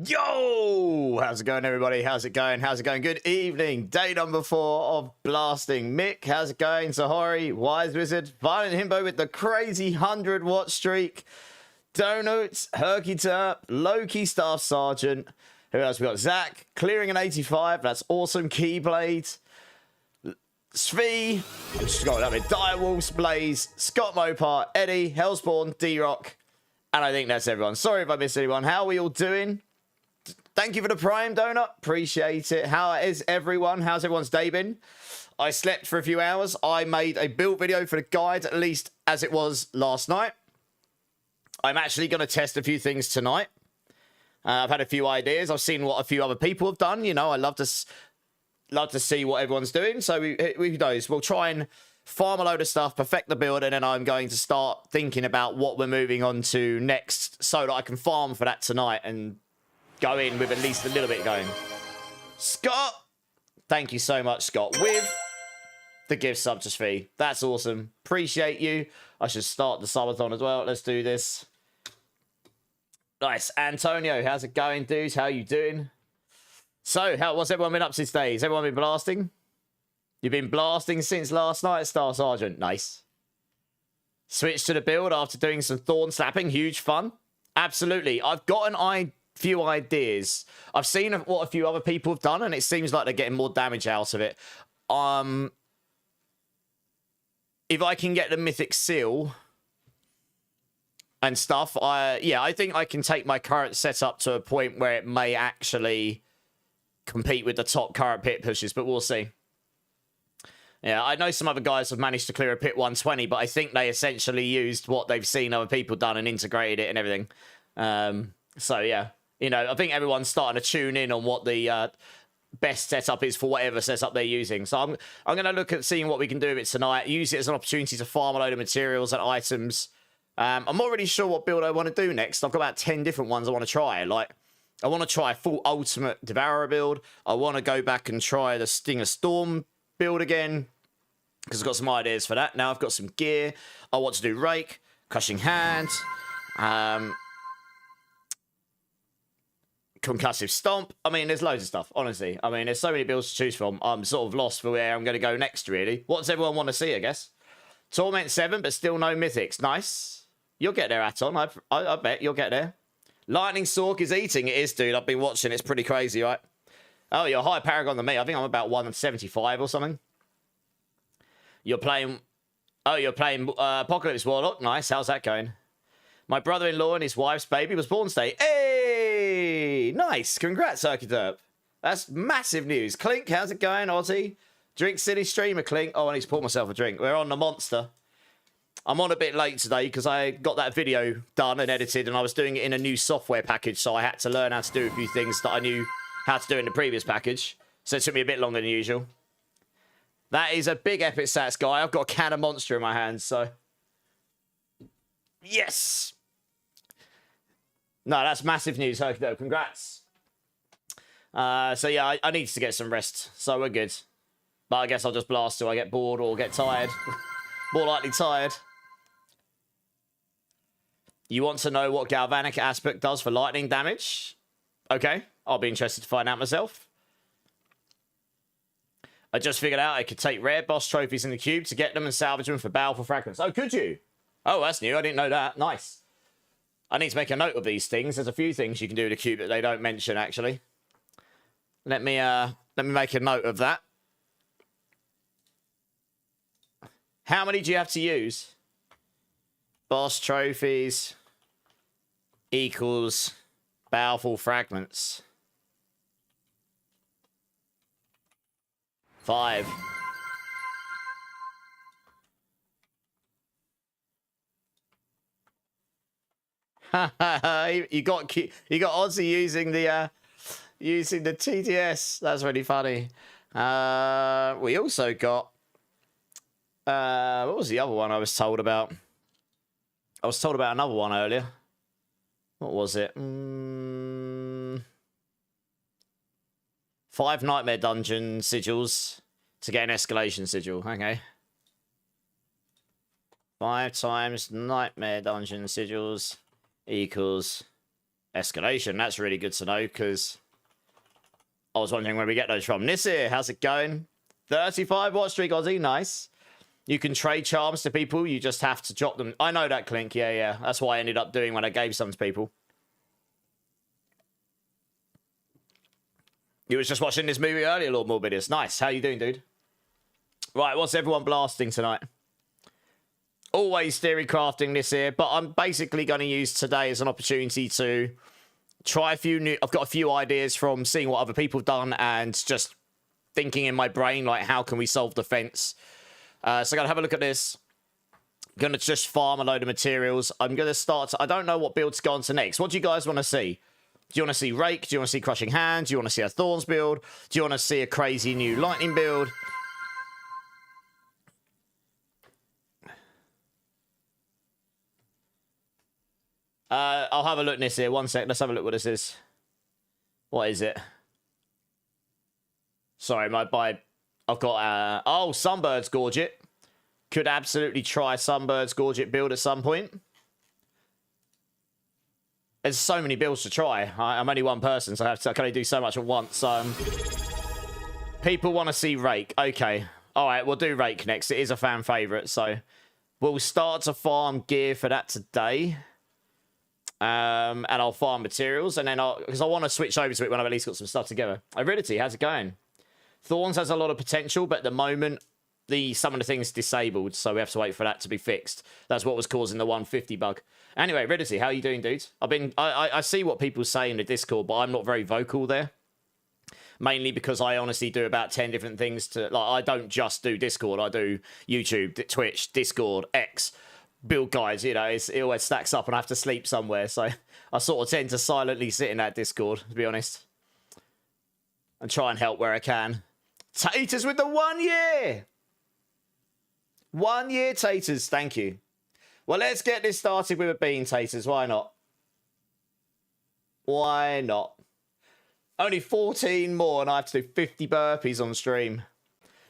Yo! How's it going, everybody? How's it going? How's it going? Good evening. Day number 4 of blasting. Mick, how's it going? Zahori, Wise Wizard, Violent Himbo with the crazy 100-watt streak. Donuts, Herky Terp, Loki Staff Sergeant. Who else we got? Zach, clearing an 85. That's awesome. Keyblade. Svi, just got up with Direwolves, Blaze, Scott Mopar, Eddie, Hellspawn, D-Rock. And I think that's everyone. Sorry if I missed anyone. How are we all doing? Thank you for the Prime Donut. Appreciate it. How is everyone? How's everyone's day been? I slept for a few hours. I made a build video for the guide, at least as it was last night. I'm actually going to test a few things tonight. I've had a few ideas. I've seen what a few other people have done. You know, I love to see what everyone's doing. So we knows we'll try and farm a load of stuff, perfect the build, and then I'm going to start thinking about what we're moving on to next so that I can farm for that tonight and go in with at least a little bit going. Scott, thank you so much, Scott, with the gift sub to Svi. That's awesome. Appreciate you. I should start the subathon as well. Let's do this. Nice. Antonio, how's it going, dudes? How you doing? So, what's everyone been up since today? Has everyone been blasting? You've been blasting since last night, Star Sergeant. Nice. Switched to the build after doing some thorn slapping. Huge fun. Absolutely. I've got few ideas. I've seen what a few other people have done, and it seems like they're getting more damage out of it. If I can get the mythic seal and stuff, I think I can take my current setup to a point where it may actually compete with the top current pit pushes, but we'll see. Yeah, I know some other guys have managed to clear a pit 120, but I think they essentially used what they've seen other people done and integrated it and everything. So yeah, you know, I think everyone's starting to tune in on what the best setup is for whatever setup they're using. So I'm going to look at seeing what we can do with it tonight. Use it as an opportunity to farm a load of materials and items. I'm not really sure what build I want to do next. I've got about 10 different ones I want to try. Like, I want to try a full ultimate Devourer build. I want to go back and try the Stinger Storm build again, because I've got some ideas for that. Now I've got some gear. I want to do Rake, Crushing Hand, Concussive Stomp. I mean, there's loads of stuff, honestly. I mean, there's so many builds to choose from. I'm sort of lost for where I'm going to go next, really. What does everyone want to see, I guess? Torment 7, but still no mythics. Nice. You'll get there, Aton. I bet you'll get there. Lightning Sork is eating. It is, dude. I've been watching. It's pretty crazy, right? Oh, you're a higher Paragon than me. I think I'm about 175 or something. You're playing Apocalypse Warlock. Nice. How's that going? My brother-in-law and his wife's baby was born today. Hey! Nice. Congrats, Herky Derp. That's massive news. Clink, how's it going, Ozzy? Drink City Streamer, Clink. Oh, I need to pour myself a drink. We're on the monster. I'm on a bit late today because I got that video done and edited, and I was doing it in a new software package, so I had to learn how to do a few things that I knew how to do in the previous package. So it took me a bit longer than usual. That is a big epic stats guy. I've got a can of Monster in my hands, so... Yes! No, that's massive news, Herky though. Congrats. So yeah, I need to get some rest, so we're good. But I guess I'll just blast till I get bored or get tired. More likely tired. You want to know what Galvanic Aspect does for lightning damage? Okay, I'll be interested to find out myself. I just figured out I could take rare boss trophies in the cube to get them and salvage them for Baleful Fragments. Oh, could you? Oh, that's new. I didn't know that. Nice. I need to make a note of these things. There's a few things you can do with the cube that they don't mention, actually. Let me make a note of that. How many do you have to use? Boss trophies equals Baleful Fragments. 5. you got Ozzy using the TTS. That's really funny. We also got what was the other one I was told about? I was told about another one earlier. What was it? 5 Nightmare Dungeon sigils to get an escalation sigil. Okay. 5 times Nightmare Dungeon sigils equals Escalation, that's really good to know, because I was wondering where we get those from. Nisir, how's it going? 35 watch streak, Aussie, nice. You can trade charms to people, you just have to drop them. I know that, Clink, yeah. That's what I ended up doing when I gave some to people. You was just watching this movie earlier, Lord Morbidius. Nice, how you doing, dude? Right, what's everyone blasting tonight? Always theory crafting this here, but I'm basically going to use today as an opportunity to try a few new... I've got a few ideas from seeing what other people have done and just thinking in my brain, like, how can we solve the fence? So I'm going to have a look at this. Going to just farm a load of materials. I'm going to start... I don't know what build to go on to next. What do you guys want to see? Do you want to see Rake? Do you want to see Crushing Hand? Do you want to see a Thorns build? Do you want to see a crazy new Lightning build? I'll have a look at this here. 1 sec. Let's have a look what this is. What is it? Sorry, I've got... oh, Sunbird's Gorget. Could absolutely try Sunbird's Gorget build at some point. There's so many builds to try. I'm only one person, so I can only do so much at once. People want to see Rake. Okay. All right, we'll do Rake next. It is a fan favourite, so we'll start to farm gear for that today. And I'll farm materials, and then because I want to switch over to it when I've at least got some stuff together. Aridity, how's it going? Thorns has a lot of potential, but at the moment, some of the things disabled, so we have to wait for that to be fixed. That's what was causing the 150 bug. Anyway, Aridity, how are you doing, dude? I see what people say in the Discord, but I'm not very vocal there. Mainly because I honestly do about 10 different things to... Like, I don't just do Discord. I do YouTube, Twitch, Discord, X... build guides, you know, it always stacks up and I have to sleep somewhere, so I sort of tend to silently sit in that Discord, to be honest, and try and help where I can. Taters with the 1 year! 1 year, Taters, thank you. Well, let's get this started with a bean, Taters, why not? Why not? Only 14 more and I have to do 50 burpees on stream.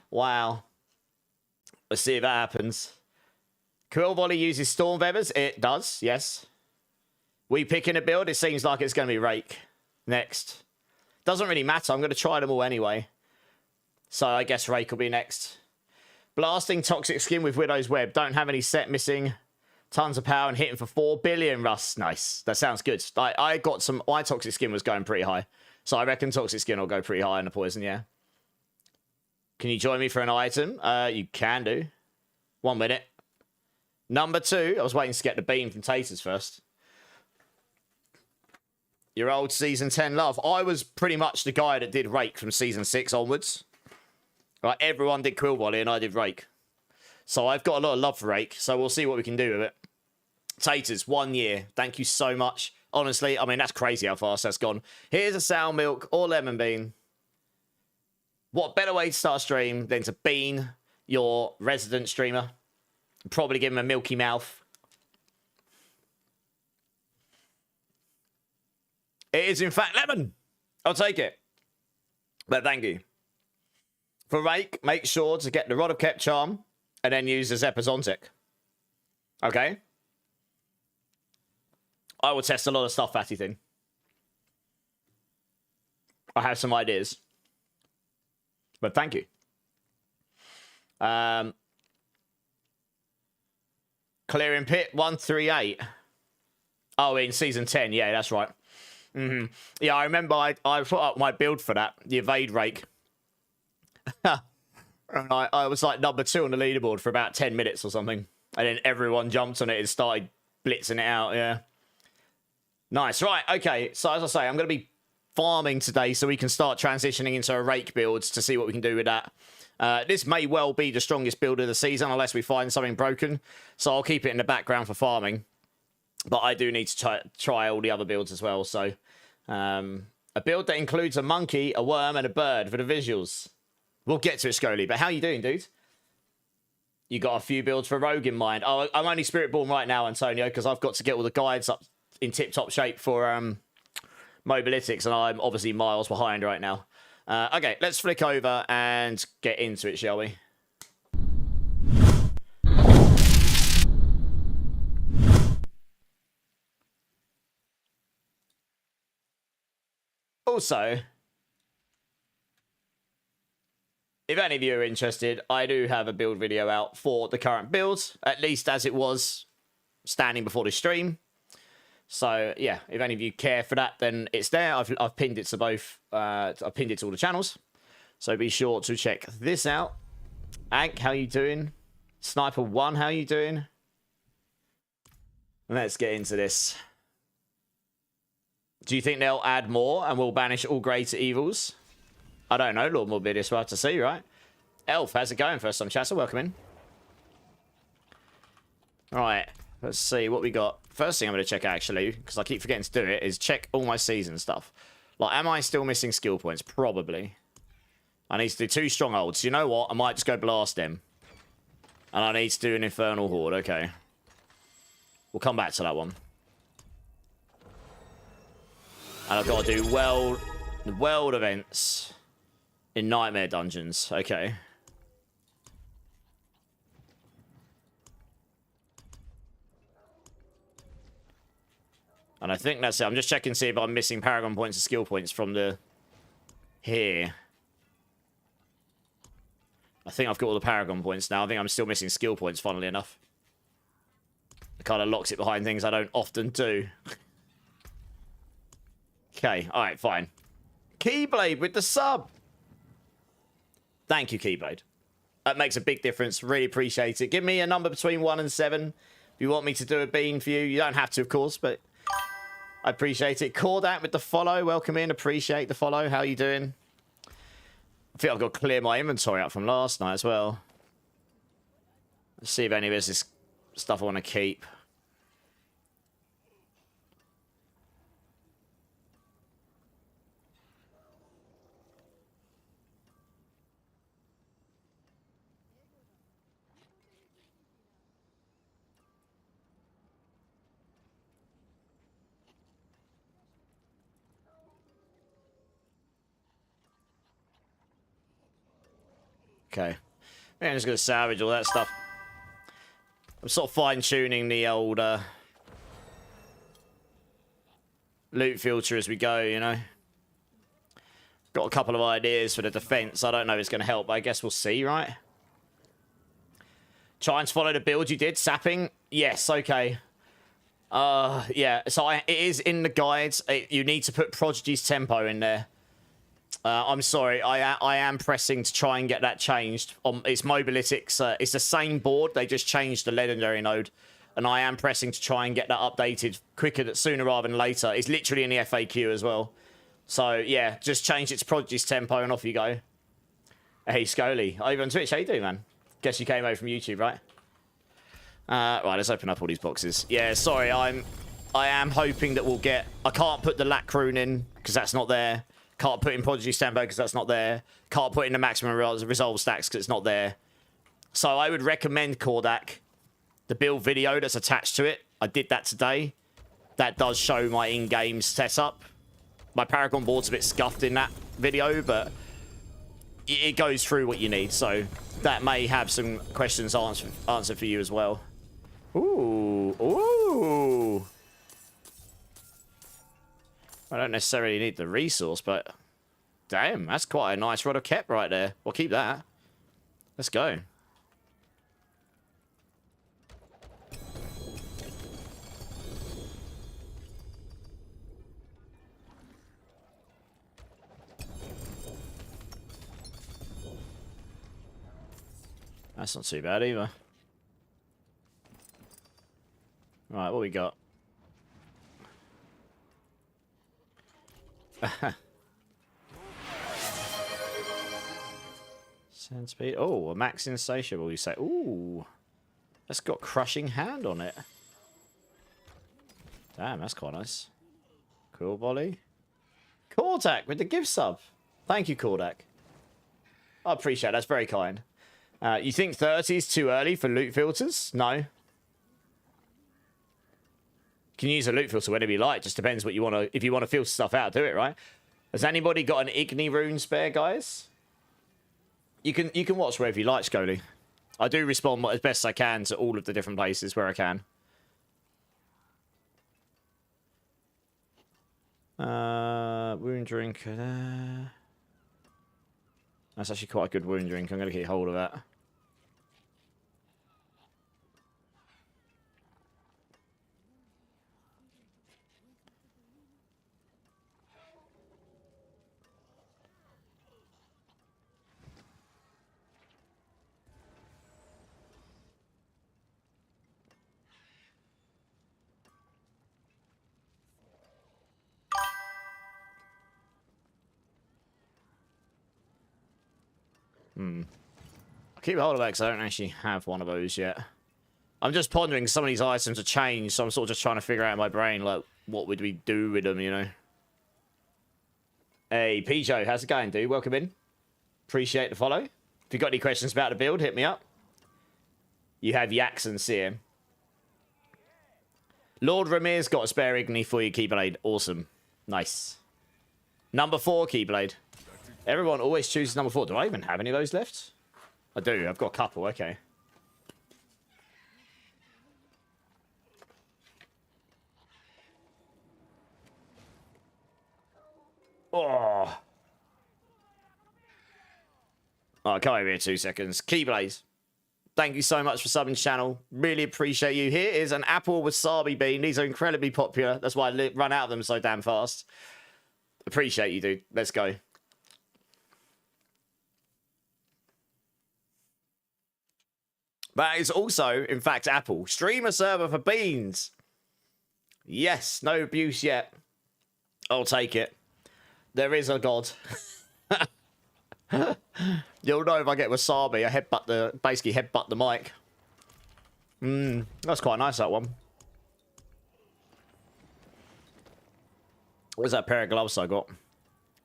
Wow. Let's see if that happens. Quill Volley uses Storm Feathers. It does, yes. We picking a build. It seems like it's going to be Rake next. Doesn't really matter. I'm going to try them all anyway. So I guess Rake will be next. Blasting Toxic Skin with Widow's Web. Don't have any set missing. Tons of power and hitting for 4 billion. Russ, nice. That sounds good. I got some... My Toxic Skin was going pretty high. So I reckon Toxic Skin will go pretty high in the poison, yeah. Can you join me for an item? You can do. 1 minute. Number 2, I was waiting to get the bean from Taters first. Your old Season 10 love. I was pretty much the guy that did Rake from Season 6 onwards. Right, everyone did Quill Volley and I did Rake. So I've got a lot of love for Rake, so we'll see what we can do with it. Taters, 1 year. Thank you so much. Honestly, I mean, that's crazy how fast that's gone. Here's a sour milk or lemon bean. What better way to start a stream than to bean your resident streamer? Probably give him a milky mouth. It is, in fact, lemon. I'll take it. But thank you. For Rake, make sure to get the Rod of Kept Charm and then use the Zepazontic. Okay? I will test a lot of stuff, Fatty Thing. I have some ideas. But thank you. Clearing Pit 138. Oh, in Season 10. Yeah, that's right. Yeah, I remember I put up my build for that. The Evade Rake. And I was like number 2 on the leaderboard for about 10 minutes or something. And then everyone jumped on it and started blitzing it out. Yeah. Nice. Right. Okay. So as I say, I'm going to be farming today so we can start transitioning into a Rake builds to see what we can do with that. This may well be the strongest build of the season unless we find something broken. So I'll keep it in the background for farming. But I do need to try all the other builds as well. So a build that includes a monkey, a worm, and a bird for the visuals. We'll get to it, Scully. But how you doing, dude? You got a few builds for Rogue in mind. Oh, I'm only Spiritborn right now, Antonio, because I've got to get all the guides up in tip-top shape for Mobilytics, and I'm obviously miles behind right now. Okay, let's flick over and get into it, shall we? Also, if any of you are interested, I do have a build video out for the current build, at least as it was standing before the stream. So, yeah, if any of you care for that, then it's there. I've pinned it to both. I've pinned it to all the channels. So be sure to check this out. Ank, how you doing? Sniper1, how you doing? Let's get into this. Do you think they'll add more and will banish all greater evils? I don't know, Lord Morbidius, we'll have to see, right? Elf, how's it going? First time chatter, welcome in. Alright, let's see what we got. First thing I'm going to check, actually, because I keep forgetting to do it, is check all my season stuff. Like, am I still missing skill points? Probably. I need to do 2 strongholds. You know what? I might just go blast them. And I need to do an infernal horde. Okay. We'll come back to that one. And I've got to do world events in nightmare dungeons. Okay. And I think that's it. I'm just checking to see if I'm missing Paragon points and skill points from the... here. I think I've got all the Paragon points now. I think I'm still missing skill points, funnily enough. It kind of locks it behind things I don't often do. Okay, alright, fine. Keyblade with the sub! Thank you, Keyblade. That makes a big difference. Really appreciate it. Give me a number between 1 and 7. If you want me to do a bean for you, you don't have to, of course, but I appreciate it. Cordat with the follow. Welcome in. Appreciate the follow. How you doing? I think I've got to clear my inventory up from last night as well. Let's see if any of this is stuff I want to keep. Okay. I'm just going to salvage all that stuff. I'm sort of fine-tuning the old loot filter as we go, you know. Got a couple of ideas for the defense. I don't know if it's going to help, but I guess we'll see, right? Try and follow the build you did. Sapping? Yes, okay. Yeah, so it is in the guides. You need to put Prodigy's tempo in there. I'm sorry, I am pressing to try and get that changed. It's Mobilytics. It's the same board, they just changed the legendary node. And I am pressing to try and get that updated sooner rather than later. It's literally in the FAQ as well. So, yeah, just change it to Prodigy's tempo and off you go. Hey, Scully. Over on Twitch, how you doing, man? Guess you came over from YouTube, right? Right, let's open up all these boxes. Yeah, sorry, I am hoping that we'll get... I can't put the Lack rune in, because that's not there. Can't put in Prodigy Stambo because that's not there. Can't put in the maximum resolve stacks because it's not there. So I would recommend Kordak, the build video that's attached to it. I did that today. That does show my in-game setup. My Paragon board's a bit scuffed in that video, but it goes through what you need. So that may have some questions answered for you as well. Ooh, ooh. I don't necessarily need the resource, but damn, that's quite a nice rod of Kep right there. We'll keep that. Let's go. That's not too bad either. Right, what we got? Sand speed. Oh, a max insatiable, you say. Ooh. That's got crushing hand on it. Damn, that's quite nice. Cool volley. Kordak with the gift sub. Thank you, Kordak. I appreciate it. That's very kind. You think 30 is too early for loot filters? No. You can use a loot filter whenever you like. Just depends what you want to... If you want to filter stuff out, do it, right? Has anybody got an Igni rune spare, guys? You can watch wherever you like, Scully. I do respond as best I can to all of the different places where I can. Wound drink. That's actually quite a good wound drink. I'm going to get hold of that. I'll keep hold of that because I don't actually have one of those yet. I'm just pondering some of these items are changed, so I'm sort of just trying to figure out in my brain, like, what would we do with them, you know? Hey, Pijo, how's it going, dude? Welcome in. Appreciate the follow. If you got any questions about the build, hit me up. You have Yaks and Seer. Lord Ramir's got a spare Igni for you, Keyblade. Awesome. Nice. Number 4, Keyblade. Everyone always chooses number 4. Do I even have any of those left? I do. I've got a couple. Okay. Oh. Oh, come over here 2 seconds. Keyblade. Thank you so much for subbing channel. Really appreciate you. Here is an apple wasabi bean. These are incredibly popular. That's why I run out of them so damn fast. Appreciate you, dude. Let's go. But it's also, in fact, Apple. Streamer server for beans. Yes, no abuse yet. I'll take it. There is a god. You'll know if I get wasabi. I basically headbutt the mic. That's quite nice, that one. Where's that pair of gloves I got?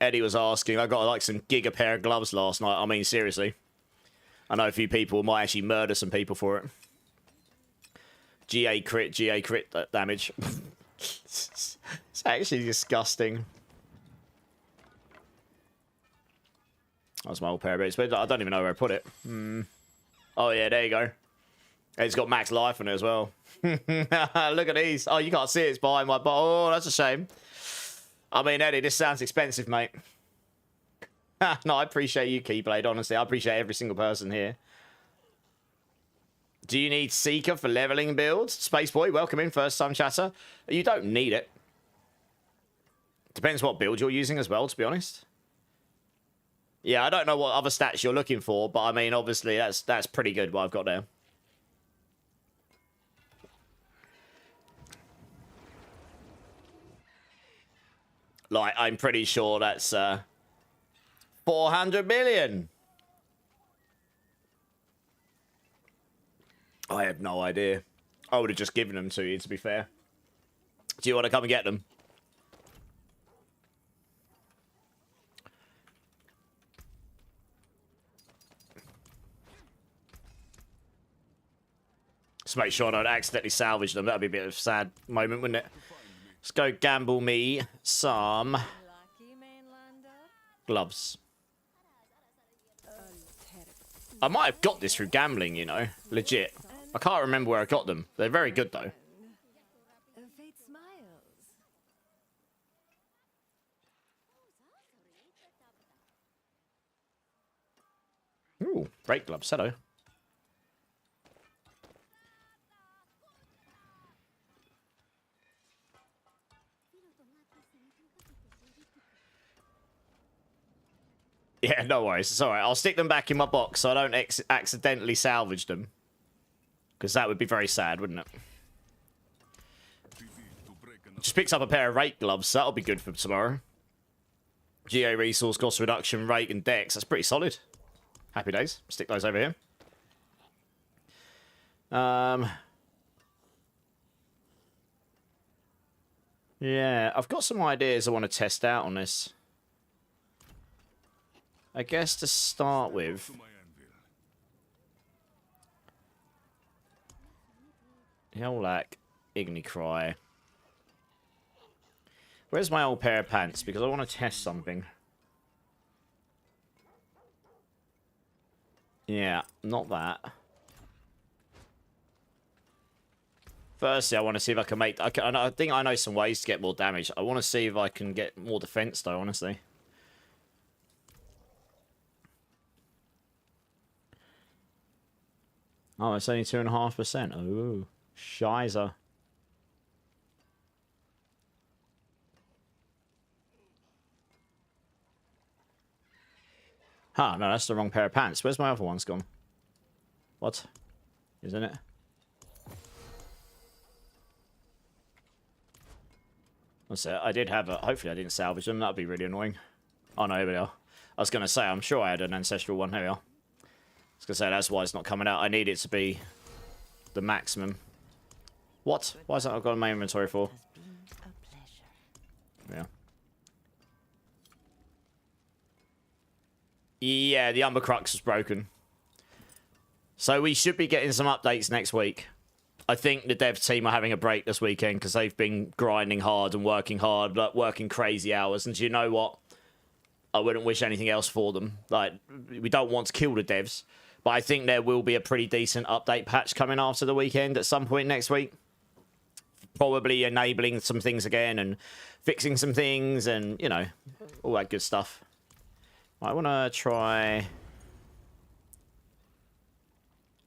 Eddie was asking. I got like some giga pair of gloves last night. I mean, seriously. I know a few people might actually murder some people for it. GA crit damage. It's actually disgusting. That's my old pair of boots, but I don't even know where I put it. Oh yeah, there you go. It's got max life on it as well. Look at these. Oh, you can't see it. It's behind my bottle. Oh, that's a shame. I mean, Eddie, this sounds expensive, mate. No, I appreciate you, Keyblade, honestly. I appreciate every single person here. Do you need Seeker for leveling builds? Space Boy, welcome in, first time chatter. You don't need it. Depends what build you're using as well, to be honest. Yeah, I don't know what other stats you're looking for, but I mean, obviously, that's pretty good what I've got there. Like, I'm pretty sure that's 400 million. I have no idea. I would have just given them to you, to be fair. Do you want to come and get them? Just make sure I don't accidentally salvage them. That'd be a bit of a sad moment, wouldn't it? Let's go gamble me some gloves. I might have got this through gambling, you know. Legit. I can't remember where I got them. They're very good, though. Ooh, great gloves. Hello. Yeah, no worries. It's alright. I'll stick them back in my box so I don't accidentally salvage them. Because that would be very sad, wouldn't it? Just picks up a pair of rate gloves. So that'll be good for tomorrow. GA resource, cost reduction, rate, and dex. That's pretty solid. Happy days. Stick those over here. Yeah, I've got some ideas I want to test out on this. I guess to start with, Hellak, Igni Cry. Where's my old pair of pants? Because I want to test something. Yeah, not that. Firstly, I want to see if I can make... I think I know some ways to get more damage. I want to see if I can get more defense, though, honestly. Oh, it's only 2.5%. Oh, shizer. Huh, no, that's the wrong pair of pants. Where's my other ones gone? What? Isn't it? That's it. I did have a... Hopefully I didn't salvage them. That'd be really annoying. Oh, no, here we are. I was going to say, I'm sure I had an ancestral one. Here we are. I was going to say, that's why it's not coming out. I need it to be the maximum. What? Why is that I've got in my inventory for? Yeah. Yeah, the Umber Crux was broken. So we should be getting some updates next week. I think the dev team are having a break this weekend because they've been grinding hard and working hard, like working crazy hours. And do you know what? I wouldn't wish anything else for them. Like, we don't want to kill the devs, but I think there will be a pretty decent update patch coming after the weekend at some point next week. Probably enabling some things again and fixing some things and, you know, all that good stuff. I want to try...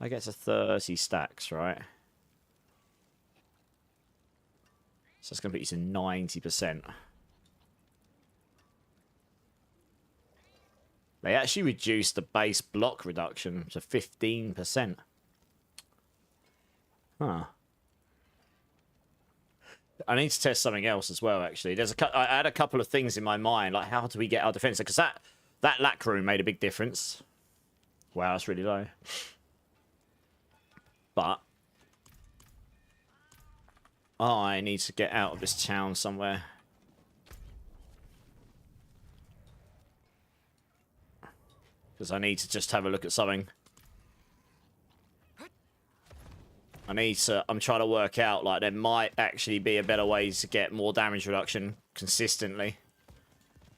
I get to 30 stacks, right? So it's going to put you to 90%. They actually reduced the base block reduction to 15%. Huh. I need to test something else as well, actually. I had a couple of things in my mind, like how do we get our defense? Because that lack room made a big difference. Wow, that's really low. But I need to get out of this town somewhere. Because I need to just have a look at something. I'm trying to work out, like, there might actually be a better way to get more damage reduction consistently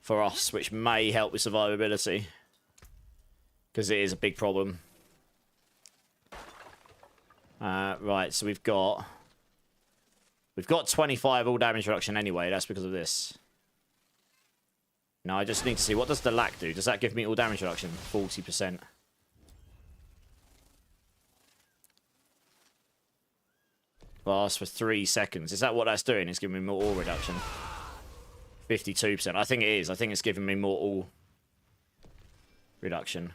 for us, which may help with survivability. Because it is a big problem. Right, so we've got 25 all damage reduction anyway. That's because of this. Now I just need to see, what does the lack do? Does that give me all damage reduction? 40%. Lasts for 3 seconds. Is that what that's doing? It's giving me more all reduction. 52%. I think it is. I think it's giving me more all reduction.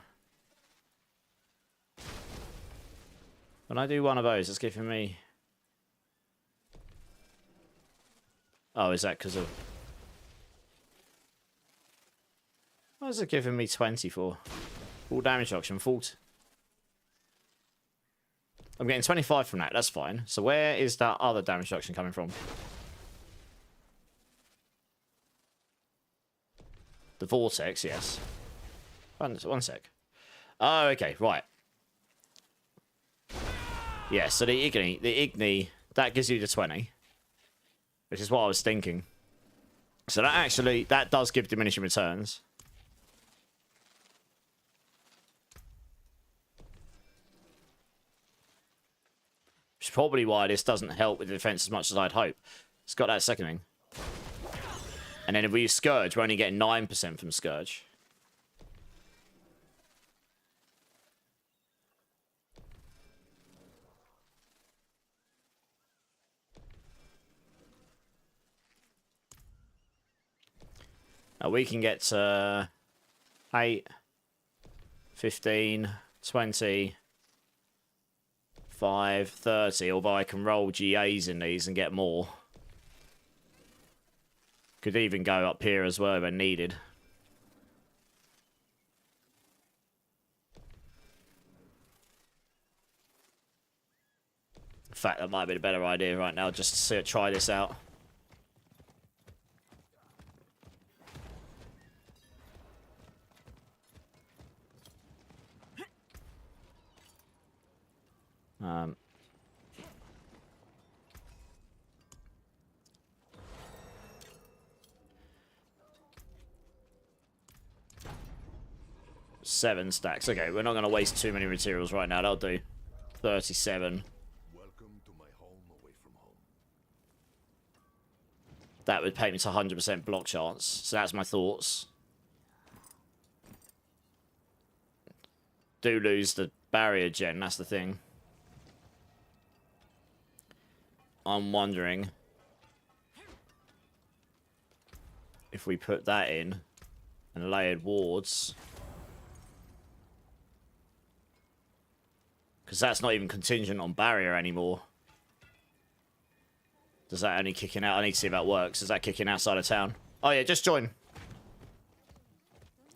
When I do one of those, it's giving me... Oh, is that because of... What is it giving me 20 for? All damage reduction, 40. I'm getting 25 from that, that's fine. So where is that other damage reduction coming from? The vortex, yes. One sec. Oh, okay, right. Yeah, so the Igni, that gives you the 20. Which is what I was thinking. So that does give diminishing returns. Which is probably why this doesn't help with the defense as much as I'd hope. It's got that seconding. And then if we use Scourge, we're only getting 9% from Scourge. Now we can get 8, 15, 20, 5, 30, although I can roll GAs in these and get more. Could even go up here as well when needed. In fact, that might be a better idea right now, just to try this out. Seven stacks. Okay, we're not going to waste too many materials right now. That'll do. 37. Welcome to my home away from that would take me to 100% block chance. So that's my thoughts. Do lose the barrier gen, that's the thing. I'm wondering if we put that in and layered wards, because that's not even contingent on barrier anymore. Does that only kicking out? I need to see if that works. Is that kicking outside of town? Oh yeah, just join.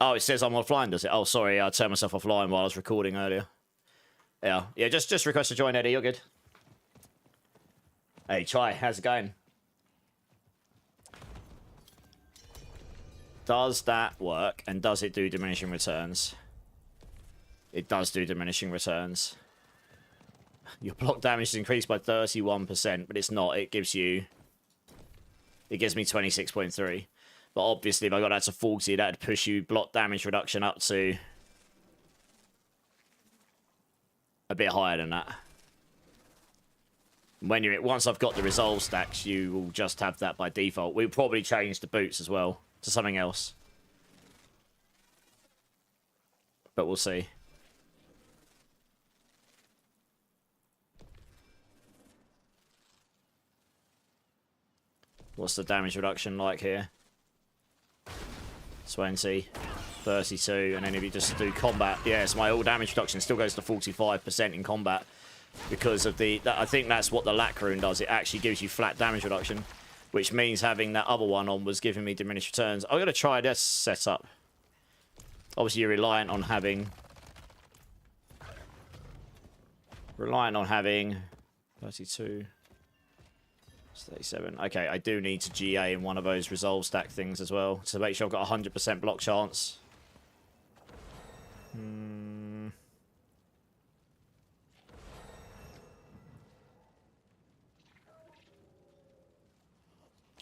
Oh, it says I'm offline, does it? Oh, sorry, I turned myself offline while I was recording earlier. Yeah, just request to join, Eddie. You're good. Hey, Chai, how's it going? Does that work? And does it do diminishing returns? It does do diminishing returns. Your block damage is increased by 31%, but it's not. It gives me 26.3. But obviously, if I got that to 40, that'd push you block damage reduction up to a bit higher than that. Once I've got the resolve stacks, you will just have that by default. We'll probably change the boots as well to something else, but we'll see. What's the damage reduction like here? 20, 32, and then if you just do combat, yes, my all damage reduction still goes to 45% in combat because of I think that's what the lack rune does. It actually gives you flat damage reduction, which means having that other one on was giving me diminished returns. I'm going to try this setup. Obviously, you're reliant on having 32. 37. Okay, I do need to GA in one of those resolve stack things as well to make sure I've got 100% block chance.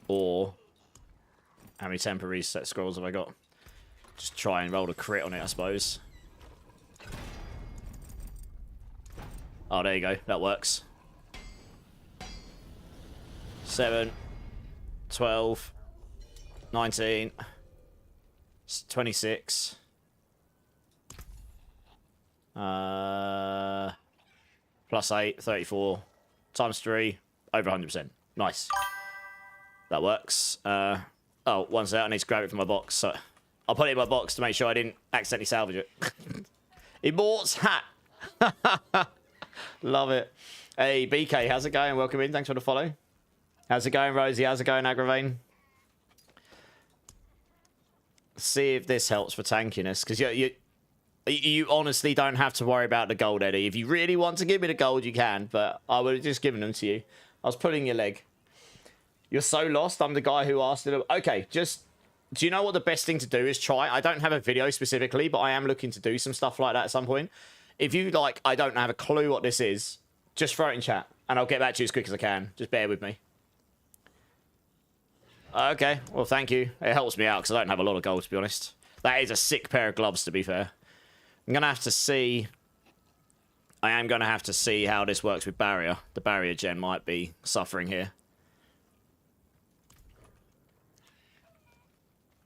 Or how many temporary set scrolls have I got? Just try and roll a crit on it, I suppose. Oh, there you go. That works. 7, 12, 19, 26. Plus 8, 34. Times 3, over 100%. Nice. That works. Oh, one sec. I need to grab it from my box. So I'll put it in my box to make sure I didn't accidentally salvage it. Immort's hat. Love it. Hey, BK, how's it going? Welcome in. Thanks for the follow. How's it going, Rosie? How's it going, Agravane? See if this helps for tankiness, because you honestly don't have to worry about the gold, Eddie. If you really want to give me the gold, you can, but I would have just given them to you. I was pulling your leg. You're so lost. I'm the guy who asked it. Okay, just... Do you know what the best thing to do is try? I don't have a video specifically, but I am looking to do some stuff like that at some point. If you, like, I don't have a clue what this is, just throw it in chat, and I'll get back to you as quick as I can. Just bear with me. Okay, well, thank you. It helps me out, because I don't have a lot of gold, to be honest. That is a sick pair of gloves, to be fair. I'm going to have to see... I am going to have to see how this works with barrier. The barrier gen might be suffering here.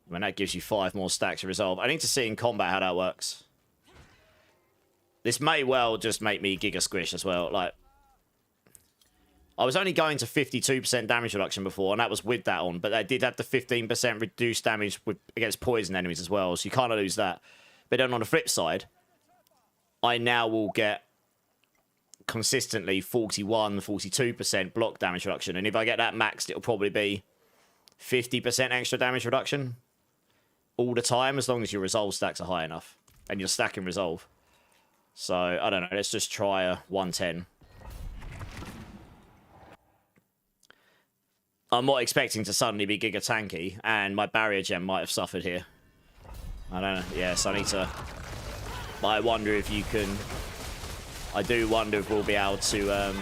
I mean, that gives you 5 more stacks to resolve. I need to see in combat how that works. This may well just make me giga squish as well. Like, I was only going to 52% damage reduction before, and that was with that on. But I did have the 15% reduced damage against poison enemies as well, so you kind of lose that. But then on the flip side, I now will get consistently 41, 42% block damage reduction. And if I get that maxed, it'll probably be 50% extra damage reduction all the time, as long as your resolve stacks are high enough. And you're stacking resolve. So, I don't know. Let's just try a 110. I'm not expecting to suddenly be giga tanky, and my barrier gem might have suffered here. I don't know. Yes, I need to... I wonder if you can... I do wonder if we'll be able to...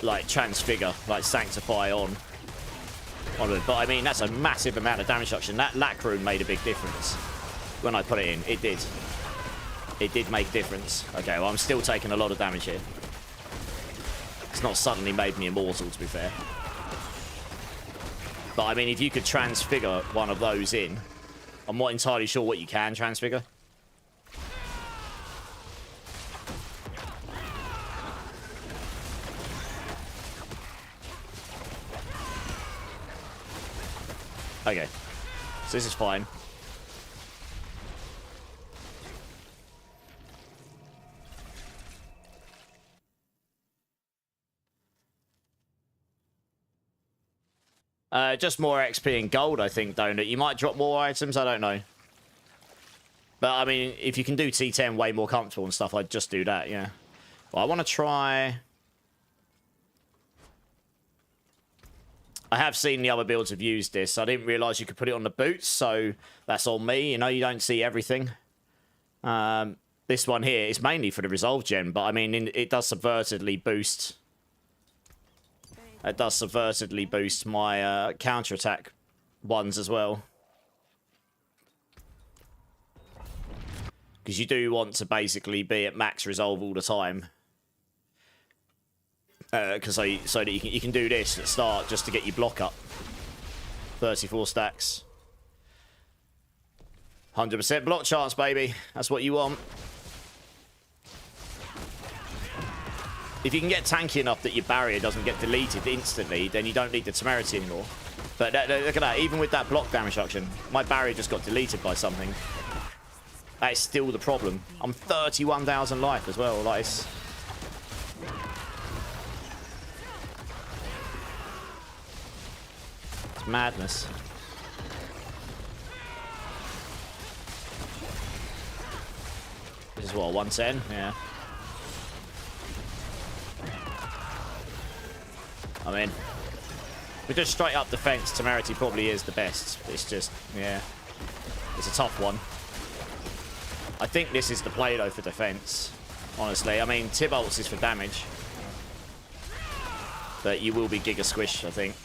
like, transfigure, like, sanctify on it. But, I mean, that's a massive amount of damage reduction. That lack rune made a big difference when I put it in. It did. It did make a difference. Okay, well, I'm still taking a lot of damage here. It's not suddenly made me immortal, to be fair. But, I mean, if you could transfigure one of those in, I'm not entirely sure what you can transfigure. Okay. So this is fine. Just more XP and gold, I think, don't it? You might drop more items, I don't know. But, I mean, if you can do T10 way more comfortable and stuff, I'd just do that, yeah. Well, I want to try... I have seen the other builds have used this. I didn't realise you could put it on the boots, so that's on me. You know, you don't see everything. This one here is mainly for the Resolve Gem, but, I mean, it does subvertedly boost... It does subvertedly boost my counter-attack ones as well. Because you do want to basically be at max resolve all the time. Because so that you can do this at the start just to get your block up. 34 stacks. 100% block chance, baby. That's what you want. If you can get tanky enough that your barrier doesn't get deleted instantly, then you don't need the temerity anymore. But look at that, even with that block damage reduction, my barrier just got deleted by something. That is still the problem. I'm 31,000 life as well, like it's madness. This is what, 110? Yeah. I mean, with just straight up defense, temerity probably is the best. It's just, yeah, it's a tough one. I think this is the play though for defense, honestly. I mean, Tibolts is for damage, but you will be Giga Squish, I think.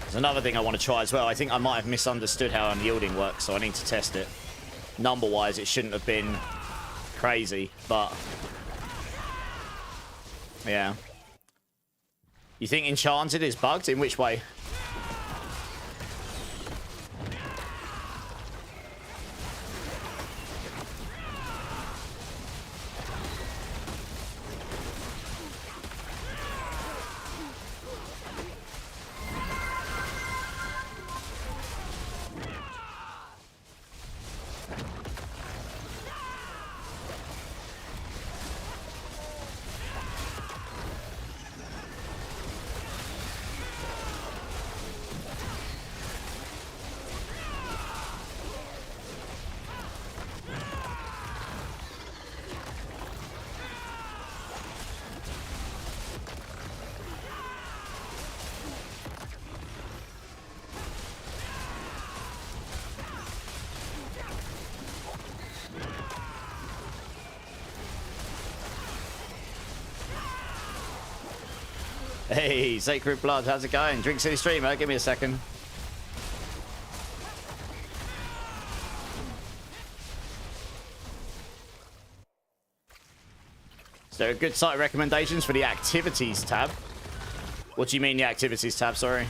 There's another thing I want to try as well. I think I might have misunderstood how unyielding works, so I need to test it. Number-wise, it shouldn't have been crazy, but... yeah. You think Enchanted is bugged? In which way? Hey, Sacred Blood, how's it going? Drink City Streamer, give me a second. Is there a good site recommendations for the Activities tab? What do you mean the Activities tab, sorry?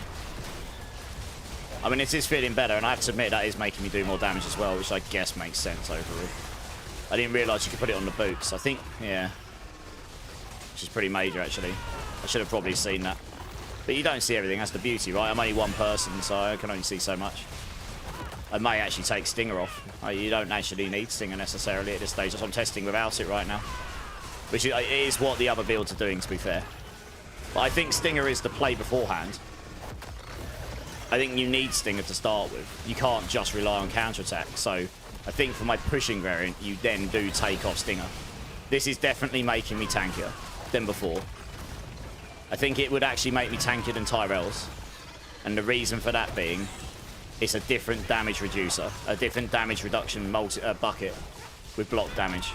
I mean, it is feeling better, and I have to admit that is making me do more damage as well, which I guess makes sense overall. I didn't realise you could put it on the boots. I think, yeah. Which is pretty major, actually. I should have probably seen that. But you don't see everything. That's the beauty, right? I'm only one person, so I can only see so much. I may actually take Stinger off. You don't actually need Stinger necessarily at this stage. I'm testing without it right now. Which is what the other builds are doing, to be fair. But I think Stinger is the play beforehand. I think you need Stinger to start with. You can't just rely on counterattack. So I think for my pushing variant, you then do take off Stinger. This is definitely making me tankier than before. I think it would actually make me tankier than Tyrell's. And the reason for that being, it's a different damage reducer. A different damage reduction bucket with block damage.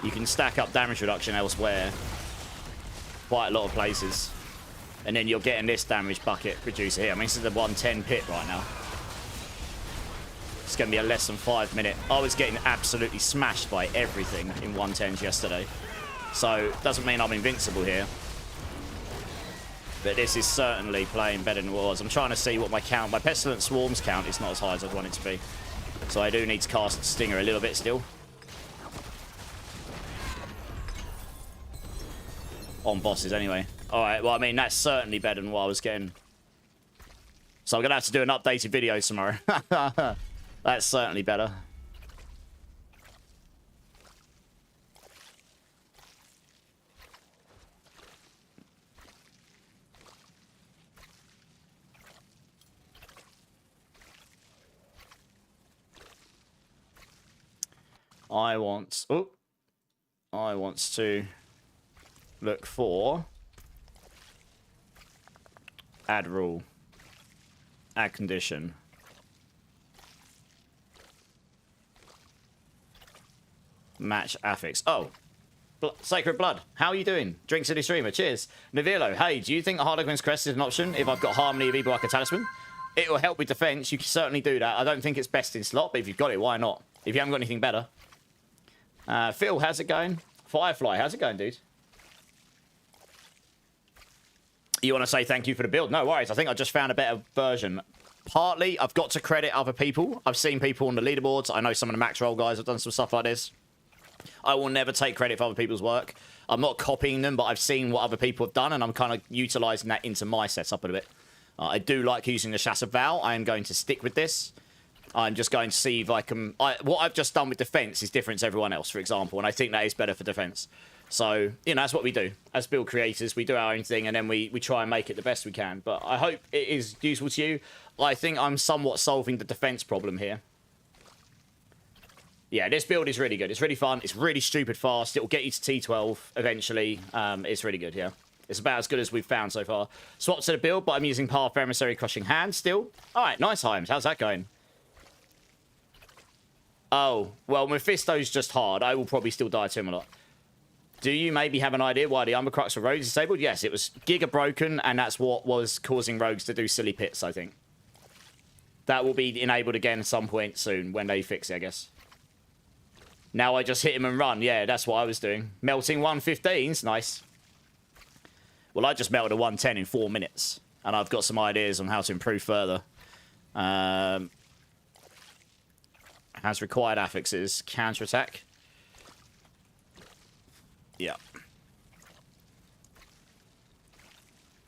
You can stack up damage reduction elsewhere. Quite a lot of places. And then you're getting this damage bucket producer here. I mean, this is the 110 pit right now. It's going to be a less than 5 minute. I was getting absolutely smashed by everything in 110s yesterday. So, doesn't mean I'm invincible here. But this is certainly playing better than it was. I'm trying to see what my count... My Pestilent Swarms count is not as high as I'd want it to be. So I do need to cast Stinger a little bit still. On bosses anyway. Alright, well, I mean, that's certainly better than what I was getting. So I'm going to have to do an updated video tomorrow. That's certainly better. I want to look for add rule, add condition. Match affix. Oh, Sacred Blood. How are you doing? Drink City Streamer. Cheers. Navilo. Hey, do you think Harlequin's Crest is an option if I've got Harmony of Evil like a talisman? It will help with defense. You can certainly do that. I don't think it's best in slot, but if you've got it, why not? If you haven't got anything better. Phil, how's it going? Firefly, how's it going, dude? You want to say thank you for the build? No worries. I think I just found a better version. Partly, I've got to credit other people. I've seen people on the leaderboards. I know some of the max roll guys have done some stuff like this. I will never take credit for other people's work. I'm not copying them, but I've seen what other people have done, and I'm kind of utilizing that into my setup a bit. I do like using the Chasse of Val. I am going to stick with this. I'm just going to see if I can... what I've just done with defense is different to everyone else, for example, and I think that is better for defense. So, you know, that's what we do. As build creators, we do our own thing, and then we try and make it the best we can. But I hope it is useful to you. I think I'm somewhat solving the defense problem here. Yeah, this build is really good. It's really fun. It's really stupid fast. It will get you to T12 eventually. It's really good, yeah. It's about as good as we've found so far. Swap to the build, but I'm using Path Emissary Crushing Hand still. All right, nice, Himes. How's that going? Oh, well, Mephisto's just hard. I will probably still die to him a lot. Do you maybe have an idea why the Umbercrux for Rogues is disabled? Yes, it was Giga broken, and that's what was causing Rogues to do silly pits, I think. That will be enabled again at some point soon when they fix it, I guess. Now I just hit him and run. Yeah, that's what I was doing. Melting 115's nice. Well, I just melted a 110 in 4 minutes, and I've got some ideas on how to improve further. Has required affixes. Counterattack. Yeah.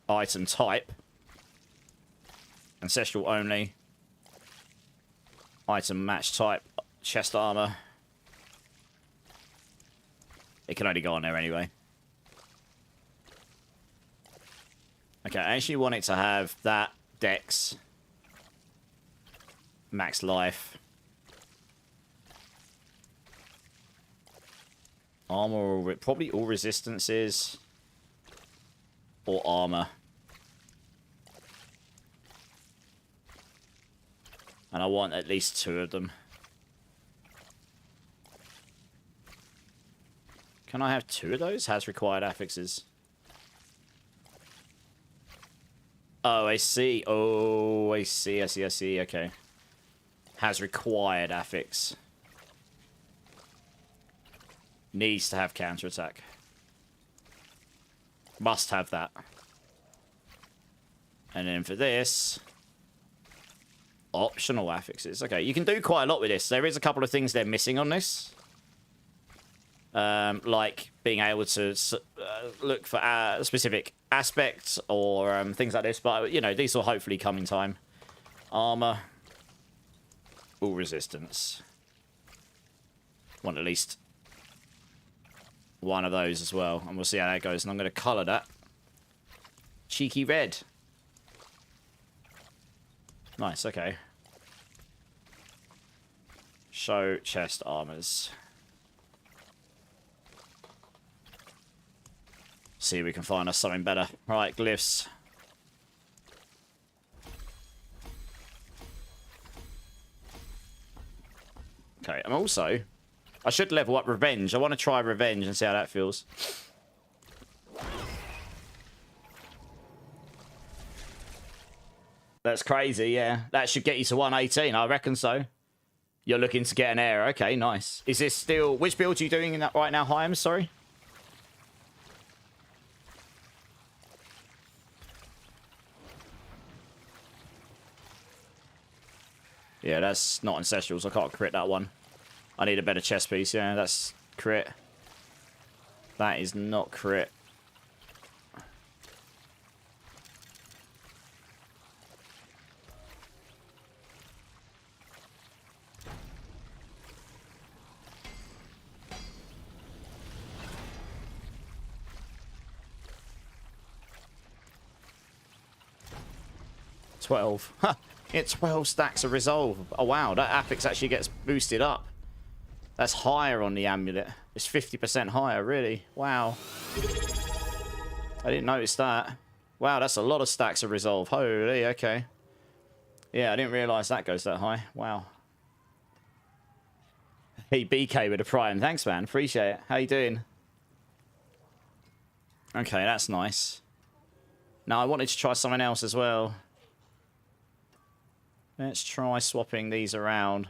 Item type. Ancestral only. Item match type. Chest armor. It can only go on there anyway. Okay, I actually want it to have that dex. Max life. Armor, probably all resistances. Or armor. And I want at least 2 of them. Can I have 2 of those? Has required affixes. Oh, I see. Oh, I see. Okay. Has required affix. Needs to have counterattack. Must have that. And then for this... optional affixes. Okay, you can do quite a lot with this. There is a couple of things they're missing on this. Like being able to look for specific aspects or things like this. But, you know, these will hopefully come in time. Armor. All resistance. Want at least... 1 of those as well, and we'll see how that goes. And I'm going to colour that cheeky red. Nice, okay. Show chest armors. See if we can find us something better. Right, glyphs. Okay, I'm also I should level up Revenge. I want to try Revenge and see how that feels. That's crazy, yeah. That should get you to 118. I reckon so. You're looking to get an air. Okay, nice. Is this still... Which build are you doing in that right now, Hyam? Sorry. Yeah, that's not Ancestrals. I can't crit that one. I need a better chest piece. Yeah, that's crit. That is not crit. Huh. It's 12 stacks of resolve. Oh wow, that affix actually gets boosted up. That's higher on the amulet. It's 50% higher, really. Wow. I didn't notice that. Wow, that's a lot of stacks of resolve. Holy, okay. Yeah, I didn't realise that goes that high. Wow. Hey, BK with a prime. Thanks, man. Appreciate it. How you doing? Okay, that's nice. Now, I wanted to try something else as well. Let's try swapping these around.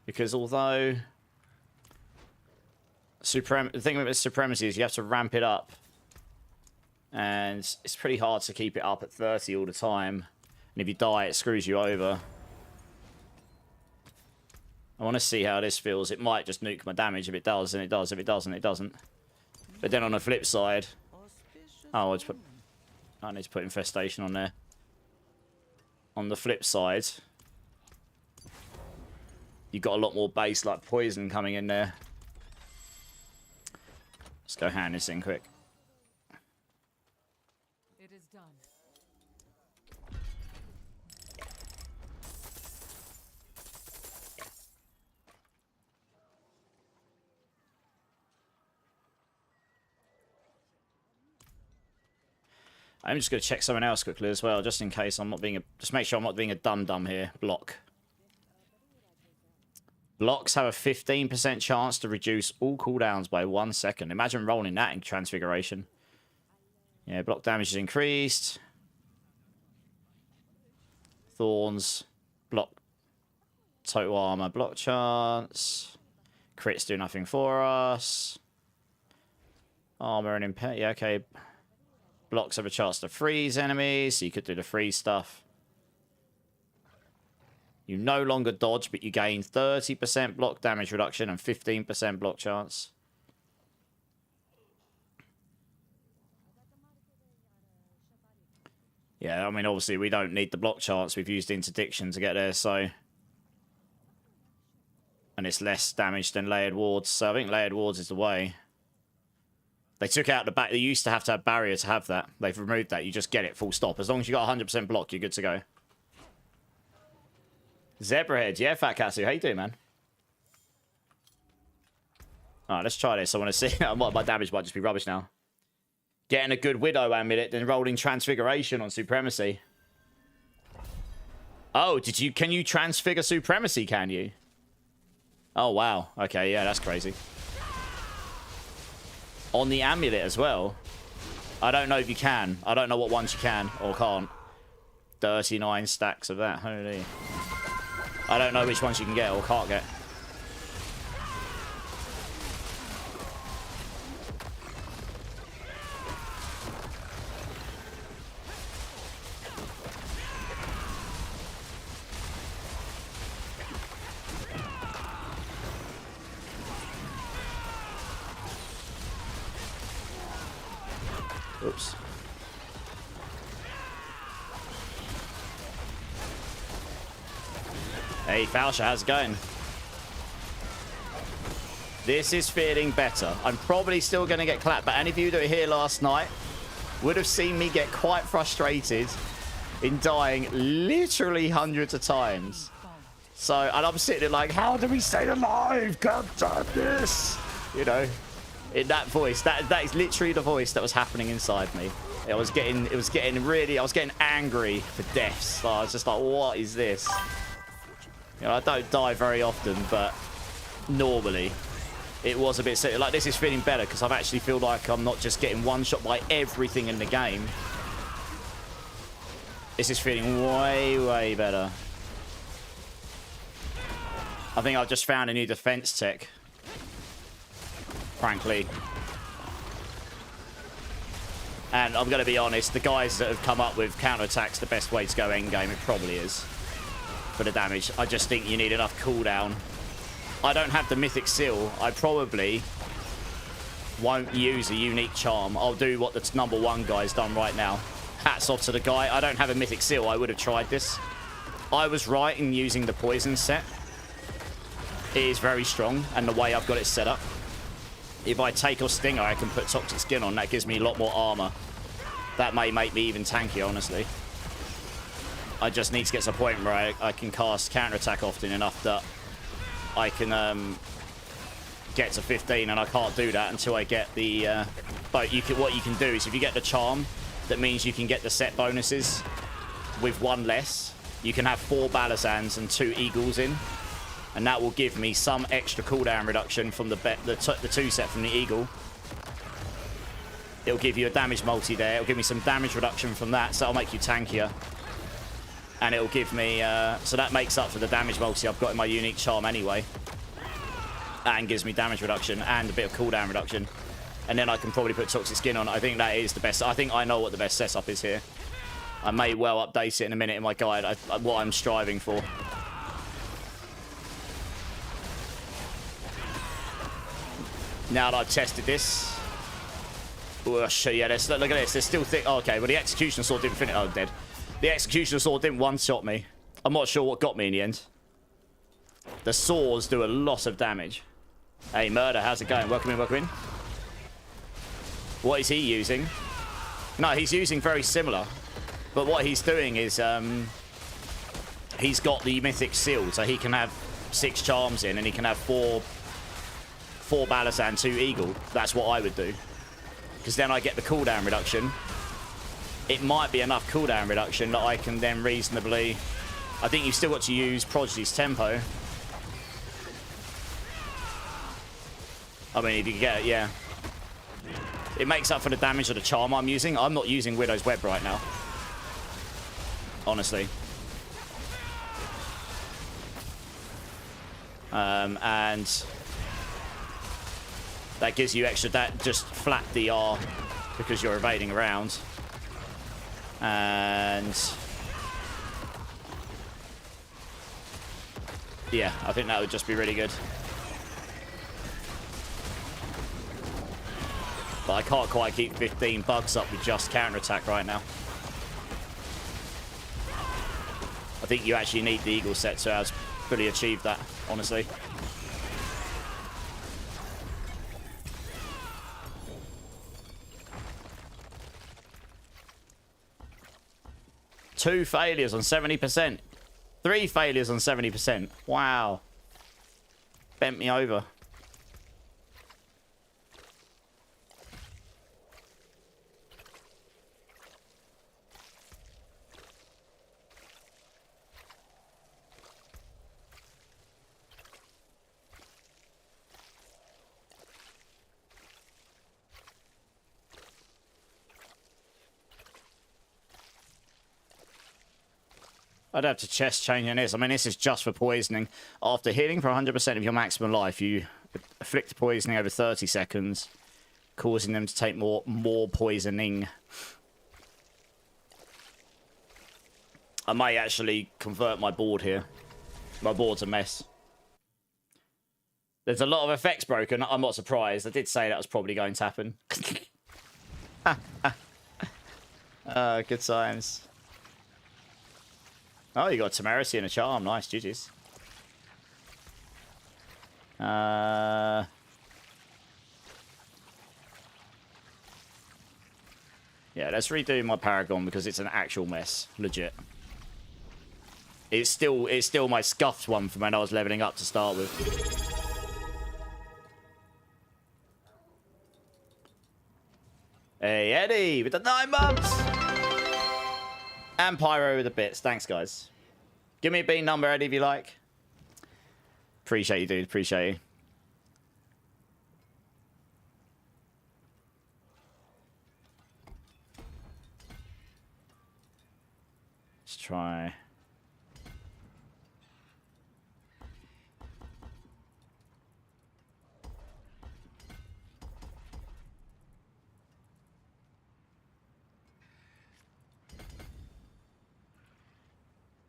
Because although... the thing with Supremacy is you have to ramp it up. And it's pretty hard to keep it up at 30 all the time. And if you die, it screws you over. I want to see how this feels. It might just nuke my damage. If it does, then it does. If it doesn't, it doesn't. But then on the flip side... Oh, I need to put Infestation on there. On the flip side, you've got a lot more base like poison coming in there. Let's go hand this in quick. It is done. I'm just going to check something else quickly as well, just in case I'm not being a... Just make sure I'm not being a dum-dum here. Block. Blocks have a 15% chance to reduce all cooldowns by 1 second. Imagine rolling that in Transfiguration. Yeah, block damage is increased. Thorns. Block. Total armor. Block chance. Crits do nothing for us. Armor and impair. Yeah, okay. Blocks have a chance to freeze enemies, so you could do the freeze stuff. You no longer dodge, but you gain 30% block damage reduction and 15% block chance. Yeah, I mean, obviously, we don't need the block chance. We've used Interdiction to get there, so... And it's less damage than Layered Wards, so I think Layered Wards is the way. They took out the back. They used to have barrier to have that. They've removed that. You just get it full stop. As long as you got 100% block, you're good to go. Zebrahead. Yeah, Fat Katsu. How you doing, man? Alright, let's try this. I want to see. My damage might just be rubbish now. Getting a good Widow amulet, then rolling Transfiguration on Supremacy. Oh, can you transfigure Supremacy, can you? Oh, wow. Okay, yeah, that's crazy. On the amulet as well. I don't know if you can. I don't know what ones you can or can't. 39 stacks of that. Holy. I don't know which ones you can get or can't get. Oops. Hey, Falsha, how's it going? This is feeling better. I'm probably still going to get clapped, but any of you that were here last night would have seen me get quite frustrated in dying literally hundreds of times. So, and I'm sitting there like, how do we stay alive? God damn this! You know, in that voice, that is literally the voice that was happening inside me. I was getting angry for deaths. So I was just like, what is this? You know, I don't die very often, but normally. It was a bit silly. Like, this is feeling better because I've actually feel like I'm not just getting one shot by everything in the game. This is feeling way, way better. I think I've just found a new defense tech. Frankly. And I'm going to be honest, the guys that have come up with counterattack's the best way to go endgame. It probably is. For the damage. I just think you need enough cooldown. I don't have the mythic seal. I probably won't use a unique charm. I'll do what the #1 guy's done right now. Hats off to the guy. I don't have a mythic seal. I would have tried this. I was right in using the poison set. It is very strong, and the way I've got it set up. If I take off Stinger, I can put Toxic Skin on. That gives me a lot more armor. That may make me even tankier, honestly. I just need to get to a point where I can cast counterattack often enough that I can get to 15, and I can't do that until I get the... but what you can do is if you get the charm, that means you can get the set bonuses with one less. You can have 4 Balisans and 2 Eagles in, and that will give me some extra cooldown reduction from the 2 set from the Eagle. It'll give you a damage multi there. It'll give me some damage reduction from that, so that'll make you tankier. And it'll give me... so that makes up for the damage multi I've got in my unique charm anyway. And gives me damage reduction and a bit of cooldown reduction. And then I can probably put Toxic Skin on. I think that is the best. I think I know what the best setup is here. I may well update it in a minute in my guide, what I'm striving for. Now that I've tested this. Whoosh, yeah, look at this. There's still thick. Oh, okay, well, the Executioner Sword didn't finish. Oh, I'm dead. The Executioner Sword didn't one-shot me. I'm not sure what got me in the end. The swords do a lot of damage. Hey, Murder, how's it going? Welcome in, welcome in. What is he using? No, he's using very similar. But what he's doing is... he's got the Mythic Seal, so he can have 6 charms in, and he can have 4 Balisan, 2 Eagle. That's what I would do. Because then I get the cooldown reduction. It might be enough cooldown reduction that I can then reasonably... I think you've still got to use Prodigy's Tempo. I mean, if you get it, yeah. It makes up for the damage of the charm I'm using. I'm not using Widow's Web right now. Honestly. And... that gives you extra... that just flat DR because you're evading around. And... yeah, I think that would just be really good. But I can't quite keep 15 bugs up with just counterattack right now. I think you actually need the Eagle set to have fully achieved that, honestly. Two failures on 70%. 3 failures on 70%. Wow. Bent me over. I'd have to chest change in this. I mean, this is just for poisoning. After healing for 100% of your maximum life, you afflict poisoning over 30 seconds, causing them to take more poisoning. I may actually convert my board here. My board's a mess. There's a lot of effects broken. I'm not surprised. I did say that was probably going to happen. Good times. Oh, you got Temerity and a charm. Nice, GG's. Yeah, let's redo my Paragon because it's an actual mess. Legit. It's still my scuffed one from when I was leveling up to start with. Hey, Eddie, with the 9 months! And Pyro with the bits. Thanks, guys. Give me a bean number, Eddie, if you like. Appreciate you, dude. Appreciate you. try.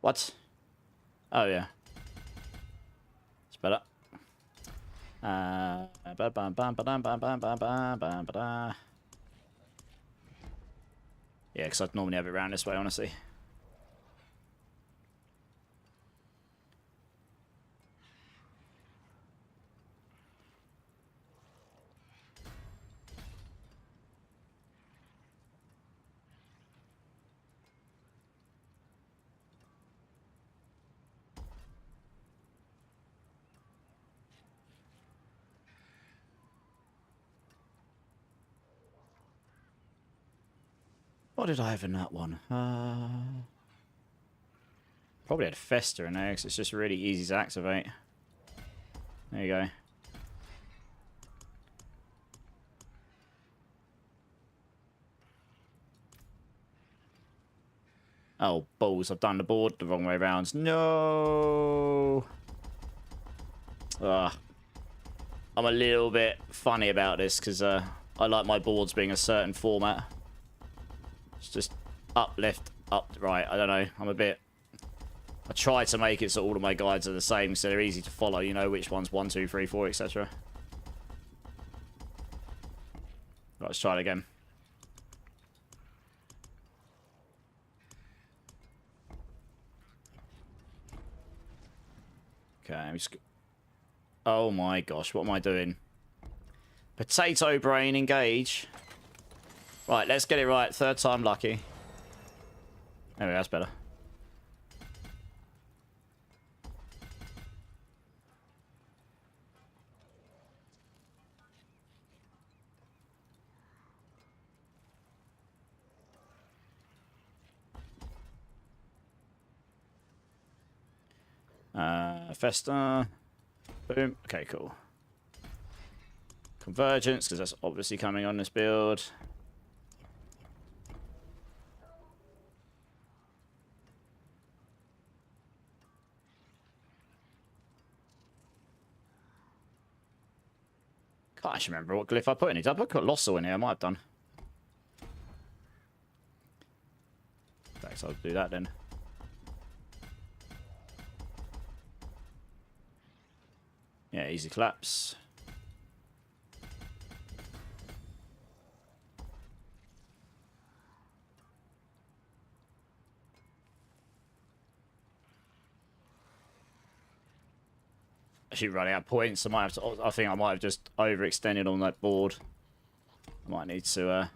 What? Oh, yeah. It's better. Yeah, because I'd normally have it around this way, honestly. What did I have in that one? Probably had Fester in there, because it's just really easy to activate. There you go. Oh, balls. I've done the board the wrong way around. No! Ugh. I'm a little bit funny about this, because I like my boards being a certain format. It's just up, left, up, right. I don't know. I'm a bit... I try to make it so all of my guides are the same, so they're easy to follow. You know which one's 1, 2, 3, 4, etc. Right, let's try it again. Okay, I'm just... Oh my gosh, what am I doing? Potato brain, engage. Right, let's get it right. Third time lucky. Anyway, that's better. Festa. Boom. Okay, cool. Convergence, because that's obviously coming on this build. Can't actually remember what glyph I put in it. Did I put Colossal in here? I might have done. Thanks, I'll do that then. Yeah, easy collapse. Actually running out of points. I might have to, I think I might have just overextended on that board. I might need to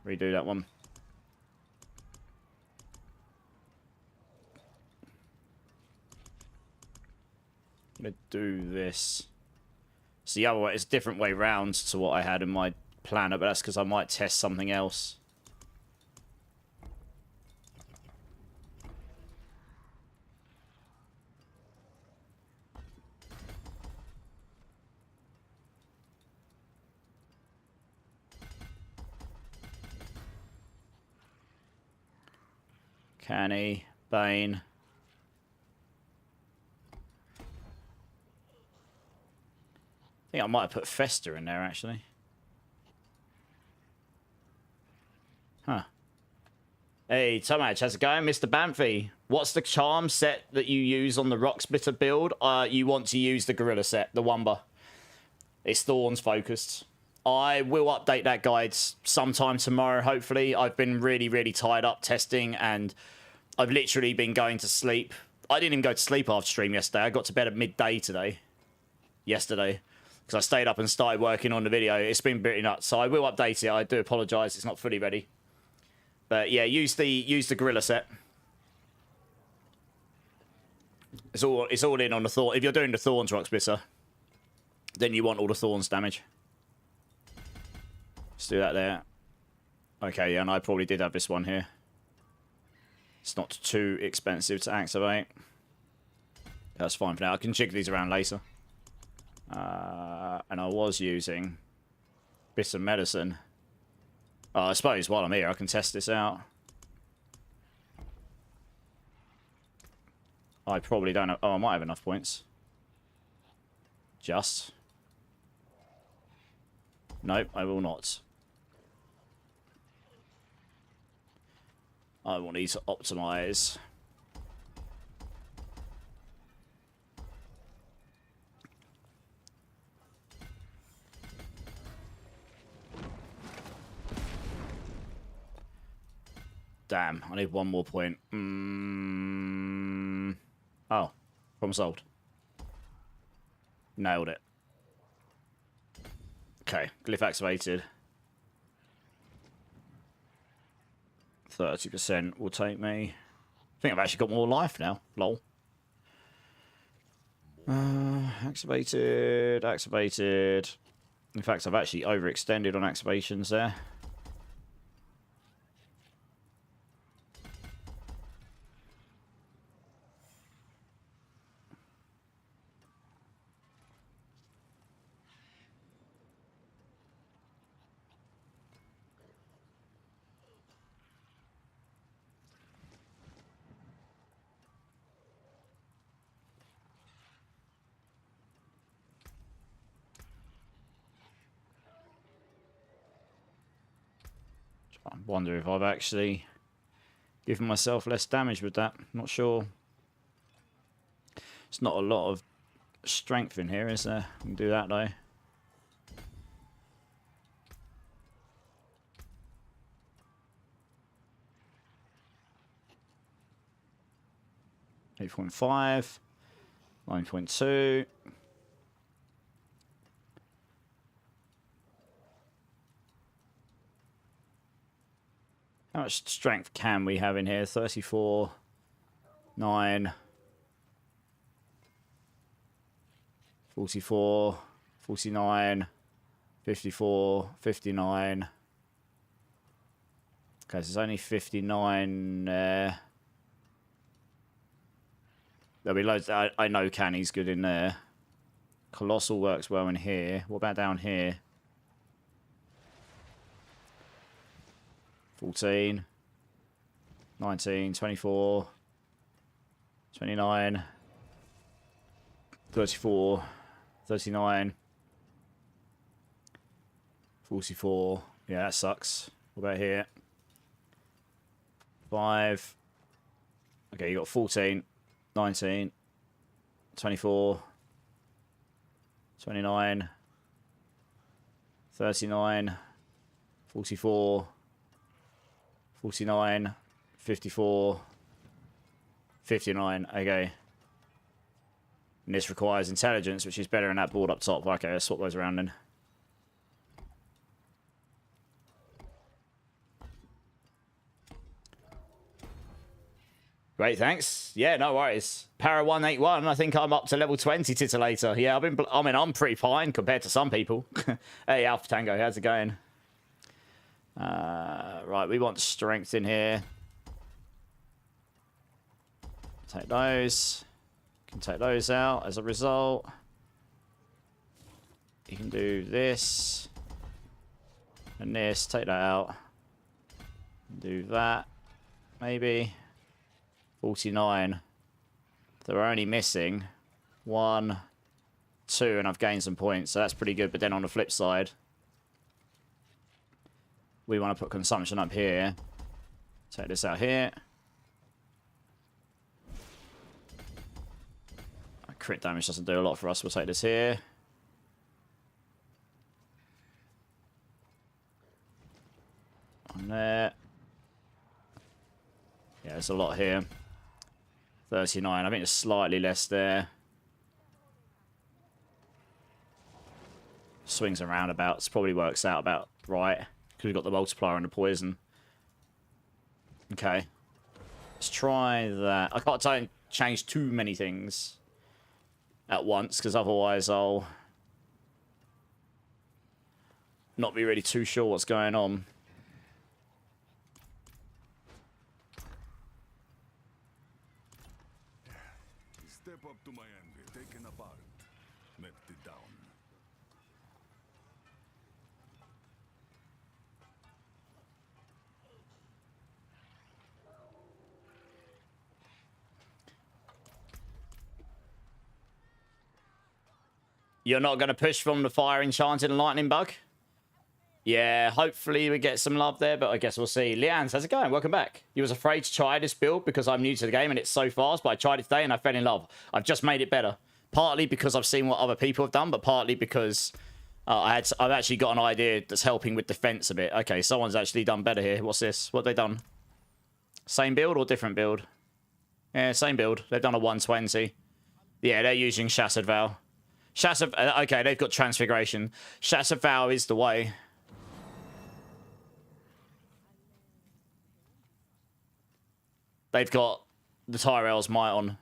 redo that one. I'm gonna do this. So the other way, it's a different way round to what I had in my planner, but that's because I might test something else. Canny, Bane. I think I might have put Fester in there, actually. Huh. Hey, Tomach, how's it going? Mr. Banffy, what's the charm set that you use on the Rocksplitter build? You want to use the Gorilla set, the Wumba. It's Thorns focused. I will update that guide sometime tomorrow, hopefully. I've been really, really tied up testing, and I've literally been going to sleep. I didn't even go to sleep after stream yesterday. I got to bed at midday today. Yesterday. Because I stayed up and started working on the video. It's been pretty nuts. So I will update it. I do apologise. It's not fully ready. But yeah, use the Gorilla set. It's all in on the Thorn. If you're doing the Thorns, Rocksplitter, then you want all the Thorns damage. Let's do that there. Okay, yeah, and I probably did have this one here. It's not too expensive to activate. That's fine for now. I can jig these around later. And I was using Bit of Medicine. I suppose while I'm here, I can test this out. I probably don't have... Oh, I might have enough points. Just. Nope, I will not. I will need to optimize. Damn, I need one more point. Oh, problem solved. Nailed it. Okay, glyph activated. 30% will take me. I think I've actually got more life now. Lol. Activated. Activated. In fact, I've actually overextended on activations there. I wonder if I've actually given myself less damage with that. Not sure. It's not a lot of strength in here, is there? We can do that though. $8.5, 9.2. How much strength can we have in here? 34, 9, 44, 49, 54, 59. Okay, so there's only 59 there. There'll be loads. I know Canny's good in there. Colossal works well in here. What about down here? 14, 19, 24, 29, 34, 39, 44. Yeah, that sucks. What about here? 5. Okay, you got 14, 19, 24, 29, 39, 44, 49, 54, 59. Okay. And this requires intelligence, which is better in that board up top. Okay, let's swap those around then. Great, thanks. Yeah, no worries. Para 181. I think I'm up to level 20 titillator. Yeah, I'm pretty fine compared to some people. Hey, Alpha Tango, how's it going? Right, we want strength in here. Take those. Can take those out as a result. You can do this and this. Take that out. Do that. Maybe 49. So we're only missing 1, 2, and I've gained some points, so that's pretty good. But then on the flip side, we want to put consumption up here. Take this out here. Crit damage doesn't do a lot for us. We'll take this here. On there. Yeah, there's a lot here. 39. I think there's slightly less there. Swings and roundabouts. Probably works out about right. Because we've got the multiplier and the poison. Okay. Let's try that. I can't change too many things at once, because otherwise I'll not be really too sure what's going on. Step up to my envy, taken apart, melted down. You're not going to push from the fire enchanted and lightning bug? Yeah, hopefully we get some love there, but I guess we'll see. Leanne, how's it going? Welcome back. You was afraid to try this build because I'm new to the game and it's so fast, but I tried it today and I fell in love. I've just made it better. Partly because I've seen what other people have done, but partly because I've actually got an idea that's helping with defense a bit. Okay, someone's actually done better here. What's this? What have they done? Same build or different build? Yeah, same build. They've done a 120. Yeah, they're using Shattered Vow. Okay, they've got Transfiguration. Shattered Vow is the way. They've got the Tyrell's Might on.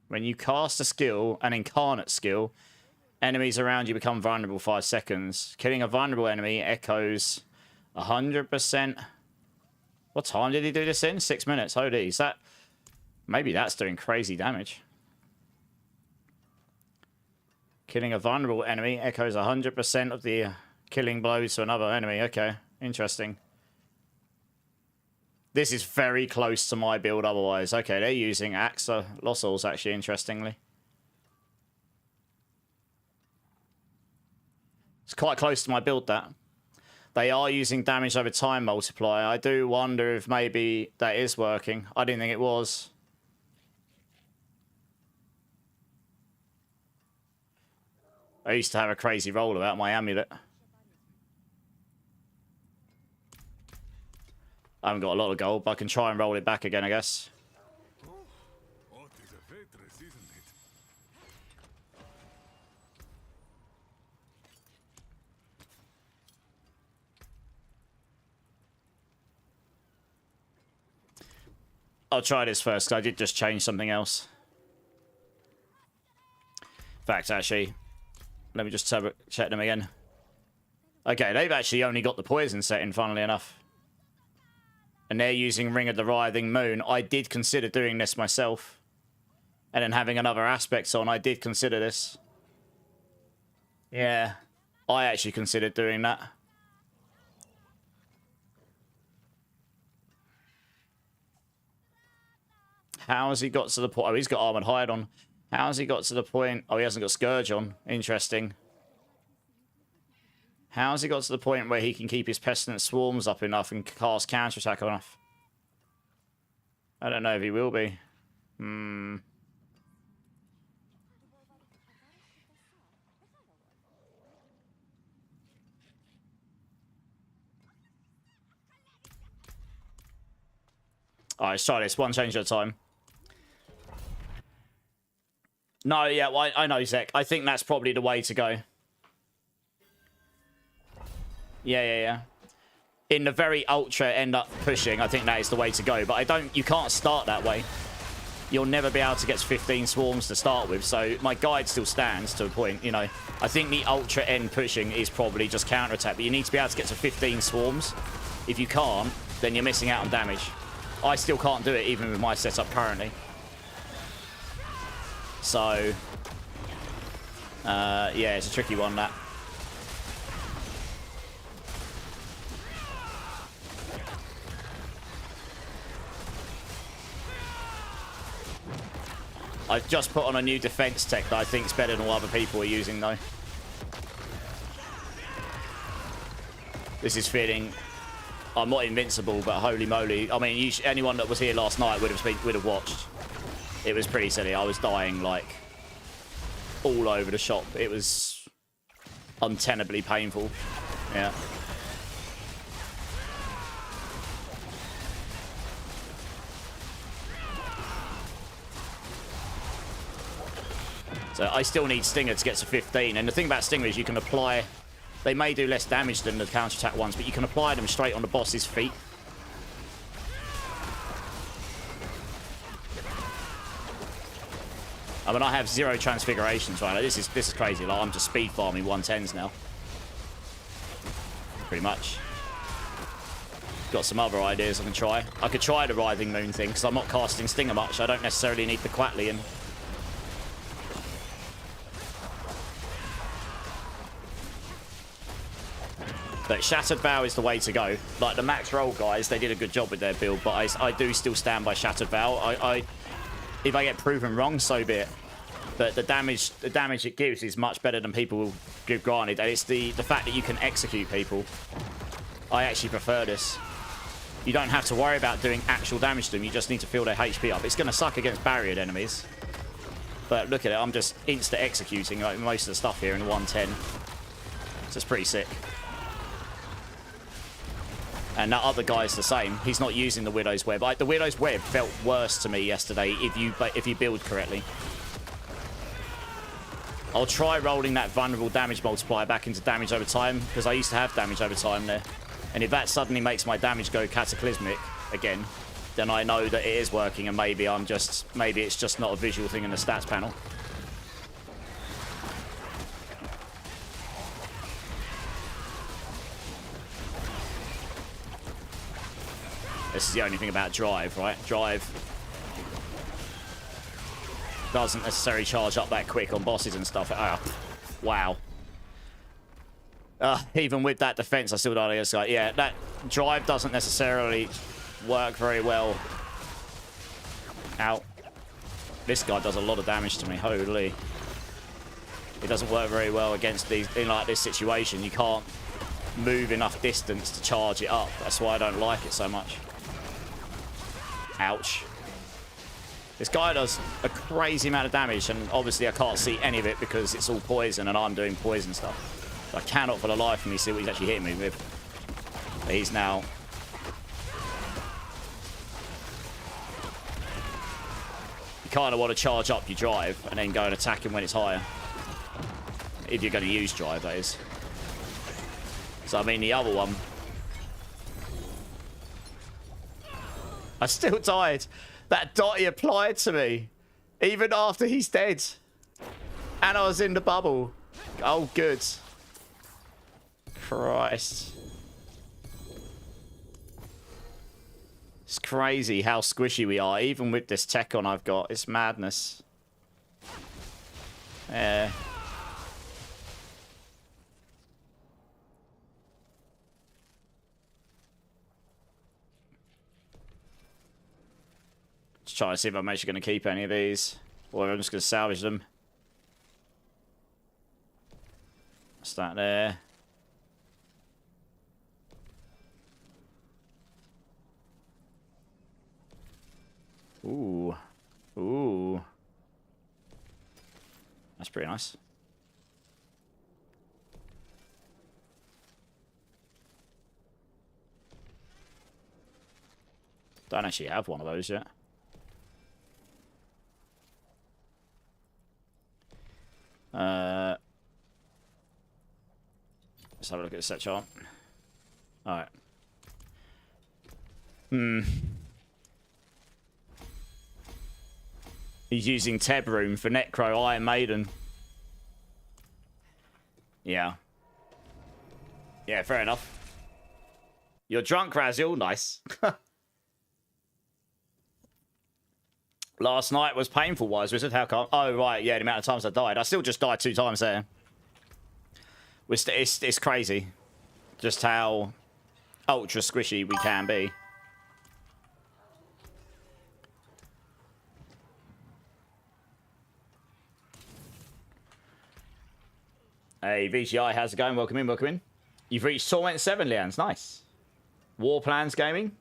When you cast a skill, an incarnate skill, enemies around you become vulnerable 5 seconds. Killing a vulnerable enemy echoes 100%. What time did he do this in? 6 minutes. Holy, is that... Maybe that's doing crazy damage. Killing a vulnerable enemy echoes 100% of the killing blows to another enemy. Okay, interesting. This is very close to my build otherwise. Okay, they're using Axa Lossals, actually, interestingly. It's quite close to my build, that. They are using damage over time multiplier. I do wonder if maybe that is working. I didn't think it was. I used to have a crazy roll about my amulet. I haven't got a lot of gold, but I can try and roll it back again, I guess. What is a waitress, isn't it? I'll try this first, because I did just change something else. In fact, actually, let me just check them again. Okay, they've actually only got the poison setting, funnily enough. And they're using Ring of the Writhing Moon. I did consider doing this myself. And then having another aspect on, I did consider this. Yeah, I actually considered doing that. How has he got to the point? Oh, he's got Armored Hide on. How has he got to the point? Oh, he hasn't got Scourge on. Interesting. How has he got to the point where he can keep his Pestilent Swarms up enough and cast counterattack enough? I don't know if he will be. Alright, let's try this. One change at a time. No, yeah, well, I know, Zek. I think that's probably the way to go. Yeah. In the very ultra end up pushing, I think that is the way to go. But you can't start that way. You'll never be able to get to 15 swarms to start with. So my guide still stands to a point, you know. I think the ultra end pushing is probably just counterattack. But you need to be able to get to 15 swarms. If you can't, then you're missing out on damage. I still can't do it even with my setup currently. So, yeah, it's a tricky one, that. I've just put on a new defense tech that I think is better than what other people are using, though. This is feeling... I'm not invincible, but holy moly. I mean, anyone that was here last night would have watched. It was pretty silly. I was dying, like, all over the shop. It was untenably painful. Yeah. So I still need Stinger to get to 15. And the thing about Stinger is you can apply... They may do less damage than the counterattack ones, but you can apply them straight on the boss's feet. I mean, I have 0 transfigurations, right? Like, this is crazy. Like, I'm just speed farming 110s now. Pretty much. Got some other ideas I can try. I could try the Writhing Moon thing, because I'm not casting Stinger much. I don't necessarily need the Quatlian. But Shattered Vow is the way to go. Like, the max roll guys, they did a good job with their build, but I do still stand by Shattered Vow. If I get proven wrong, so be it. But the damage it gives is much better than people will give granted. And it's the fact that you can execute people. I actually prefer this. You don't have to worry about doing actual damage to them. You just need to fill their HP up. It's going to suck against barriered enemies. But look at it. I'm just insta-executing like most of the stuff here in 110. So it's pretty sick. And that other guy's the same. He's not using the Widow's Web. The Widow's Web felt worse to me yesterday if you build correctly. I'll try rolling that vulnerable damage multiplier back into damage over time, because I used to have damage over time there. And if that suddenly makes my damage go cataclysmic again, then I know that it is working, and maybe it's just not a visual thing in the stats panel. This is the only thing about Drive, right? Drive doesn't necessarily charge up that quick on bosses and stuff. Oh, wow. Even with that defense, I still don't know. Like, yeah, that Drive doesn't necessarily work very well. Ow. This guy does a lot of damage to me. Holy. It doesn't work very well against these, in like this situation. You can't move enough distance to charge it up. That's why I don't like it so much. Ouch. This guy does a crazy amount of damage, and obviously I can't see any of it because it's all poison and I'm doing poison stuff. So I cannot for the life of me see what he's actually hitting me with. But he's now... You kind of want to charge up your Drive and then go and attack him when it's higher. If you're going to use Drive, that is. So I mean the other one... I still died. That dot he applied to me, even after he's dead. And I was in the bubble. Oh, good. Christ. It's crazy how squishy we are, even with this tech on I've got. It's madness. Yeah. Just trying to see if I'm actually going to keep any of these, or if I'm just going to salvage them. What's that there? Ooh. Ooh. That's pretty nice. Don't actually have one of those yet. Let's have a look at the set chart. Alright. He's using Teb Room for Necro Iron Maiden. Yeah. Yeah, fair enough. You're drunk, Razil. Nice. Last night was painful, Wise Wizard. How come? Oh, right. Yeah, the amount of times I died. I still just died 2 times there. It's crazy. Just how ultra squishy we can be. Hey, VGI, how's it going? Welcome in, welcome in. You've reached Torment 7, Leanne's. Nice. War Plans Gaming.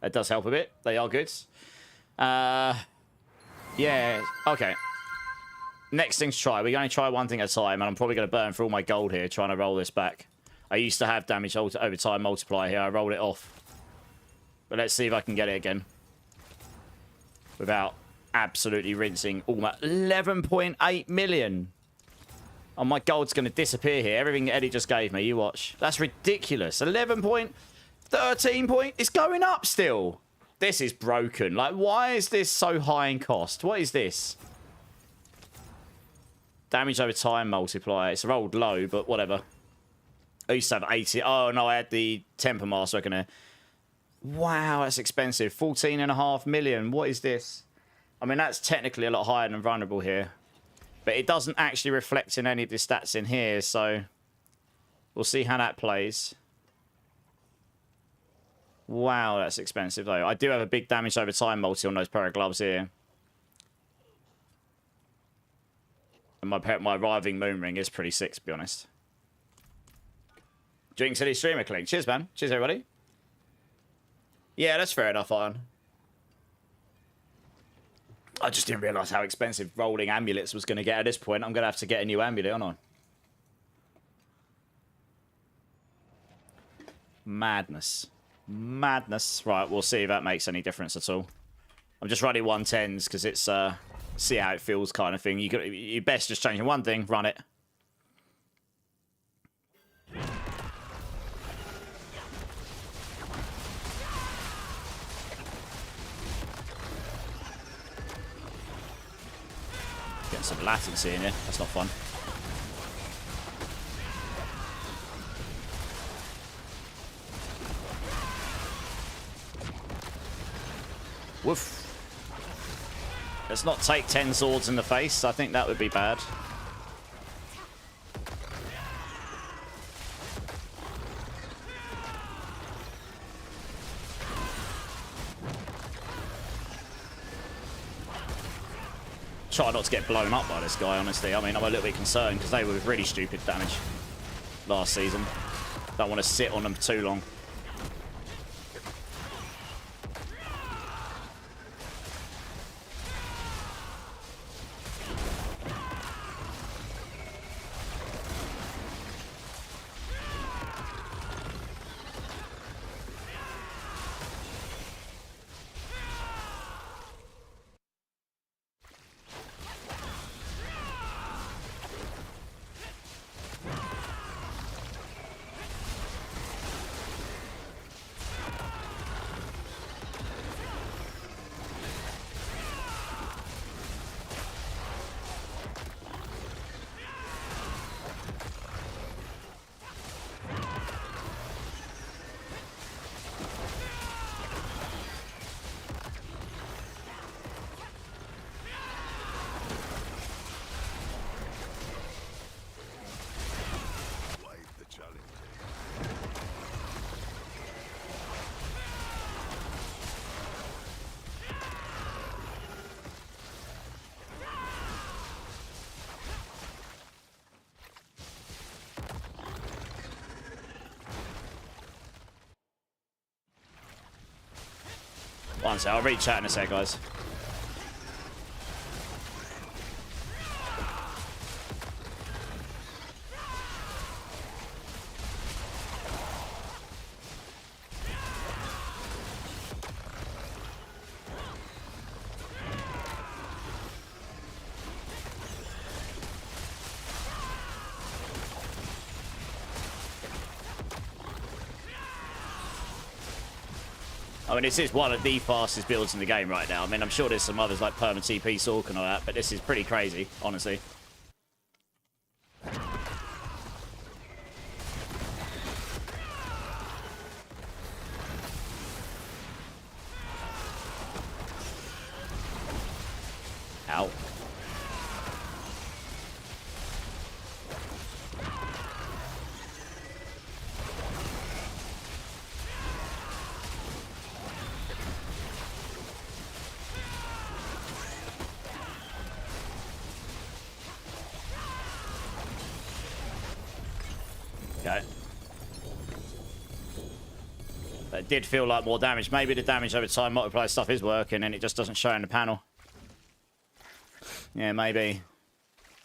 That does help a bit. They are good. Yeah, okay. Next thing to try. We're going to try one thing at a time, and I'm probably going to burn through all my gold here trying to roll this back. I used to have damage over time multiplier here. I rolled it off. But let's see if I can get it again. Without absolutely rinsing all my 11.8 million. Oh, my gold's going to disappear here. Everything Eddie just gave me, you watch. That's ridiculous. 11 point, 13 point. It's going up still. This is broken. Like, why is this so high in cost? What is this? Damage over time multiplier. It's rolled low, but whatever. I used to have 80. Oh, no, I had the Temper Master. Wow, that's expensive. 14.5 million. What is this? I mean, that's technically a lot higher than Vulnerable here. But it doesn't actually reflect in any of the stats in here, so... We'll see how that plays. Wow, that's expensive, though. I do have a big damage over time multi on those pair of gloves here. And my Riving Moon Ring is pretty sick, to be honest. Drink City Streamer Click. Cheers, man. Cheers, everybody. Yeah, that's fair enough, Iron. I just didn't realise how expensive rolling amulets was going to get at this point. I'm going to have to get a new amulet, aren't I? Madness. Madness. Right, we'll see if that makes any difference at all. I'm just running 110s because it's see how it feels kind of thing. You best just change one thing, run it. Getting some latency in here. That's not fun. Woof. Let's not take 10 swords in the face. I think that would be bad. Try not to get blown up by this guy, honestly. I mean, I'm a little bit concerned because they were really stupid damage last season. Don't want to sit on them too long. One sec, I'll read chat in a sec, guys. I mean, this is one of the fastest builds in the game right now. I mean, I'm sure there's some others like Perma TP, Sork and all that, but this is pretty crazy, honestly. Ow. Okay. That did feel like more damage. Maybe the damage over time multiplier stuff is working and it just doesn't show in the panel. Yeah, maybe.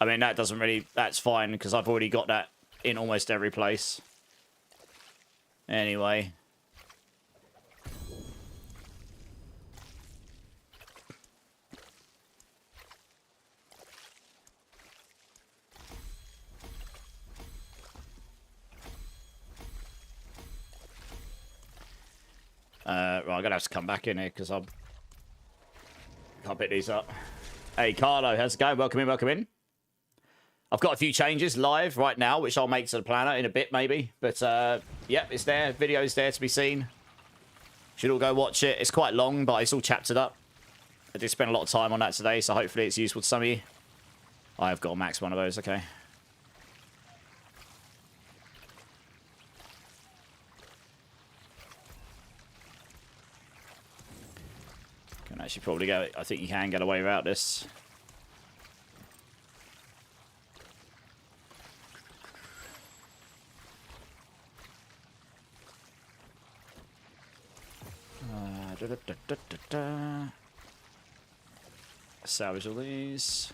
I mean, that doesn't really... That's fine because I've already got that in almost every place. Anyway. Right, I'm gonna have to come back in here because I can't pick these up. Hey, Carlo, how's it going? Welcome in, welcome in. I've got a few changes live right now, which I'll make to the planner in a bit, maybe. But, yep, it's there. Video's there to be seen. Should all go watch it. It's quite long, but it's all chaptered up. I did spend a lot of time on that today, so hopefully it's useful to some of you. I have got to max one of those, okay. Actually, probably go. I think you can get away without this. Salvage all these.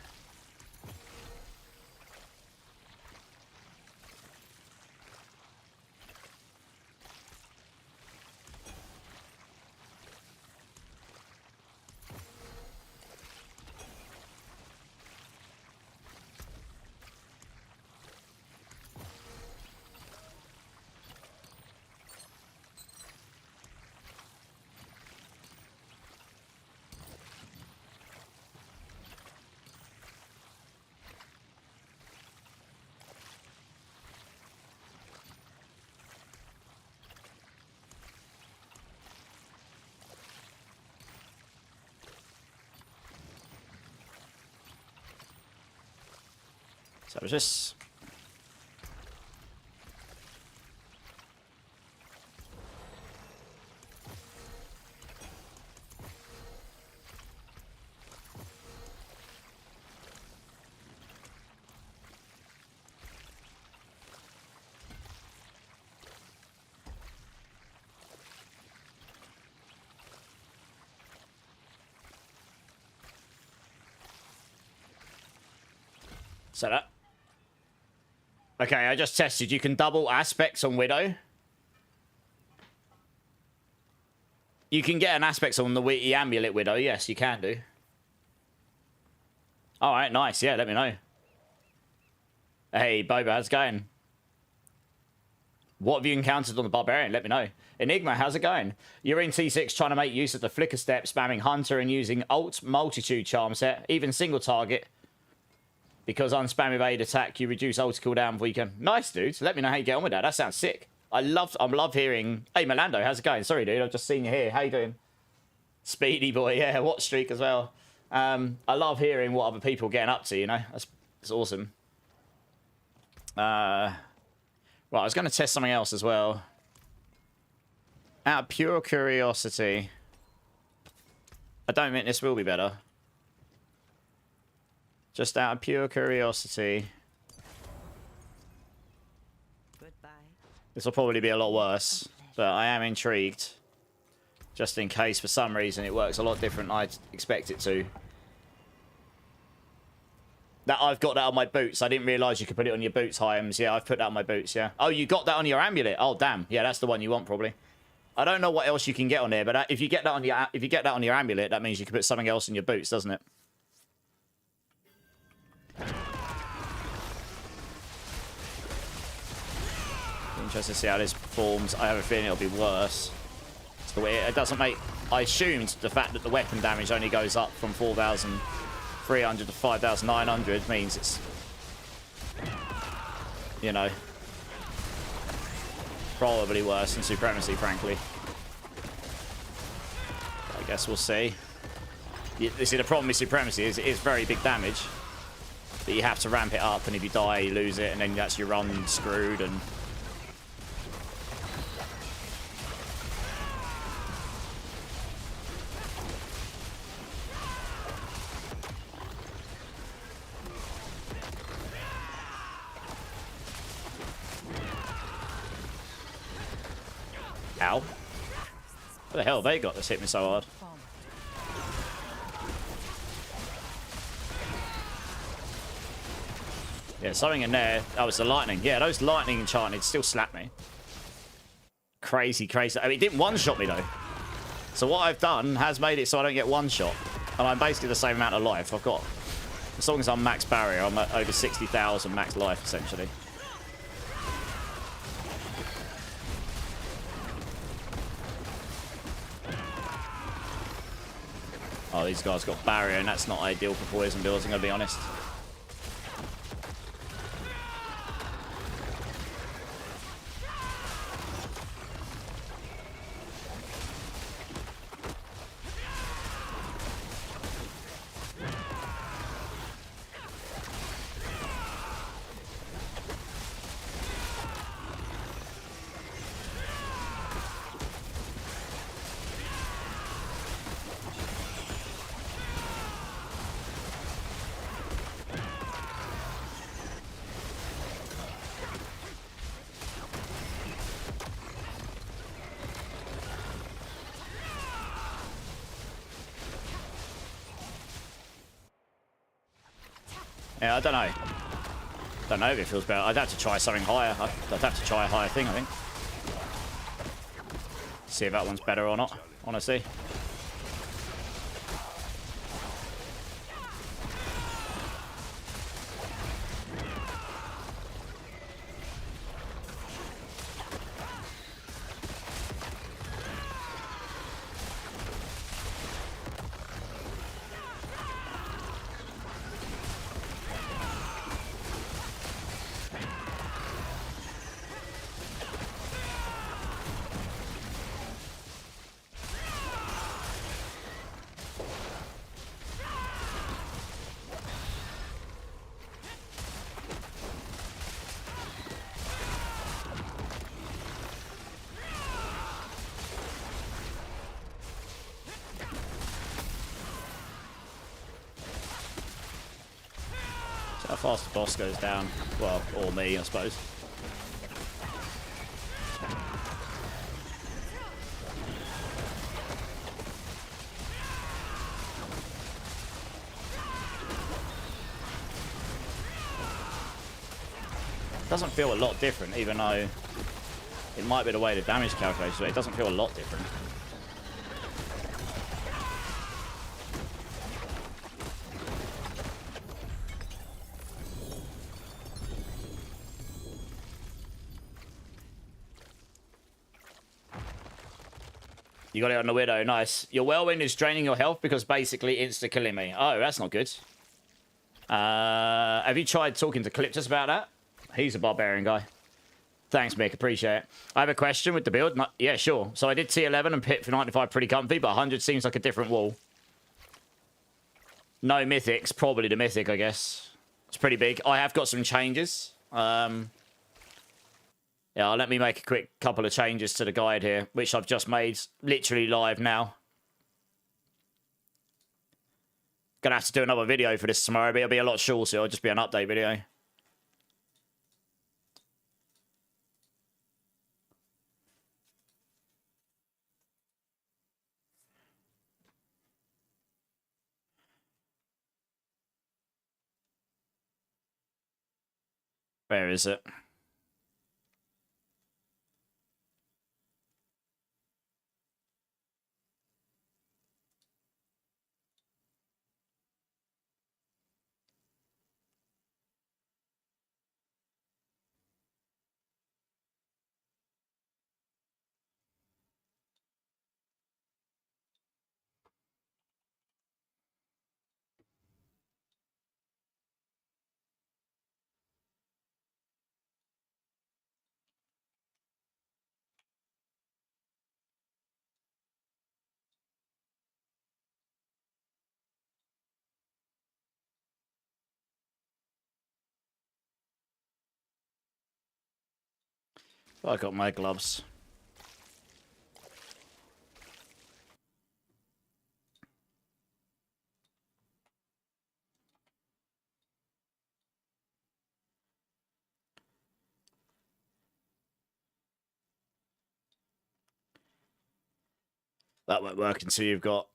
So it's this. Set up. Okay, I just tested. You can double aspects on Widow. You can get an aspects on the Witty Amulet Widow. Yes, you can do. All right, nice. Yeah, let me know. Hey, Boba, how's it going? What have you encountered on the Barbarian? Let me know. Enigma, how's it going? You're in T6 trying to make use of the flicker step, spamming Hunter and using alt multitude charm set, even single target. Because on spam evade attack, you reduce ulti cooldown before you can. Nice, dude. So let me know how you get on with that. That sounds sick. I love hearing. Hey, Melando, how's it going? Sorry, dude. I've just seen you here. How you doing? Speedy boy, yeah. Watch streak as well. I love hearing what other people are getting up to. You know, that's awesome. Right, I was going to test something else as well. Out of pure curiosity, I don't think this will be better. Just out of pure curiosity. Goodbye. This will probably be a lot worse, but I am intrigued. Just in case, for some reason, it works a lot different than I'd expect it to. That I've got that on my boots. I didn't realise you could put it on your boots, Hyams. Yeah, I've put that on my boots, yeah. Oh, you got that on your amulet? Oh, damn. Yeah, that's the one you want, probably. I don't know what else you can get on there, but if you get that on your amulet, that means you can put something else in your boots, doesn't it? Interesting to see how this performs. I have a feeling it'll be worse. It's the way it doesn't make. I assumed the fact that the weapon damage only goes up from 4,300 to 5,900 means it's, you know, probably worse than Supremacy, frankly. I guess we'll see. You see, the problem with Supremacy is it is very big damage, but you have to ramp it up, and if you die, you lose it, and then that's your run screwed. And ow. What the hell have they got that's hit me so hard? Yeah, something in there. Oh, it's the lightning. Yeah, those lightning enchanted still slap me. Crazy, crazy. I mean, it didn't one-shot me, though. So what I've done has made it so I don't get one-shot. And I'm basically the same amount of life. I've got, as long as I'm max barrier, I'm at over 60,000 max life, essentially. Oh, these guys got barrier, and that's not ideal for poison builds, I'm going to be honest. Yeah, I don't know. Don't know if it feels better. I'd have to try something higher. I'd have to try a higher thing, I think. See if that one's better or not, honestly. How fast the boss goes down. Well, or me, I suppose. Doesn't feel a lot different, even though it might be the way the damage calculates, but it doesn't feel a lot different. You got it on the Widow, nice. Your Whirlwind is draining your health because basically insta-killing me. Oh, that's not good. Have you tried talking to Calyptus about that? He's a barbarian guy. Thanks, Mick. Appreciate it. I have a question with the build. Yeah, sure. So I did T11 and pit for 95 pretty comfy, but 100 seems like a different wall. No mythics. Probably the mythic, I guess. It's pretty big. I have got some changes. Yeah, let me make a quick couple of changes to the guide here, which I've just made literally live now. Gonna have to do another video for this tomorrow, but it'll be a lot shorter. It'll just be an update video. Where is it? I got my gloves. That won't work until you've got...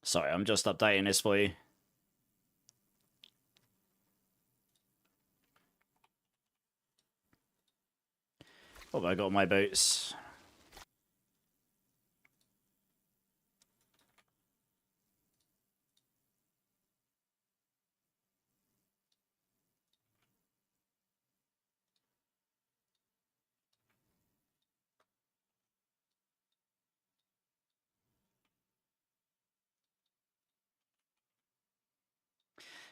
Sorry, I'm just updating this for you. What have I got on my boots?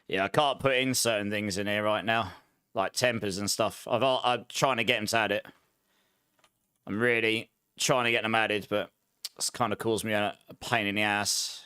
Yeah, I can't put in certain things in here right now, like tempers and stuff. I'm trying to get them to add it. I'm really trying to get them added, but it's kind of caused me a pain in the ass.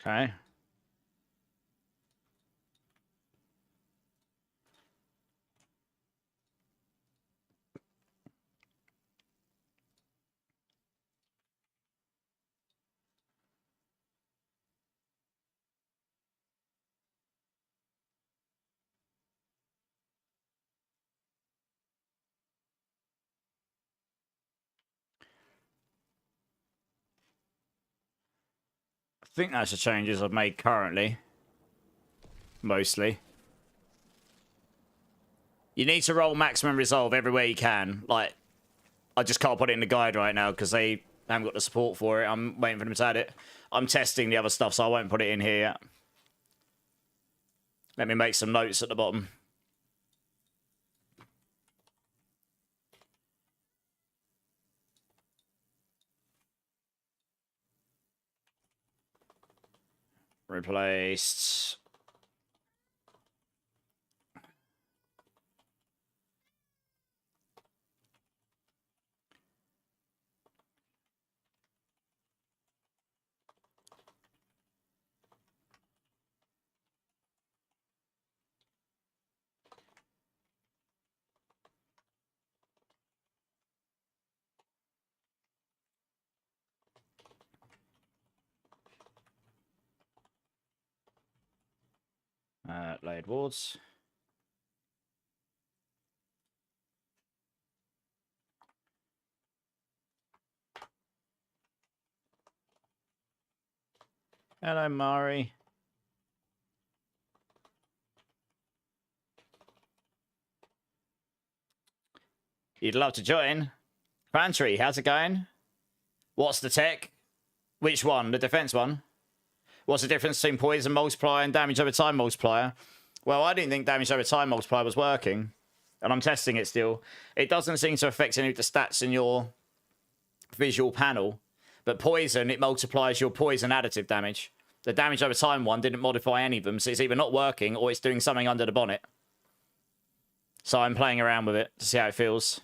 Okay. I think that's the changes I've made currently. Mostly. You need to roll maximum resolve everywhere you can. Like, I just can't put it in the guide right now because they haven't got the support for it. I'm waiting for them to add it. I'm testing the other stuff, so I won't put it in here yet. Let me make some notes at the bottom. Replaced. Laid wards. Hello, Mari. You'd love to join. Pantry, how's it going? What's the tech? Which one? The defense one? What's the difference between poison multiplier and damage over time multiplier? Well, I didn't think damage over time multiplier was working, and I'm testing it still. It doesn't seem to affect any of the stats in your visual panel, but poison, it multiplies your poison additive damage. The damage over time one didn't modify any of them, so it's either not working or it's doing something under the bonnet. So I'm playing around with it to see how it feels.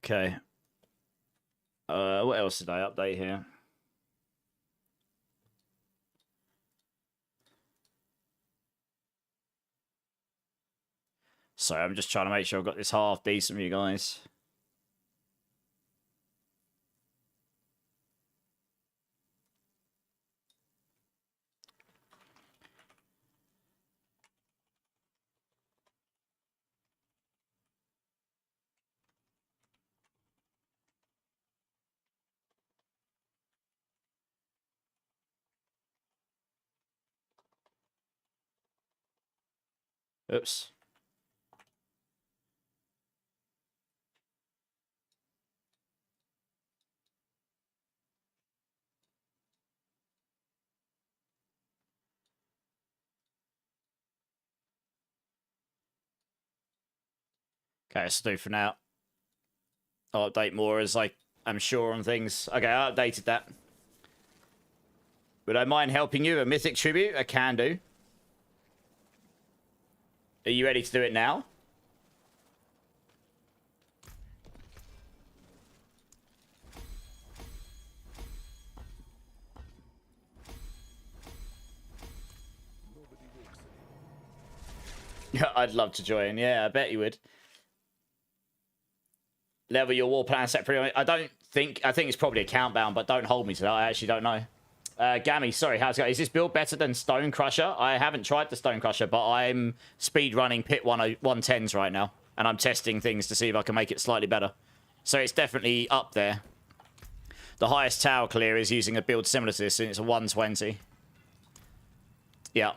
Okay. What else did I update here? Sorry, I'm just trying to make sure I've got this half decent for you guys. Oops. Okay, let's do for now. I'll update more as I'm sure on things. Okay, I updated that. Would I mind helping you? A mythic tribute? I can do. Are you ready to do it now? Yeah, I'd love to join. Yeah, I bet you would. Level your war plan separately. I think it's probably account bound, but don't hold me to that. I actually don't know. Gammy, sorry, how's it going? Is this build better than Stone Crusher? I haven't tried the Stone Crusher, but I'm speed running Pit 110s right now, and I'm testing things to see if I can make it slightly better. So it's definitely up there. The highest tower clear is using a build similar to this, and it's a 120. Yeah.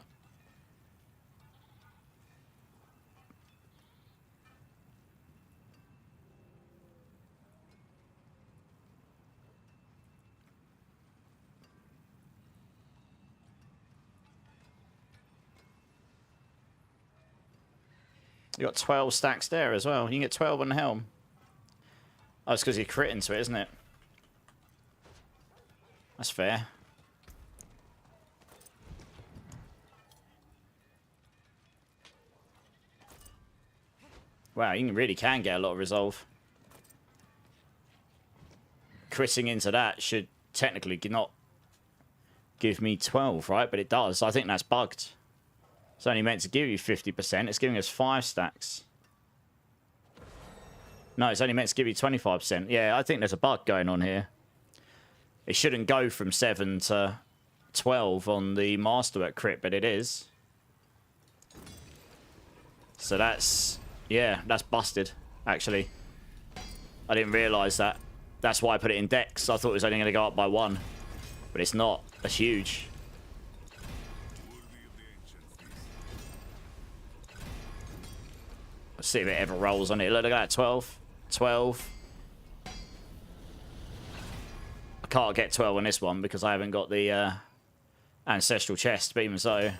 You got 12 stacks there as well. You can get 12 on the helm. Oh, it's because you crit into it, isn't it? That's fair. Wow, you really can get a lot of resolve. Critting into that should technically not give me 12, right? But it does. I think that's bugged. It's only meant to give you 50%. It's giving us 5 stacks. No, it's only meant to give you 25%. Yeah, I think there's a bug going on here. It shouldn't go from 7 to 12 on the Masterwork crit, but it is. So that's... yeah, that's busted, actually. I didn't realise that. That's why I put it in Dex. I thought it was only going to go up by 1. But it's not. That's huge. Let's see if it ever rolls on it. Look at that, 12. 12. I can't get 12 on this one because I haven't got the Ancestral Chest, but even so.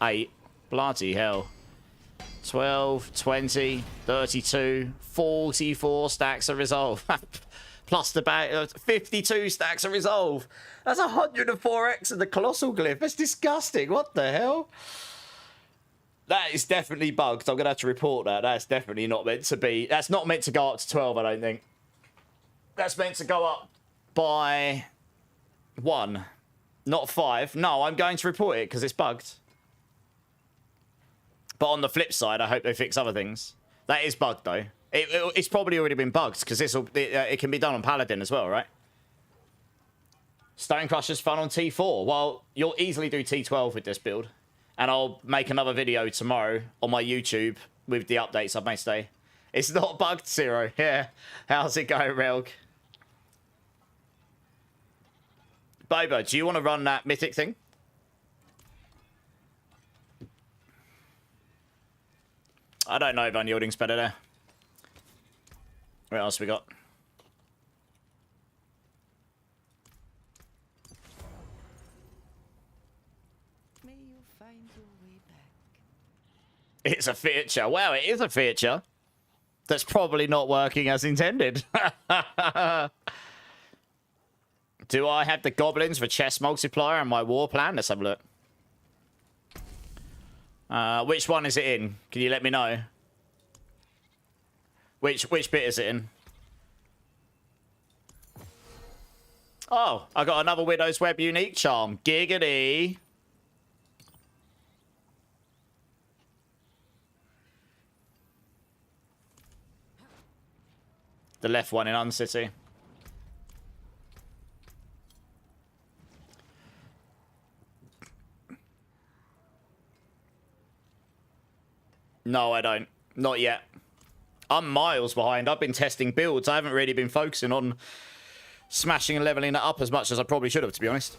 8. Bloody hell. 12, 20, 32, 44 stacks of resolve. Plus the back, 52 stacks of resolve. That's 104x of the Colossal Glyph. That's disgusting. What the hell? That is definitely bugged. I'm going to have to report that. That's definitely not meant to be. That's not meant to go up to 12, I don't think. That's meant to go up by 1, not 5. No, I'm going to report it because it's bugged. But on the flip side, I hope they fix other things. That is bugged, though. It's probably already been bugged because it can be done on Paladin as well, right? Stone Crusher's fun on T4. Well, you'll easily do T12 with this build. And I'll make another video tomorrow on my YouTube with the updates I've made today. It's not bugged, Zero. Yeah. How's it going, Relg? Boba, do you want to run that mythic thing? I don't know if unyielding's better there. What else we got? It's a feature. Wow, it is a feature. That's probably not working as intended. Do I have the goblins for chest multiplier in my war plan? Let's have a look. Which one is it in? Can you let me know? Which bit is it in? Oh, I got another Widow's Web unique charm. Giggity. The left one in Uncity. No, I don't. Not yet. I'm miles behind. I've been testing builds. I haven't really been focusing on smashing and leveling it up as much as I probably should have, to be honest.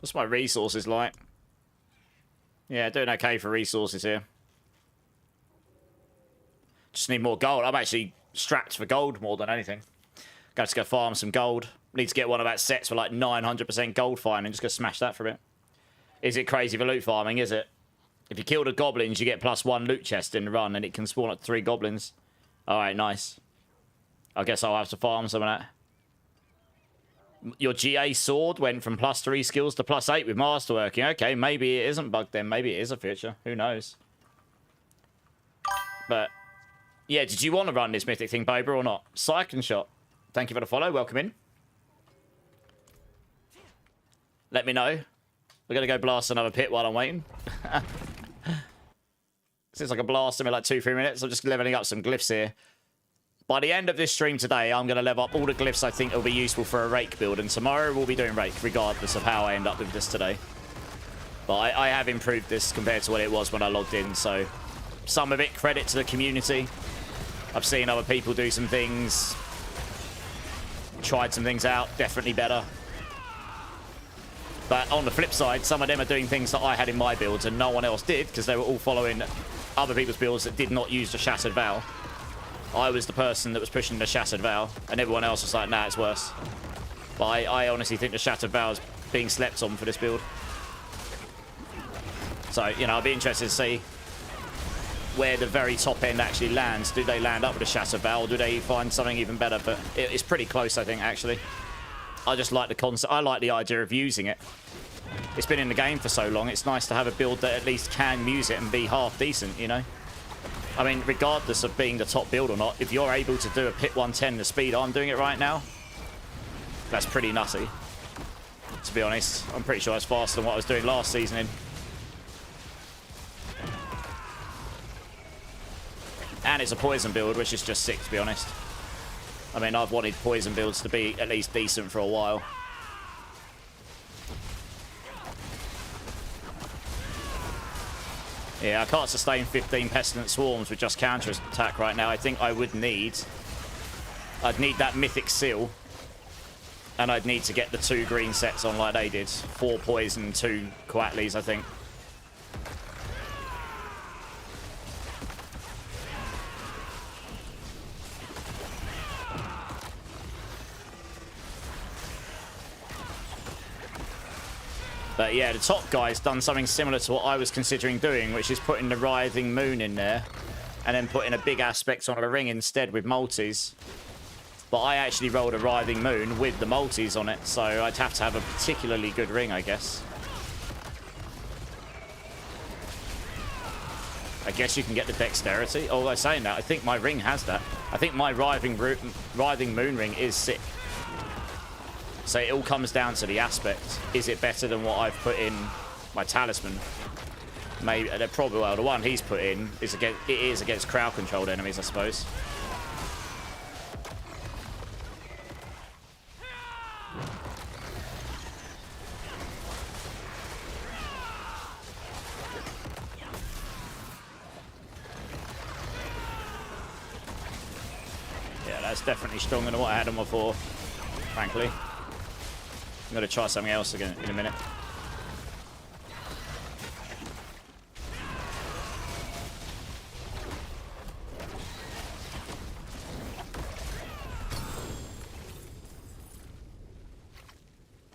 What's my resources like? Yeah, doing okay for resources here. Just need more gold. I'm actually strapped for gold more than anything. Got to go farm some gold. Need to get one of that sets for like 900% gold fine and just go smash that for a bit. Is it crazy for loot farming, is it? If you kill the goblins, you get +1 loot chest in the run and it can spawn up 3 goblins. Alright, nice. I guess I'll have to farm some of that. Your GA sword went from +3 skills to +8 with masterworking. Okay, maybe it isn't bugged then. Maybe it is a feature. Who knows? But, yeah, did you want to run this mythic thing, Boba, or not? Cycling Shot. Thank you for the follow. Welcome in. let me know. We're going to go blast another pit while I'm waiting. Since I can blast them in like 2-3 minutes, I'm just leveling up some glyphs here. By the end of this stream today, I'm going to level up all the glyphs I think will be useful for a rake build. And tomorrow we'll be doing rake, regardless of how I end up with this today. But I have improved this compared to what it was when I logged in. So some of it, credit to the community. I've seen other people do some things. Tried some things out. Definitely better. But on the flip side, some of them are doing things that I had in my builds and no one else did because they were all following other people's builds that did not use the Shattered Vow. I was the person that was pushing the Shattered Vow and everyone else was like, nah, it's worse. But I honestly think the Shattered Vow is being slept on for this build. So, you know, I'll be interested to see where the very top end actually lands. Do they land up with the Shattered Vow or do they find something even better? But it's pretty close, I think, actually. I just like the concept. I like the idea of using it. It's been in the game for so long. It's nice to have a build that at least can use it and be half decent, you know? I mean, regardless of being the top build or not, if you're able to do a pit 110 the speed I'm doing it right now, that's pretty nutty. To be honest, I'm pretty sure it's faster than what I was doing last season in. And it's a poison build, which is just sick, to be honest. I mean, I've wanted poison builds to be at least decent for a while. Yeah, I can't sustain 15 Pestilent Swarms with just counter attack right now. I think I would need... I'd need that Mythic Seal. And I'd need to get the 2 green sets on like they did. 4 poison, 2 Coatleys, I think. But yeah, the top guy's done something similar to what I was considering doing, which is putting the Writhing Moon in there and then putting a big aspect on a ring instead with multis. But I actually rolled a Writhing Moon with the multis on it, so I'd have to have a particularly good ring, I guess. I guess you can get the dexterity. Although saying that, I think my ring has that. I think my Writhing Moon ring is sick. So it all comes down to the aspect. Is it better than what I've put in my talisman? Maybe. Probably. Well, the one he's put in is against crowd-controlled enemies, I suppose. Yeah, that's definitely stronger than what I had on before, frankly. I'm going to try something else again in a minute.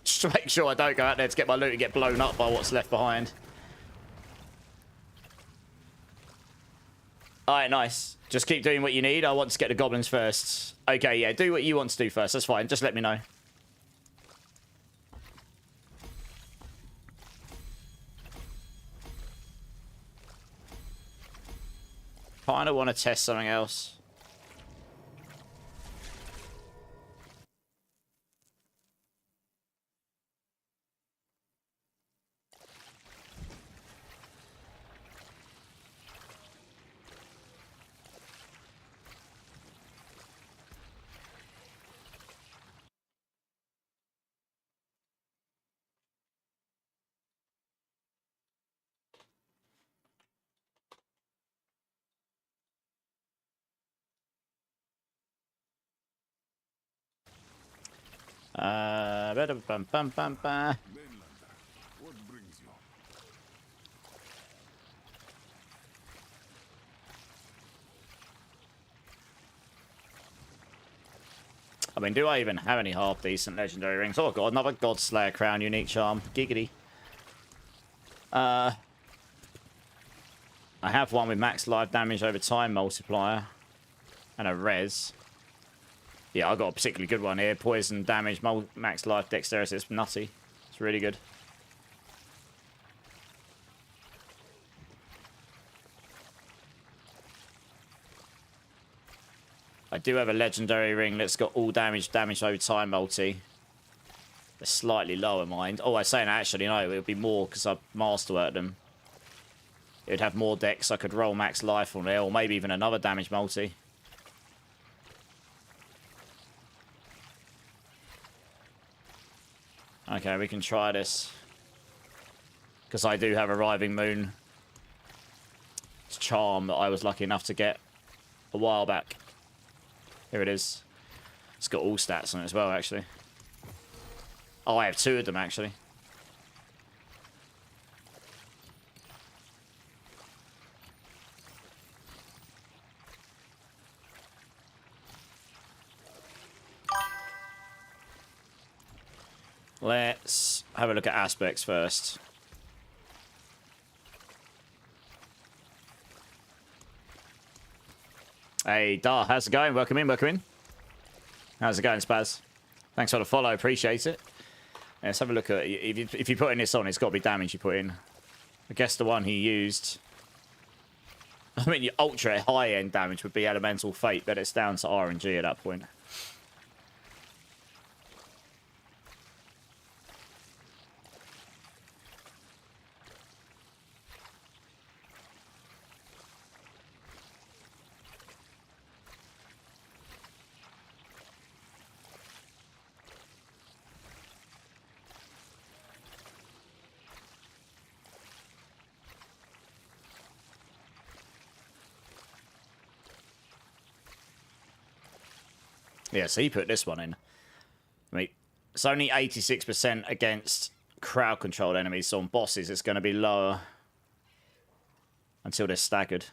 Just to make sure I don't go out there to get my loot and get blown up by what's left behind. Alright, nice. Just keep doing what you need. I want to get the goblins first. Okay, yeah, do what you want to do first. That's fine. Just let me know. Kind of want to test something else. Bum, bum, bum, bum. What brings you? I mean, do I even have any half-decent legendary rings? Oh, I've got another Godslayer Crown Unique Charm. Giggity. I have one with max life damage over time multiplier. And a res. Yeah, I got a particularly good one here. Poison damage, max life, dexterity. It's nutty. It's really good. I do have a legendary ring that's got all damage over time multi. They're slightly lower, mind. Oh, I was saying actually, no, it would be more because I masterworked them. It would have more decks. I could roll max life on there, or maybe even another damage multi. Okay, we can try this. Because I do have a Riving Moon charm that I was lucky enough to get a while back. Here it is. It's got all stats on it as well, actually. Oh, I have 2 of them, actually. Let's have a look at aspects first. Hey, Dar, how's it going? Welcome in, welcome in. How's it going, Spaz? Thanks for the follow, appreciate it. Yeah, let's have a look at it. If you put in this on, it's got to be damage you put in. I guess the one he used... I mean, your ultra high-end damage would be Elemental Fate, but it's down to RNG at that point. Yeah, so he put this one in. I mean, it's only 86% against crowd-controlled enemies, so on bosses it's going to be lower until they're staggered.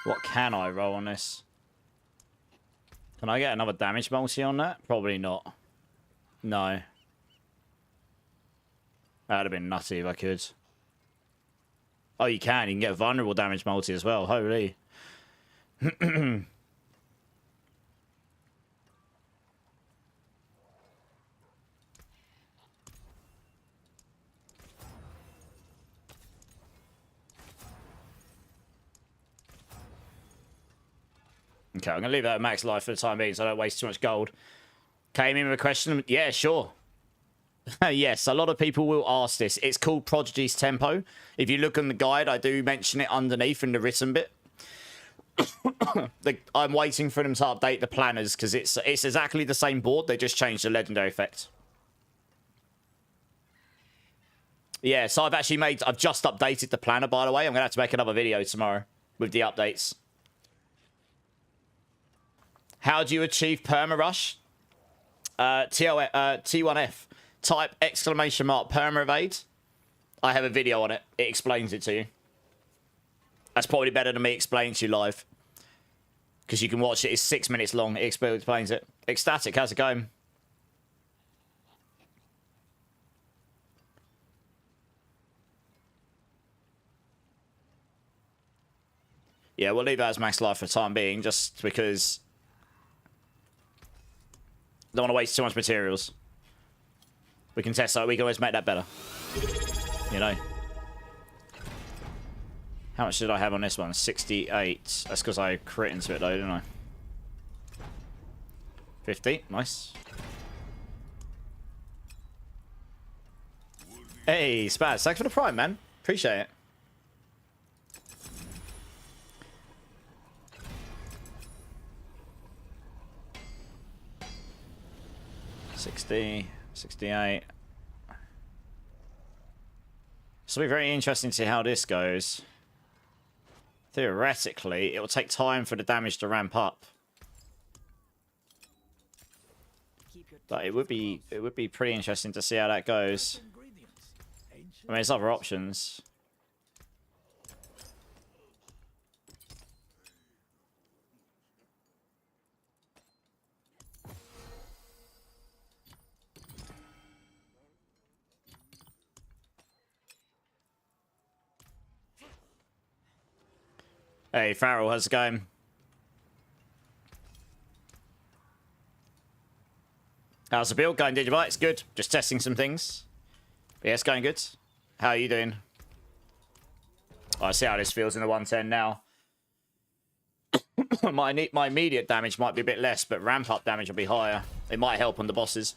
What can I roll on this? Can I get another damage multi on that? Probably not. No. That would have been nutty if I could. Oh, you can. You can get a vulnerable damage multi as well. Holy. Okay, I'm going to leave that at max life for the time being so I don't waste too much gold. Came in with a question. Yeah, sure. Yes, a lot of people will ask this. It's called Prodigy's Tempo. If you look on the guide, I do mention it underneath in the written bit. I'm waiting for them to update the planners because it's exactly the same board. They just changed the legendary effect. Yeah, so I've just updated the planner, by the way. I'm going to have to make another video tomorrow with the updates. How do you achieve perma rush? T1F. Type exclamation mark perma evade. I have a video on it. It explains it to you. That's probably better than me explaining to you live. Because you can watch it. It's 6 minutes long. It explains it. Ecstatic, how's it going? Yeah, we'll leave that as max life for the time being, just because... Don't want to waste too much materials. We can test that. We can always make that better. You know. How much did I have on this one? 68. That's because I crit into it though, didn't I? 50. Nice. Hey, Spaz. Thanks for the prime, man. Appreciate it. $60, 68. So it'll be very interesting to see how this goes. Theoretically, it will take time for the damage to ramp up. But it would be pretty interesting to see how that goes. I mean, there's other options. Hey, Farrell, how's it going? How's the build going, Digibyte? It's good. Just testing some things. Yeah, it's going good. How are you doing? Oh, I see how this feels in the 110 now. my immediate damage might be a bit less, but ramp up damage will be higher. It might help on the bosses.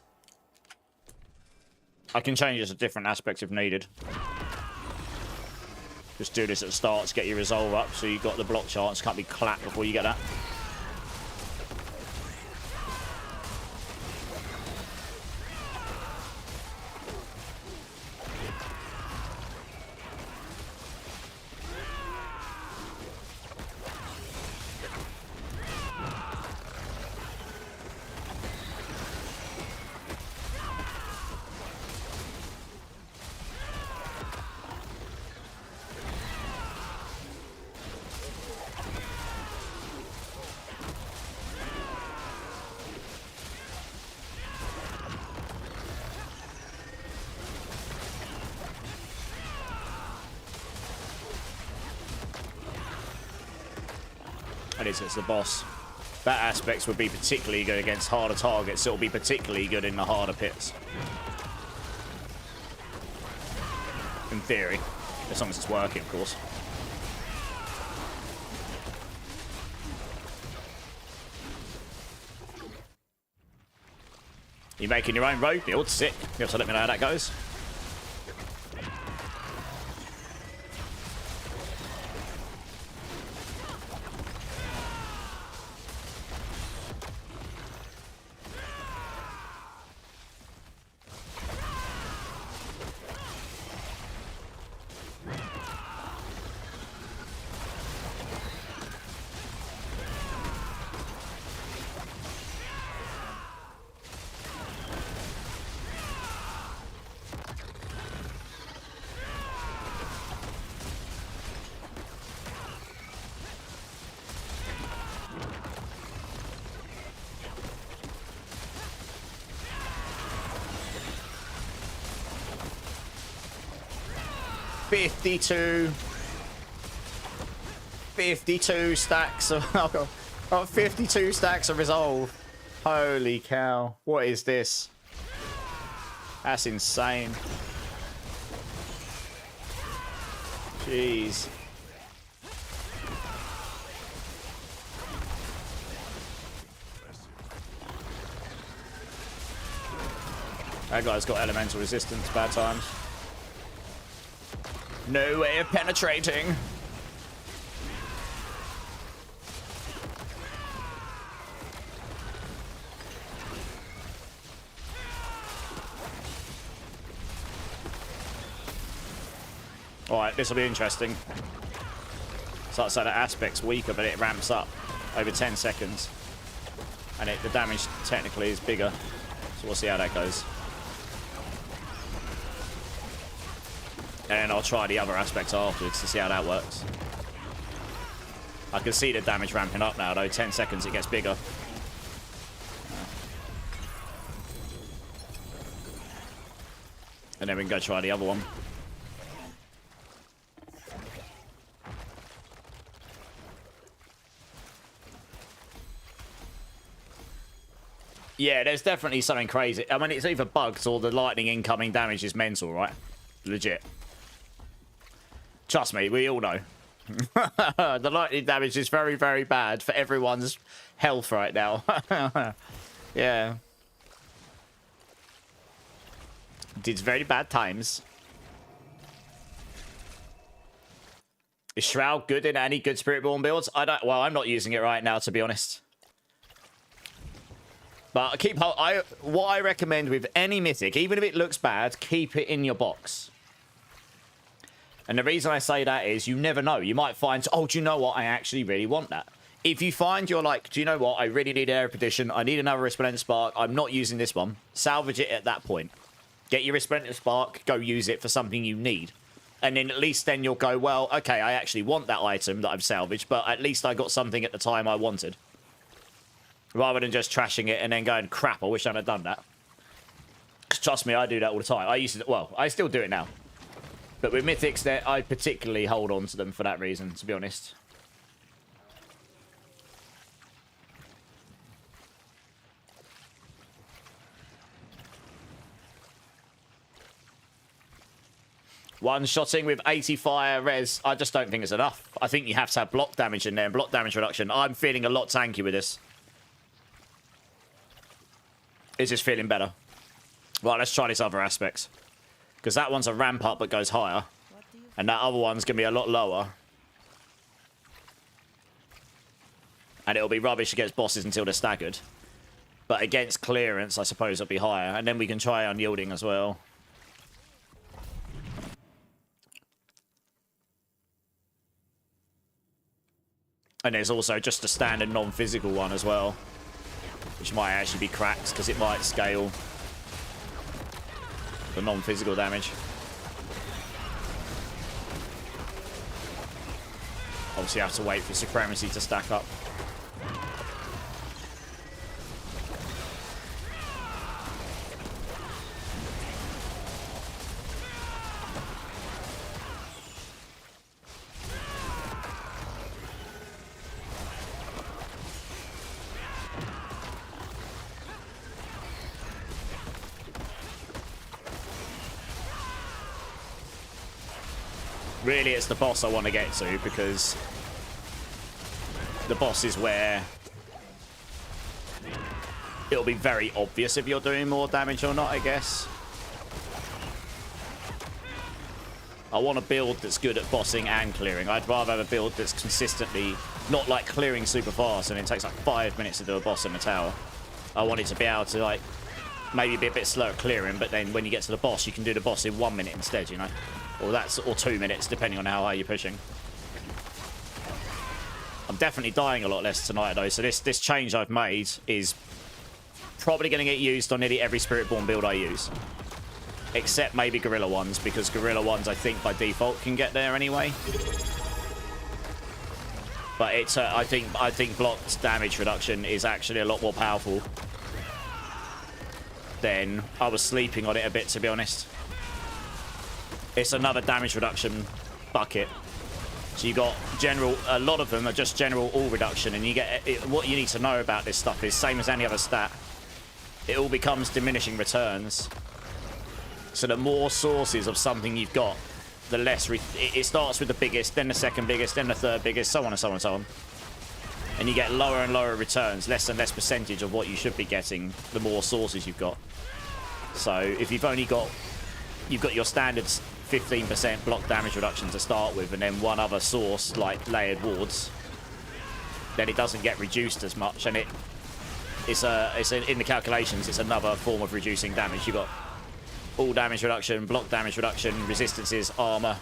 I can change this to different aspects if needed. Just do this at the start to get your resolve up, so you've got the block chance. Can't be clapped before you get that. It's the boss. That aspect would be particularly good against harder targets. It'll be particularly good in the harder pits. In theory. As long as it's working, of course. You making your own road build? Sick. You have to let me know how that goes. $52 stacks of I've got 52 stacks of resolve. Holy cow. What is this? That's insane. Jeez. That guy's got elemental resistance, bad times. No way of penetrating. Alright, this will be interesting. So I'd say that aspect's weaker, but it ramps up over 10 seconds. And the damage technically is bigger. So we'll see how that goes. And I'll try the other aspects afterwards to see how that works. I can see the damage ramping up now, though. 10 seconds, it gets bigger. And then we can go try the other one. Yeah, there's definitely something crazy. I mean, it's either bugs or the lightning incoming damage is mental, right? Legit. Trust me, we all know. The lightning damage is very, very bad for everyone's health right now. Yeah. It's very bad times. Is Shroud good in any good Spiritborn builds? Well, I'm not using it right now, to be honest. But what I recommend with any mythic, even if it looks bad, keep it in your box. And the reason I say that is you never know. You might find, oh, do you know what? I actually really want that. If you find you're like, do you know what? I really need Air Repetition. I need another Resplendent Spark. I'm not using this one. Salvage it at that point. Get your Resplendent Spark. Go use it for something you need. And then at least then you'll go, well, okay, I actually want that item that I've salvaged, but at least I got something at the time I wanted. Rather than just trashing it and then going, crap, I wish I'd have done that. Trust me, I do that all the time. I used to, well, I still do it now. But with mythics, I particularly hold on to them for that reason, to be honest. One-shotting with 80 fire res, I just don't think it's enough. I think you have to have block damage in there and block damage reduction. I'm feeling a lot tanky with this. Is this feeling better? Right, let's try this other aspects. Because that one's a ramp up but goes higher. And that other one's going to be a lot lower. And it'll be rubbish against bosses until they're staggered. But against clearance, I suppose it'll be higher. And then we can try unyielding as well. And there's also just a standard non-physical one as well. Which might actually be cracked because it might scale the non-physical damage. Obviously you have to wait for Supremacy to stack up. Really, it's the boss I want to get to, because the boss is where it'll be very obvious if you're doing more damage or not, I guess. I want a build that's good at bossing and clearing. I'd rather have a build that's consistently not like clearing super fast and it takes like 5 minutes to do a boss in the tower. I want it to be able to like maybe be a bit slow at clearing, but then when you get to the boss, you can do the boss in 1 minute instead, you know? Or 2 minutes, depending on how high you're pushing. I'm definitely dying a lot less tonight, though, so this change I've made is probably going to get used on nearly every Spiritborn build I use. Except maybe Gorilla ones, because Gorilla ones, I think, by default, can get there anyway. But it's, I think blocked damage reduction is actually a lot more powerful than I was sleeping on it a bit, to be honest. It's another damage reduction bucket. So you got general, a lot of them are just general all reduction, and you get what you need to know about this stuff is same as any other stat. It all becomes diminishing returns. So the more sources of something you've got, the less it starts with the biggest, then the second biggest, then the third biggest, so on and so on and so on. And you get lower and lower returns, less and less percentage of what you should be getting, the more sources you've got. So if you've only got, you've got your standard 15% block damage reduction to start with, and then one other source like layered wards, then it doesn't get reduced as much, and it's in the calculations, it's another form of reducing damage. You've got all damage reduction, block damage reduction, resistances, armor,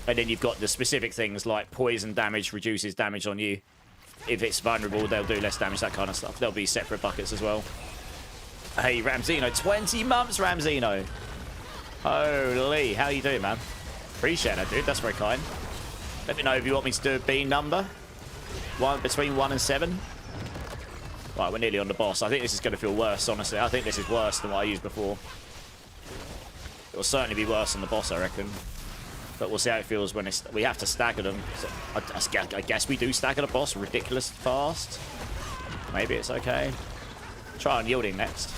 and then you've got the specific things like poison damage reduces damage on you. If it's vulnerable, they'll do less damage, that kind of stuff. There'll be separate buckets as well. Hey, Ramzino, 20 months, Ramzino. Holy, how you doing, man? Appreciate that, dude. That's very kind. Let me know if you want me to do a bean number. Between 1 and 7. Right, we're nearly on the boss. I think this is going to feel worse, honestly. I think this is worse than what I used before. It'll certainly be worse than the boss, I reckon. But we'll see how it feels when we have to stagger them. So I guess we do stagger the boss ridiculous fast. Maybe it's okay. Try unyielding next.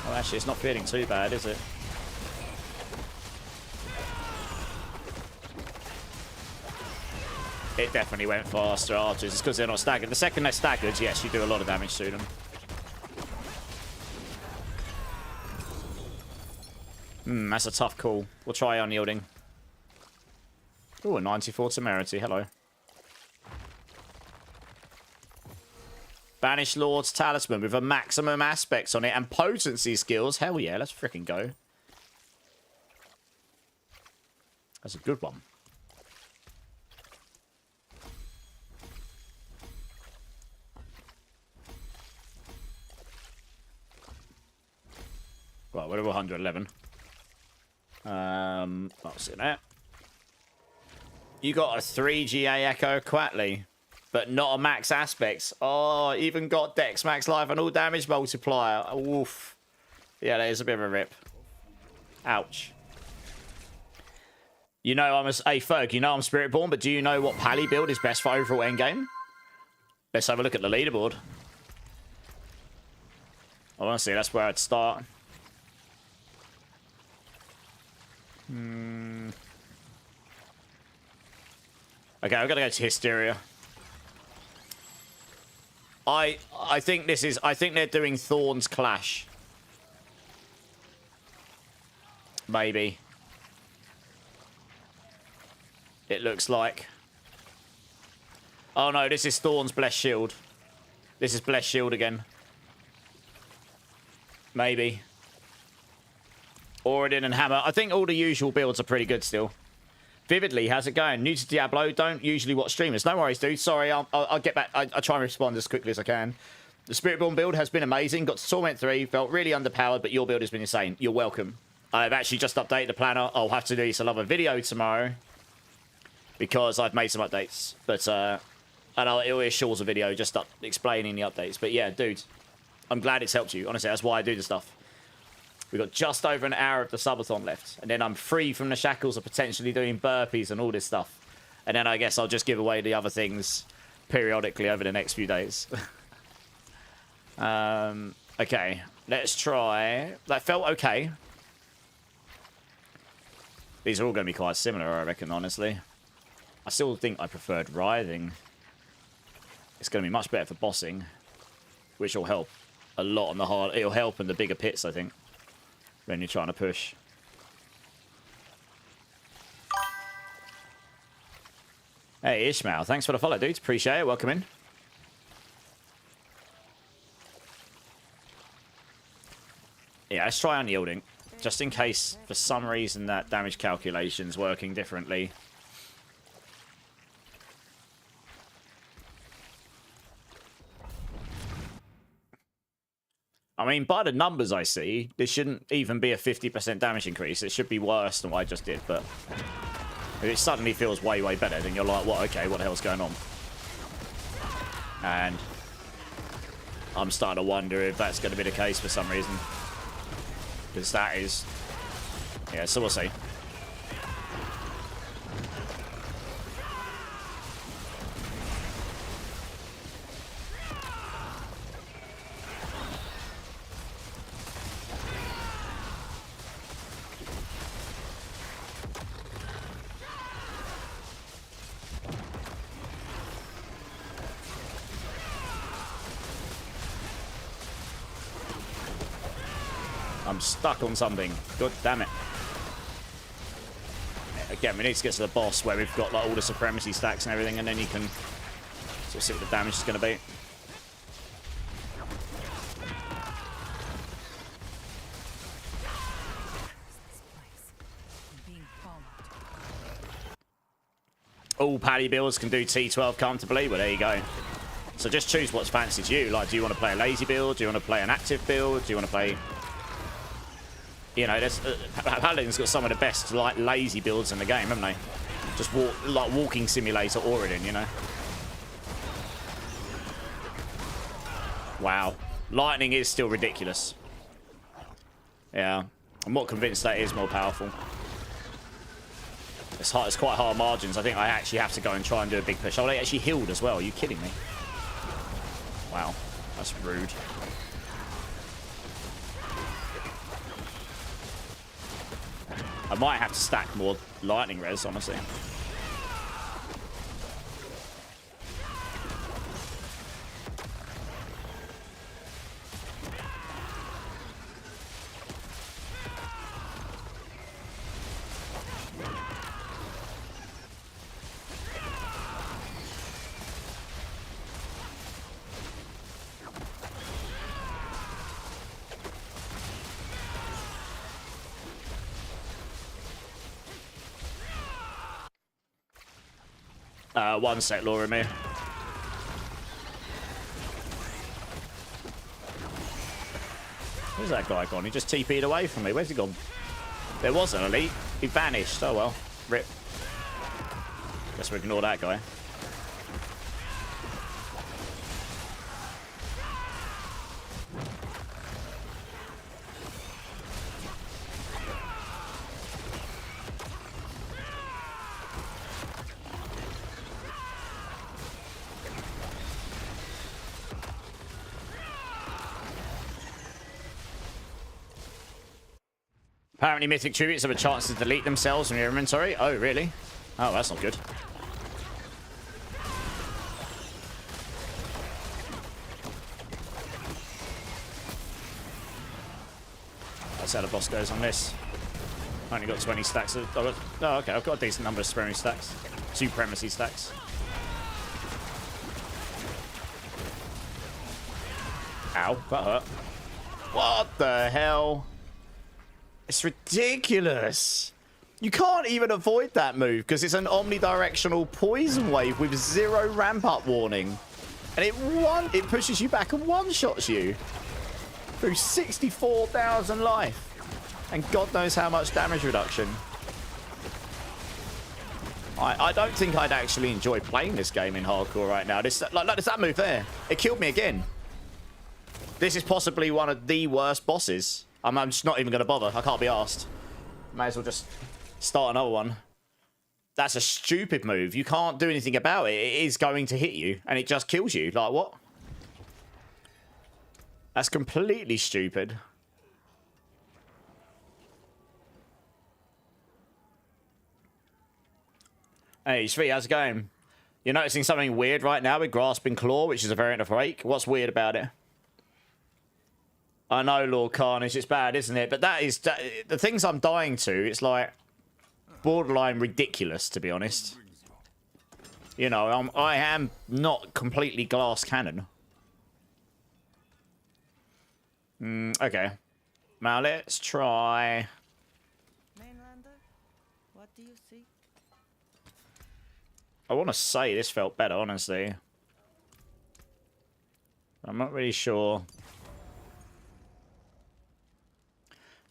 Oh, actually, it's not feeling too bad, is it? It definitely went faster archers. It's because they're not staggered. The second they're staggered, yes, you do a lot of damage to them. That's a tough call. We'll try unyielding. Ooh, a 94 temerity. Hello. Banished Lord's Talisman with a maximum aspects on it and potency skills. Hell yeah, let's freaking go. That's a good one. Right, we're over 111. I'll see that. You got a 3 GA Echo Quatley, but not a max aspects. Oh, even got Dex, max life, and all damage multiplier. Oof. Yeah, that is a bit of a rip. Ouch. You know I'm a Ferg, you know I'm Spiritborn, but do you know what Pally build is best for overall endgame? Let's have a look at the leaderboard. Honestly, that's where I'd start. Okay, I've got to go to Hysteria. I think this is... I think they're doing Thorn's Clash. Maybe. It looks like. Oh no, this is Thorn's Blessed Shield. This is Blessed Shield again. Maybe. Oradin and Hammer. I think all the usual builds are pretty good still. Vividly, how's it going? New to Diablo, don't usually watch streamers. No worries, dude. Sorry, I'll get back. I'll try and respond as quickly as I can. The Spiritborn build has been amazing. Got to Torment 3. Felt really underpowered, but your build has been insane. You're welcome. I've actually just updated the planner. I'll have to do another video tomorrow because I've made some updates. But, and it'll be a shorter video just explaining the updates. But yeah, dude, I'm glad it's helped you. Honestly, that's why I do the stuff. We've got just over an hour of the subathon left. And then I'm free from the shackles of potentially doing burpees and all this stuff. And then I guess I'll just give away the other things periodically over the next few days. Okay, let's try. That felt okay. These are all going to be quite similar, I reckon, honestly. I still think I preferred Writhing. It's going to be much better for bossing, which will help a lot on the hard... It'll help in the bigger pits, I think, when you're trying to push. Hey, Ishmael, thanks for the follow, dudes. Appreciate it. Welcome in. Yeah, let's try unyielding. Just in case, for some reason, that damage calculation's working differently. I mean, by the numbers I see, this shouldn't even be a 50% damage increase. It should be worse than what I just did, but if it suddenly feels way, way better, then you're like, what? Okay, what the hell's going on? And I'm starting to wonder if that's going to be the case for some reason. Because that is... Yeah, so we'll see. I'm stuck on something. God damn it. Again, we need to get to the boss where we've got like all the supremacy stacks and everything, and then you can sort of see what the damage is going to be. All paddy builds can do T12 comfortably. Well, there you go. So just choose what's fancy to you. Like, do you want to play a lazy build? Do you want to play an active build? Do you want to play... You know, Paladin's got some of the best like lazy builds in the game, haven't they? Just like walking simulator Oradin, you know. Wow, lightning is still ridiculous. Yeah, I'm not convinced that is more powerful. It's hard. It's quite hard margins. I think I actually have to go and try and do a big push. Oh, they actually healed as well. Are you kidding me? Wow, that's rude. I might have to stack more lightning res, honestly. One sec, Laura, me. Where's that guy gone? He just TP'd away from me. Where's he gone? There was an elite. He vanished. Oh well. Rip. Guess we ignore that guy. Apparently mythic tributes have a chance to delete themselves from your inventory. Oh, really? Oh, that's not good. That's how the boss goes on this. Only got 20 stacks of... Oh, okay, I've got a decent number of supremacy stacks. Supremacy stacks. Ow, that hurt. What the hell? It's ridiculous. You can't even avoid that move because it's an omnidirectional poison wave with 0 ramp up warning. And it pushes you back and one-shots you through 64,000 life. And God knows how much damage reduction. I don't think I'd actually enjoy playing this game in hardcore right now. There's that move there. It killed me again. This is possibly one of the worst bosses. I'm just not even going to bother. I can't be arsed. May as well just start another one. That's a stupid move. You can't do anything about it. It is going to hit you, and it just kills you. Like, what? That's completely stupid. Hey, Shvi, how's it going? You're noticing something weird right now with Grasping Claw, which is a variant of Rake. What's weird about it? I know, Lord Carnage, it's bad, isn't it? But the things I'm dying to, it's like borderline ridiculous, to be honest. You know, I am not completely glass cannon. Okay. Now let's try... Mainlander, what do you see? I want to say this felt better, honestly. I'm not really sure.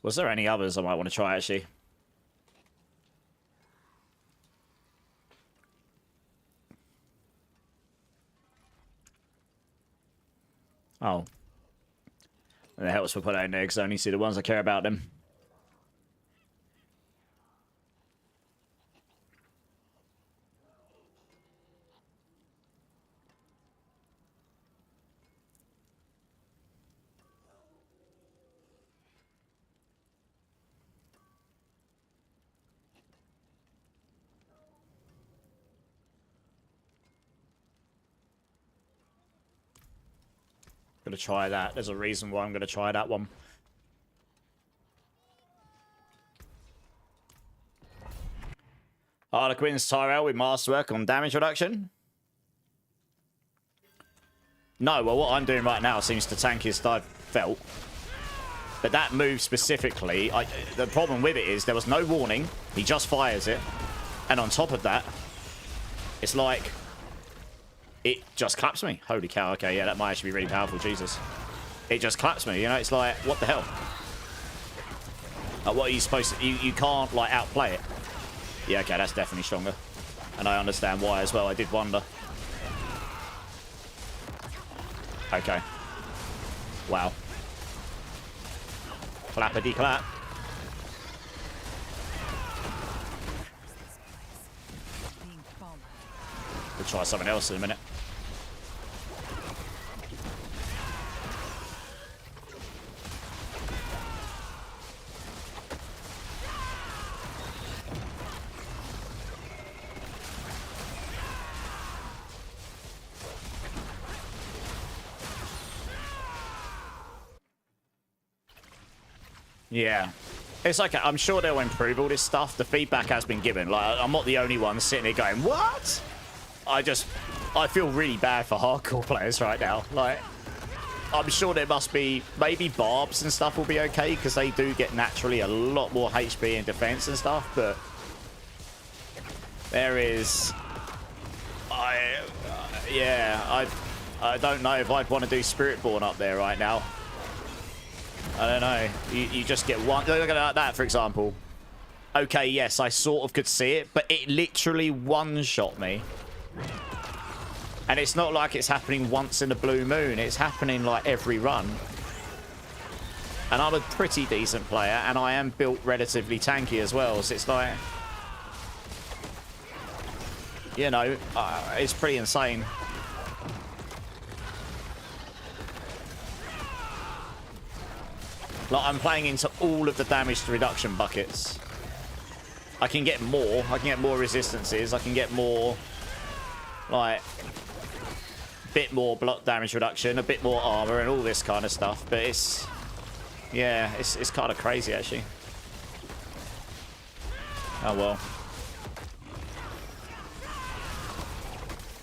Was there any others I might want to try, actually? Oh. And it helps for put out in there because I only see the ones I care about them. Gonna try that. There's a reason why I'm gonna try that one. Harlequin's Tyrell with masterwork on damage reduction. No, well, what I'm doing right now seems the tankiest I've felt. But that move specifically, the problem with it is there was no warning. He just fires it. And on top of that, it's like... it just claps me. Holy cow, okay, yeah, that might actually be really powerful, Jesus. It just claps me, you know, it's like, what the hell? Like, what are you supposed to... You can't, like, outplay it. Yeah, okay, that's definitely stronger. And I understand why as well, I did wonder. Okay. Wow. Clappity clap. We'll try something else in a minute. Yeah. It's like, I'm sure they'll improve all this stuff. The feedback has been given. Like, I'm not the only one sitting here going, what? I feel really bad for hardcore players right now. Like, I'm sure there must be, maybe barbs and stuff will be okay, because they do get naturally a lot more HP and defense and stuff, but there is, yeah, I don't know if I'd want to do Spiritborn up there right now. I don't know. You just get one. Look at that, for example. Okay, yes, I sort of could see it, but it literally one-shot me. And it's not like it's happening once in a blue moon. It's happening like every run. And I'm a pretty decent player, and I am built relatively tanky as well. So it's like, you know, it's pretty insane. Like, I'm playing into all of the damage reduction buckets. I can get more. I can get more resistances. I can get more, like, bit more block damage reduction, a bit more armor, and all this kind of stuff. But it's, yeah, it's kind of crazy, actually. Oh, well.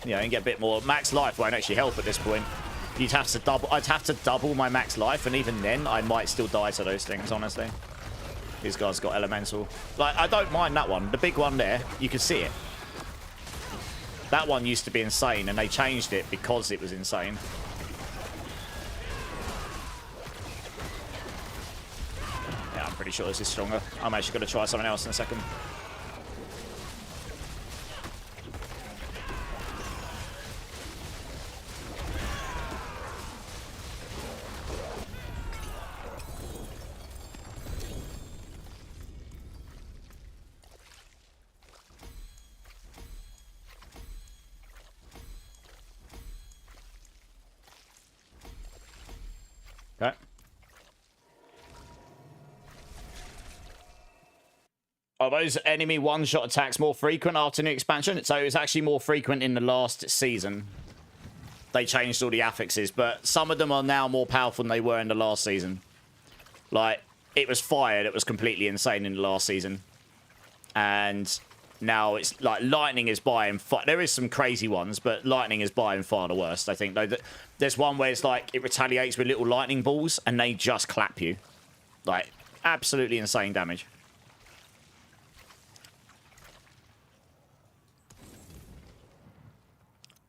Yeah, I can get a bit more. Max life won't actually help at this point. You'd have to double. I'd have to double my max life, and even then, I might still die to those things, honestly. These guys got elemental. Like, I don't mind that one. The big one there, you can see it. That one used to be insane, and they changed it because it was insane. Yeah, I'm pretty sure this is stronger. I'm actually going to try something else in a second. Okay. Are those enemy one-shot attacks more frequent after new expansion? So it was actually more frequent in the last season. They changed all the affixes, but some of them are now more powerful than they were in the last season. Like, it was fire that was completely insane in the last season. And now it's like lightning is by and far. There is some crazy ones, but lightning is by and far the worst, I think. There's one where it's like it retaliates with little lightning balls and they just clap you. Like, absolutely insane damage.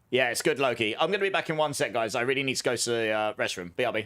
Yeah, it's good, Loki. I'm going to be back in 1 sec, guys. I really need to go to the restroom. BRB.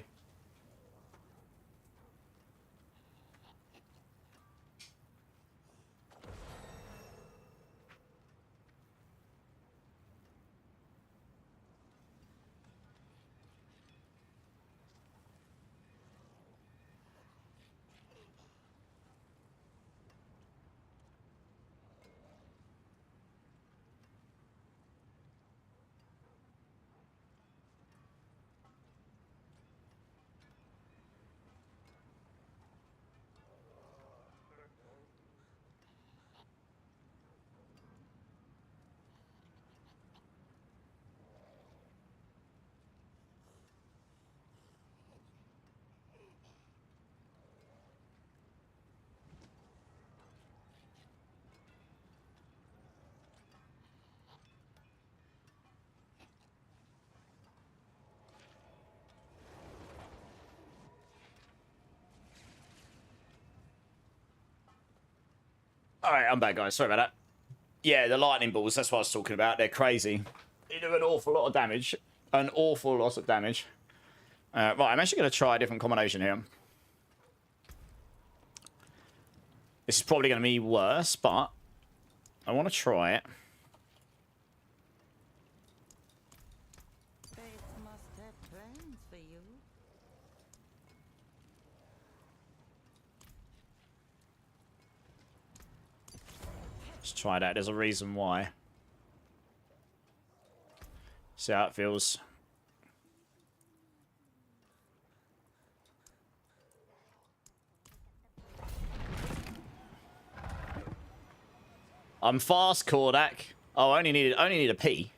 Alright, I'm back, guys. Sorry about that. Yeah, the lightning balls, that's what I was talking about. They're crazy. They do an awful lot of damage. An awful lot of damage. Right, I'm actually going to try a different combination here. This is probably going to be worse, but I want to try it. Fate must have plans for you. Let's try that. There's a reason why. See how it feels. I'm fast, Kordak. Oh, I only need a P.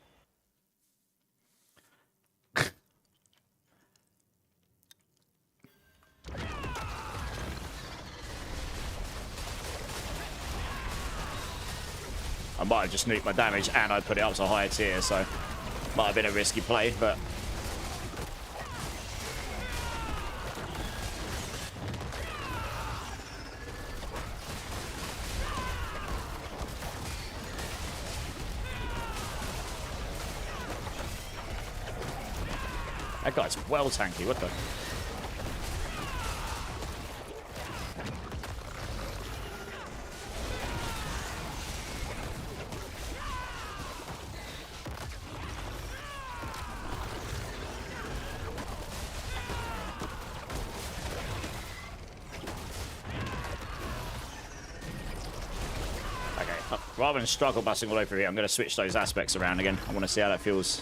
I might have just nuked my damage and I put it up to a higher tier, so might have been a risky play, but that guy's well tanky. What the? Rather than struggle busting all over here, I'm going to switch those aspects around again. I want to see how that feels.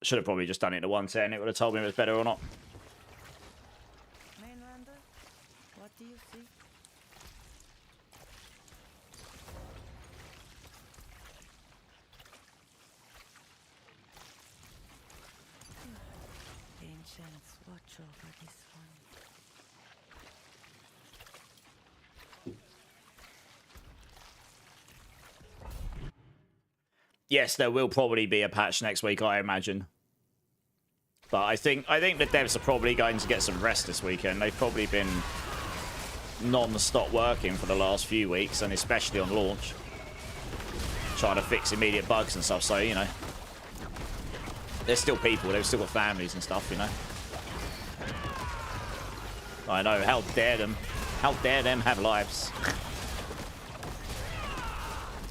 Should have probably just done it to 110. It would have told me if it was better or not. Mainlander, what do you see? Ancients, watch over this one. Yes, there will probably be a patch next week, I imagine. But I think the devs are probably going to get some rest this weekend. They've probably been non-stop working for the last few weeks, and especially on launch, trying to fix immediate bugs and stuff. So, you know, there's still people. They've still got families and stuff, you know. I know. How dare them? How dare them have lives?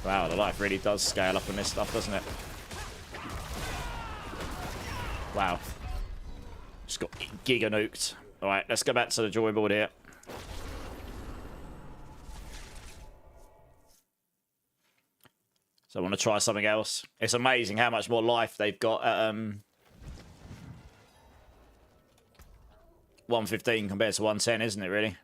Wow, the life really does scale up on this stuff, doesn't it? Wow. Just got giga nuked. Alright, let's go back to the drawing board here. So I want to try something else. It's amazing how much more life they've got at 115 compared to 110, isn't it, really?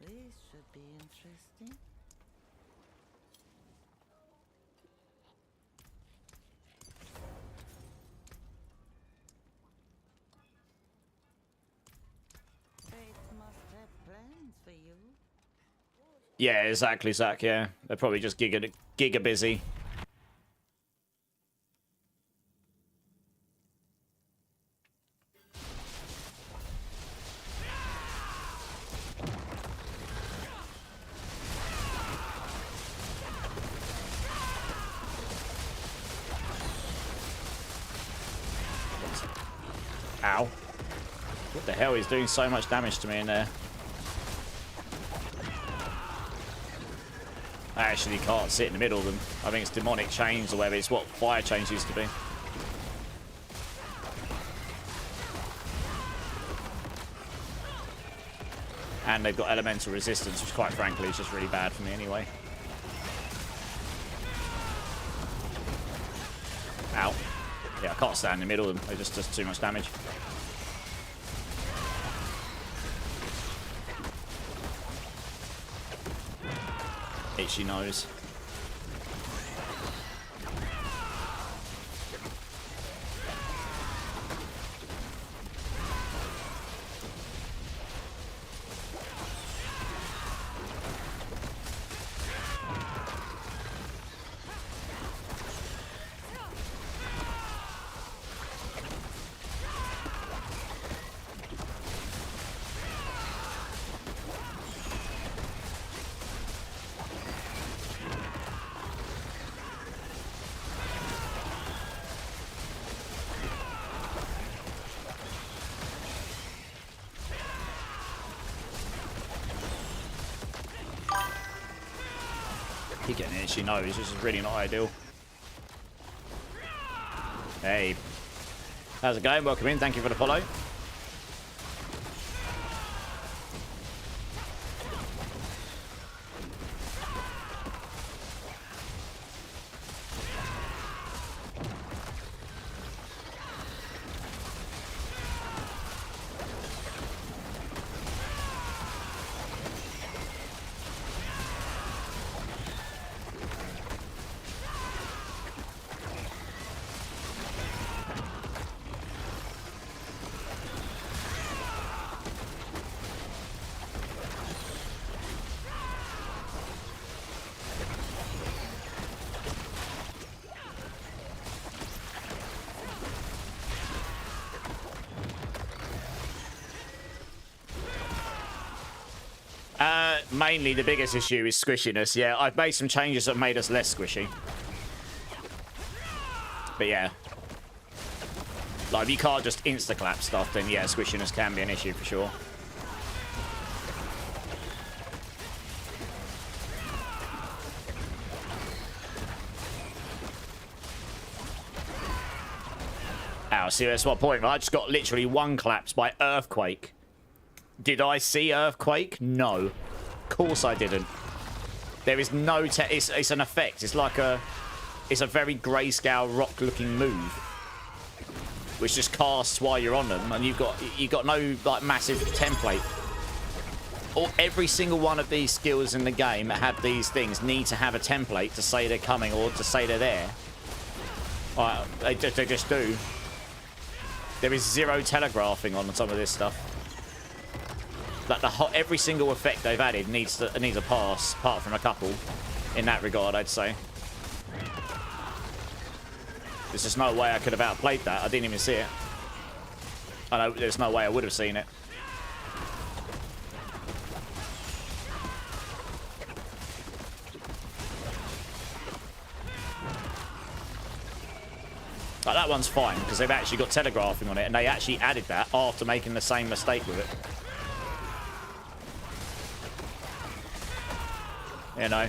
This should be interesting. Fate must have plans for you. Yeah, exactly, Zach, yeah. They're probably just giga busy. Ow. What the hell? He's doing so much damage to me in there. I actually can't sit in the middle of them. I think it's demonic chains or whatever. It's what fire chains used to be. And they've got elemental resistance, which quite frankly is just really bad for me anyway. Ow. Yeah, I can't stand in the middle of them. They just does too much damage. Itchy nose. Keep getting an itchy nose, this is really not ideal. Hey. How's it going? Welcome in, thank you for the follow. Mainly the biggest issue is squishiness. Yeah, I've made some changes that made us less squishy. But yeah. Like, if you can't just insta-clap stuff, then yeah, squishiness can be an issue for sure. Ow, see, that's my point. I just got literally one collapsed by Earthquake. Did I see Earthquake? No. Of course I didn't. There is no... It's an effect. It's like a... It's a very grayscale rock-looking move, which just casts while you're on them, and you've got no like massive template. Every single one of these skills in the game that have these things need to have a template to say they're coming or to say they're there. They just do. There is zero telegraphing on some of this stuff. Like every single effect they've added needs a pass, apart from a couple. In that regard, I'd say. There's just no way I could have outplayed that. I didn't even see it. I know there's no way I would have seen it. Like, that one's fine because they've actually got telegraphing on it, and they actually added that after making the same mistake with it. You know.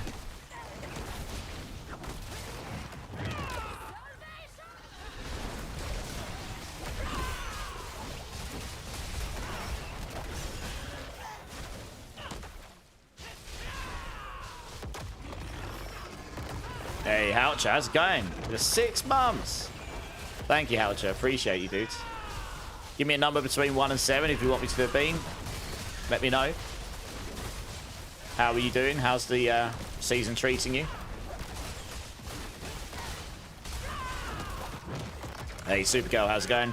Hey, Houcher, how's it going? For 6 months. Thank you, Houcher. Appreciate you, dudes. Give me a number between 1 and 7 if you want me to do a bean. Let me know. How are you doing? How's the season treating you? Hey, Supergirl, how's it going?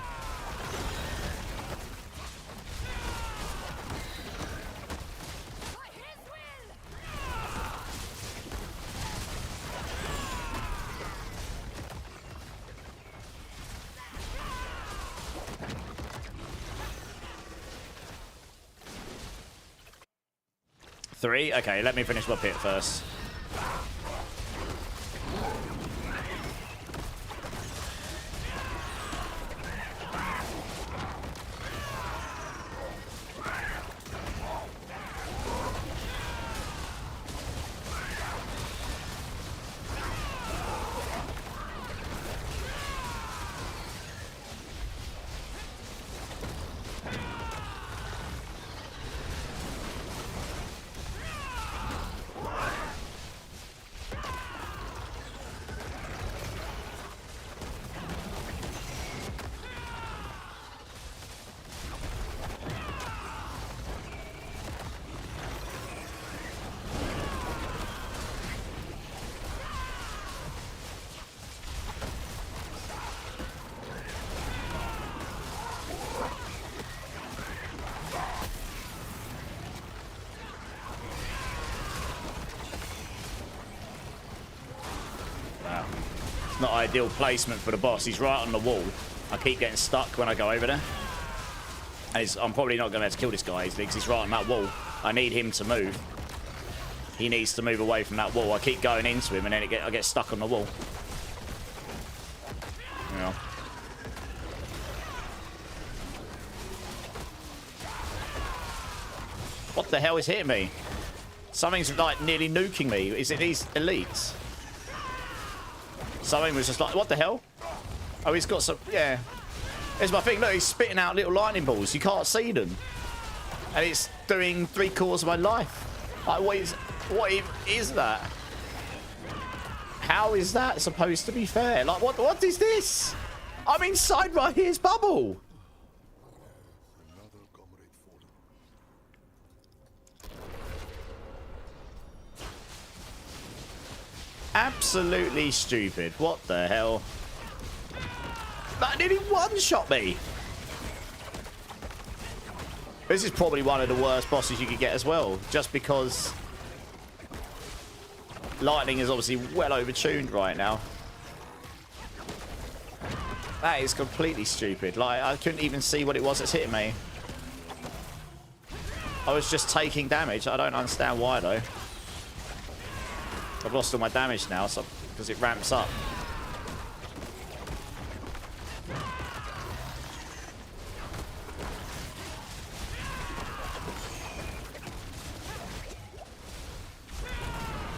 Three? Okay, let me finish my pit first. Not ideal placement for the boss. He's right on the wall. I keep getting stuck when I go over there. And I'm probably not going to be able to kill this guy easily because he's right on that wall. I need him to move. He needs to move away from that wall. I keep going into him and then I get stuck on the wall. Yeah. What the hell is hitting me? Something's like nearly nuking me. Is it these elites? Something was just like, what the hell? Oh, he's got some, yeah. Here's my thing, look, he's spitting out little lightning balls. You can't see them. And it's doing 3/4 of my life. Like, what is that? How is that supposed to be fair? Like, what is this? I'm inside right here's bubble. Absolutely stupid. What the hell? That nearly one-shot me. This is probably one of the worst bosses you could get as well, just because lightning is obviously well overtuned right now. That is completely stupid. Like, I couldn't even see what it was that's hitting me. I was just taking damage. I don't understand why, though. I've lost all my damage now, so because it ramps up.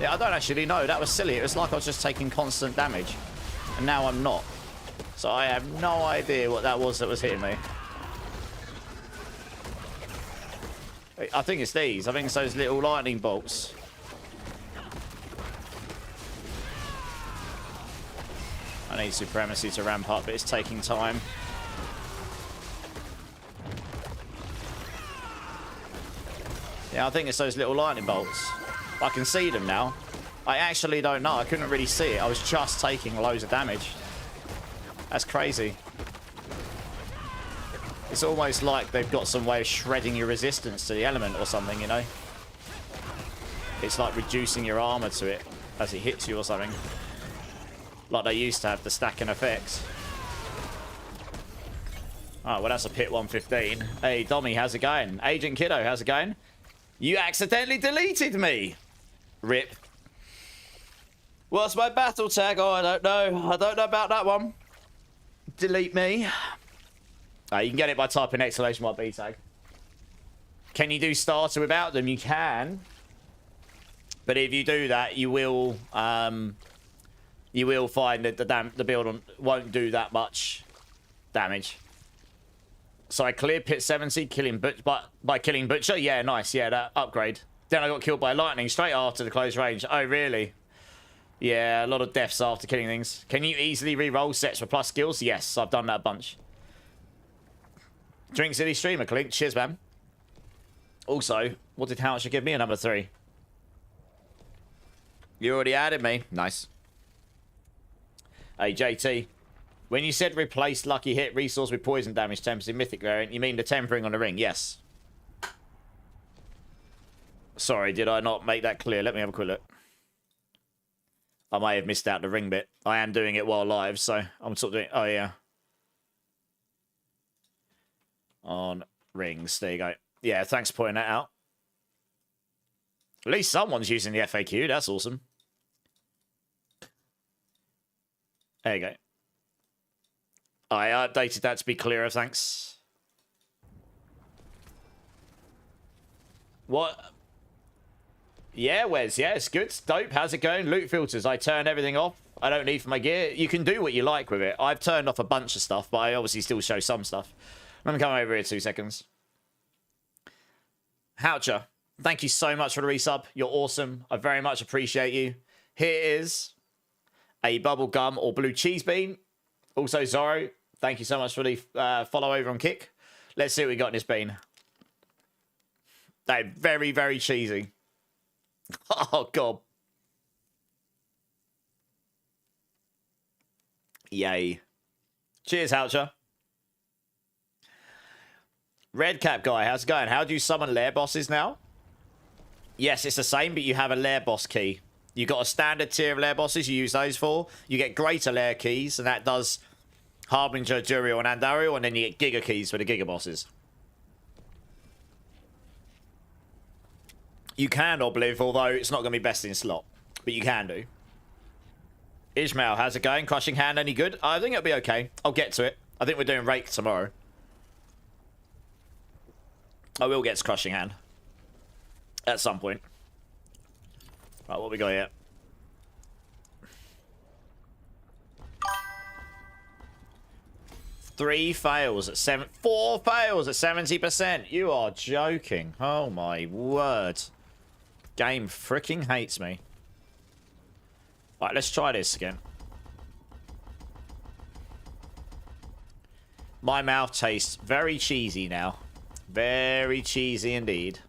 Yeah, I don't actually know. That was silly. It was like I was just taking constant damage. And now I'm not. So I have no idea what that was hitting me. I think it's these. I think it's those little lightning bolts. I need supremacy to ramp up, but it's taking time. Yeah, I think it's those little lightning bolts. I can see them now. I actually don't know. I couldn't really see it. I was just taking loads of damage. That's crazy. It's almost like they've got some way of shredding your resistance to the element or something, you know? It's like reducing your armor to it as it hits you or something. Like they used to have the stacking effects. Oh, well, that's a pit 115. Hey, Dommy, how's it going? Agent Kiddo, how's it going? You accidentally deleted me. Rip. What's my battle tag? Oh, I don't know. I don't know about that one. Delete me. You can get it by typing !B tag. Can you do starter without them? You can. But if you do that, you will find that the build won't do that much damage. So I cleared pit 70 by killing Butcher. Yeah, nice. Yeah, that upgrade. Then I got killed by lightning straight after the close range. Oh, really? Yeah, a lot of deaths after killing things. Can you easily re-roll sets for plus skills? Yes, I've done that a bunch. Drink City Streamer, Clink. Cheers, man. Also, what did Houcher give me a number 3? You already added me. Nice. Hey, JT. When you said replace lucky hit resource with poison damage tempest in mythic variant, you mean the tempering on the ring? Yes. Sorry, did I not make that clear? Let me have a quick look. I may have missed out the ring bit. I am doing it while live, so I'm sort of doing... Oh, yeah. On rings. There you go. Yeah, thanks for pointing that out. At least someone's using the FAQ. That's awesome. There you go. I updated that to be clearer, thanks. What? Yeah, Wes, yeah, it's good. It's dope. How's it going? Loot filters. I turn everything off. I don't need for my gear. You can do what you like with it. I've turned off a bunch of stuff, but I obviously still show some stuff. Let me come over here 2 seconds. Houcher, thank you so much for the resub. You're awesome. I very much appreciate you. Here is a bubble gum or blue cheese bean. Also, Zorro, thank you so much for the follow over on Kick. Let's see what we got in this bean. They're very, very cheesy. Oh, God. Yay. Cheers, Houcher. Red Cap guy, how's it going? How do you summon lair bosses now? Yes, it's the same, but you have a lair boss key. You got a standard tier of lair bosses you use those for. You get greater lair keys, and that does Harbinger, Juriel, and Andariel, and then you get Giga keys for the Giga bosses. You can Obliv, although it's not going to be best in slot, but you can do. Ishmael, how's it going? Crushing Hand any good? I think it'll be okay. I'll get to it. I think we're doing Rake tomorrow. I will get to Crushing Hand. At some point. Right, what we got here? Four fails at 70%. You are joking. Oh my word. Game freaking hates me. Right, let's try this again. My mouth tastes very cheesy now. Very cheesy indeed.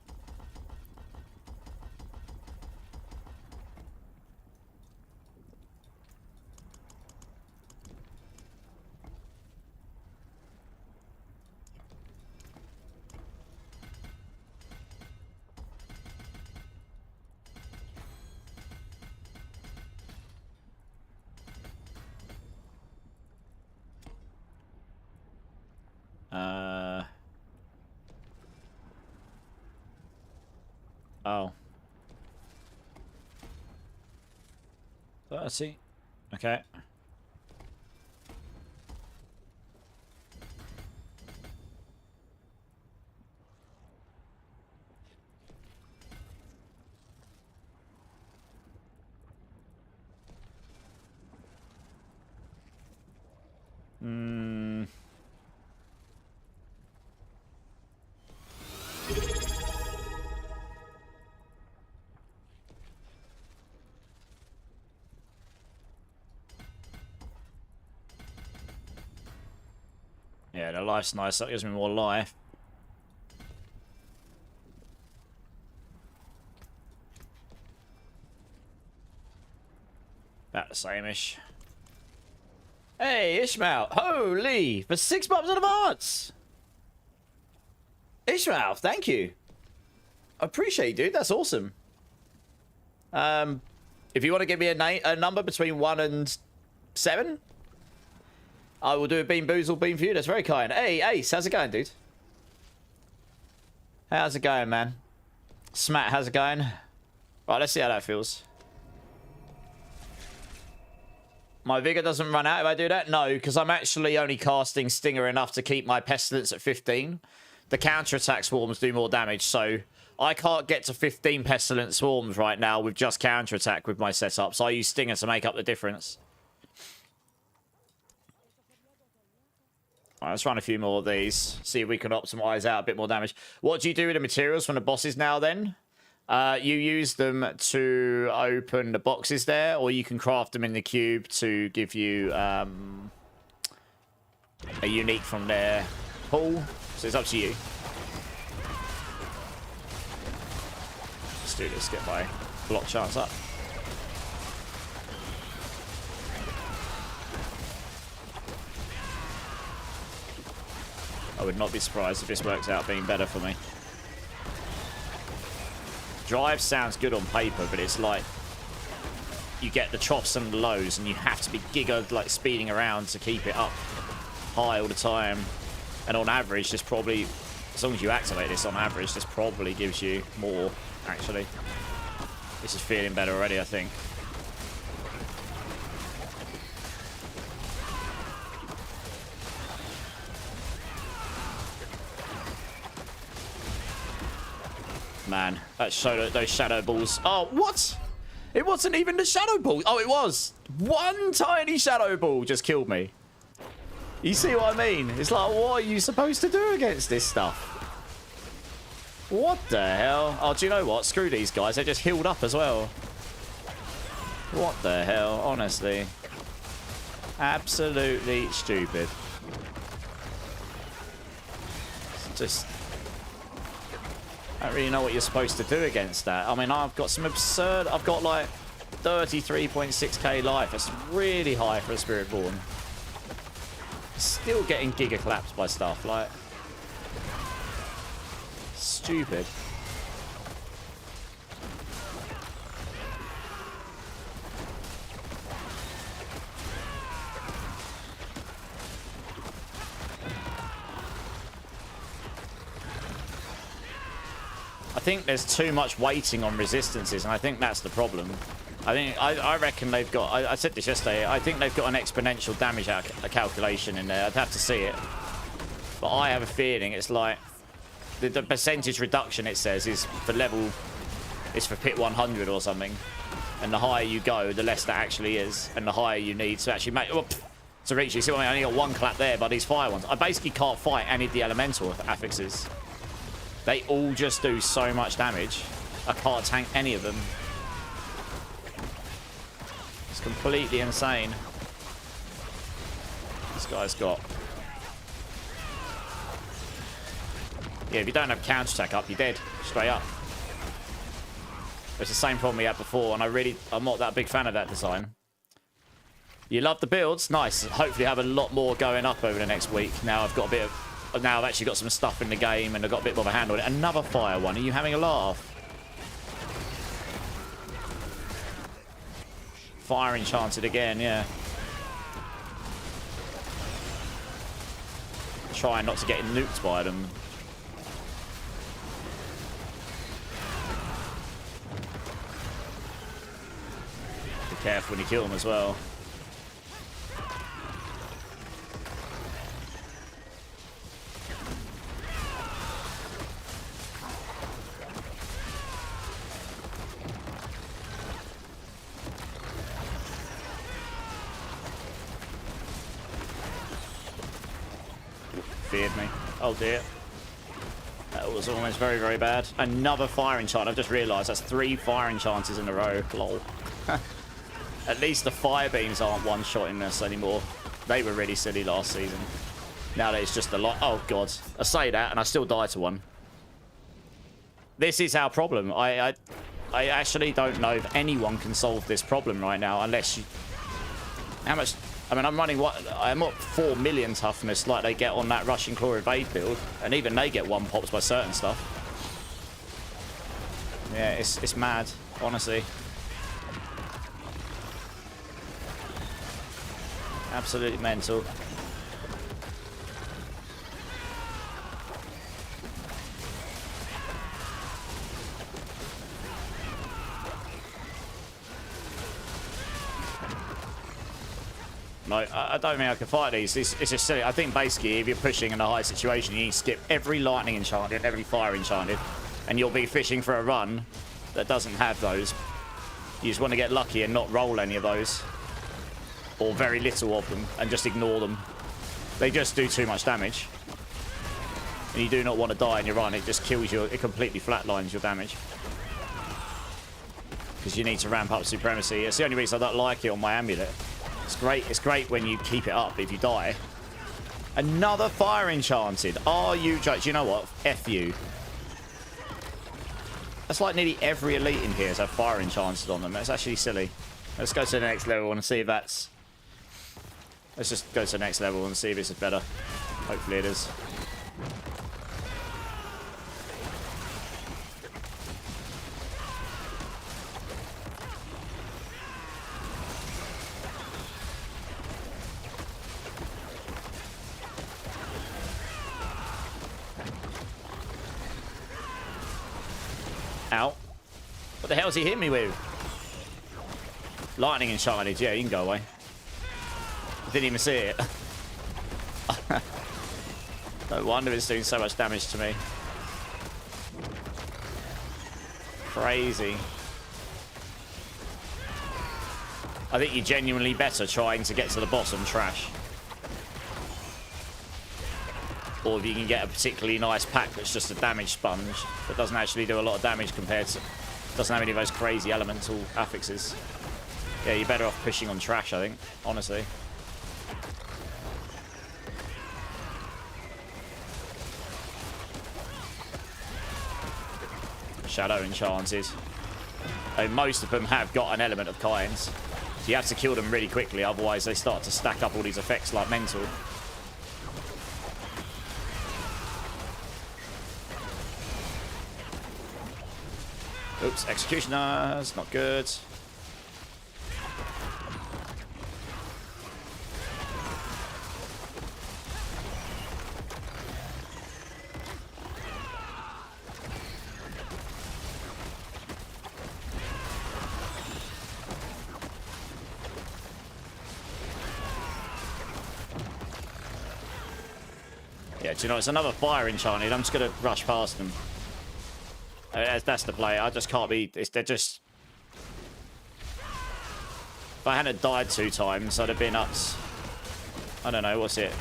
Oh. 30. Okay. life's nice. That gives me more life. About the same-ish. Hey, Ishmael. Holy! For 6 months in advance! Ishmael, thank you. I appreciate you, dude. That's awesome. If you want to give me a number between 1 and 7, I will do a bean boozle bean for you. That's very kind. Hey, Ace, how's it going, dude? How's it going, man? Smat, how's it going? Right, let's see how that feels. My vigor doesn't run out if I do that? No, because I'm actually only casting Stinger enough to keep my Pestilence at 15. The counterattack swarms do more damage, so I can't get to 15 Pestilence swarms right now with just counterattack with my setup, so I use Stinger to make up the difference. Alright, let's run a few more of these. See if we can optimize out a bit more damage. What do you do with the materials from the bosses now then? You use them to open the boxes there, or you can craft them in the cube to give you a unique from their pool. So it's up to you. Let's do this, get my block chance up. I would not be surprised if this works out being better for me. Drive sounds good on paper, but it's like you get the troughs and the lows, and you have to be like speeding around to keep it up high all the time. And on average, this probably, as long as you activate this on average, this probably gives you more, actually. This is feeling better already, I think. Man, those shadow balls. Oh, what? It wasn't even the shadow ball. Oh, it was. One tiny shadow ball just killed me. You see what I mean? It's like, what are you supposed to do against this stuff? What the hell? Oh, do you know what? Screw these guys. They just healed up as well. What the hell? Honestly. Absolutely stupid. It's just... I don't really know what you're supposed to do against that. I mean, I've got some absurd... I've got like 33.6k life. That's really high for a Spiritborn. Still getting giga collapsed by stuff. Like... stupid. I think there's too much waiting on resistances, and I think that's the problem. I reckon they've got... I said this yesterday. I think they've got an exponential damage calculation in there. I'd have to see it. But I have a feeling it's like... The percentage reduction, it says, is for level... It's for pit 100 or something. And the higher you go, the less that actually is. And the higher you need to actually make... Oh, to reach you. See what I mean? I only got one clap there by these fire ones. I basically can't fight any of the elemental affixes. They all just do so much damage. I can't tank any of them. It's completely insane. This guy's got... Yeah, if you don't have counterattack up, you're dead. Straight up. It's the same problem we had before, and I'm not that big fan of that design. You love the builds? Nice. Hopefully have a lot more going up over the next week. Now I've got a bit of... Now I've actually got some stuff in the game and I've got a bit more of a handle on it. Another fire one. Are you having a laugh? Fire enchanted again, yeah. Trying not to get nuked by them. Be careful when you kill them as well. Feared me. Oh dear. That was almost very, very bad. Another fire enchant. I've just realised that's 3 fire enchanters in a row. Lol. At least the fire beams aren't one-shotting us anymore. They were really silly last season. Now that it's just a lot. Oh, God. I say that, and I still die to one. This is our problem. I actually don't know if anyone can solve this problem right now, unless you... How much... I mean, I'm running what... I'm up 4 million toughness like they get on that Russian Claw Evade build, and even they get 1 pops by certain stuff. Yeah, it's mad, honestly. Absolutely mental. No, I don't think I can fight these. It's just silly. I think basically if you're pushing in a high situation, you need to skip every lightning enchanted and every fire enchanted, and you'll be fishing for a run that doesn't have those. You just want to get lucky and not roll any of those, or very little of them, and just ignore them. They just do too much damage, and you do not want to die in your run. It just kills you. It completely flatlines your damage because you need to ramp up supremacy. It's the only reason I don't like it on my amulet. It's great. It's great when you keep it up. If you die, another fire enchanted. Are you joking? You know what? F you. That's like nearly every elite in here has have fire enchanted on them. That's actually silly. Let's go to the next level and see if that's... Let's just go to the next level and see if this is better. Hopefully it is. Ow. What the hell's he hit me with? Lightning enchanted. Yeah, you can go away. Didn't even see it. No wonder it's doing so much damage to me. Crazy. I think you're genuinely better trying to get to the bottom trash. Or if you can get a particularly nice pack that's just a damage sponge that doesn't actually do a lot of damage compared to... Doesn't have any of those crazy elemental affixes. Yeah, you're better off pushing on trash, I think. Honestly. Shadow enchanted. Most of them have got an element of kinds. So you have to kill them really quickly, otherwise they start to stack up all these effects like mental. Oops, executioners, not good. Yeah, do you know, it's another fire enchanted. I'm just going to rush past them. That's the play. I just can't be... They're just... If I hadn't died 2 times, I'd have been up... I don't know, what's it?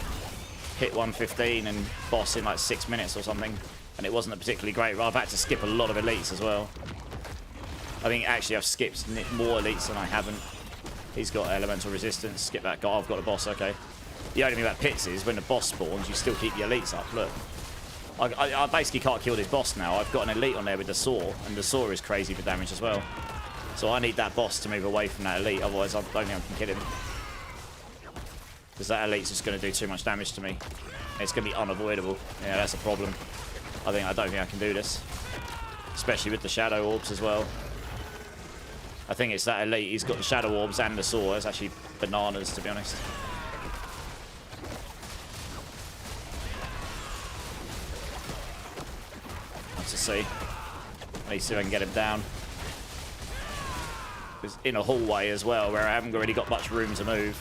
Hit 115 and boss in like 6 minutes or something. And it wasn't a particularly great... I've had to skip a lot of elites as well. I think actually I've skipped more elites than I haven't. He's got elemental resistance. Skip that guy. I've got a boss, okay. The only thing about pits is when the boss spawns, you still keep the elites up. Look. I basically can't kill this boss now. I've got an elite on there with the saw, and the saw is crazy for damage as well. So I need that boss to move away from that elite, otherwise I don't think I can kill him. Because that elite's just going to do too much damage to me. It's going to be unavoidable. Yeah, that's a problem. I don't think I can do this. Especially with the shadow orbs as well. I think it's that elite. He's got the shadow orbs and the saw. It's actually bananas, to be honest. To see. Let me see if I can get him down. It's in a hallway as well, where I haven't really got much room to move.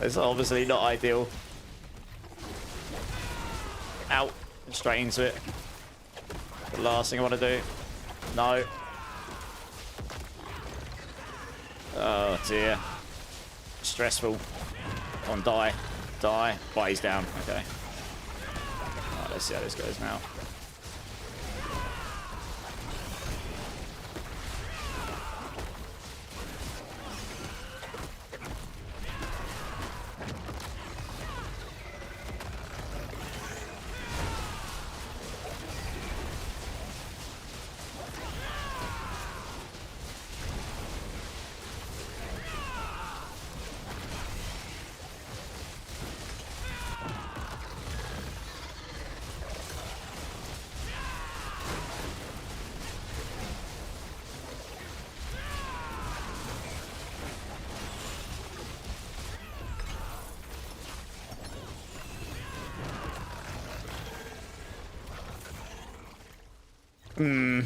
It's obviously not ideal. Out. Straight into it. The last thing I want to do. No. Oh dear. Stressful. Come on, die. Die. But he's down. Okay. Alright, let's see how this goes now. Hey,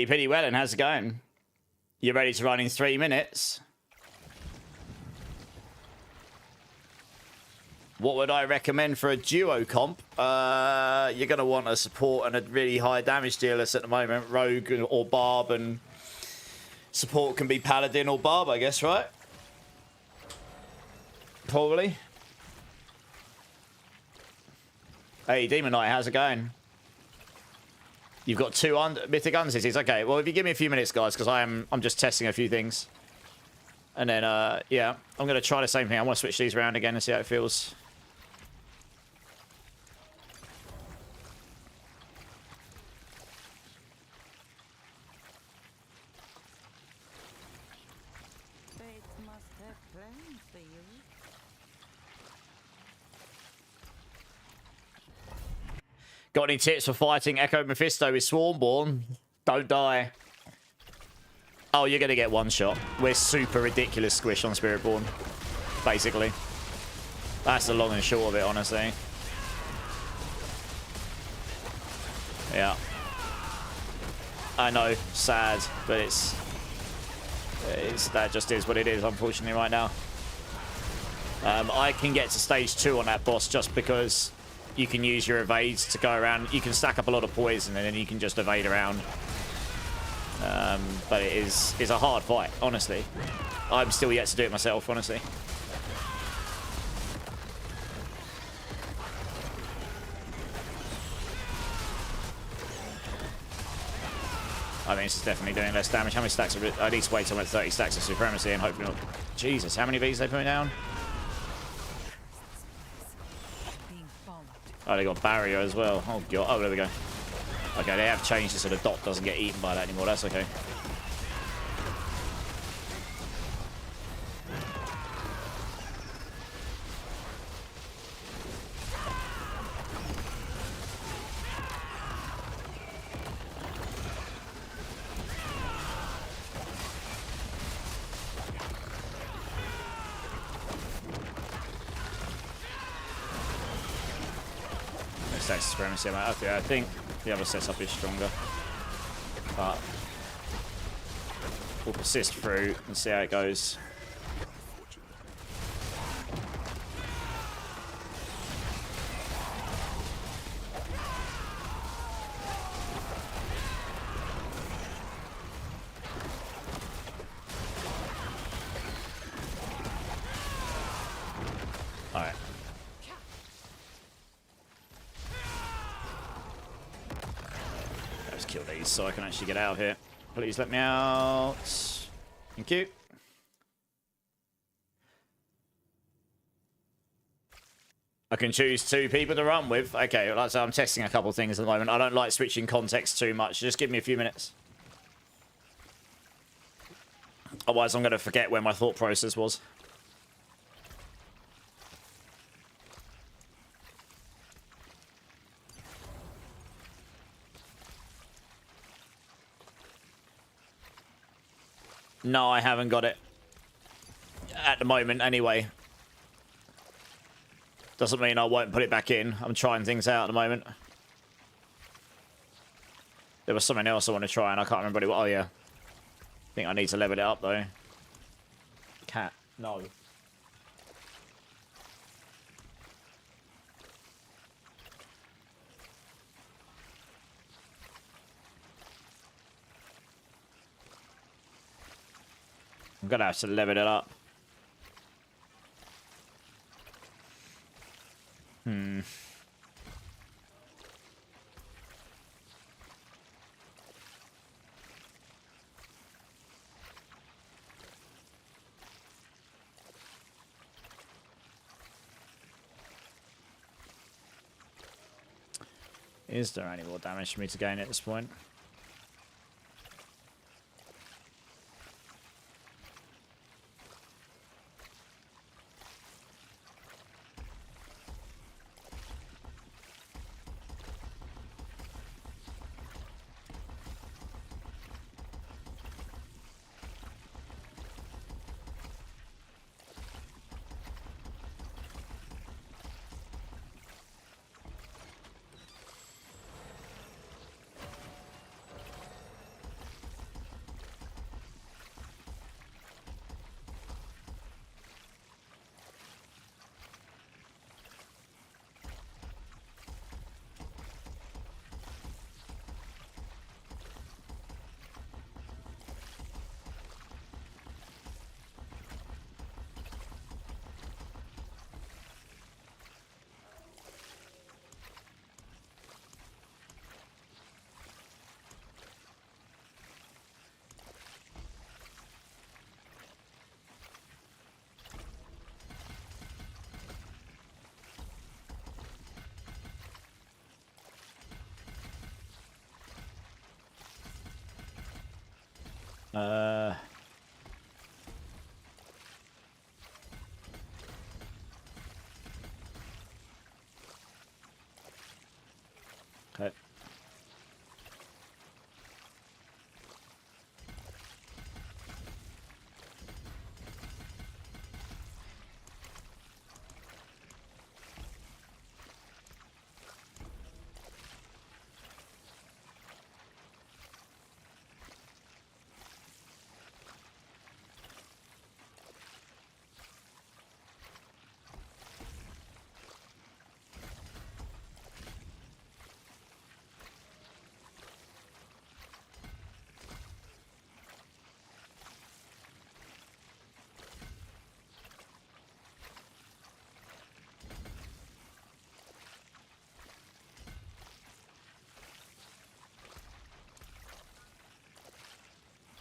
pretty well, and how's it going? You ready to run in 3 minutes? What would I recommend for a duo comp? You're going to want a support and a really high damage dealer at the moment. Rogue or Barb, and support can be Paladin or Barb, I guess, right? Probably. Hey, Demon Knight, how's it going? You've got 2 Mythic Uncities. Okay, well, if you give me a few minutes, guys, because I'm just testing a few things. And then, yeah, I'm going to try the same thing. I want to switch these around again and see how it feels. Fate must have plans for you. Got any tips for fighting Echo Mephisto with Swarmborn? Don't die. Oh, you're going to get one shot. We're super ridiculous squish on Spiritborn. Basically. That's the long and short of it, honestly. Yeah. I know. Sad. But it's that just is what it is, unfortunately, right now. I can get to stage 2 on that boss just because you can use your evades to go around. You can stack up a lot of poison and then you can just evade around. But it is a hard fight, honestly. I'm still yet to do it myself, honestly. I mean, this is definitely doing less damage. How many stacks of it? I need to wait till I'm at 30 stacks of Supremacy and hopefully not. Jesus, how many of these are they putting down? Oh, they got barrier as well. Oh, God. Oh, there we go. Okay, they have changed it so the dot doesn't get eaten by that anymore. That's okay. Stacks of Supremacy. Okay, I think the other setup is stronger. But we'll persist through and see how it goes. Alright. Let's kill these so I can actually get out of here. Please let me out. Thank you. I can choose 2 people to run with. Okay, like I said, I'm testing a couple things at the moment. I don't like switching context too much. Just give me a few minutes. Otherwise, I'm going to forget where my thought process was. No, I haven't got it. At the moment, anyway. Doesn't mean I won't put it back in. I'm trying things out at the moment. There was something else I want to try, and I can't remember what it was. Oh, yeah. I think I need to level it up, though. Cat. No. I'm gonna have to level it up. Is there any more damage for me to gain at this point? Okay.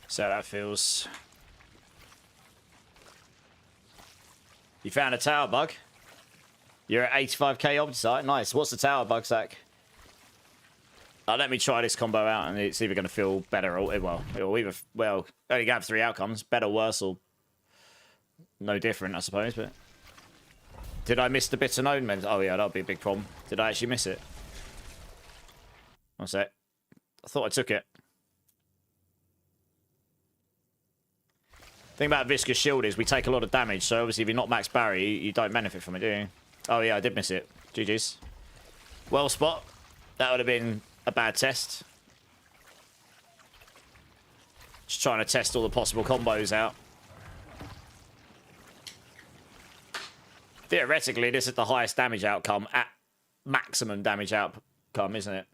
So that feels. You found a tower bug. You're at 85k Optisite. Nice. What's the tower bug, Zach? Let me try this combo out, and it's either going to feel better or it'll either only have 3 outcomes: better, worse, or no different, I suppose. But did I miss the bitter known? Oh yeah, that'll be a big problem. Did I actually miss it? One sec. I thought I took it. Thing about Viscous Shield is we take a lot of damage, so obviously if you're not max Barry, you don't benefit from it, do you? Oh yeah, I did miss it. GG's. Well spot. That would have been a bad test. Just trying to test all the possible combos out. Theoretically, this is the highest damage outcome at maximum damage outcome, isn't it?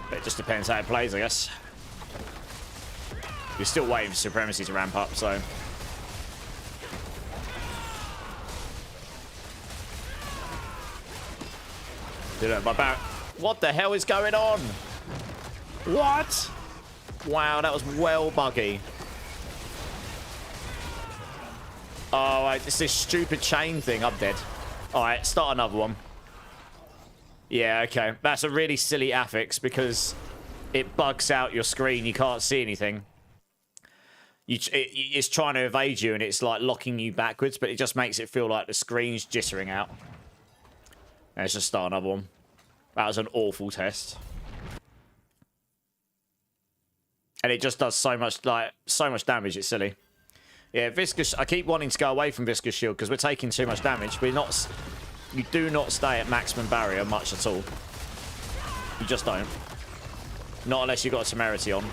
But it just depends how it plays, I guess. You're still waiting for Supremacy to ramp up, so... Dude, my back... What the hell is going on? What? Wow, that was well buggy. Oh, it's this stupid chain thing. I'm dead. Alright, start another one. Yeah, okay. That's a really silly affix because it bugs out your screen. You can't see anything. It's trying to evade you and it's like locking you backwards, but it just makes it feel like the screen's jittering out. Let's just start another one. That was an awful test. And it just does so much damage, it's silly. Yeah, Viscous, I keep wanting to go away from Viscous Shield because we're taking too much damage. You do not stay at maximum barrier much at all. You just don't. Not unless you've got a Temerity on.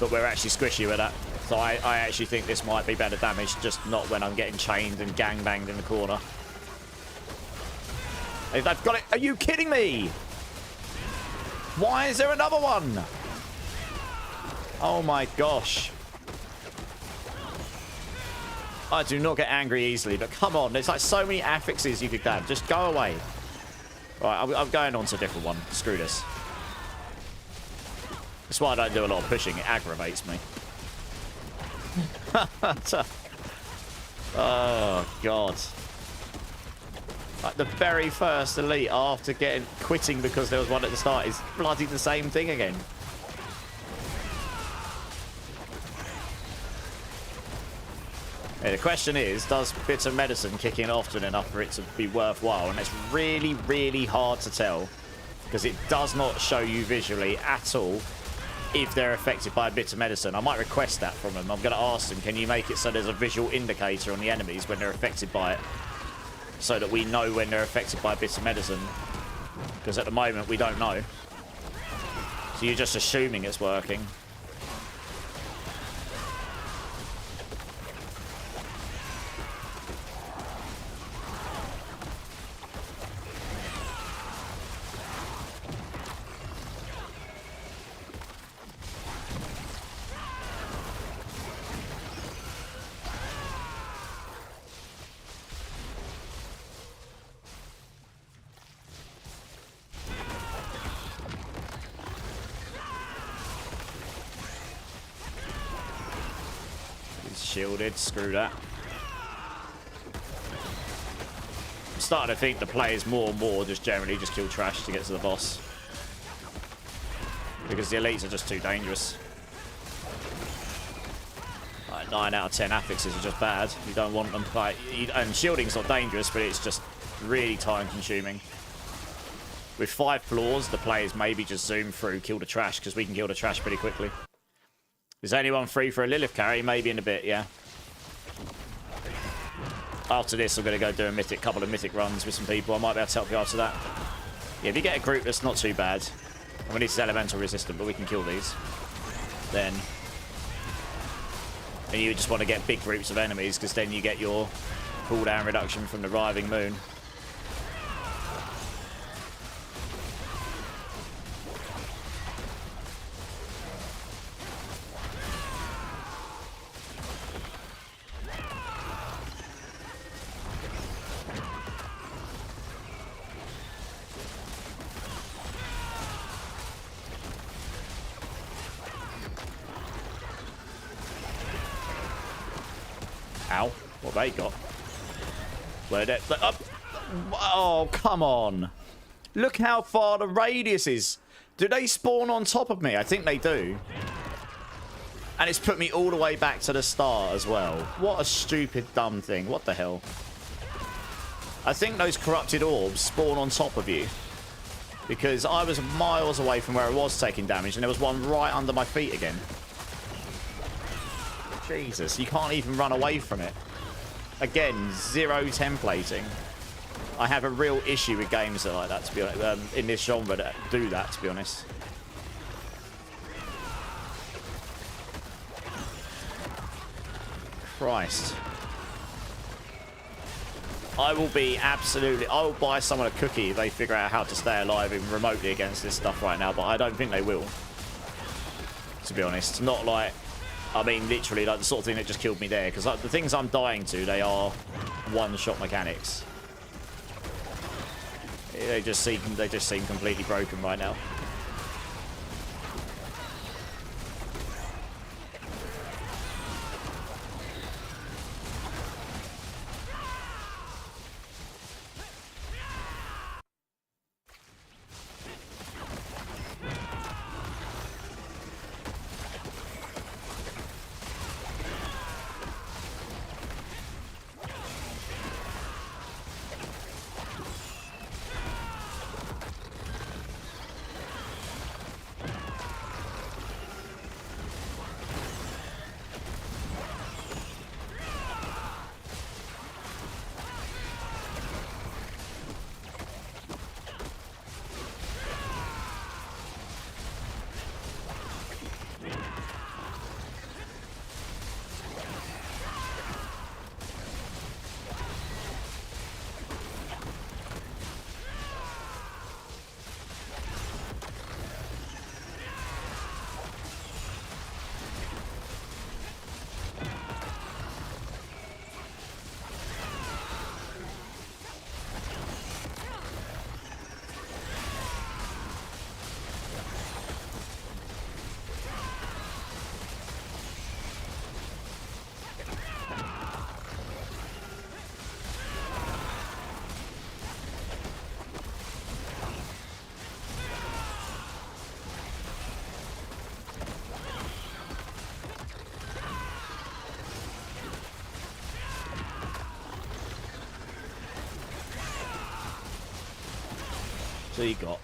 But we're actually squishy with that. So I actually think this might be better damage, just not when I'm getting chained and gangbanged in the corner. They've got it. Are you kidding me? Why is there another one? Oh my gosh. I do not get angry easily, but come on. There's like so many affixes you could have. Just go away. Right, I'm going on to a different one. Screw this. That's why I don't do a lot of pushing. It aggravates me. Oh, God. Like the very first elite after quitting because there was one at the start is bloody the same thing again. Yeah, the question is, does bitter medicine kick in often enough for it to be worthwhile? And it's really, really hard to tell because it does not show you visually at all if they're affected by bitter medicine. I might request that from them. I'm going to ask them, can you make it so there's a visual indicator on the enemies when they're affected by it so that we know when they're affected by bitter medicine? Because at the moment, we don't know. So you're just assuming it's working. Shielded, screw that. I'm starting to think the players more and more just generally just kill trash to get to the boss. because the elites are just too dangerous. Like 9 out of 10 affixes are just bad. You don't want them. Like, and shielding's not dangerous, but it's just really time consuming. With 5 floors, the players maybe just zoom through, kill the trash, because we can kill the trash pretty quickly. Is anyone free for a Lilith carry? Maybe in a bit, yeah. After this, I'm going to go do a couple of mythic runs with some people. I might be able to help you after that. Yeah, if you get a group that's not too bad, I mean, this is elemental resistant, but we can kill these. Then, and you just want to get big groups of enemies, because then you get your cooldown reduction from the Writhing Moon. Ow. What they got? Where they... Oh, come on. Look how far the radius is. Do they spawn on top of me? I think they do. And it's put me all the way back to the start as well. What a stupid, dumb thing. What the hell? I think those corrupted orbs spawn on top of you. Because I was miles away from where I was taking damage, and there was one right under my feet again. Jesus, you can't even run away from it. Again, zero templating. I have a real issue with games that are like that, to be honest, in this genre that do that, to be honest. Christ. I will buy someone a cookie if they figure out how to stay alive even remotely against this stuff right now, but I don't think they will. To be honest. Not like... I mean, literally, like the sort of thing that just killed me there. Because like, the things I'm dying to, they are one-shot mechanics. They just seem completely broken right now. So you got...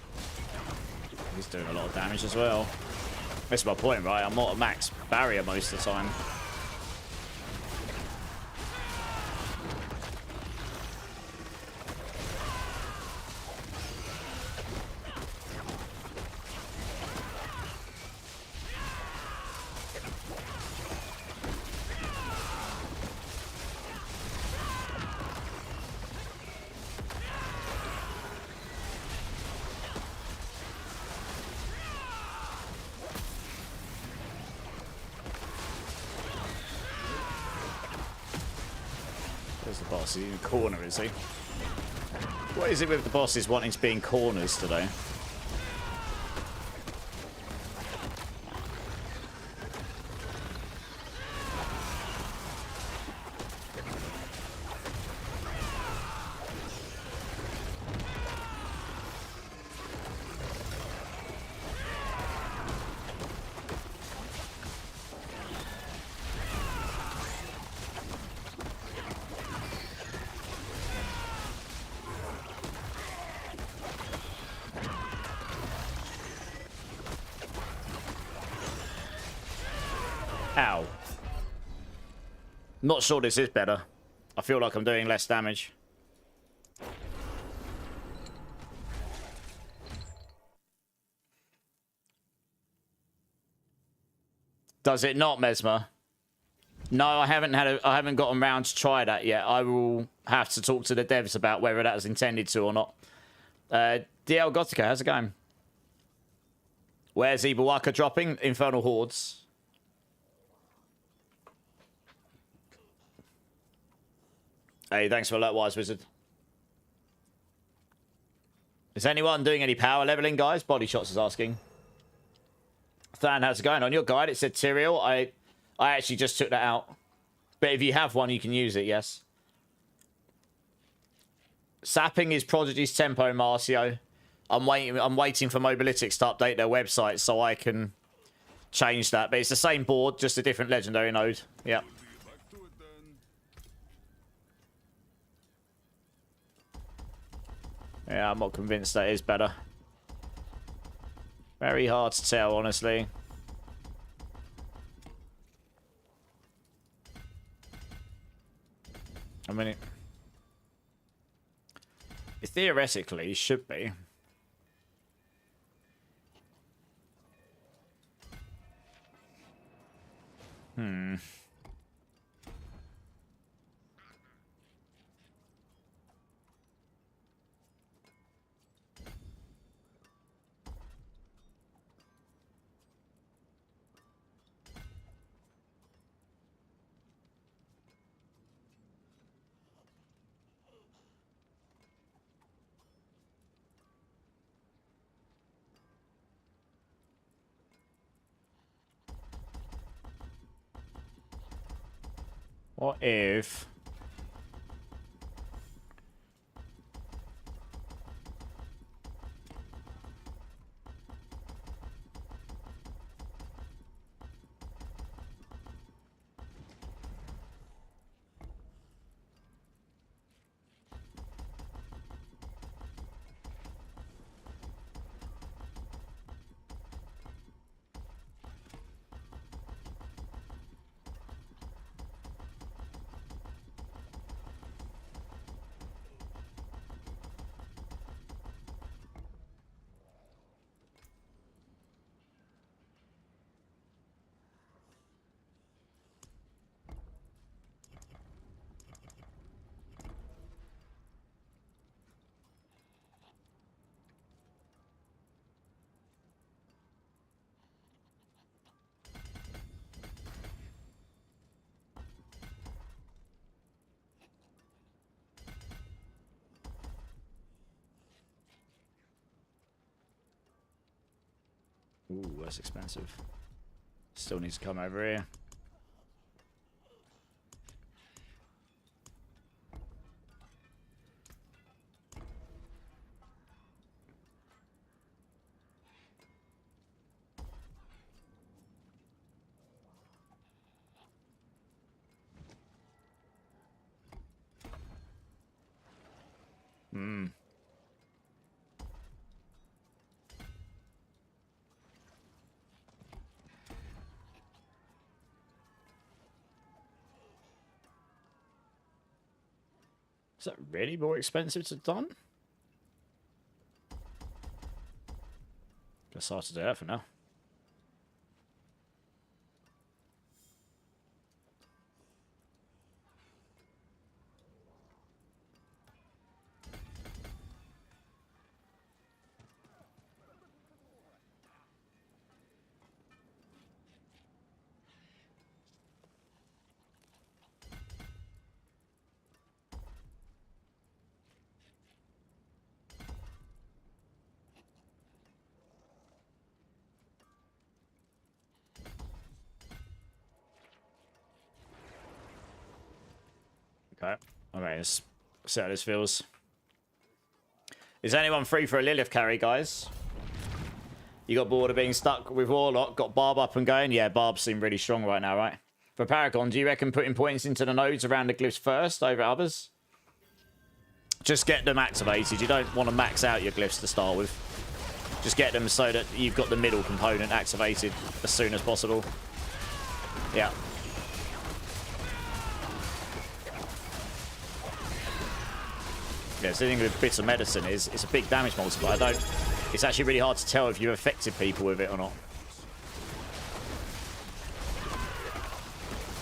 He's doing a lot of damage as well. That's my point, right? I'm not a max barrier most of the time. There's the boss. He's in a corner, is he? What is it with the bosses wanting to be in corners today? Ow. Not sure this is better. I feel like I'm doing less damage. Does it not, Mesmer? No, I haven't gotten around to try that yet. I will have to talk to the devs about whether that was intended to or not. DL Gothica, how's it going? Where's Ibawaka dropping? Infernal Hordes. Hey, thanks for that, Wise Wizard. Is anyone doing any power leveling, guys? Body Shots is asking. Than, how's it going? On your guide, it said Tyrael. I actually just took that out. But if you have one, you can use it, yes. Sapping is Prodigy's tempo, Marcio. I'm waiting for Mobalytics to update their website so I can change that. But it's the same board, just a different legendary node. Yeah. Yeah, I'm not convinced that is better. Very hard to tell, honestly. I mean, it theoretically should be. What if... Ooh, that's expensive. Still needs to come over here. Is that really more expensive to done? Guess I'll have to do that for now. Okay. Okay, let's see how this feels. Is anyone free for a Lilith carry, guys? You got bored of being stuck with Warlock? Got Barb up and going? Yeah, Barb seem really strong right now, right? For Paragon, do you reckon putting points into the nodes around the glyphs first over others? Just get them activated. You don't want to max out your glyphs to start with. Just get them so that you've got the middle component activated as soon as possible. Yeah. Yeah, so the thing with bits of medicine is it's a big damage multiplier. It's actually really hard to tell if you've affected people with it or not.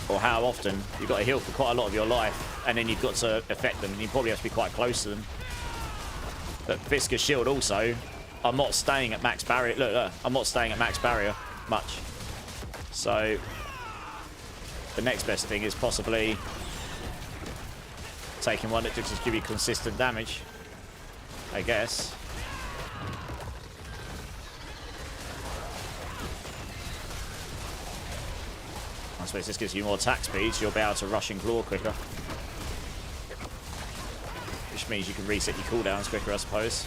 Or how often. You've got to heal for quite a lot of your life, and then you've got to affect them, and you probably have to be quite close to them. But Viscous Shield also, I'm not staying at max barrier. Look, I'm not staying at max barrier much. So the next best thing is possibly taking one that just give you consistent damage, I guess. I suppose this gives you more attack speed, so you'll be able to rush and claw quicker. Which means you can reset your cooldowns quicker, I suppose.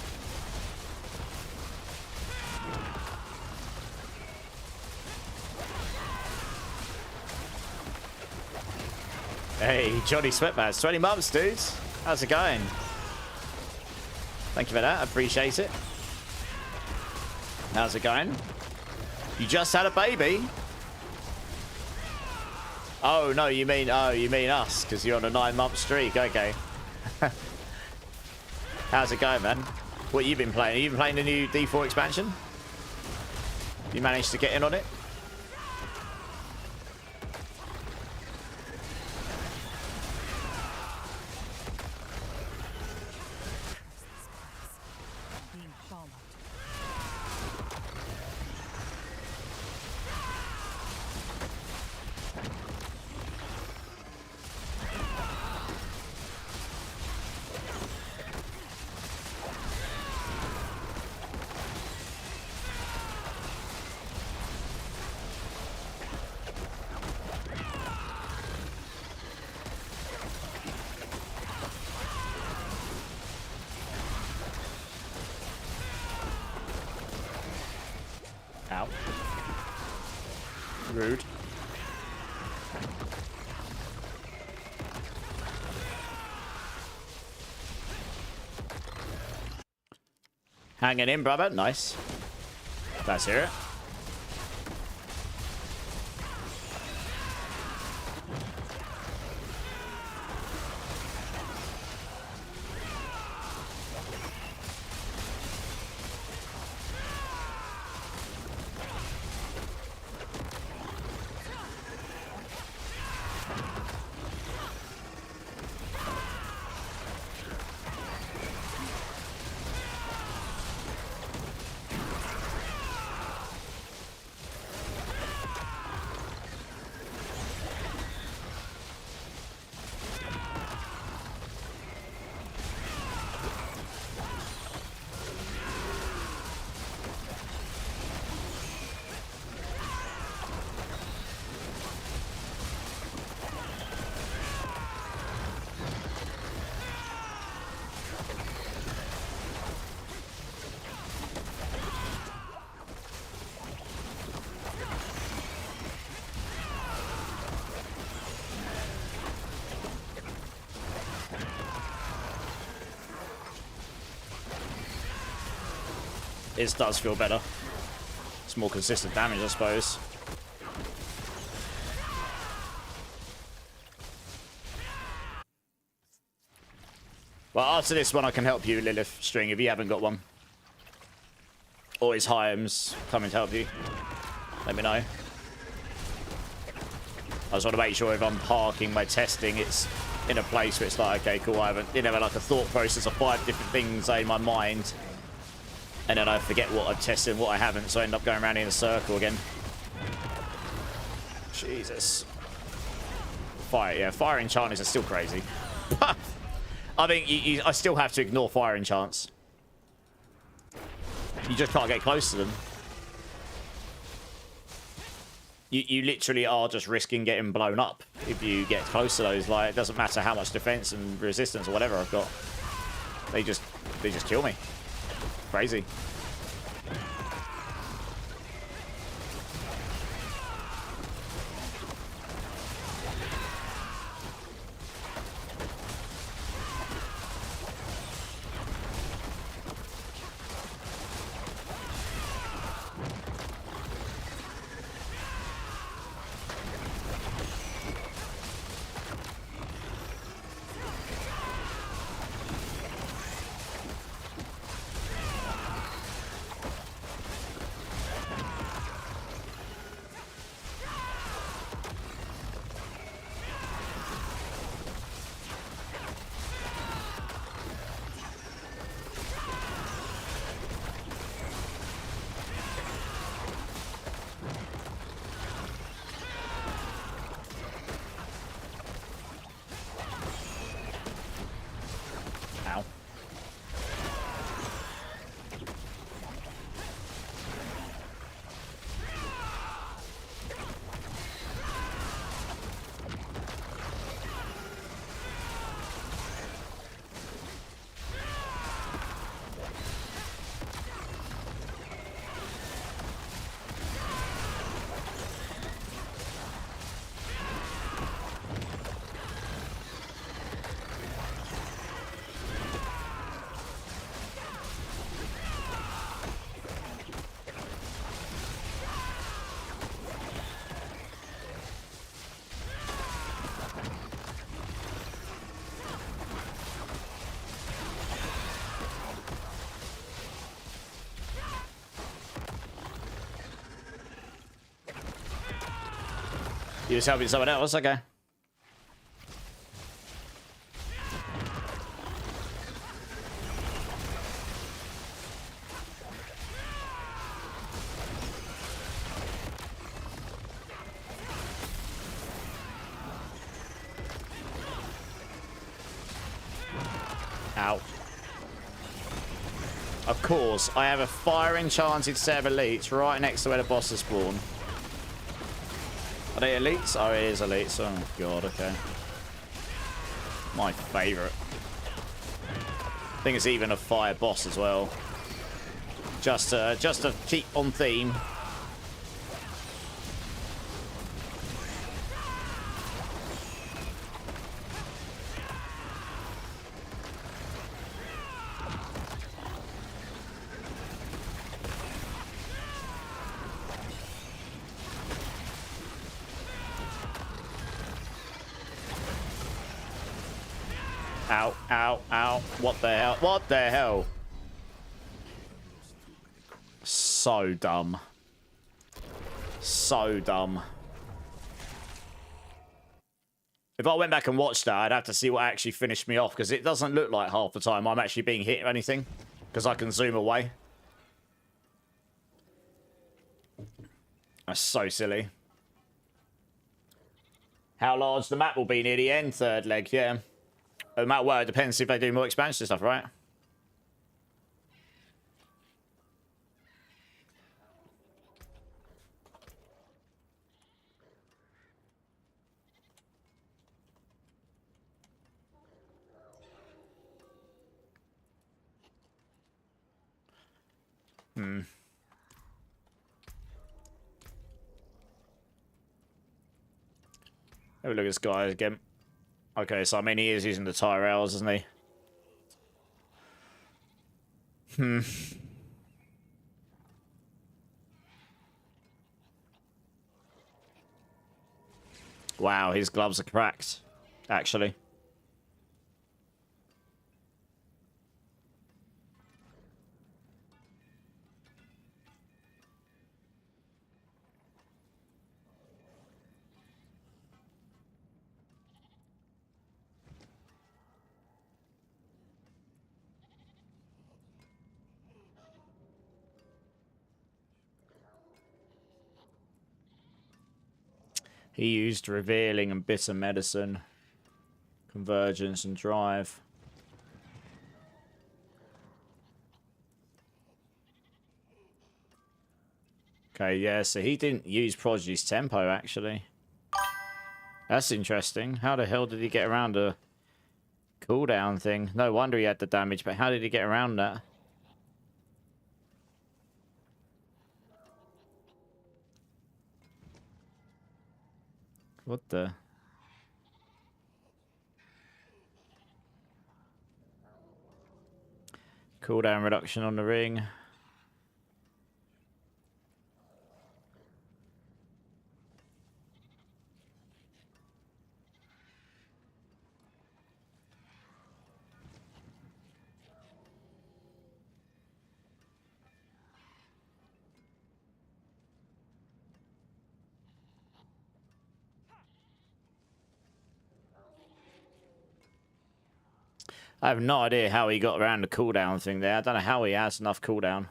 Hey, Johnny Sweatpants, 20 months, dudes. How's it going? Thank you for that. I appreciate it. How's it going? You just had a baby? Oh, no, you mean us, because you're on a 9-month streak. Okay. How's it going, man? What you been playing? Have you been playing the new D4 expansion? You managed to get in on it? Ow. Rude. Hanging in, brother. Nice. Let's hear it. It does feel better. It's more consistent damage, I suppose. Well, after this one, I can help you, Lilith String, if you haven't got one. Or is Hyams coming to help you? Let me know. I just want to make sure if I'm parking my testing, it's in a place where it's like, okay, cool, I didn't have like a thought process of 5 different things in my mind. And then I forget what I've tested and what I haven't, so I end up going around in a circle again. Jesus. Fire, yeah, fire enchanters are still crazy. I think I still have to ignore fire enchants. You just can't get close to them. You literally are just risking getting blown up if you get close to those. Like, it doesn't matter how much defense and resistance or whatever I've got. They just kill me. Crazy. You was helping someone else, okay. Ow. Of course, I have a fire enchanted set of elites right next to where the bosses spawn. Are they elites? Oh, it is elites. Oh, God, okay. My favourite. I think it's even a fire boss as well. Just to keep on theme. Ow, ow, ow. What the hell? What the hell? So dumb. So dumb. If I went back and watched that, I'd have to see what actually finished me off, because it doesn't look like half the time I'm actually being hit or anything, because I can zoom away. That's so silly. How large the map will be near the end, third leg, yeah. No matter what, it depends if they do more expansion stuff, right? Have a look at this guy again. Okay, so I mean, he is using the Tyrells, isn't he? Wow, his gloves are cracked, actually. He used Revealing and Bitter Medicine, Convergence and Drive. Okay, yeah, so he didn't use Prodigy's Tempo, actually. That's interesting. How the hell did he get around a cooldown thing? No wonder he had the damage, but how did he get around that? What the? Cooldown reduction on the ring. I have no idea how he got around the cooldown thing there. I don't know how he has enough cooldown.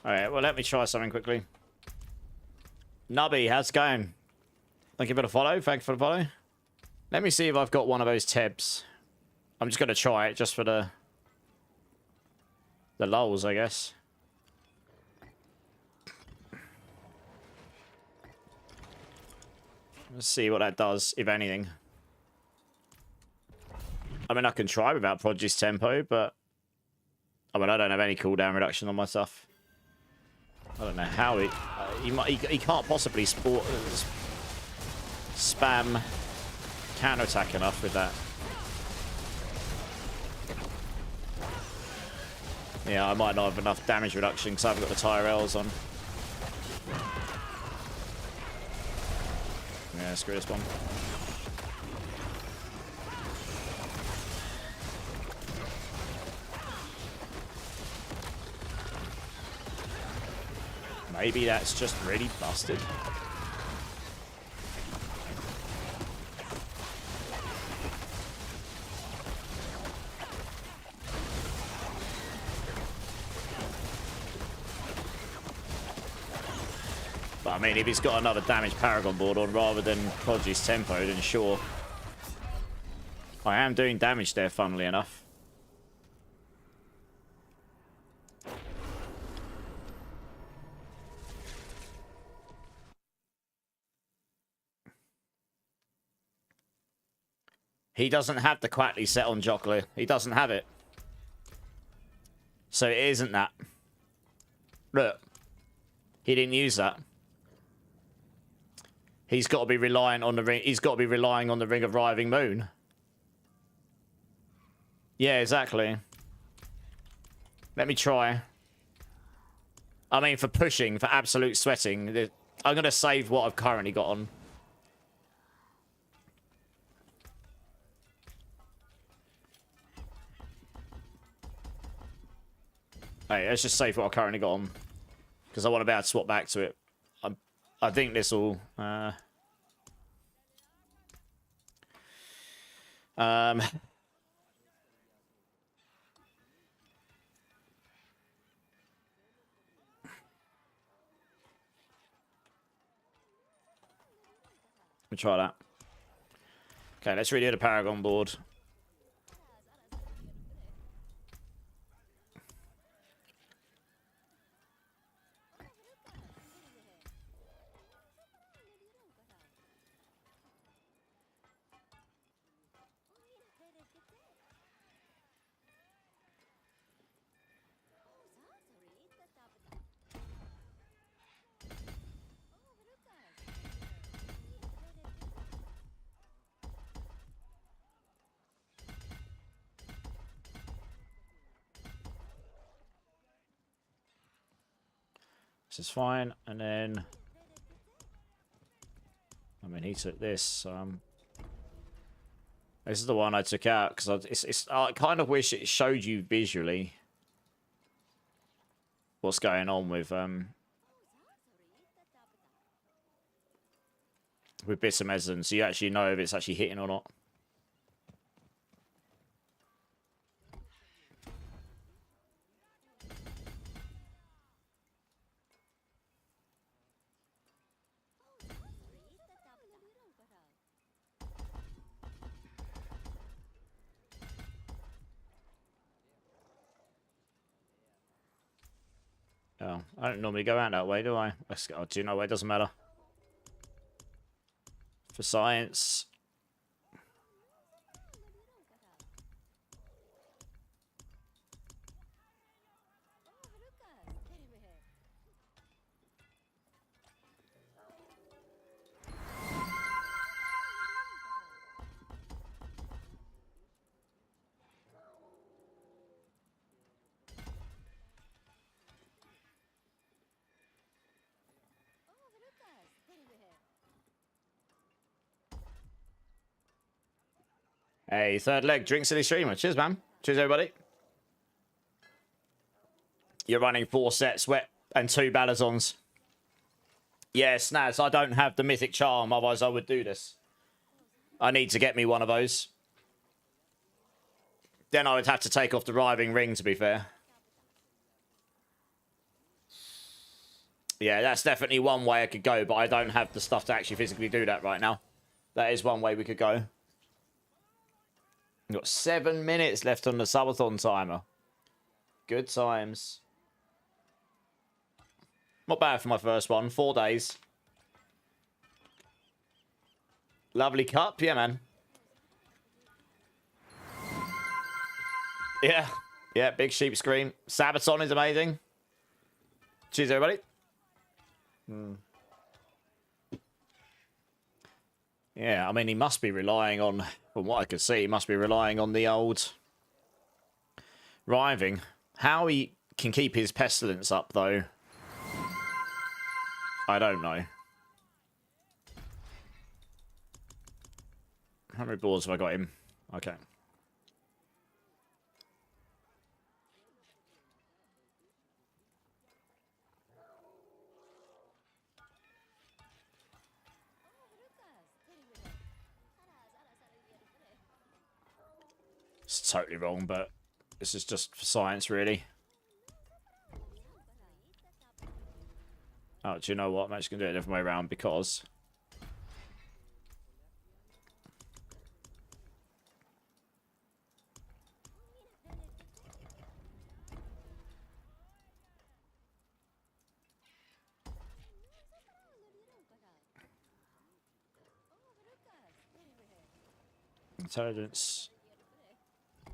Alright, well, let me try something quickly. Nubby, how's it going? Thank you for the follow. Thank you for the follow. Let me see if I've got one of those Tebs. I'm just going to try it just for the lulz, I guess. Let's see what that does, if anything. I mean, I can try without Prodigy's Tempo, but... I mean, I don't have any cooldown reduction on my stuff. I don't know how he can't possibly spam counterattack enough with that. Yeah, I might not have enough damage reduction because I haven't got the Tyrells on. Yeah, screw this one. Maybe that's just really busted. But I mean, if he's got another damaged Paragon board on rather than Prodigy's tempo, then sure. I am doing damage there, funnily enough. He doesn't have the Quackly set on Jockler. He doesn't have it. So it isn't that. Look. He didn't use that. He's got to be relying on the ring. He's got to be relying on the Ring of Writhing Moon. Yeah, exactly. Let me try. I mean, for pushing, for absolute sweating, I'm going to save what I've currently got on. Hey, let's just save what I currently got on. Because I want to be able to swap back to it. I think this will... Let me try that. Okay, let's redo the Paragon board. This is fine, and then I mean he took this, so this is the one I took out because I kind of wish it showed you visually what's going on with Bissamezan, so you actually know if it's actually hitting or not. Oh, I don't normally go out that way, do I? Oh, do you know what? It doesn't matter. For science. Hey, third leg, Drink City Streamer. Cheers, man. Cheers, everybody. You're running 4 sets, wet, and 2 Balazons. Yeah, Snaz, I don't have the Mythic Charm, otherwise I would do this. I need to get me one of those. Then I would have to take off the Writhing Ring, to be fair. Yeah, that's definitely one way I could go, but I don't have the stuff to actually physically do that right now. That is one way we could go. We've got 7 minutes left on the subathon timer. Good times. Not bad for my first one. 4 days. Lovely cup. Yeah, man. Yeah. Yeah, big sheep screen. Sabaton is amazing. Cheers, everybody. Yeah, I mean, he must be relying on, from what I could see, he must be relying on the old Writhing. How he can keep his Pestilence up, though, I don't know. How many balls have I got him? Okay. It's totally wrong, but this is just for science, really. Oh, do you know what? I'm actually going to do it the other way around because... Intelligence.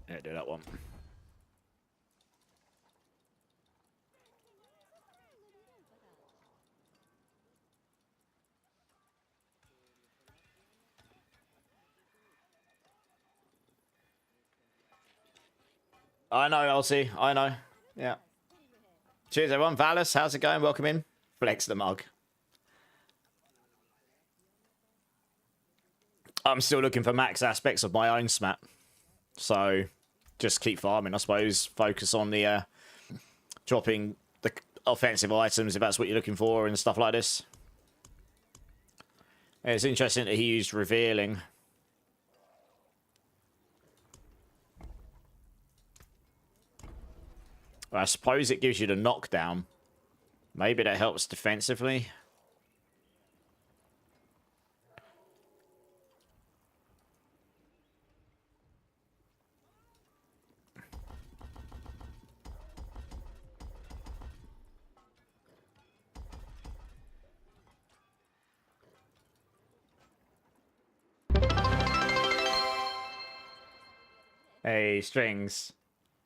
Yeah, do that one. I know, Elsie. I know. Yeah. Cheers, everyone. Valis, how's it going? Welcome in. Flex the mug. I'm still looking for max aspects of my own smap. So, just keep farming, I suppose. Focus on the dropping the offensive items if that's what you're looking for and stuff like this. And it's interesting that he used revealing. I suppose it gives you the knockdown. Maybe that helps defensively. Hey, Strings.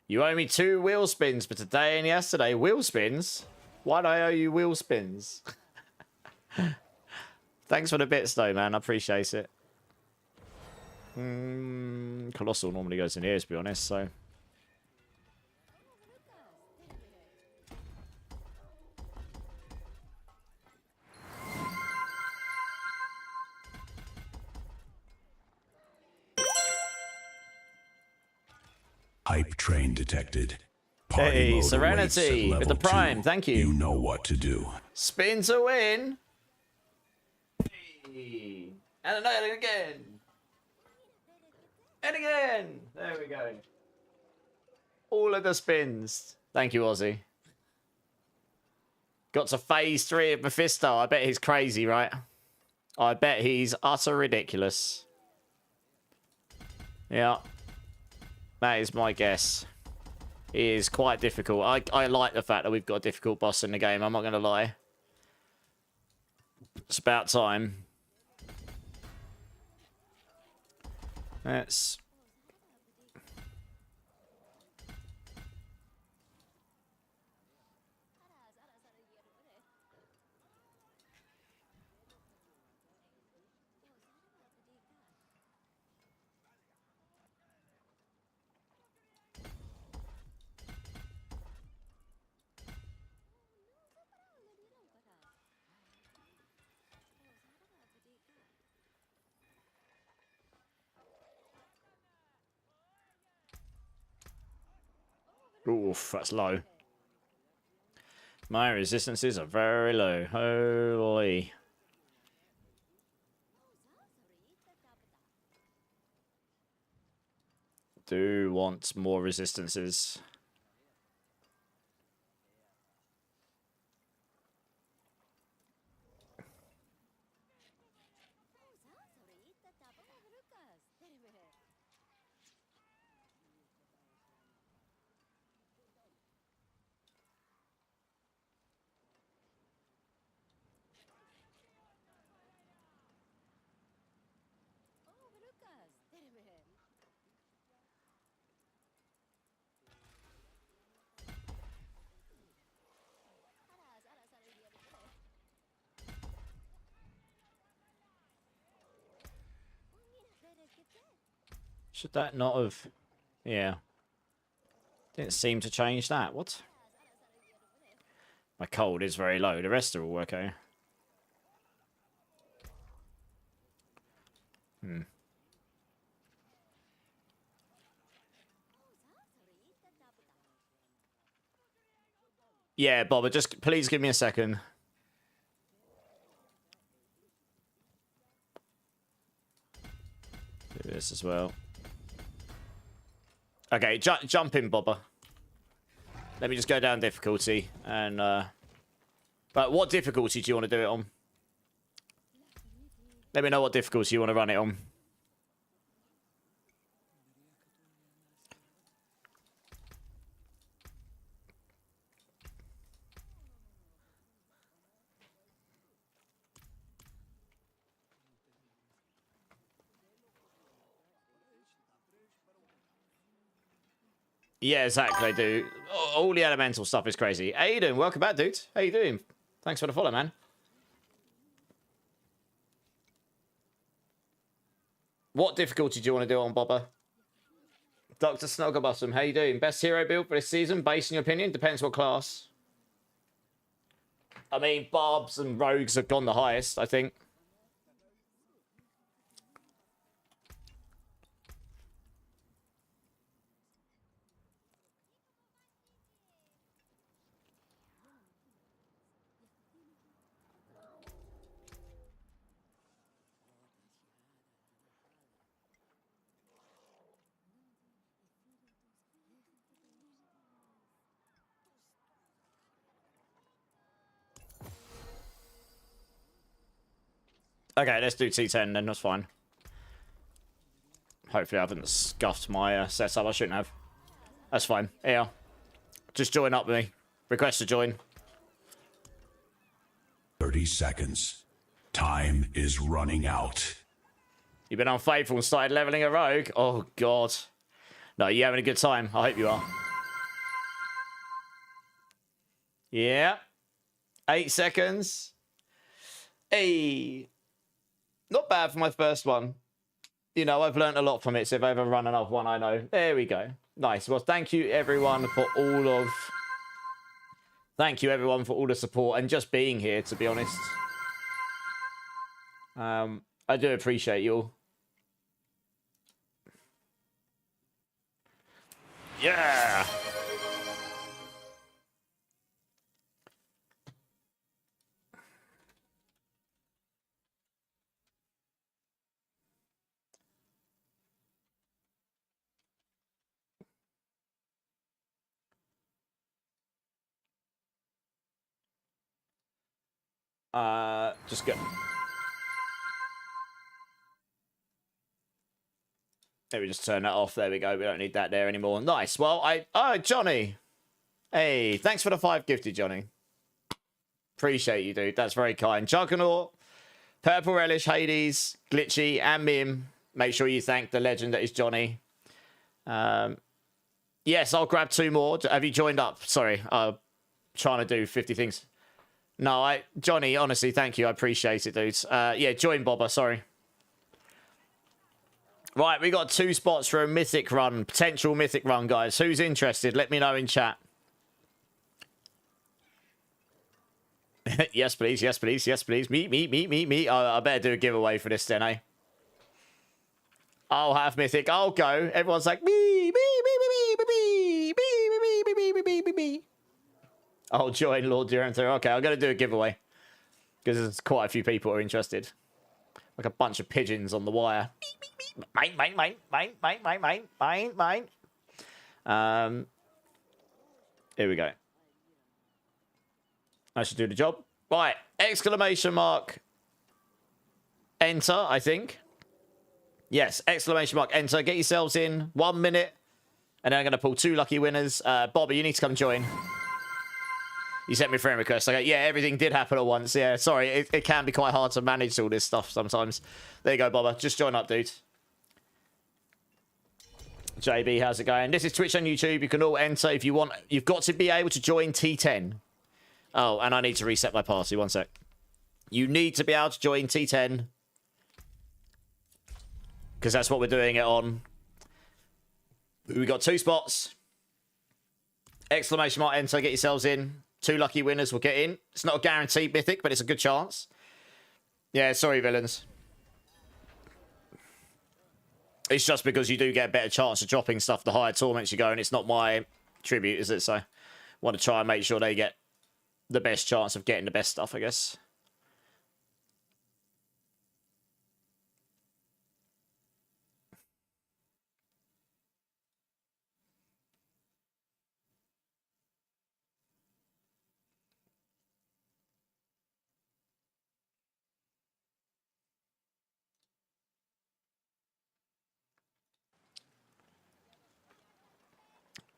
You owe me 2 wheel spins for today and yesterday. Wheel spins? Why do I owe you wheel spins? Thanks for the bits, though, man. I appreciate it. Colossal normally goes in here, to be honest, so... Hype train detected. Hey, Serenity with the Prime. 2. Thank you. You know what to do. Spin to win. Hey. And another again. And again. There we go. All of the spins. Thank you, Ozzy. Got to phase 3 of Mephisto. I bet he's crazy, right? I bet he's utter ridiculous. Yeah. That is my guess. He is quite difficult. I like the fact that we've got a difficult boss in the game. I'm not going to lie. It's about time. Let's... Oof, that's low. My resistances are very low. Holy. Do want more resistances. Should that not have... Yeah. Didn't seem to change that. What? My cold is very low. The rest are all okay. Yeah, Bobber, just please give me a second. Do this as well. Okay, jump in, Bobber. Let me just go down difficulty. And, but what difficulty do you want to do it on? Let me know what difficulty you want to run it on. Yeah, exactly, dude. All the elemental stuff is crazy. Aiden, welcome back, dude. How you doing? Thanks for the follow, man. What difficulty do you want to do on Bobber? Dr. Snugglebottom, how you doing? Best hero build for this season, based on your opinion? Depends what class. I mean, Barbs and Rogues have gone the highest, I think. Okay, let's do T10 then, that's fine. Hopefully I haven't scuffed my setup, I shouldn't have. That's fine, yeah. Just join up with me. Request to join. 30 seconds. Time is running out. You've been unfaithful and started leveling a rogue? Oh, God. No, you having a good time? I hope you are. Yeah. 8 seconds. Hey. Not bad for my first one. You know, I've learned a lot from it, so if I ever run another one, I know. There we go. Nice. Well, thank you, everyone, for all of... Thank you, everyone, for all the support and just being here, to be honest. I do appreciate you all. Yeah! Just go. Let me just turn that off. There we go. We don't need that there anymore. Nice. Well, oh, Johnny. Hey, thanks for the 5 gifted, Johnny. Appreciate you, dude. That's very kind. Juggernaut, Purple Relish, Hades, Glitchy, and Mim. Make sure you thank the legend that is Johnny. Yes, I'll grab 2 more. Have you joined up? Sorry, trying to do 50 things. No, Johnny, honestly, thank you. I appreciate it, dudes. Yeah, join Bobber, sorry. Right, we got 2 spots for a mythic run. Potential mythic run, guys. Who's interested? Let me know in chat. Yes, please. Yes, please. Yes, please. Me. I better do a giveaway for this then, eh? I'll have mythic. I'll go. Everyone's like, me. I'll join Lord Duranther. Okay, I'm going to do a giveaway. Because there's quite a few people who are interested. Like a bunch of pigeons on the wire. Mine. Here we go. I should do the job. Right. Exclamation mark. Enter, I think. Yes. Exclamation mark. Enter. Get yourselves in. 1 minute. And then I'm going to pull 2 lucky winners. Bobby, you need to come join. You sent me a friend request. I go, yeah, everything did happen at once. Yeah, sorry. It can be quite hard to manage all this stuff sometimes. There you go, Bobber. Just join up, dude. JB, how's it going? This is Twitch and YouTube. You can all enter if you want. You've got to be able to join T10. Oh, and I need to reset my party. 1 sec. You need to be able to join T10. Because that's what we're doing it on. We got 2 spots. Exclamation mark enter. Get yourselves in. 2 lucky winners will get in. It's not a guaranteed mythic, but it's a good chance. Yeah, sorry, villains. It's just because you do get a better chance of dropping stuff the higher torments you go, and it's not my tribute, is it? So I want to try and make sure they get the best chance of getting the best stuff, I guess.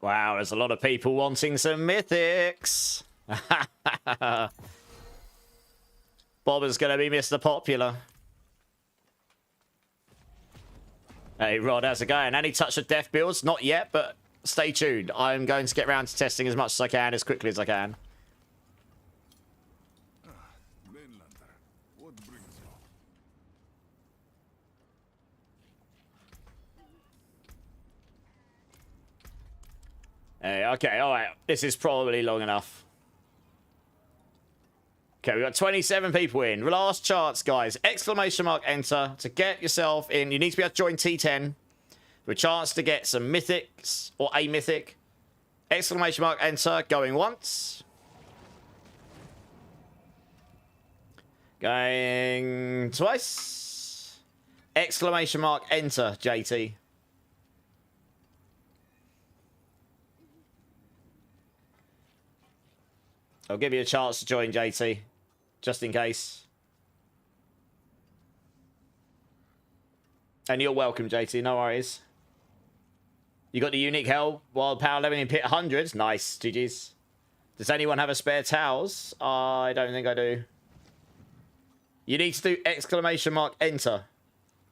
Wow, there's a lot of people wanting some mythics. Bobber's going to be Mr. Popular. Hey, Rod, how's it going? Any touch of death builds? Not yet, but stay tuned. I'm going to get around to testing as much as I can, as quickly as I can. Mainlander, what brings you? Hey, okay, all right. This is probably long enough. Okay, we've got 27 people in. Last chance, guys. Exclamation mark enter to get yourself in. You need to be able to join T10 for a chance to get some mythics or a mythic. Exclamation mark enter going once. Going twice. Exclamation mark enter, JT. I'll give you a chance to join, JT, just in case. And you're welcome, JT, no worries. You got the unique hell wild power leveling pit 100s. Nice, GG's. Does anyone have a spare towels? I don't think I do. You need to do exclamation mark enter.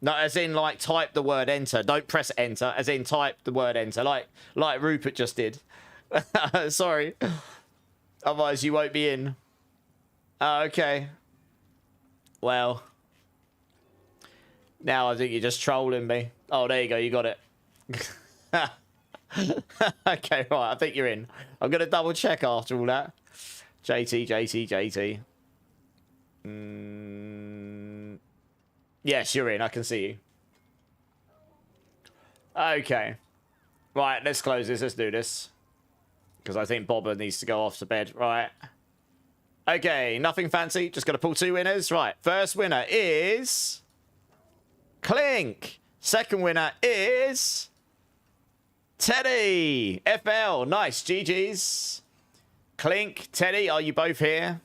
No, as in like type the word enter. Don't press enter, as in type the word enter, like Rupert just did. Sorry. Otherwise, you won't be in. Oh, okay. Well. Now I think you're just trolling me. Oh, there you go. You got it. Okay, right. I think you're in. I'm going to double check after all that. JT. Yes, you're in. I can see you. Okay. Right, let's close this. Let's do this. Because I think Bobber needs to go off to bed. Right. Okay, nothing fancy. Just got to pull 2 winners. Right, first winner is... Clink. Second winner is... Teddy. FL. Nice. GG's. Clink, Teddy, are you both here?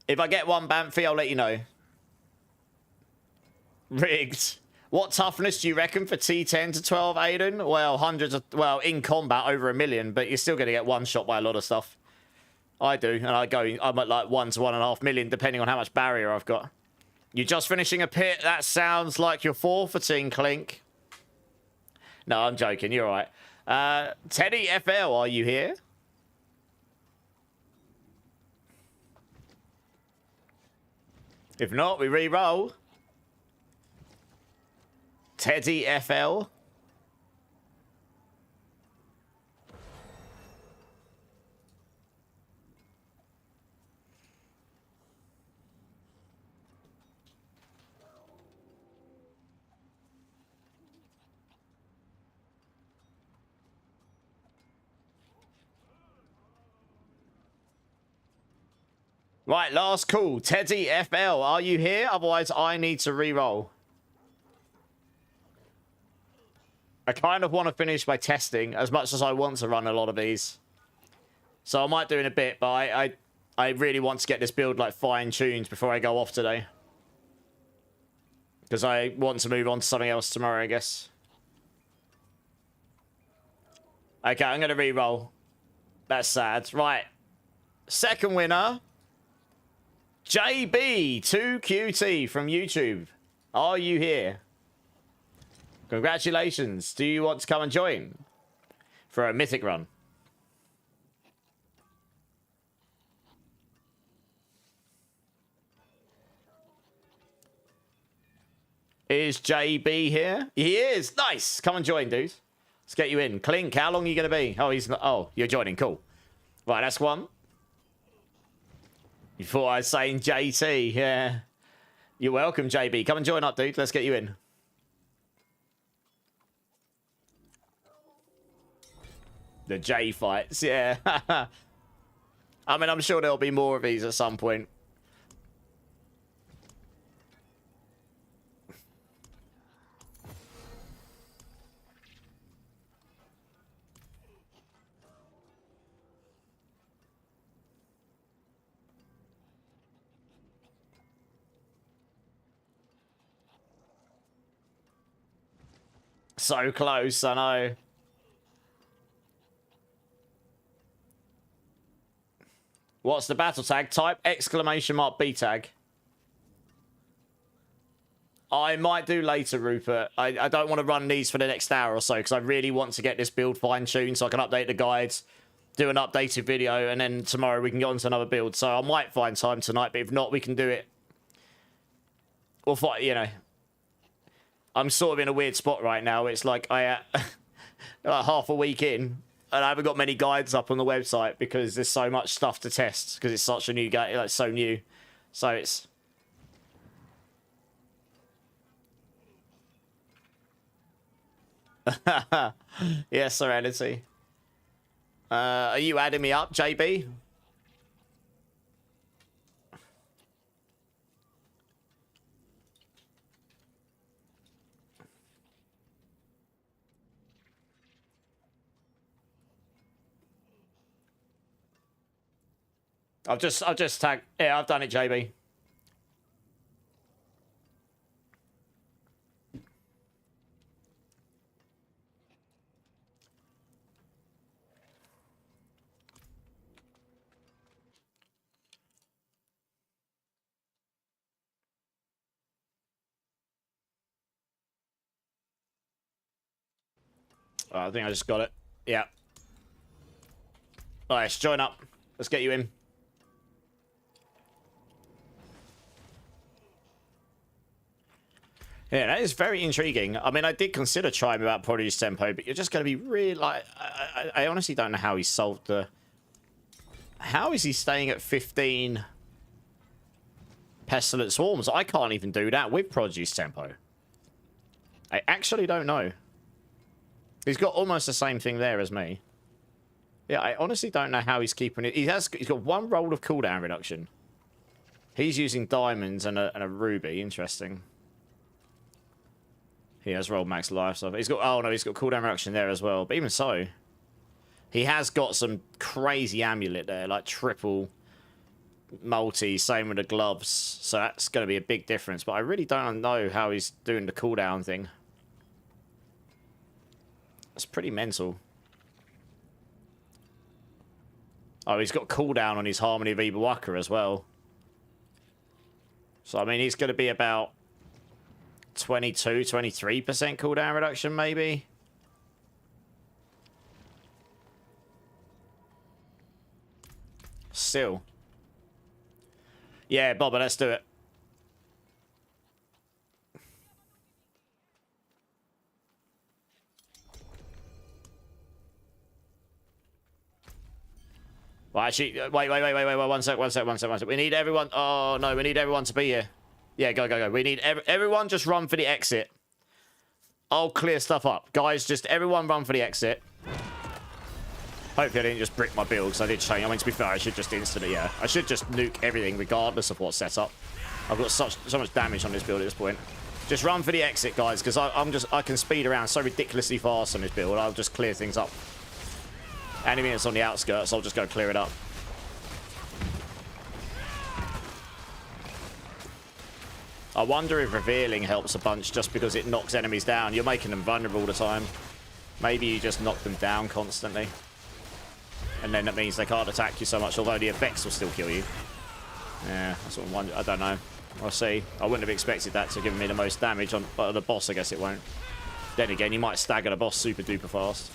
If I get one Bamfy, I'll let you know. Rigged. What toughness do you reckon for T10 to 12, Aiden? Well, hundreds of... Well, in combat, over 1 million, but you're still going to get one shot by a lot of stuff. I do, and I'm at like 1 to 1.5 million, depending on how much barrier I've got. You're just finishing a pit? That sounds like you're forfeiting, Clink. No, I'm joking. You're all right. Teddy FL, are you here? If not, we re-roll. Teddy FL. Right, last call. Teddy FL, are you here? Otherwise, I need to re-roll. I kind of want to finish by testing as much as I want to run a lot of these. So I might do in a bit, but I really want to get this build like fine-tuned before I go off today. Because I want to move on to something else tomorrow, I guess. Okay, I'm going to re-roll. That's sad. Right. Second winner. JB2QT from YouTube. Are you here? Congratulations. Do you want to come and join for a mythic run? Is JB here? He is. Nice. Come and join, dude. Let's get you in. Clink, how long are you going to be? Oh, he's not. Oh, you're joining. Cool. Right, that's one. You thought I was saying JT. Yeah. You're welcome, JB. Come and join up, dude. Let's get you in. The J fights, yeah. I mean, I'm sure there'll be more of these at some point. So close, I know. What's the battle tag? Type !B tag. I might do later, Rupert. I don't want to run these for the next hour or so because I really want to get this build fine-tuned so I can update the guides, do an updated video, and then tomorrow we can get on to another build. So I might find time tonight, but if not, we can do it. We'll fight, you know. I'm sort of in a weird spot right now. It's like like half a week in, and I haven't got many guides up on the website because there's so much stuff to test because it's such a new game, like so new. So it's... Yes, Serenity. Are you adding me up, JB? I've just tagged. Yeah, I've done it, JB. Oh, I think I just got it. Yeah. All right, let's join up. Let's get you in. Yeah, that is very intriguing. I mean, I did consider trying without Prodigy's Tempo, but you're just going to be really like... I honestly don't know how he solved the... How is he staying at 15 Pestilent Swarms? I can't even do that with Prodigy's Tempo. I actually don't know. He's got almost the same thing there as me. Yeah, I honestly don't know how he's keeping it. He's got one roll of cooldown reduction. He's using diamonds and a ruby. Interesting. He has rolled max life stuff. He's got... Oh, no, he's got cooldown reduction there as well. But even so, he has got some crazy amulet there. Like triple multi. Same with the gloves. So that's going to be a big difference. But I really don't know how he's doing the cooldown thing. It's pretty mental. Oh, he's got cooldown on his Harmony of Ibawaka as well. So, I mean, he's going to be about 22, 23% cooldown reduction, maybe. Still. Yeah, Bobber, let's do it. Well, actually, wait, 1 sec. We need everyone... Oh, no, we need everyone to be here. Yeah, go. We need everyone just run for the exit. I'll clear stuff up. Guys, just everyone run for the exit. Hopefully I didn't just brick my build, because I did change. I mean, to be fair, I should just instantly, yeah. I should just nuke everything, regardless of what's set up. I've got so much damage on this build at this point. Just run for the exit, guys, because I can speed around so ridiculously fast on this build. I'll just clear things up. Anything that's on the outskirts, I'll just go clear it up. I wonder if revealing helps a bunch just because it knocks enemies down. You're making them vulnerable all the time. Maybe you just knock them down constantly. And then that means they can't attack you so much, although the effects will still kill you. Yeah, that's what I'm wondering. I don't know. I'll see. I wouldn't have expected that to give me the most damage on the boss. I guess it won't. Then again, you might stagger the boss super duper fast.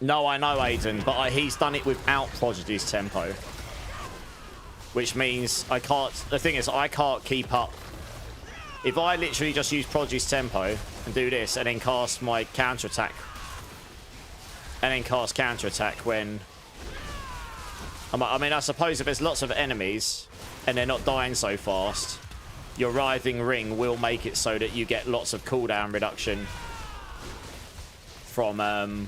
No, I know, Aiden, but he's done it without Prodigy's Tempo. Which means I can't... The thing is, I can't keep up. If I literally just use Prodigy's Tempo and do this and then cast my counterattack... And then cast counterattack when... I mean, I suppose if there's lots of enemies and they're not dying so fast, your writhing ring will make it so that you get lots of cooldown reduction from, I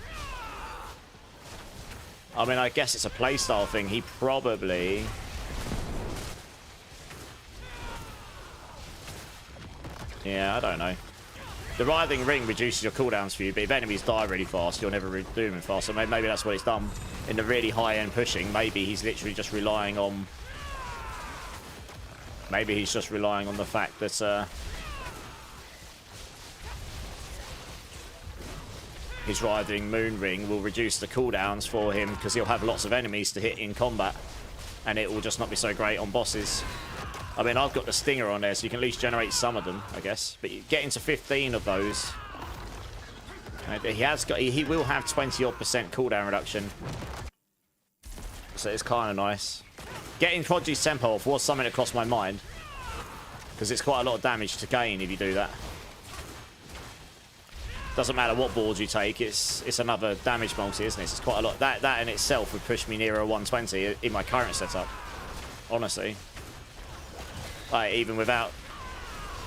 mean, I guess it's a playstyle thing. He probably... Yeah, I don't know. The writhing ring reduces your cooldowns for you, but if enemies die really fast, you'll never do them fast. So maybe that's what it's done. In the really high-end pushing, maybe he's literally just relying on... Maybe he's just relying on the fact that his writhing moon ring will reduce the cooldowns for him because he'll have lots of enemies to hit in combat, and it will just not be so great on bosses. I mean, I've got the stinger on there, so you can at least generate some of them, I guess. But you get into 15 of those. He will have 20-odd% cooldown reduction. So it's kind of nice. Getting Prodigy's tempo off was something that crossed my mind. Because it's quite a lot of damage to gain if you do that. Doesn't matter what board you take, it's another damage multi, isn't it? It's quite a lot. That in itself would push me nearer a 120 in my current setup. Honestly. Like, even without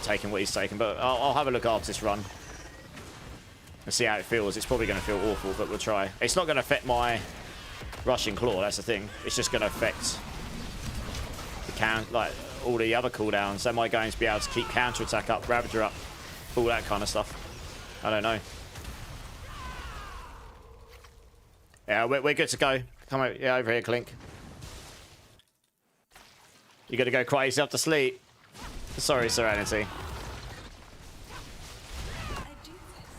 taking what he's taken. But I'll have a look after this run. And see how it feels. It's probably going to feel awful, but we'll try. It's not going to affect my rushing claw, that's the thing. It's just going to affect the like all the other cooldowns. Am I going to be able to keep counter-attack up, Ravager up, all that kind of stuff? I don't know. Yeah, we're good to go. Come over, yeah, over here, Clink. You're going to go cry yourself to sleep. Sorry, Serenity. I do this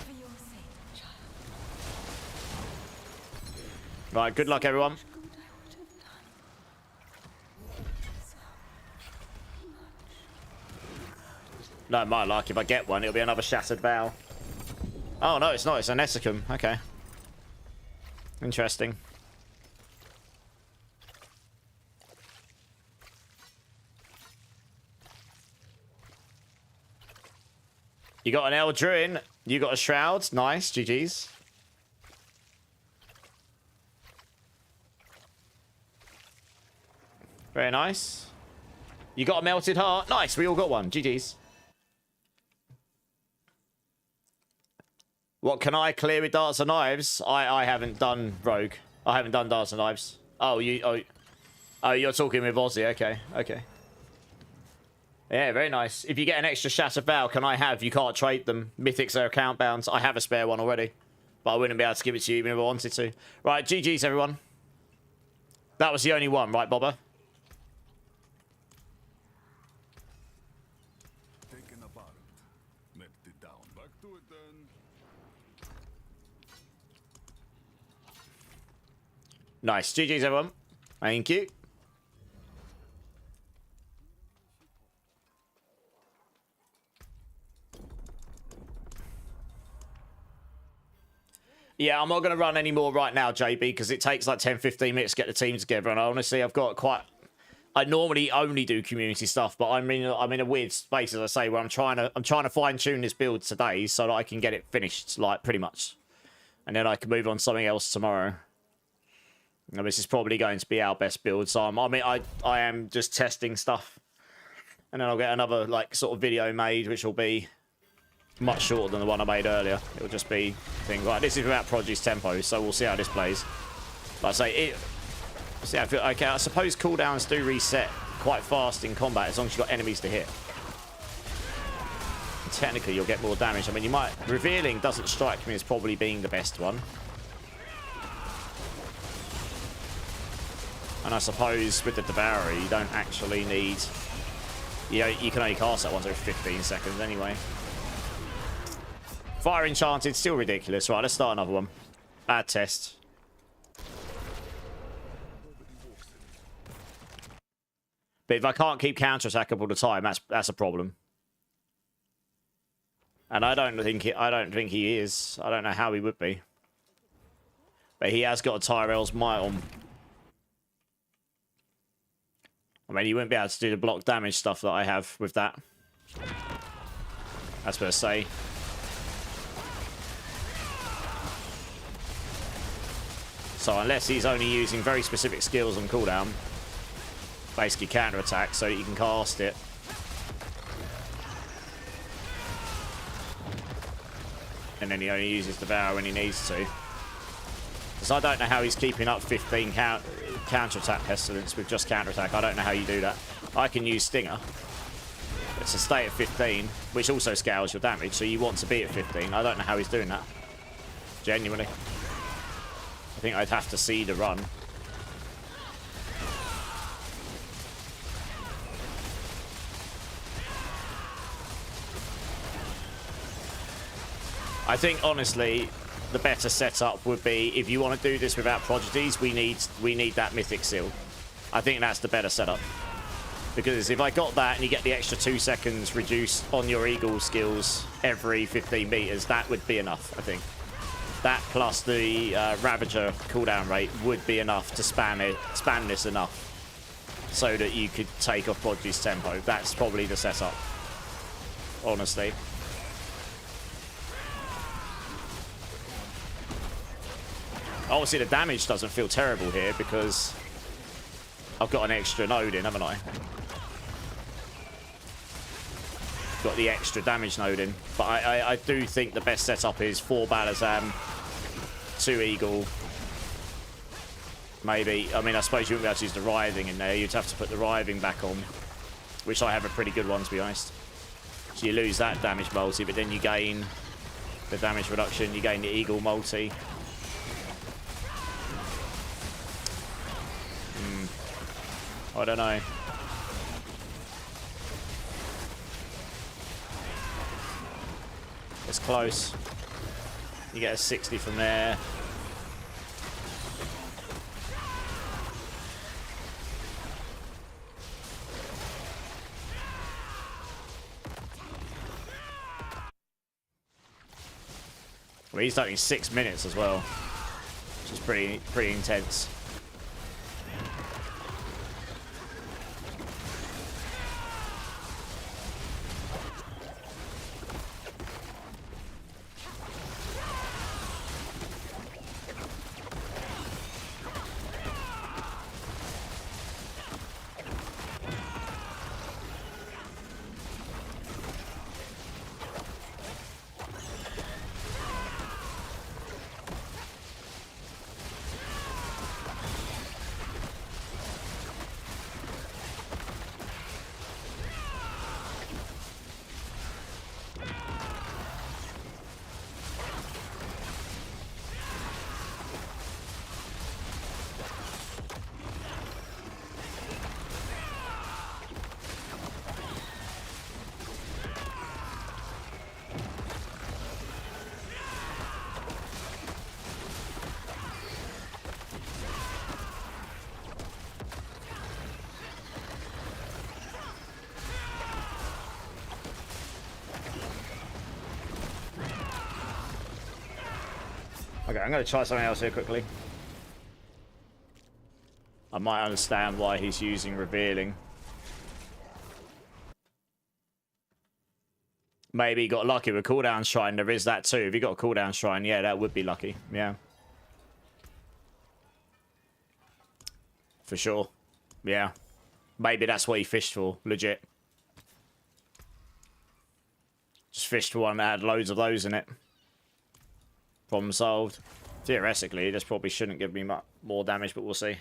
for your sake, child. Right, good luck, everyone. Good I would have done. No, my luck. If I get one, it'll be another Shattered Vow. Oh, no, it's not. It's an Essicum. Okay. Interesting. You got an Eldruin. You got a Shroud. Nice. GG's. Very nice. You got a Melted Heart. Nice. We all got one. GG's. What can I clear with darts and knives? I haven't done Rogue. I haven't done darts and knives. Oh, you're talking with Ozzy. Okay. Okay. Yeah, very nice. If you get an extra Shattered Vow, can I have? You can't trade them. Mythics are account bound. I have a spare one already. But I wouldn't be able to give it to you even if I wanted to. Right, GG's, everyone. That was the only one, right, Bobber? Taken apart. Melted down. Back to it then. Nice. GG's, everyone. Thank you. Yeah, I'm not going to run any more right now, JB, because it takes like 10-15 minutes to get the team together. And honestly, I've got quite... I normally only do community stuff, but I'm in a weird space, as I say, where I'm trying to fine-tune this build today so that I can get it finished, like, pretty much. And then I can move on to something else tomorrow. And this is probably going to be our best build, so I am just testing stuff. And then I'll get another, like, sort of video made, which will be much shorter than the one I made earlier. It'll just be things like this is without Prodigy's tempo, so we'll see how this plays. But I say it. See, I feel okay. I suppose cooldowns do reset quite fast in combat as long as you've got enemies to hit. And technically, you'll get more damage. I mean, you might. Revealing doesn't strike me as probably being the best one. And I suppose with the Devourer, you don't actually need. You can only cast that once every 15 seconds anyway. Fire Enchanted, still ridiculous. Right, let's start another one. Bad test. But if I can't keep counter-attack all the time, that's a problem. And I don't think he is. I don't know how he would be. But he has got a Tyrell's Might on. I mean, he wouldn't be able to do the block damage stuff that I have with that. That's per se. So unless he's only using very specific skills on cooldown, basically counter attack, so you can cast it. And then he only uses Devour when he needs to. Because I don't know how he's keeping up 15 counter-attack Pestilence with just counter-attack. I don't know how you do that. I can use Stinger. But to stay at 15, which also scales your damage, so you want to be at 15. I don't know how he's doing that. Genuinely. I think I'd have to see the run. I think, honestly, the better setup would be, if you want to do this without Prodigies, we need that Mythic Seal. I think that's the better setup. Because if I got that and you get the extra 2 seconds reduced on your Eagle skills every 15 meters, that would be enough, I think. That plus the Ravager cooldown rate would be enough to spam this enough so that you could take off Prodigy's tempo. That's probably the setup, honestly. Obviously, the damage doesn't feel terrible here because I've got an extra node in, haven't I? Got the extra damage node in. But I do think the best setup is 4 Balazam, 2 Eagle. Maybe. I mean, I suppose you wouldn't be able to use the Writhing in there. You'd have to put the Writhing back on, which I have a pretty good one, to be honest. So you lose that damage multi, but then you gain the damage reduction, you gain the Eagle multi. I don't know. It's close. You get a 60 from there. Well, he's done in 6 minutes as well, which is pretty intense. Okay, I'm going to try something else here quickly. I might understand why he's using Revealing. Maybe he got lucky with cooldown shrine. There is that too. If he got a cooldown shrine, yeah, that would be lucky. Yeah. For sure. Yeah. Maybe that's what he fished for. Legit. Just fished for one that had loads of those in it. Problem solved. Theoretically, this probably shouldn't give me more damage, but we'll see.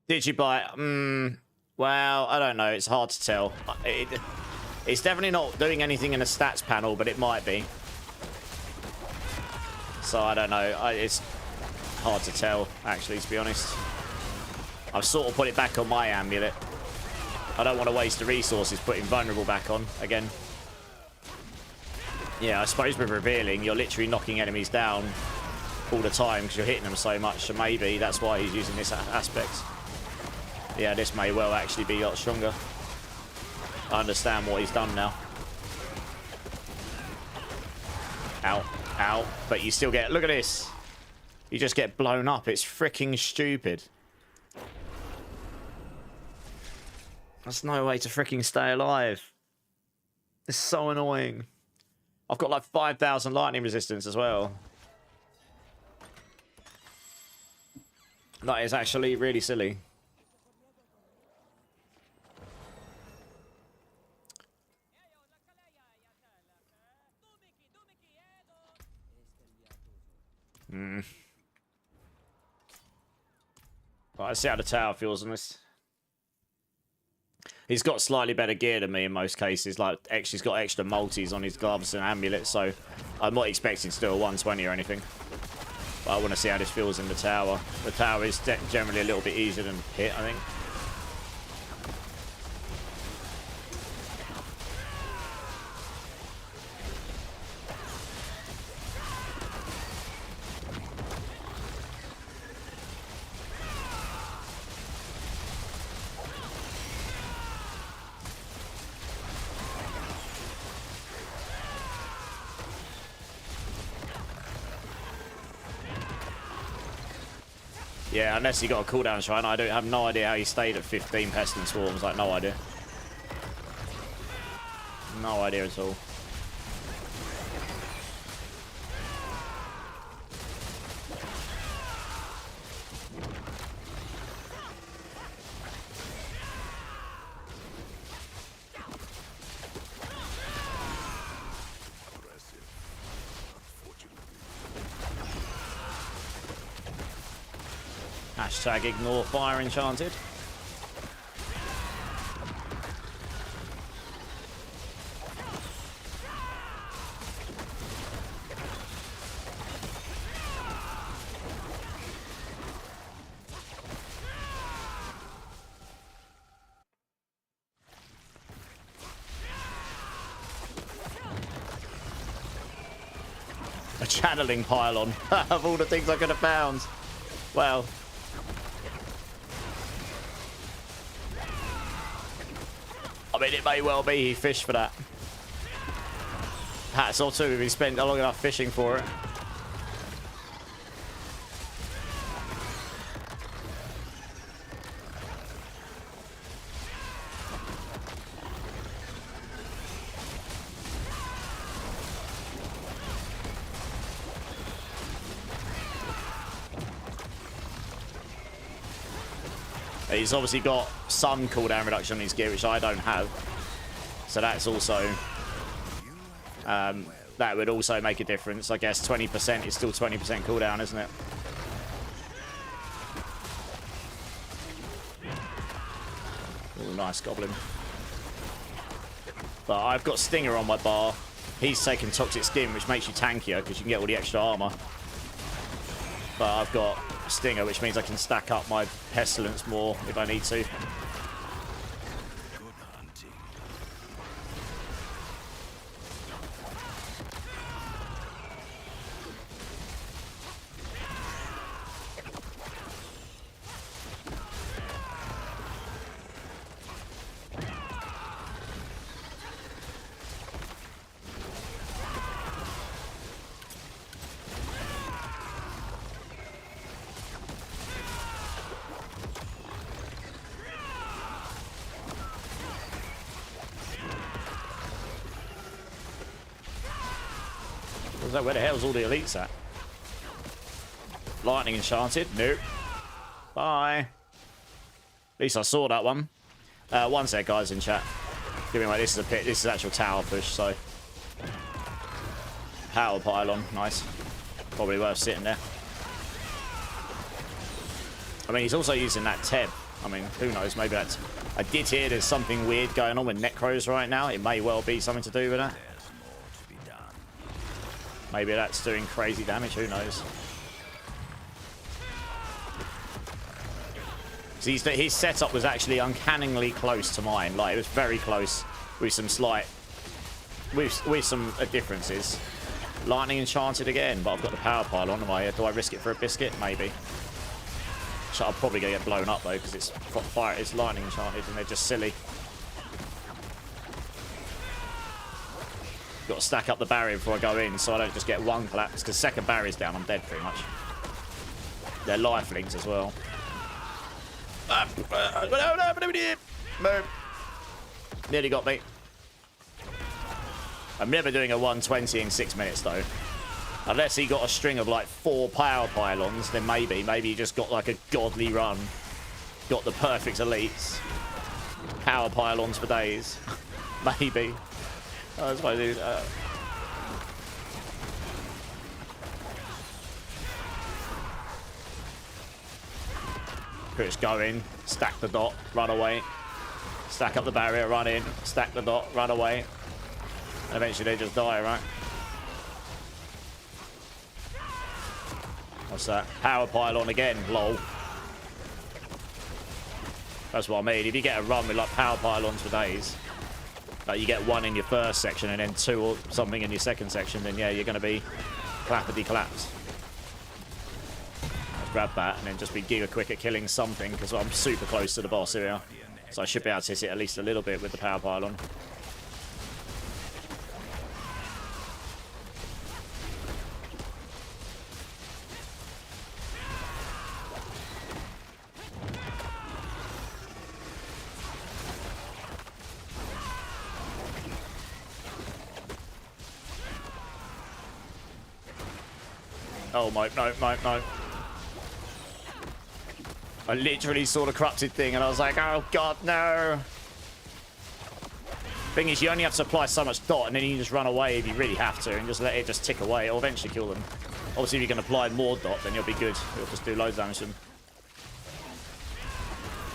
Did you buy it? Well, I don't know. It's hard to tell. It's definitely not doing anything in a stats panel, but it might be. So I don't know. It's hard to tell, actually, to be honest. I've sort of put it back on my amulet. I don't want to waste the resources putting vulnerable back on again. Yeah, I suppose with revealing, you're literally knocking enemies down all the time because you're hitting them so much. So maybe that's why he's using this aspect. Yeah, this may well actually be a lot stronger. I understand what he's done now. Ow, ow. But you still get... Look at this. You just get blown up. It's freaking stupid. There's no way to freaking stay alive. It's so annoying. I've got like 5,000 lightning resistance as well. That is actually really silly. Right, let's see how the tower feels on this. He's got slightly better gear than me in most cases. Like, he's got extra multis on his gloves and amulets, so I'm not expecting to do a 120 or anything. But I want to see how this feels in the tower. The tower is generally a little bit easier than hit, I think. Yeah, unless he got a cooldown shrine, I don't have no idea how he stayed at 15 pestilence swarms. Like, no idea. No idea at all. Hashtag ignore fire enchanted. A channeling pylon of all the things I could have found. Well. I mean, it may well be he fished for that. Hats off to him if he spent long enough fishing for it. He's obviously got some cooldown reduction on his gear, which I don't have. So that's also... that would also make a difference. I guess 20% is still 20% cooldown, isn't it? Oh, nice goblin. But I've got Stinger on my bar. He's taking Toxic Skin, which makes you tankier because you can get all the extra armor. But I've got Stinger, which means I can stack up my Pestilence more if I need to. Where the hell's all the elites at? Lightning enchanted? Nope. Bye. At least I saw that one. One sec, guys, in chat. Give me a this is a pit. This is actual tower push, so. Power pylon. Nice. Probably worth sitting there. I mean, he's also using that Teb. I mean, who knows? Maybe that's... I did hear there's something weird going on with Necros right now. It may well be something to do with that. Maybe that's doing crazy damage, who knows. His setup was actually uncannily close to mine. Like, it was very close with some slight... With some differences. Lightning enchanted again, but I've got the power pile on. Do I risk it for a biscuit? Maybe. So I'm probably going to get blown up, though, because it's fire. It's lightning enchanted, and they're just silly. Got to stack up the barrier before I go in, so I don't just get one collapse, because second barrier's down, I'm dead pretty much. They're lifelings as well. Nearly got me. I'm never doing a 120 in 6 minutes, though. Unless he got a string of, like, 4 power pylons, then maybe. Maybe he just got, like, a godly run. Got the perfect elites. Power pylons for days. Maybe. Oh, that's what I do. Just go in, stack the dot, run away. Stack up the barrier, run in, stack the dot, run away. And eventually they just die, right? What's that? Power pylon again, lol. That's what I mean. If you get a run with like power pylons for days, like you get 1 in your first section and then 2 or something in your second section, then yeah, you're going to be clappity claps. Let's grab that and then just be giga quick at killing something because I'm super close to the boss here. So I should be able to hit it at least a little bit with the power pylon. Oh, no. I literally saw the corrupted thing and I was like, oh god, no. Thing is, you only have to apply so much dot and then you can just run away if you really have to and just let it just tick away. It'll eventually kill them. Obviously, if you can apply more dot, then you'll be good. It'll just do loads of damage to them.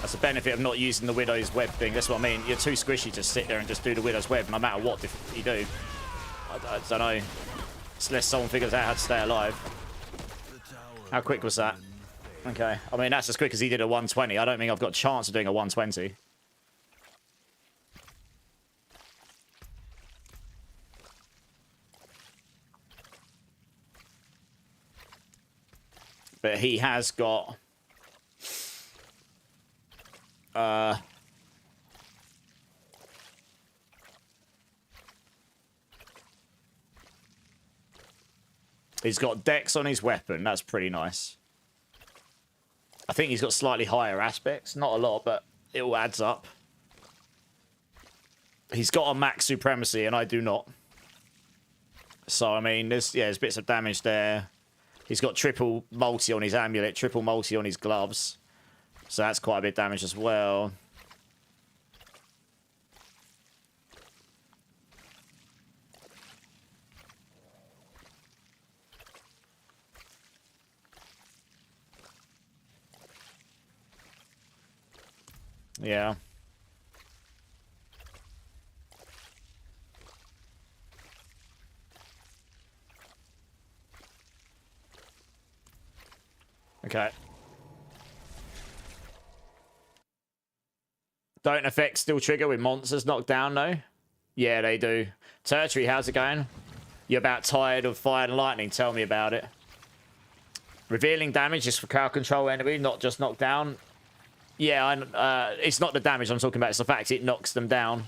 That's the benefit of not using the Widow's Web thing. That's what I mean. You're too squishy to sit there and just do the Widow's Web no matter what you do. I don't know. Unless someone figures out how to stay alive. How quick was that? Okay. I mean, that's as quick as he did a 120. I don't think I've got a chance of doing a 120. But he has got... He's got dex on his weapon. That's pretty nice. I think he's got slightly higher aspects. Not a lot, but it all adds up. He's got a max supremacy, and I do not. So, I mean, there's bits of damage there. He's got triple multi on his amulet, triple multi on his gloves. So that's quite a bit of damage as well. Yeah. Okay. Don't effects still trigger with monsters knocked down, though? Yeah, they do. Tertiary, how's it going? You're about tired of fire and lightning. Tell me about it. Revealing damage is for crowd control enemy, not just knocked down. Yeah, it's not the damage I'm talking about. It's the fact it knocks them down.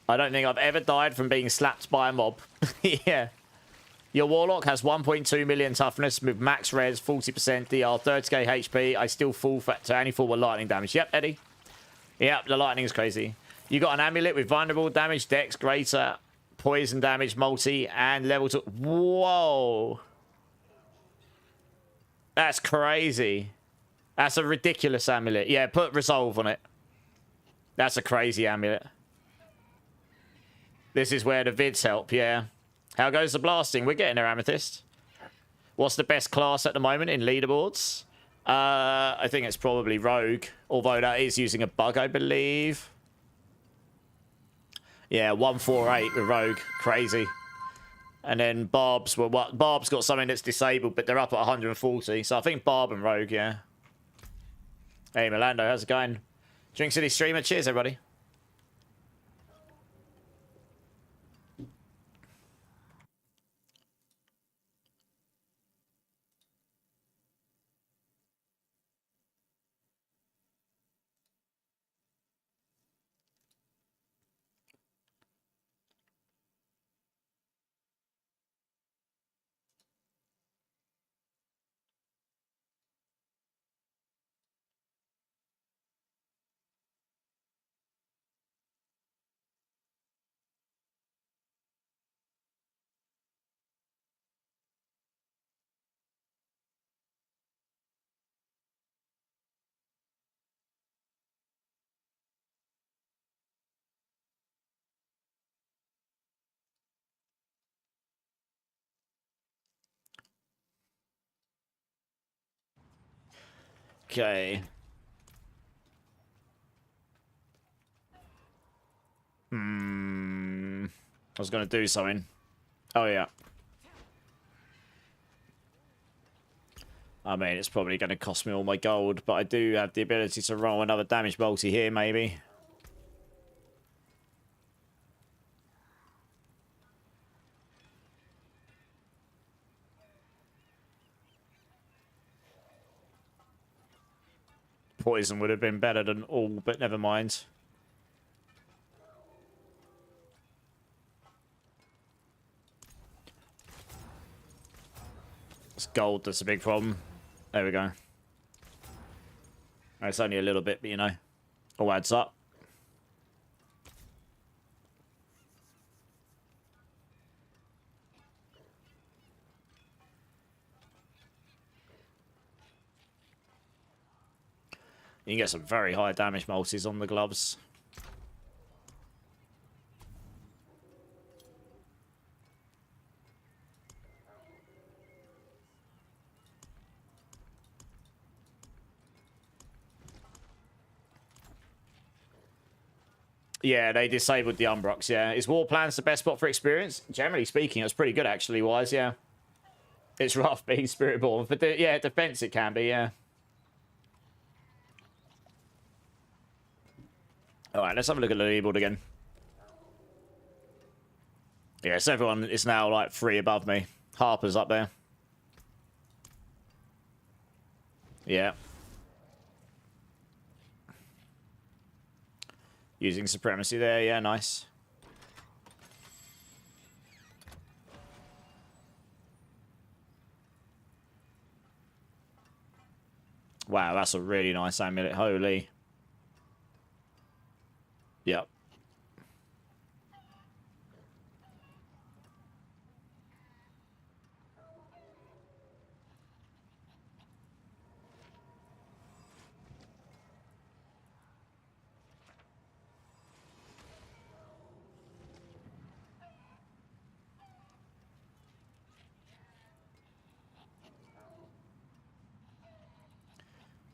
I don't think I've ever died from being slapped by a mob. Yeah. Your Warlock has 1.2 million toughness with max res, 40% DR, 30k HP. I still fall to any form of lightning damage. Yep, Eddie. Yep, the lightning is crazy. You got an amulet with vulnerable damage, dex, greater, poison damage, multi, and level 2. Whoa. That's crazy. That's a ridiculous amulet. Yeah, put resolve on it. That's a crazy amulet. This is where the vids help, yeah. How goes the blasting? We're getting there, Amethyst. What's the best class at the moment in leaderboards? I think it's probably Rogue, although that is using a bug, I believe. Yeah, 148 with Rogue. Crazy. And then Barb's, well, what? Barb's got something that's disabled, but they're up at 140. So I think Barb and Rogue, yeah. Hey, Milando, how's it going? Drink City streamer, cheers, everybody. Okay. I was going to do something. Oh, yeah. I mean, it's probably going to cost me all my gold, but I do have the ability to roll another damage multi here, maybe. Poison would have been better than all, but never mind. It's gold that's a big problem. There we go. It's only a little bit, but you know, all adds up. You can get some very high damage multis on the gloves. Yeah, they disabled the Umbrox, yeah. Is War Plans the best spot for experience? Generally speaking, it's pretty good, actually, wise, yeah. It's rough being Spiritborn, but yeah, defense it can be, yeah. Alright, let's have a look at the leaderboard again. Yes, everyone is now, like, 3 above me. Harper's up there. Yeah. Using Supremacy there, yeah, nice. Wow, that's a really nice amulet, holy. Yep.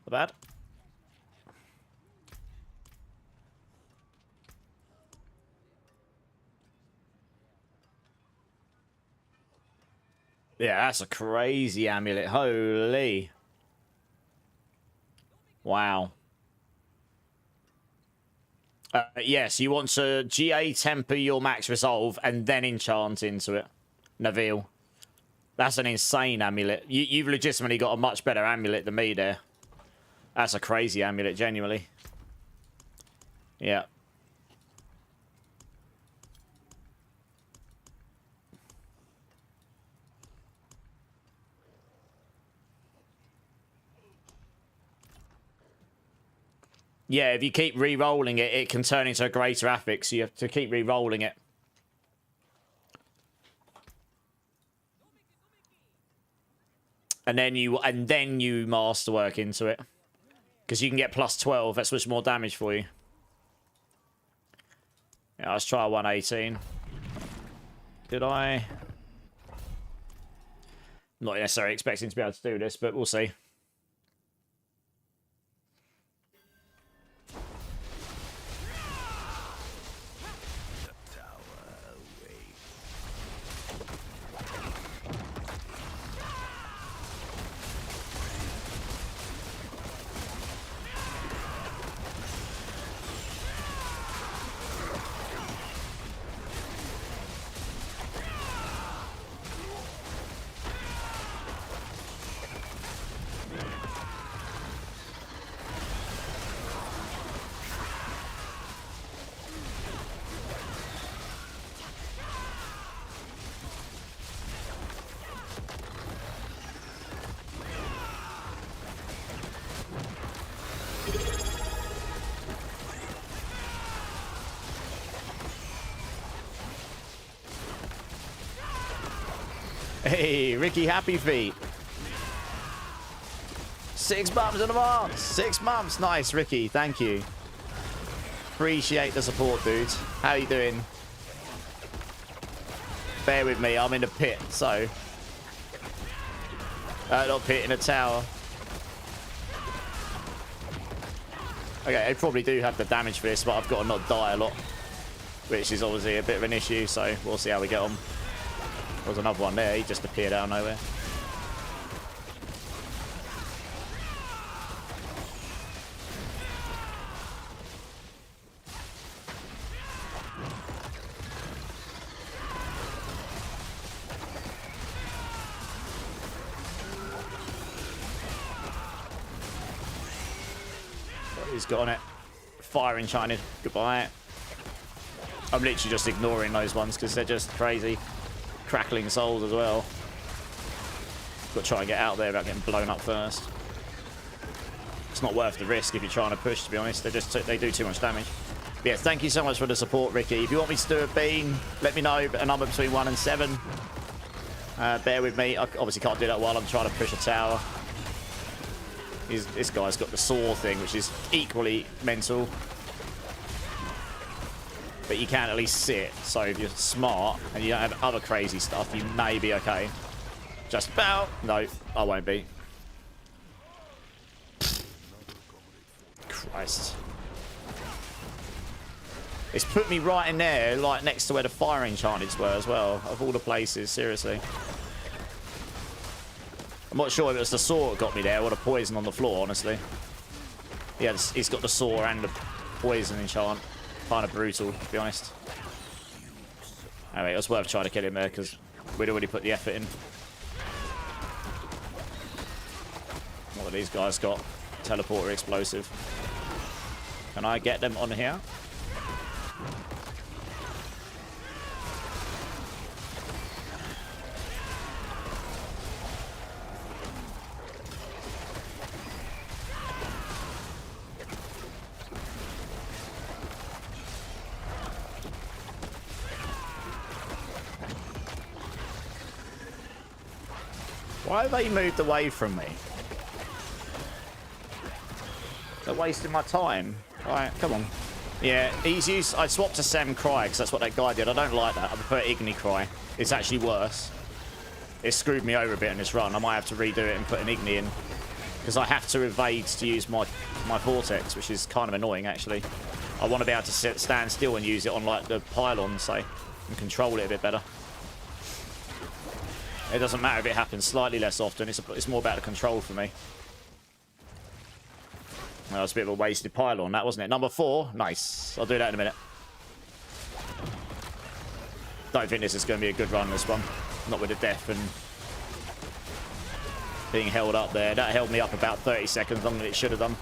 Not bad. Yeah, that's a crazy amulet. Holy. Wow. Yes, you want to GA temper your max resolve and then enchant into it. Naveal. That's an insane amulet. You've legitimately got a much better amulet than me there. That's a crazy amulet, genuinely. Yeah. Yeah, if you keep re-rolling it, it can turn into a greater affix, so you have to keep re-rolling it. And then you masterwork into it. Because you can get plus 12, that's much more damage for you. Yeah, let's try 118. Did I? Not necessarily expecting to be able to do this, but we'll see. Hey, Ricky Happy Feet. 6 months in advance. 6 months. Nice, Ricky. Thank you. Appreciate the support, dude. How you doing? Bear with me. I'm in the pit, so... not pit, in a tower. Okay, I probably do have the damage for this, but I've got to not die a lot. Which is obviously a bit of an issue, so we'll see how we get on. There was another one there. He just appeared out of nowhere. He's got on it. Fire enchanted. Goodbye. I'm literally just ignoring those ones because they're just crazy. Crackling souls as well. Got to try and get out there without getting blown up first. It's not worth the risk if you're trying to push, to be honest. They do too much damage. But yeah, thank you so much for the support, Ricky. If you want me to do a bean, let me know. A number between 1 and 7. Bear with me. I obviously can't do that while I'm trying to push a tower. This guy's got the saw thing, which is equally mental. But you can at least sit, so if you're smart and you don't have other crazy stuff, you may be okay. Just about. No, I won't be. Christ. It's put me right in there, like next to where the fire enchanteds were as well, of all the places, seriously. I'm not sure if it was the saw that got me there or the poison on the floor, honestly. Yeah, he's got the saw and the poison enchant. Kind of brutal, to be honest. Anyway, it was worth trying to kill him there because we'd already put the effort in. What have these guys got? Teleporter explosive. Can I get them on here? Why have they moved away from me? They're wasting my time. Alright, come on. Yeah, he's used... I swapped to Sam Cry because that's what that guy did. I don't like that. I prefer Igni Cry. It's actually worse. It screwed me over a bit in this run. I might have to redo it and put an Igni in. Because I have to evade to use my Vortex, which is kind of annoying, actually. I want to be able to stand still and use it on, like, the pylon, say, and control it a bit better. It doesn't matter if it happens slightly less often. It's more about the control for me. That was a bit of a wasted pylon, that, wasn't it? Number 4. Nice. I'll do that in a minute. Don't think this is going to be a good run, this one. Not with the death and being held up there. That held me up about 30 seconds longer than it should have done.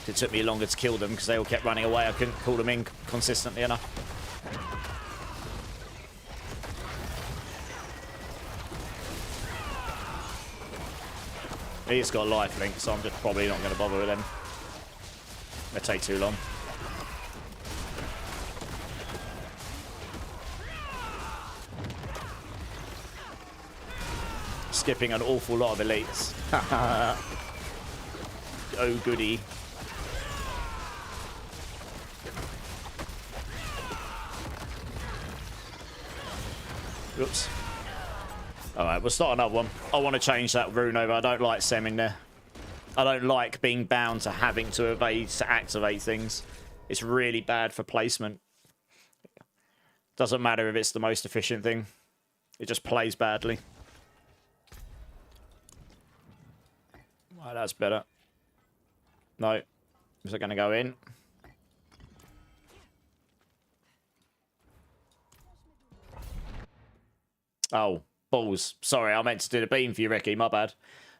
It took me longer to kill them because they all kept running away. I couldn't call them in consistently enough. He's got a lifelink, so I'm just probably not going to bother with them. They take too long. Skipping an awful lot of elites. Oh goody. Oops. Alright, we'll start another one. I want to change that rune over. I don't like Sem in there. I don't like being bound to having to evade to activate things. It's really bad for placement. Doesn't matter if it's the most efficient thing. It just plays badly. Right, that's better. No. Is it going to go in? Oh. Balls. Sorry, I meant to do the beam for you, Ricky. My bad.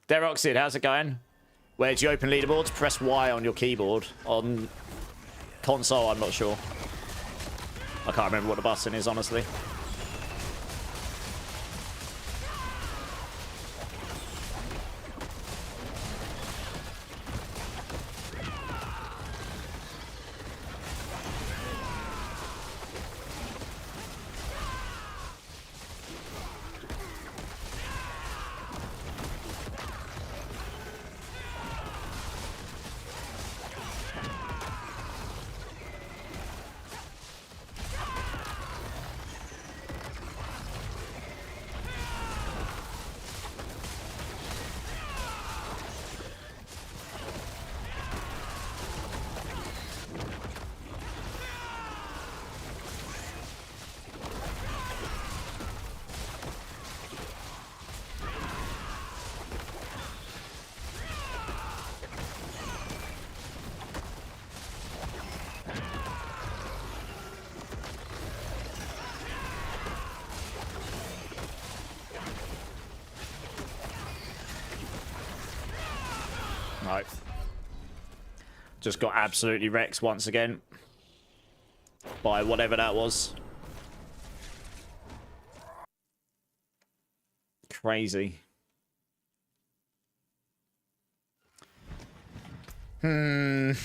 Deroxid, how's it going? Where do you open leaderboards? Press Y on your keyboard. On console, I'm not sure. I can't remember what the button is, honestly. Nope. Just got absolutely wrecked once again. By whatever that was. Crazy. Back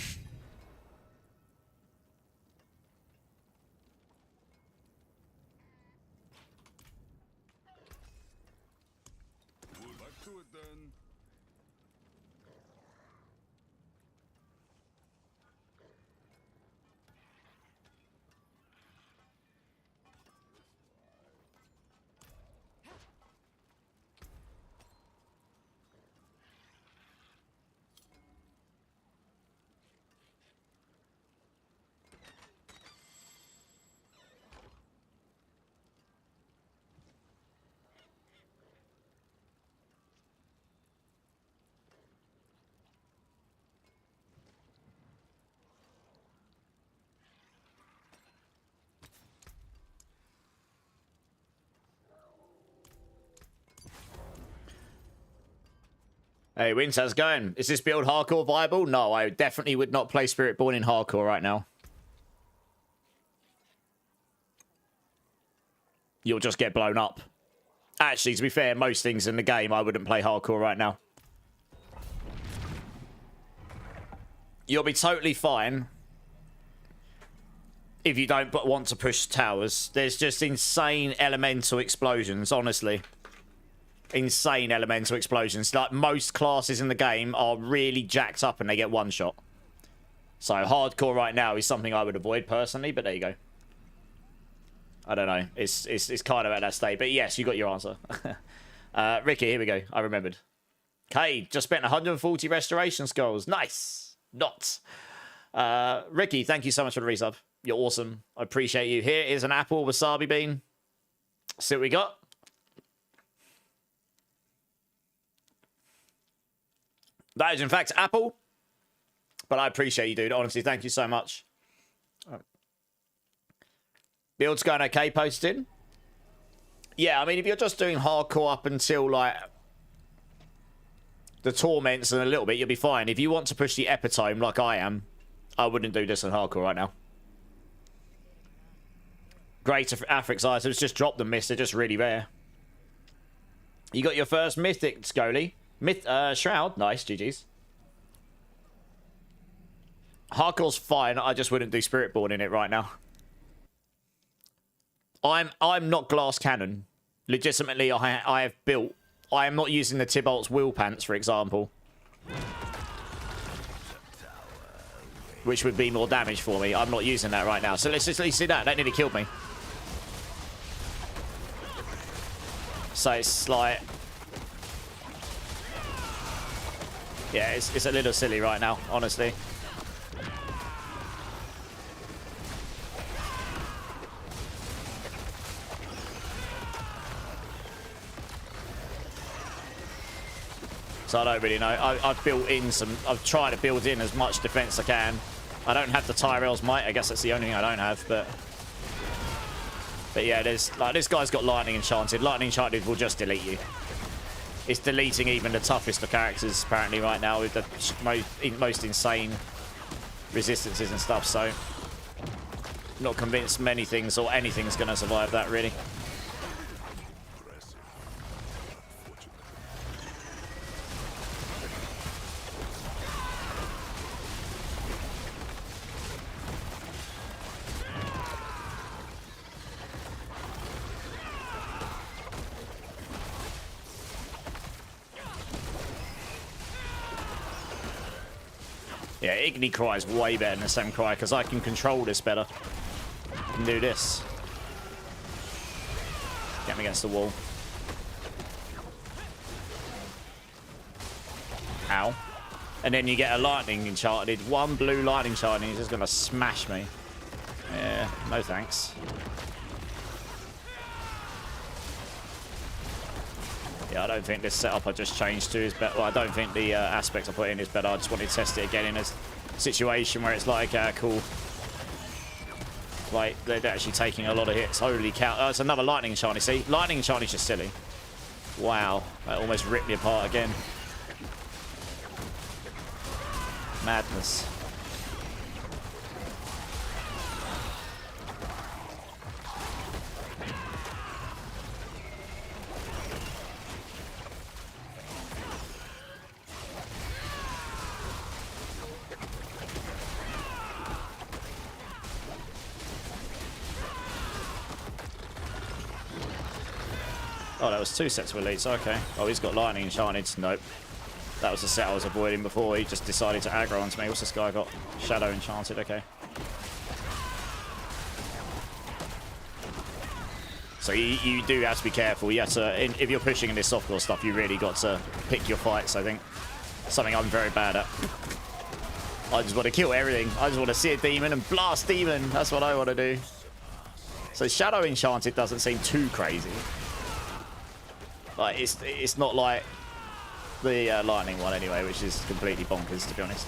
to it then. Hey, Wins, how's it going? Is this build hardcore viable? No, I definitely would not play Spiritborn in hardcore right now. You'll just get blown up. Actually, to be fair, most things in the game, I wouldn't play hardcore right now. You'll be totally fine if you don't want to push towers. There's just insane elemental explosions, honestly. Insane elemental explosions. Like, most classes in the game are really jacked up and they get one shot. So hardcore right now is something I would avoid personally, but there you go. I don't know. It's kind of at that state. But yes, you got your answer. Ricky, here we go. I remembered. Okay, just spent 140 restoration scrolls. Nice. Not. Ricky, thank you so much for the resub. You're awesome. I appreciate you. Here is an apple wasabi bean. See what we got. That is, in fact, apple. But I appreciate you, dude. Honestly, thank you so much. Build's going okay, posted. Yeah, I mean, if you're just doing hardcore up until, like, the torments and a little bit, you'll be fine. If you want to push the epitome like I am, I wouldn't do this in hardcore right now. Greater Afrix items, just drop them, miss. They're just really rare. You got your first mythic, Scully. Shroud. Nice, GG's. Hardcore's fine. I just wouldn't do Spiritborn in it right now. I'm not glass cannon. Legitimately, I have built. I am not using the Tybalt's wheel pants, for example, which would be more damage for me. I'm not using that right now. So let's just at least see that. That nearly killed me. So it's like, yeah, it's a little silly right now, honestly. So I don't really know. I've built in some... I've tried to build in as much defense as I can. I don't have the Tyrell's Might. I guess that's the only thing I don't have, but yeah, there's... Like, this guy's got Lightning Enchanted. Lightning Enchanted will just delete you. It's deleting even the toughest of characters, apparently, right now, with the most insane resistances and stuff, so... Not convinced many things or anything's going to survive that, really. Yeah, Igni Cry is way better than the Sem Cry because I can control this better. I can do this. Get me against the wall. Ow. And then you get a Lightning Enchanted. One blue Lightning Enchanted, he's just going to smash me. Yeah, no thanks. Yeah, I don't think this setup I just changed to is better. Well, I don't think the aspect I put in is better. I just wanted to test it again in a situation where it's like, cool. Like, they're actually taking a lot of hits. Holy cow. Oh, it's another Lightning Shiny. See? Lightning Shiny's just silly. Wow. That almost ripped me apart again. Madness. Oh, that was 2 sets of elites, okay. Oh, he's got lightning enchanted. Nope. That was the set I was avoiding before. He just decided to aggro onto me. What's this guy got? Shadow enchanted, okay. So you do have to be careful. You have to, if you're pushing in this softcore stuff, you really got to pick your fights, I think. Something I'm very bad at. I just want to kill everything. I just want to see a demon and blast demon. That's what I want to do. So Shadow enchanted doesn't seem too crazy. Like it's not like the lightning one anyway, which is completely bonkers, to be honest.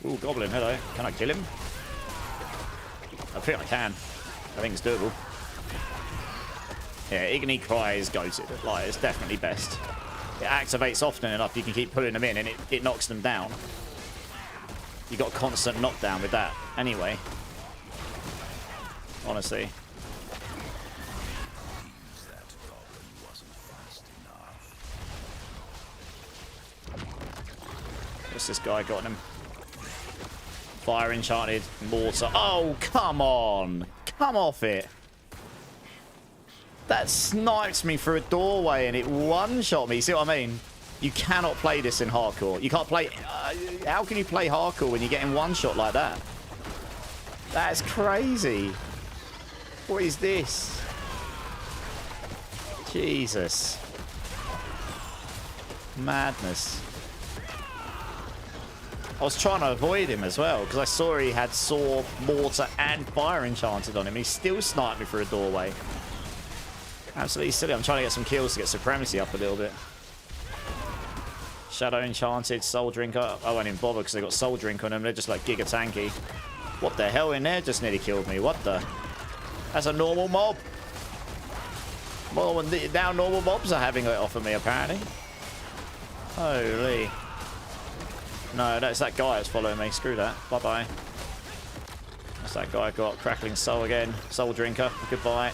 Ooh, goblin, hello. Can I kill him? I think I can. I think it's doable. Yeah, Igni Cry is goated. Like, it's definitely best. It activates often enough, you can keep pulling them in and it knocks them down. You got constant knockdown with that anyway. Honestly. What's this guy got him? Fire enchanted, mortar. Oh, come on. Come off it. That sniped me through a doorway and it one-shot me. See what I mean? You cannot play this in hardcore. You can't play... how can you play hardcore when you're getting one-shot like that? That's crazy. What is this? Jesus. Madness. I was trying to avoid him as well, because I saw he had sword, mortar, and fire enchanted on him. He still sniped me through a doorway. Absolutely silly. I'm trying to get some kills to get supremacy up a little bit. Shadow enchanted, soul drinker. I won't even bother because they got soul drink on them. They're just like giga tanky. What the hell in there just nearly killed me? What the? That's a normal mob. Well, now normal mobs are having it off of me apparently. Holy. No, that's that guy that's following me. Screw that. Bye-bye. That's that guy got. Crackling soul again. Soul drinker. Goodbye.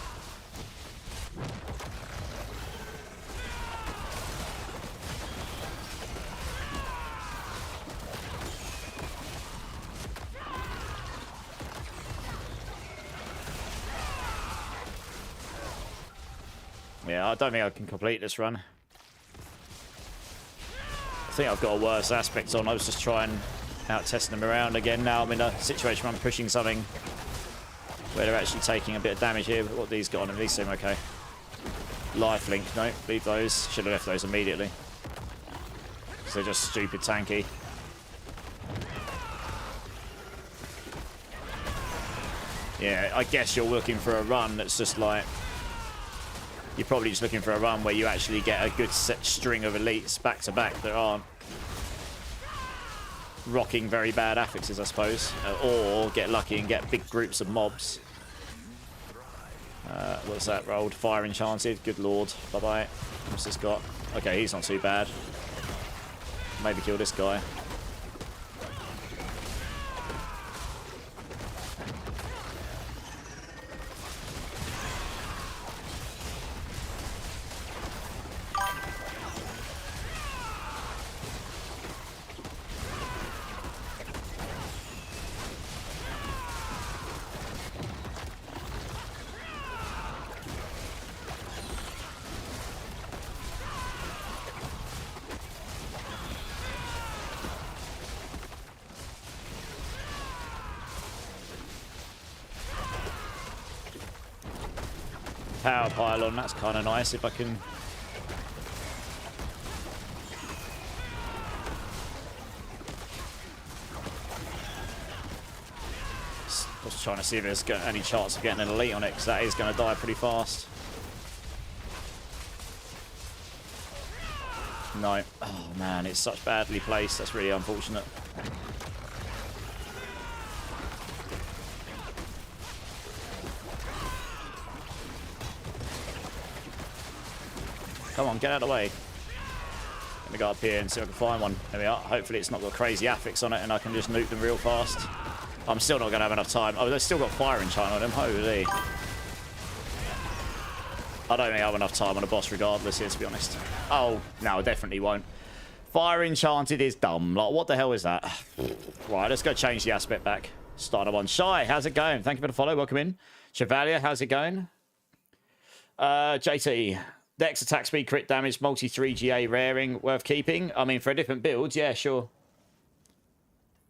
Yeah, I don't think I can complete this run. I think I've got a worse aspect on. I was just trying out testing them around again. Now I'm in a situation where I'm pushing something where they're actually taking a bit of damage here. But what these got on them? These seem okay. Lifelink, no, leave those. Should have left those immediately. Because they're just stupid tanky. Yeah, I guess you're looking for a run that's just like... You're probably just looking for a run where you actually get a good set string of elites back to back that aren't rocking very bad affixes, I suppose. Or get lucky and get big groups of mobs. What's that rolled? Fire enchanted. Good lord. Bye-bye. What's this got? Okay, he's not too bad. Maybe kill this guy. Power pylon, that's kind of nice if I can. Just trying to see if there's any chance of getting an elite on it, because that is going to die pretty fast. No. Oh, man, it's such badly placed. That's really unfortunate. Come on, get out of the way. Let me go up here and see if I can find one. There we are. Hopefully it's not got crazy affix on it and I can just nuke them real fast. I'm still not going to have enough time. Oh, they've still got fire enchant on them. Holy. I don't think I have enough time on a boss regardless here, to be honest. Oh, no, I definitely won't. Fire enchanted is dumb. Like, what the hell is that? Right, let's go change the aspect back. Starter one. Shy, how's it going? Thank you for the follow. Welcome in. Chevalier, how's it going? JT. Dex attack speed, crit damage, multi 3GA raring, worth keeping. I mean, for a different build, yeah, sure.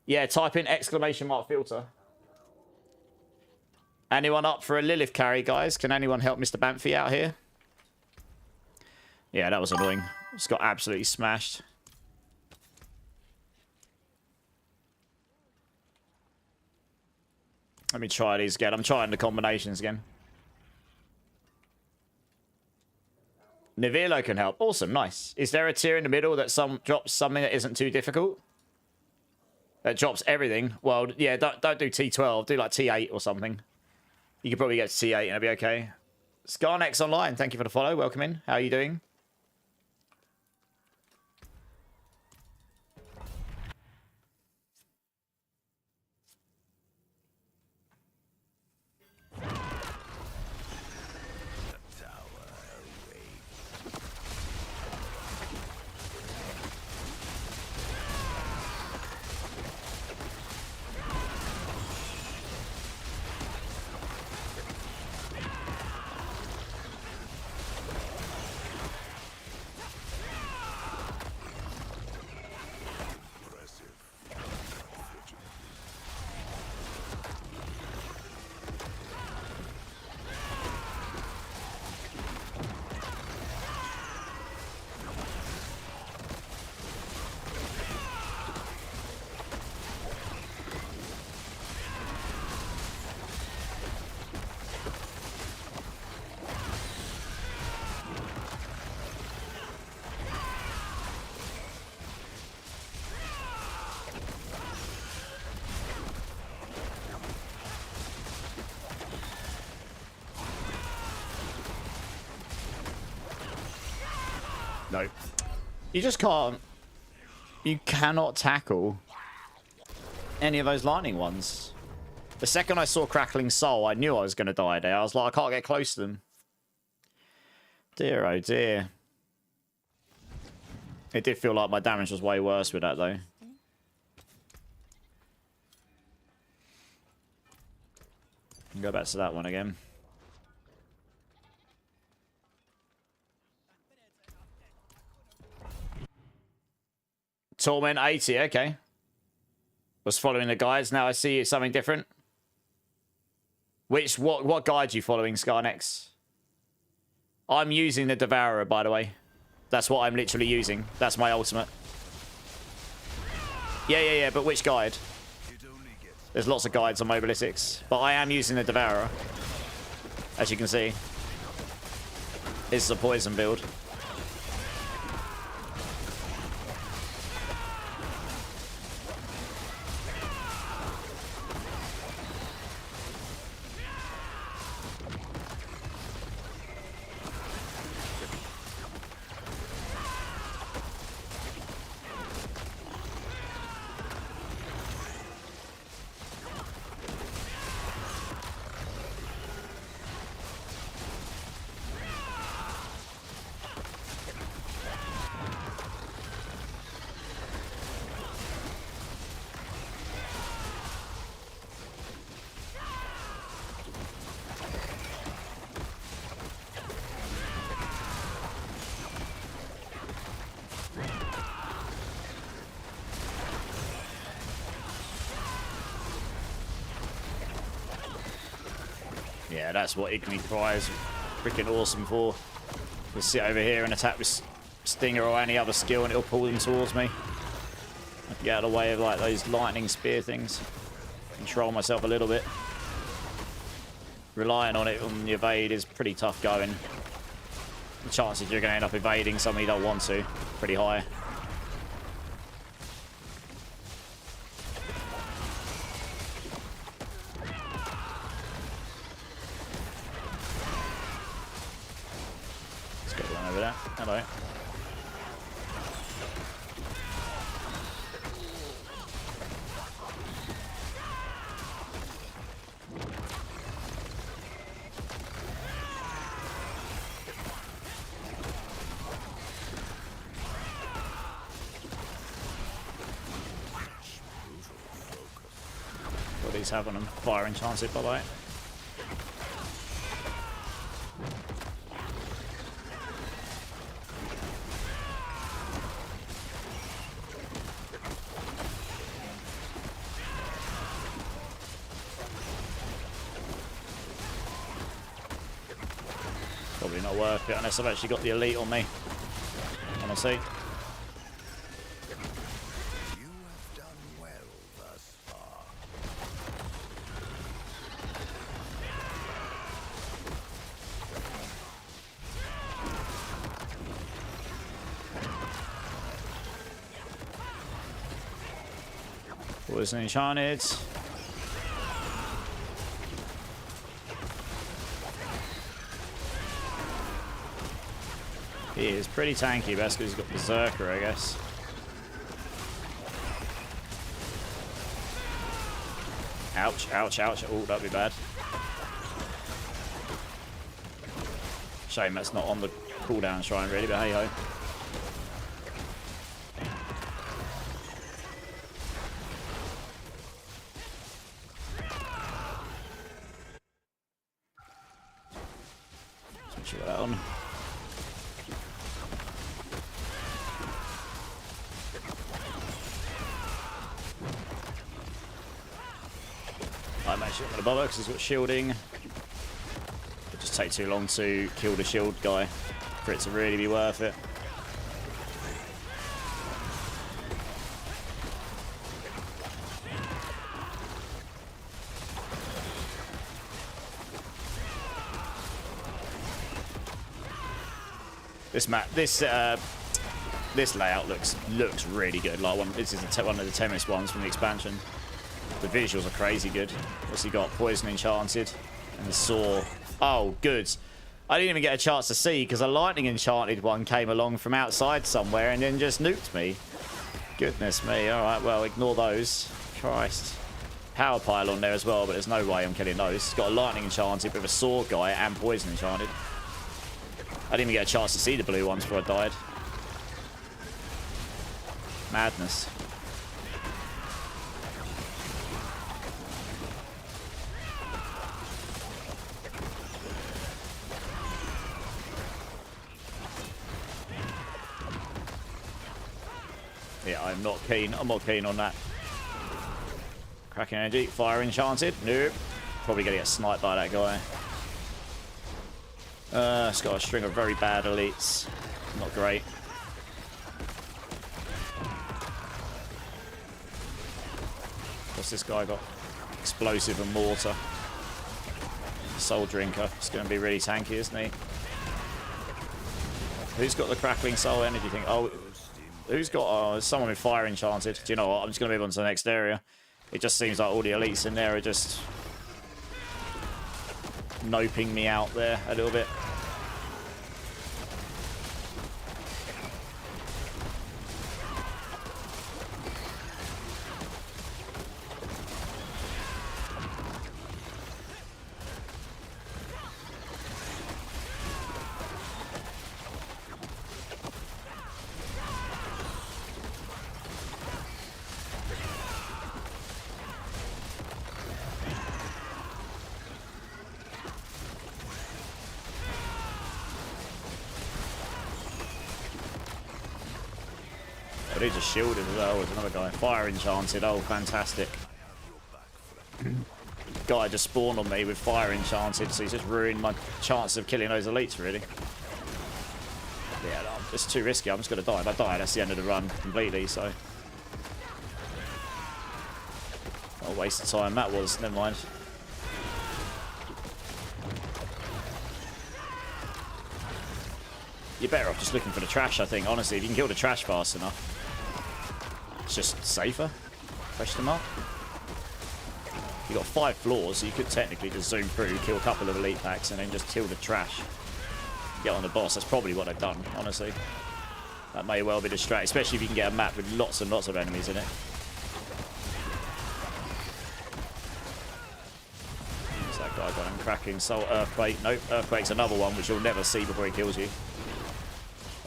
Yeah, type in exclamation mark filter. Anyone up for a Lilith carry, guys? Can anyone help Mr. Banffy out here? Yeah, that was annoying. It's got absolutely smashed. Let me try these again. I'm trying the combinations again. Nivilo can help. Awesome, nice. Is there a tier in the middle that drops something that isn't too difficult? That drops everything? Well, yeah, don't do T12. Do like T8 or something. You could probably get to T8 and it'll be okay. Scarnex Online, thank you for the follow. Welcome in. How are you doing? No. You just can't. You cannot tackle any of those lightning ones. The second I saw Crackling Soul, I knew I was going to die there. I was like, I can't get close to them. Dear, oh dear. It did feel like my damage was way worse with that, though. Go back to that one again. Torment 80, okay. Was following the guides. Now I see something different. What guide are you following, Scarnex? I'm using the Devourer, by the way. That's what I'm literally using. That's my ultimate. Yeah, but which guide? There's lots of guides on Mobilitics, but I am using the Devourer. As you can see. This is a poison build. Yeah, that's what Igni Cry is freaking awesome for. Just sit over here and attack with Stinger or any other skill and it'll pull them towards me. I can get out of the way of like those lightning spear things. Control myself a little bit. Relying on it on the evade is pretty tough going. The chances you're going to end up evading something you don't want to. pretty high. Let's get one over there. Hello. What he's having them fire enchanted, by the way. Probably not worth it unless I've actually got the elite on me. Honestly. You have done well thus far. Poison enchanted. He is pretty tanky, best because he's got Berserker, I guess. Ouch, ouch, ouch. Oh, that'd be bad. Shame that's not on the cooldown shrine, really, but hey ho. Switch that on. I'm actually not going to bother because he's got shielding. It'll just take too long to kill the shield guy for it to really be worth it. This map, this layout looks really good. Like this is one of the Temis ones from the expansion. The visuals are crazy good. What's he got? Poison enchanted and the saw. Oh, good. I didn't even get a chance to see because a lightning enchanted one came along from outside somewhere and then just nuked me. Goodness me. All right, well, ignore those. Christ. Power pile on there as well, but there's no way I'm killing those. It's got a lightning enchanted with a saw guy and poison enchanted. I didn't even get a chance to see the blue ones before I died. Madness. Yeah, I'm not keen. I'm not keen on that. Cracking energy. Fire enchanted. Nope. Probably going to get sniped by that guy. It's got a string of very bad elites. Not great. What's this guy got? Explosive and mortar. Soul drinker. It's going to be really tanky, isn't he? Who's got the crackling soul energy thing? Oh, who's got... Oh, someone with fire enchanted. Do you know what? I'm just going to move on to the next area. It just seems like all the elites in there are just... noping me out there a little bit. But he just shielded as well with another guy. Fire enchanted. Oh, fantastic. Guy just spawned on me with fire enchanted, so he's just ruined my chance of killing those elites, really. Yeah, no, it's too risky. I'm just going to die. If I die, that's the end of the run completely, so... What a waste of time that was. Never mind. you're better off just looking for the trash, I think. Honestly, if you can kill the trash fast enough, it's just safer. Question mark. You got 5 floors, so you could technically just zoom through, kill a couple of elite packs, and then just kill the trash. Get on the boss. That's probably what they've done, honestly. That may well be the strat, especially if you can get a map with lots and lots of enemies in it. What's that guy got him? Cracking Soul Earthquake. Nope, Earthquake's another one which you'll never see before he kills you.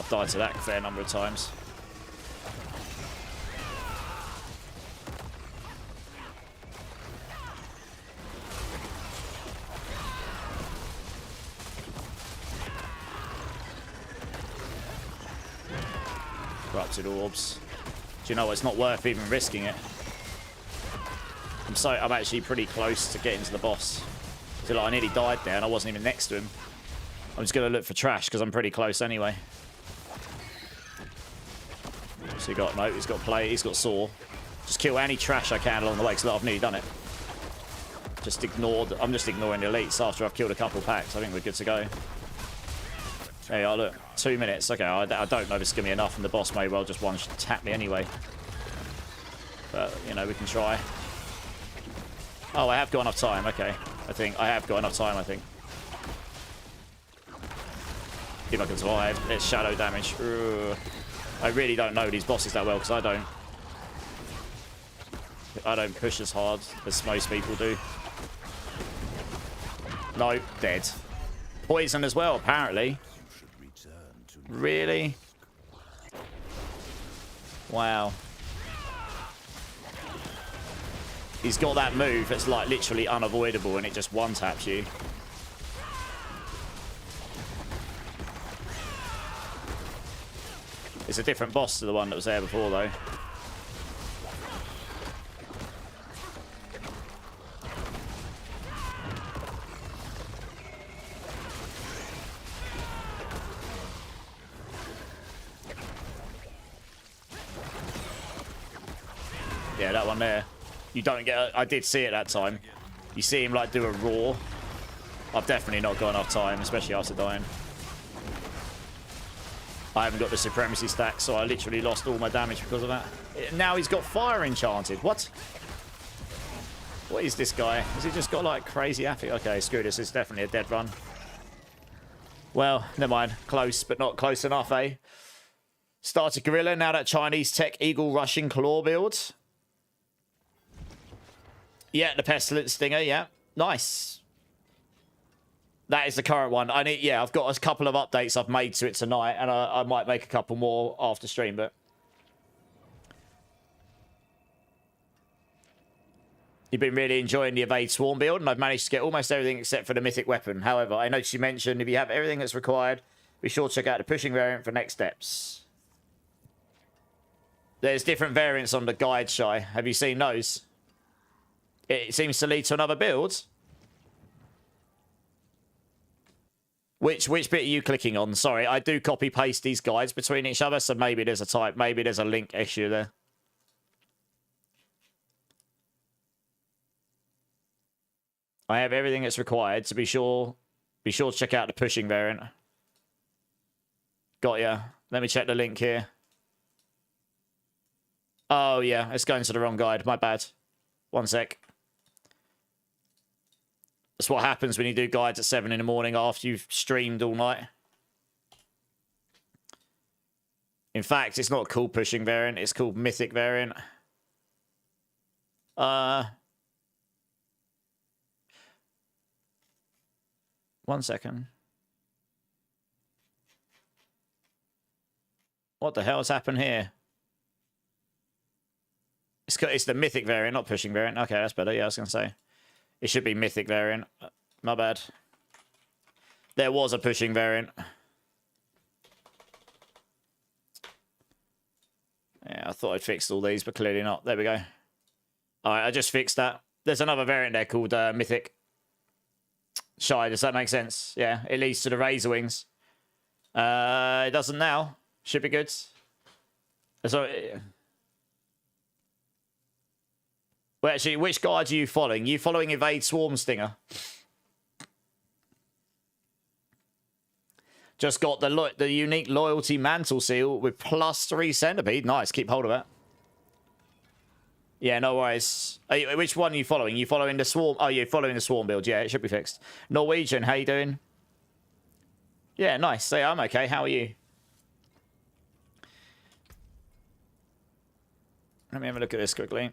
I've died to that a fair number of times. Corrupted orbs. Do you know what? It's not worth even risking it. I'm actually pretty close to getting to the boss. So like, I nearly died there and I wasn't even next to him. I'm just gonna look for trash because I'm pretty close anyway. So he got he's got plate, he's got saw. Just kill any trash I can along the way because I've nearly done it. I'm just ignoring the elites after I've killed a couple packs. I think we're good to go. There you are, look. 2 minutes. Okay, I don't know if it's going to be enough, and the boss may well just one-tap me anyway. But, you know, we can try. Oh, I have got enough time. Okay. I think I have got enough time, I think. If I can survive. It's shadow damage. Ugh. I really don't know these bosses that well, because I don't push as hard as most people do. No, dead. Poison as well, apparently. Really? Wow. He's got that move that's like literally unavoidable and it just one-taps you. It's a different boss to the one that was there before though. Yeah, that one there. You don't get... I did see it that time. You see him, like, do a roar. I've definitely not got enough time, especially after dying. I haven't got the supremacy stack, so I literally lost all my damage because of that. Now he's got fire enchanted. What? What is this guy? Has he just got, like, crazy affy? Okay, screw this. It's definitely a dead run. Well, never mind. Close, but not close enough, eh? Started Gorilla, now that Chinese tech Eagle Rushing Claw build. Yeah, the Pestilence Stinger, yeah. Nice. That is the current one. I've got a couple of updates I've made to it tonight, and I might make a couple more after stream, but... You've been really enjoying the Evade Swarm build, and I've managed to get almost everything except for the mythic weapon. However, I noticed you mentioned if you have everything that's required, be sure to check out the pushing variant for next steps. There's different variants on the guide, Shy. Have you seen those? It seems to lead to another build. Which bit are you clicking on? Sorry, I do copy paste these guides between each other, so maybe there's a link issue there. I have everything that's required, so be sure to check out the pushing variant. Got ya. Let me check the link here. Oh yeah, it's going to the wrong guide. My bad. One sec. That's what happens when you do guides at 7 in the morning after you've streamed all night. In fact, it's not called pushing variant. It's called mythic variant. One second. What the hell has happened here? It's the mythic variant, not pushing variant. Okay, that's better. Yeah, I was going to say. It should be mythic variant. My bad. There was a pushing variant. Yeah, I thought I'd fixed all these, but clearly not. There we go. Alright, I just fixed that. There's another variant there called mythic. Shy, does that make sense? Yeah, it leads to the Razor Wings. It doesn't now. Should be good. So... Well, actually, which guide are you following? You following Evade Swarm Stinger? Just got the unique loyalty mantle seal with +3 centipede. Nice. Keep hold of that. Yeah, no worries. Which one are you following? You following the swarm? Oh, you're following the swarm build. Yeah, it should be fixed. Norwegian, how you doing? Yeah, nice. So, yeah, I'm okay. How are you? Let me have a look at this quickly.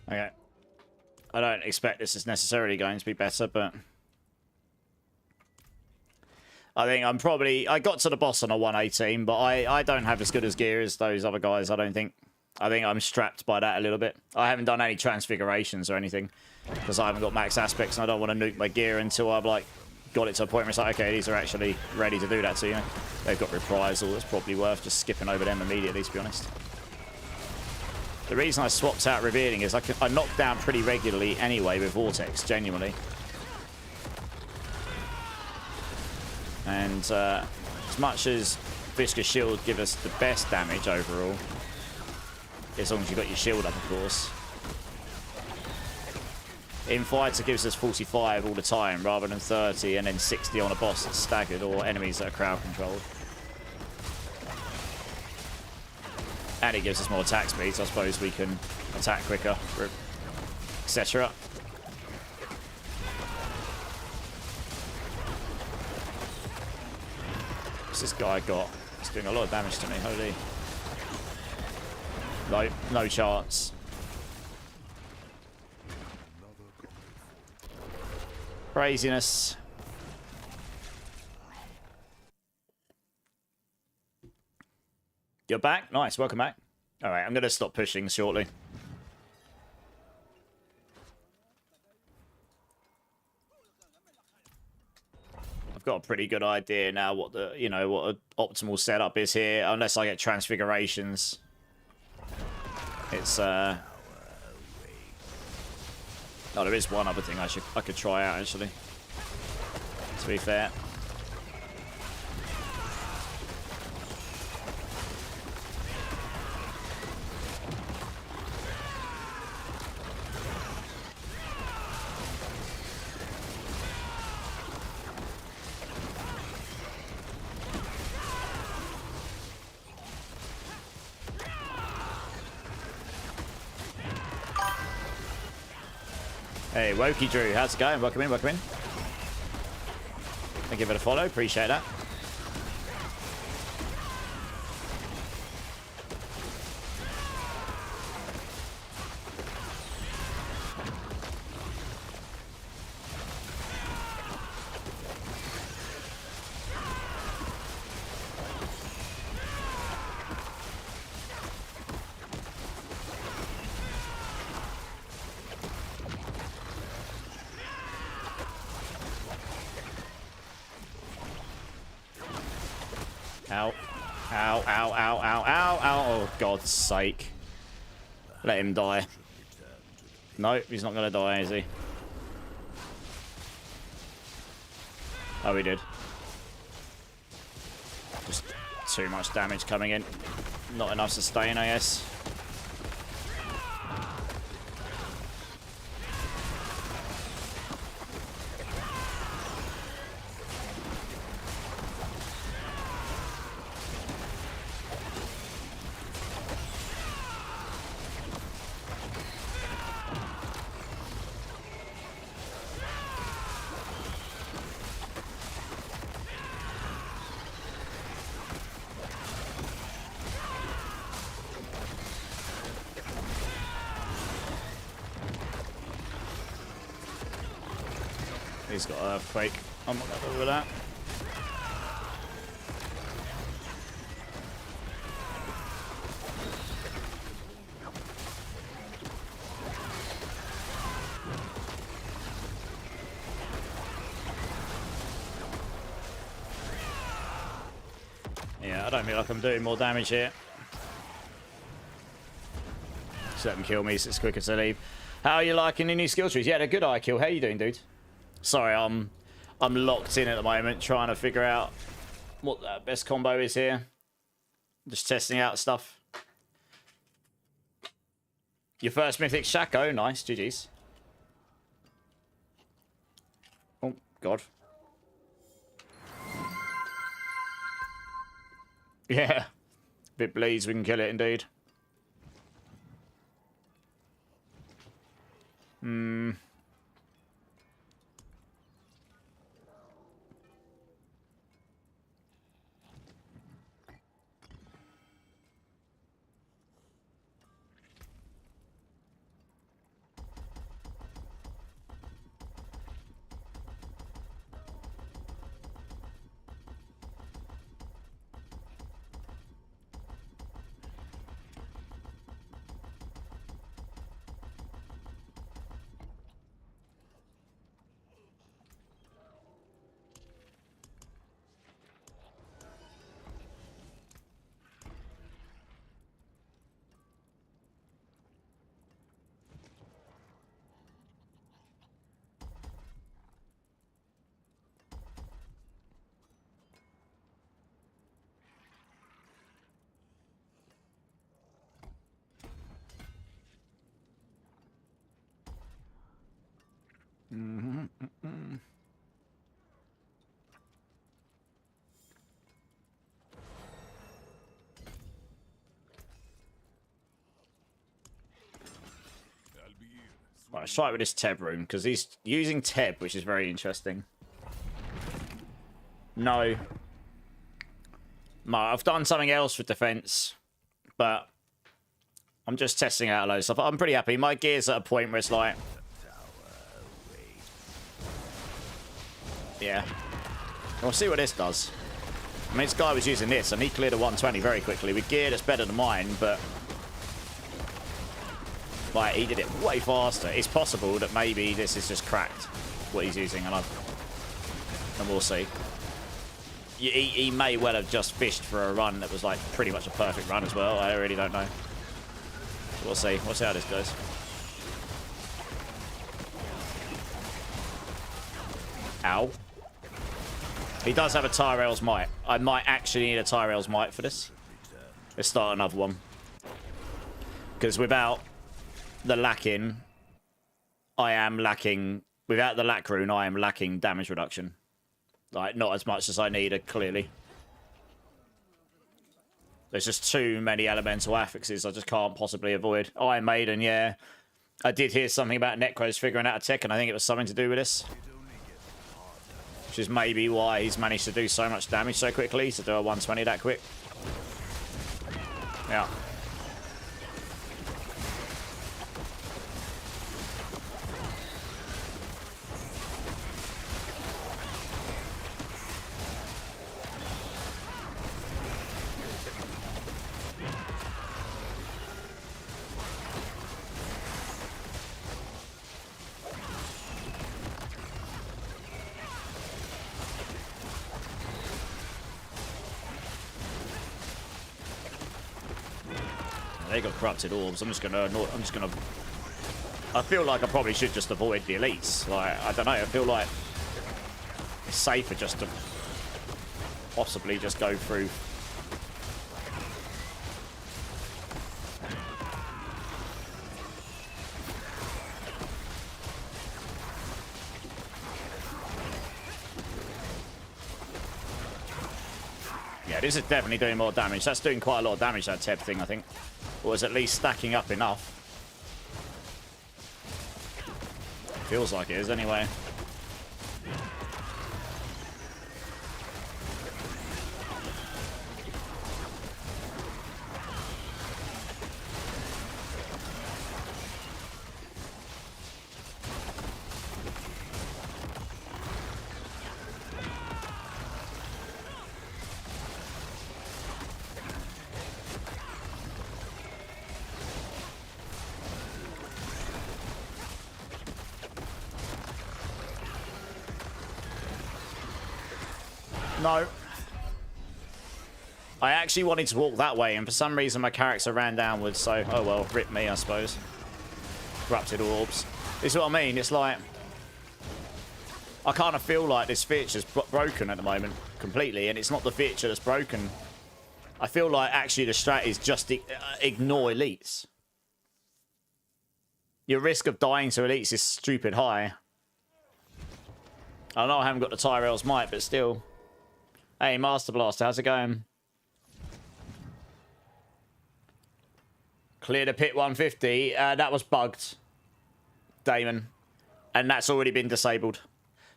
Okay. I don't expect this is necessarily going to be better, but I think I'm probably... I got to the boss on a 118, but I don't have as good as gear as those other guys, I don't think. I think I'm strapped by that a little bit. I haven't done any transfigurations or anything, because I haven't got max aspects, and I don't want to nuke my gear until I've, like, got it to a point where it's like, okay, these are actually ready to do that, so, you know. They've got reprisal, that's probably worth just skipping over them immediately, to be honest. The reason I swapped out revealing is I knock down pretty regularly anyway with Vortex, genuinely. And as much as Viscous Shield give us the best damage overall, as long as you've got your shield up, of course. In fights, it gives us 45 all the time, rather than 30 and then 60 on a boss that's staggered, or enemies that are crowd controlled. And it gives us more attack speed, so I suppose we can attack quicker, etc. What's this guy got? He's doing a lot of damage to me, holy. No chance. Craziness. You're back? Nice, welcome back. Alright, I'm going to stop pushing shortly. I've got a pretty good idea now what the, you know, what an optimal setup is here, unless I get transfigurations. It's, oh, there is one other thing I could try out, actually. To be fair. Hey, Wokey Drew, how's it going? Welcome in, welcome in. Thank you for the follow, appreciate that. Ow, ow, ow, ow, ow, ow. Oh, God's sake. Let him die. No, he's not going to die, is he? Oh, he did. Just too much damage coming in. Not enough sustain, I guess. He's got an earthquake. I'm not going to bother with that. Yeah, I don't feel like I'm doing more damage here. Just let them kill me so it's quicker to leave. How are you liking the new skill trees? Yeah, they're good eye kill. How you doing, dude? Sorry, I'm locked in at the moment, trying to figure out what the best combo is here. Just testing out stuff. Your first mythic Shaco, nice, GG's. Oh God. Yeah, bit bleeds, we can kill it indeed. Right, let's try it with this Teb room, because he's using Teb, which is very interesting. No. No, I've done something else for defense, but I'm just testing out a load of stuff. I'm pretty happy. My gear's at a point where it's like... Yeah. We'll see what this does. I mean, this guy was using this, and he cleared a 120 very quickly with gear that's better than mine, but... Like, he did it way faster. It's possible that maybe this is just cracked, what he's using, and we'll see. He may well have just fished for a run that was, like, pretty much a perfect run as well. I really don't know. We'll see. We'll see how this goes. Ow. He does have a Tyrell's Might. I might actually need a Tyrell's Might for this. Let's start another one. Because without the lacking, I am lacking... Without the lack rune, I am lacking damage reduction. Like, not as much as I need, clearly. There's just too many elemental affixes I just can't possibly avoid. Iron Maiden, yeah. I did hear something about Necros figuring out a tech, and I think it was something to do with this. Which is maybe why he's managed to do so much damage so quickly, to do a 120 that quick. Yeah. They got corrupted orbs. I'm just gonna. I feel like I probably should just avoid the elites. Like, I don't know. I feel like it's safer just to possibly just go through. Yeah, this is definitely doing more damage. That's doing quite a lot of damage, that Teb thing, I think. Or is at least stacking up enough. Feels like it is, anyway. No. I actually wanted to walk that way, and for some reason my character ran downwards, so, oh well, rip me, I suppose. Corrupted orbs. This is what I mean, it's like... I kind of feel like this feature's broken at the moment, completely, and it's not the feature that's broken. I feel like actually the strat is just ignore elites. Your risk of dying to elites is stupid high. I know I haven't got the Tyrell's might, but still... Hey, Master Blaster, how's it going? Clear the pit 150. That was bugged, Damon. And that's already been disabled.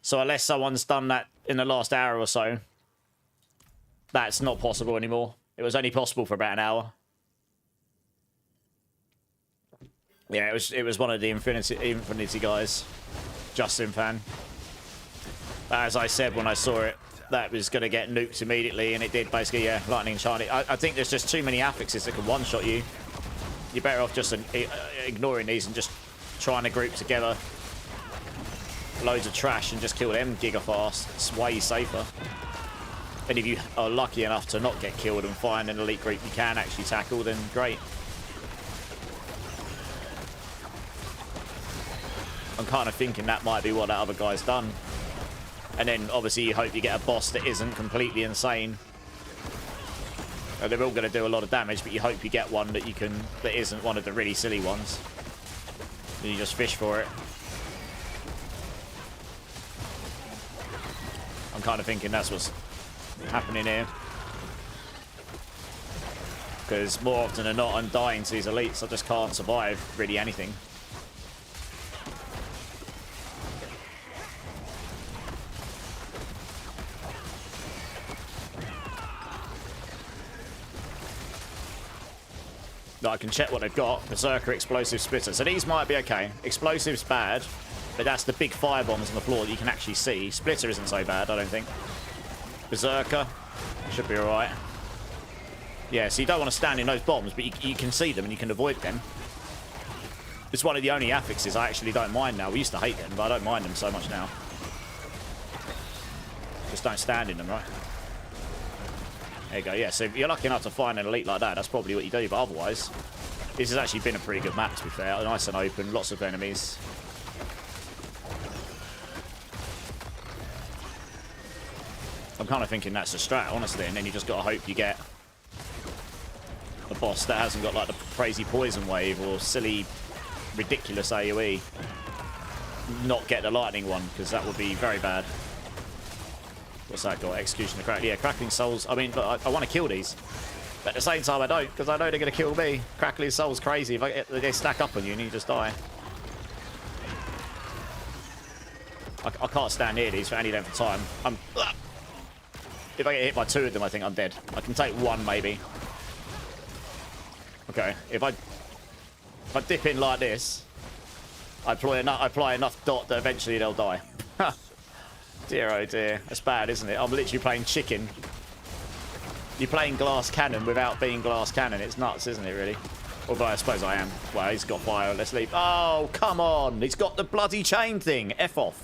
So unless someone's done that in the last hour or so, that's not possible anymore. It was only possible for about an hour. Yeah, it was one of the Infinity guys. Justin fan. As I said when I saw it, that was going to get nuked immediately, and it did basically, yeah, lightning charge. I think there's just too many affixes that can one-shot you. You're better off just ignoring these and just trying to group together loads of trash and just kill them giga-fast. It's way safer. And if you are lucky enough to not get killed and find an elite group you can actually tackle, then great. I'm kind of thinking that might be what that other guy's done. And then, obviously, you hope you get a boss that isn't completely insane. They're all going to do a lot of damage, but you hope you get one that that isn't one of the really silly ones. And you just fish for it. I'm kind of thinking that's what's happening here. Because more often than not, I'm dying to these elites. I just can't survive really anything. I can check what they've got. Berserker, Explosive, Splitter. So these might be okay. Explosive's bad, but that's the big fire bombs on the floor that you can actually see. Splitter isn't so bad, I don't think. Berserker should be alright. Yeah, so you don't want to stand in those bombs, but you can see them and you can avoid them. It's one of the only affixes I actually don't mind now. We used to hate them, but I don't mind them so much now. Just don't stand in them, right? There you go, yeah, so if you're lucky enough to find an elite like that, that's probably what you do, but otherwise, this has actually been a pretty good map, to be fair. Nice and open, lots of enemies. I'm kind of thinking that's the strat, honestly, and then you just got to hope you get a boss that hasn't got, like, the crazy poison wave or silly, ridiculous AoE. Not get the lightning one, because that would be very bad. What's that got? Execution of Crack. Yeah, Crackling Souls. I mean, look, I want to kill these. But at the same time, I don't, because I know they're going to kill me. Crackling Souls crazy. If they stack up on you and you just die. I can't stand near these for any length of time. If I get hit by two of them, I think I'm dead. I can take one, maybe. Okay, if I dip in like this, I apply enough dot that eventually they'll die. Dear oh dear, that's bad, isn't it? I'm literally playing chicken. You're playing glass cannon without being glass cannon. It's nuts, isn't it, really? Although I suppose I am. Well, he's got fire. Let's leave. Oh, come on. He's got the bloody chain thing. F off.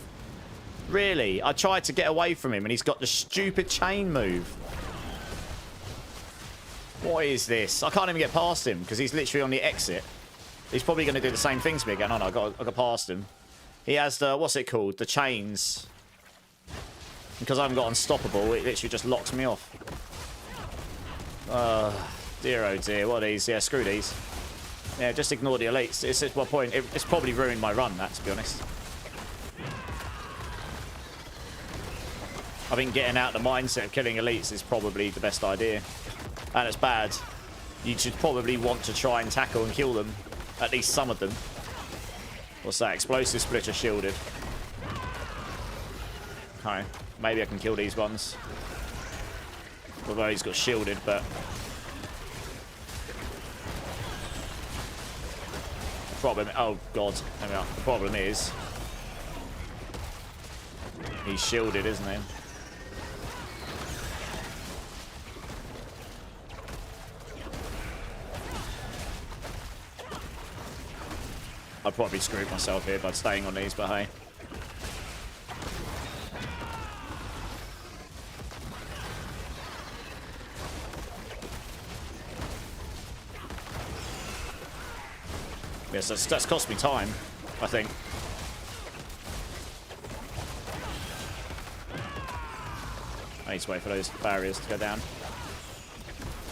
Really? I tried to get away from him and he's got the stupid chain move. What is this? I can't even get past him because he's literally on the exit. He's probably going to do the same thing to me again. Oh no, I got past him. He has the, what's it called? The chains. Because I haven't got unstoppable, it literally just locks me off. Dear oh dear, what are these? Yeah, screw these. Yeah, just ignore the elites. It's at what point? It's probably ruined my run, that, to be honest. I think getting out the mindset of killing elites is probably the best idea. And it's bad. You should probably want to try and tackle and kill them. At least some of them. What's that? Explosive splitter shielded. Okay. Maybe I can kill these ones. Although he's got shielded, but... The problem... Oh, God. There we are. The problem is... He's shielded, isn't he? I'd probably screwed myself here by staying on these, but hey. Yes, that's cost me time, I think. I need to wait for those barriers to go down.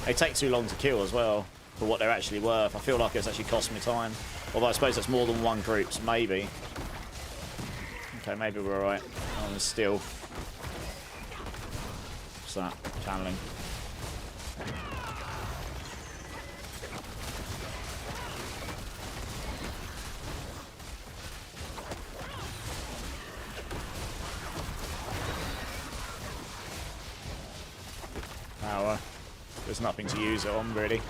They take too long to kill as well, for what they're actually worth. I feel like it's actually cost me time. Although I suppose that's more than one group, so maybe. Okay, maybe we're alright. Oh, there's still. What's that? Channeling. Power. There's nothing to use it on, really.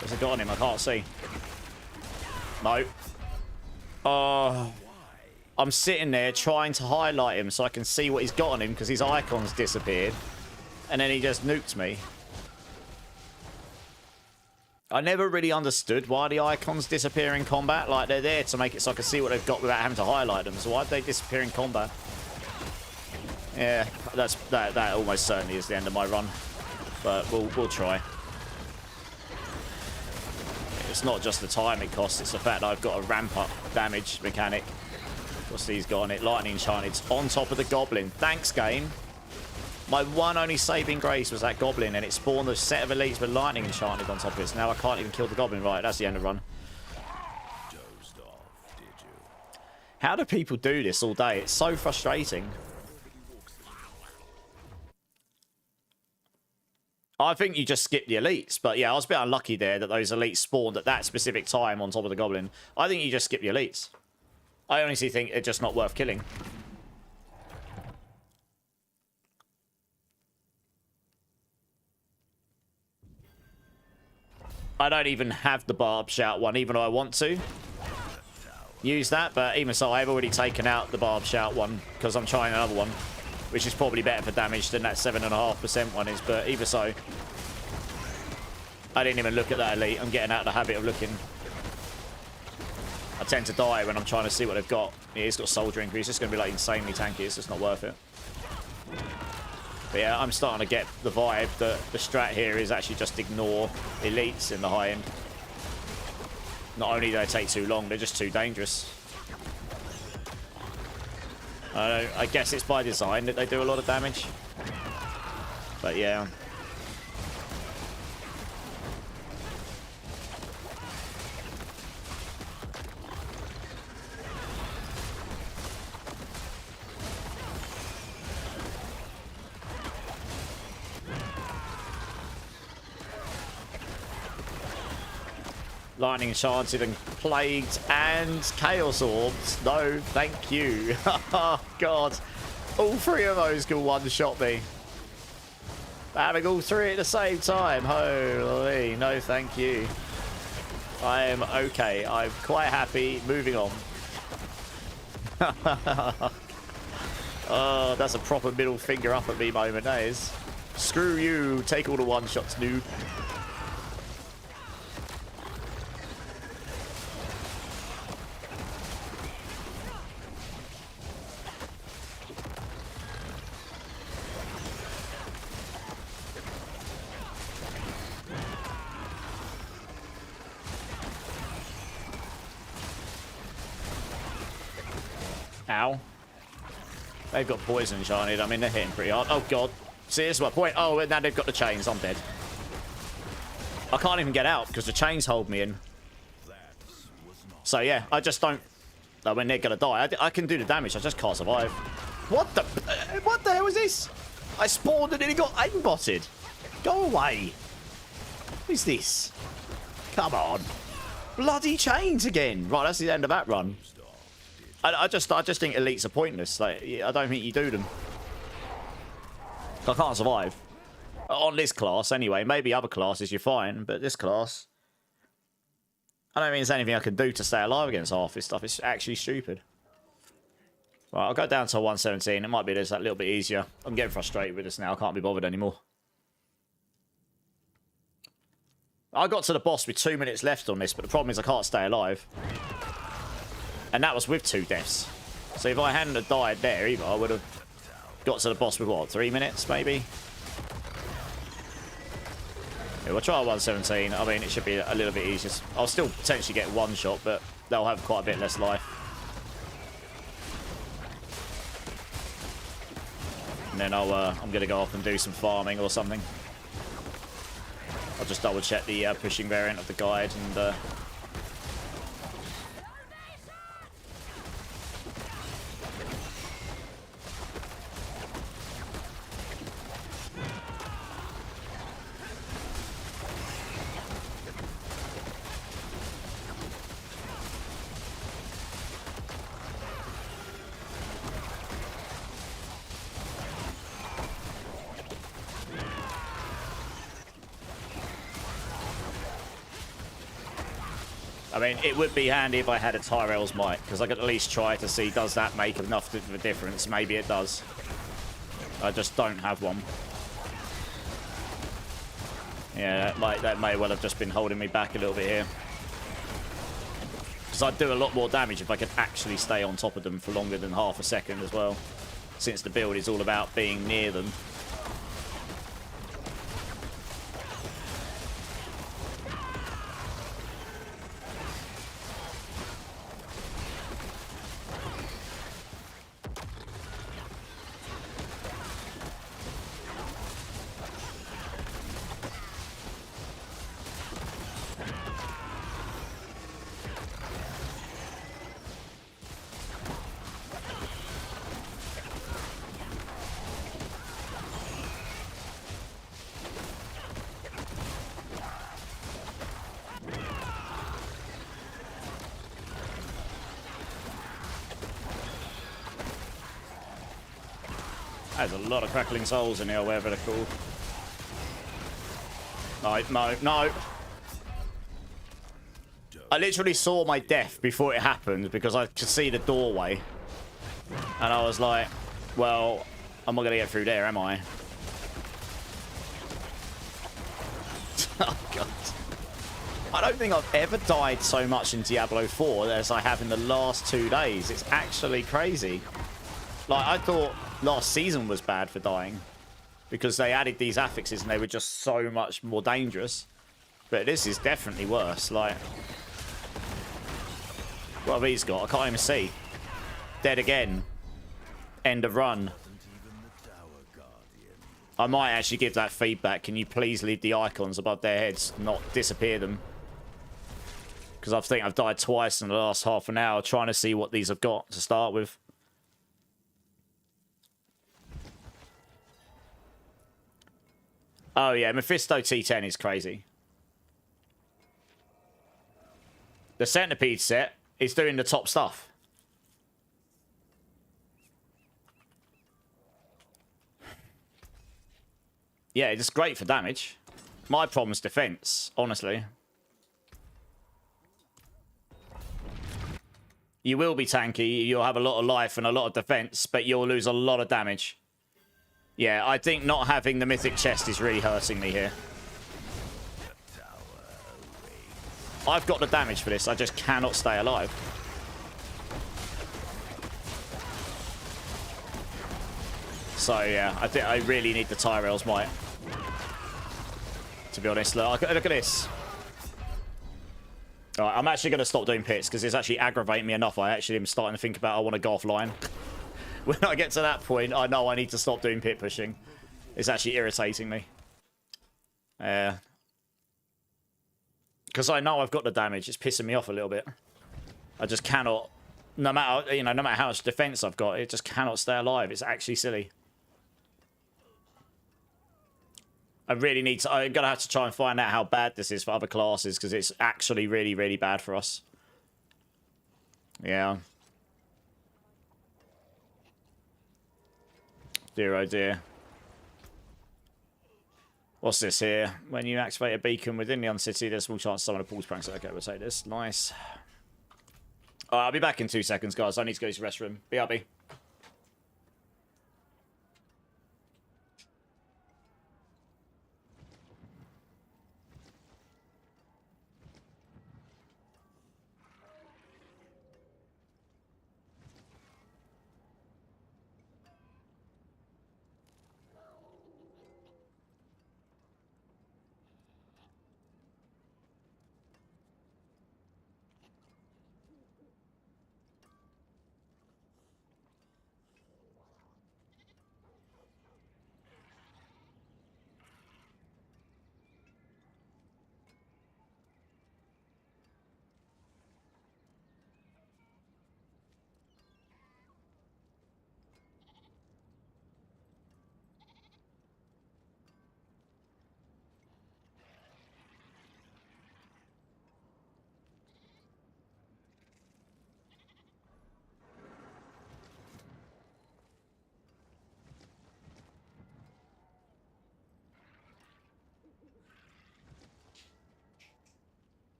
What's it got on him? I can't see. No. Oh. I'm sitting there trying to highlight him so I can see what he's got on him because his icon's disappeared. And then he just nuked me. I never really understood why the icons disappear in combat. Like, they're there to make it so I can see what they've got without having to highlight them. So why'd they disappear in combat? Yeah, that almost certainly is the end of my run. But we'll try. It's not just the time it costs, it's the fact that I've got a ramp up damage mechanic. What's these got on it? Lightning Enchanted on top of the Goblin. Thanks, game. My one only saving grace was that Goblin, and it spawned a set of elites with Lightning Enchanted on top of it. So now I can't even kill the Goblin. Right, that's the end of the run. How do people do this all day? It's so frustrating. I think you just skip the elites, but yeah, I was a bit unlucky there that those elites spawned at that specific time on top of the Goblin. I think you just skip the elites. I honestly think it's just not worth killing. I don't even have the Barb Shout one, even though I want to use that, but even so, I've already taken out the Barb Shout one because I'm trying another one, which is probably better for damage than that 7.5% one is, but either so. I didn't even look at that elite. I'm getting out of the habit of looking. I tend to die when I'm trying to see what they've got. Yeah, he's got soldier increase. It's going to be like insanely tanky. It's just not worth it. But yeah, I'm starting to get the vibe that the strat here is actually just ignore elites in the high end. Not only do they take too long, they're just too dangerous. I guess it's by design that they do a lot of damage. But yeah. Lightning Enchanted and Plagued and Chaos Orbs. No, thank you. Oh, God. All three of those can one-shot me. Having all three at the same time. Holy, no thank you. I am okay. I'm quite happy. Moving on. Oh, that's a proper middle finger up at me moment, that is. Screw you. Take all the one-shots, noob. Ow. They've got poison shiny. I mean, they're hitting pretty hard. Oh, God. See, this is my point. Oh, now they've got the chains. I'm dead. I can't even get out because the chains hold me in. So, yeah, I just don't... when they're going to die, I can do the damage. I just can't survive. What the hell is this? I spawned and then it got aimbotted. Go away. What is this? Come on. Bloody chains again. Right, that's the end of that run. I just think elites are pointless. Like, I don't think you do them. I can't survive. On this class, anyway. Maybe other classes you're fine, but this class... I don't think there's anything I can do to stay alive against half this stuff. It's actually stupid. Right, I'll go down to 117. It might be just that little bit easier. I'm getting frustrated with this now. I can't be bothered anymore. I got to the boss with 2 minutes left on this, but the problem is I can't stay alive. And that was with 2 deaths. So if I hadn't have died there either, I would have got to the boss with, what, 3 minutes, maybe? Yeah, we'll try 117. I mean, it should be a little bit easier. I'll still potentially get one shot, but they'll have quite a bit less life. And then I'm going to go off and do some farming or something. I'll just double check the pushing variant of the guide and... I mean, it would be handy if I had a Tyrell's Might, because I could at least try to see, does that make enough of a difference? Maybe it does. I just don't have one. Yeah, that may well have just been holding me back a little bit here. Because I'd do a lot more damage if I could actually stay on top of them for longer than half a second as well. Since the build is all about being near them. There's a lot of crackling souls in here, wherever they're called. No, no, no. I literally saw my death before it happened because I could see the doorway. And I was like, well, I'm not going to get through there, am I? Oh, God. I don't think I've ever died so much in Diablo 4 as I have in the last 2 days. It's actually crazy. Like, I thought last season was bad for dying because they added these affixes and they were just so much more dangerous. But this is definitely worse. Like, what have these got? I can't even see. Dead again. End of run. I might actually give that feedback. Can you please leave the icons above their heads, not disappear them? Because I think I've died twice in the last half an hour trying to see what these have got to start with. Oh yeah, Mephisto T10 is crazy. The Centipede set is doing the top stuff. Yeah, it's great for damage. My problem's defense, honestly. You will be tanky, you'll have a lot of life and a lot of defense, but you'll lose a lot of damage. Yeah, I think not having the mythic chest is really hurting me here. I've got the damage for this, I just cannot stay alive. So yeah, I think I really need the Tyrell's Might. To be honest, look at this. Alright, I'm actually going to stop doing pits because it's actually aggravating me enough. I actually am starting to think about I want to go offline. When I get to that point, I know I need to stop doing pit pushing. It's actually irritating me. Because I know I've got the damage. It's pissing me off a little bit. I just cannot, no matter, you know, no matter how much defense I've got, it just cannot stay alive. It's actually silly. I really need to, I'm going to have to try and find out how bad this is for other classes because it's actually really, really bad for us. Yeah. Dear oh dear. What's this here? When you activate a beacon within the Uncity, there's a small chance someone pulls pranks. Okay, we'll take this. Nice. Alright, I'll be back in 2 seconds, guys. I need to go to the restroom. BRB.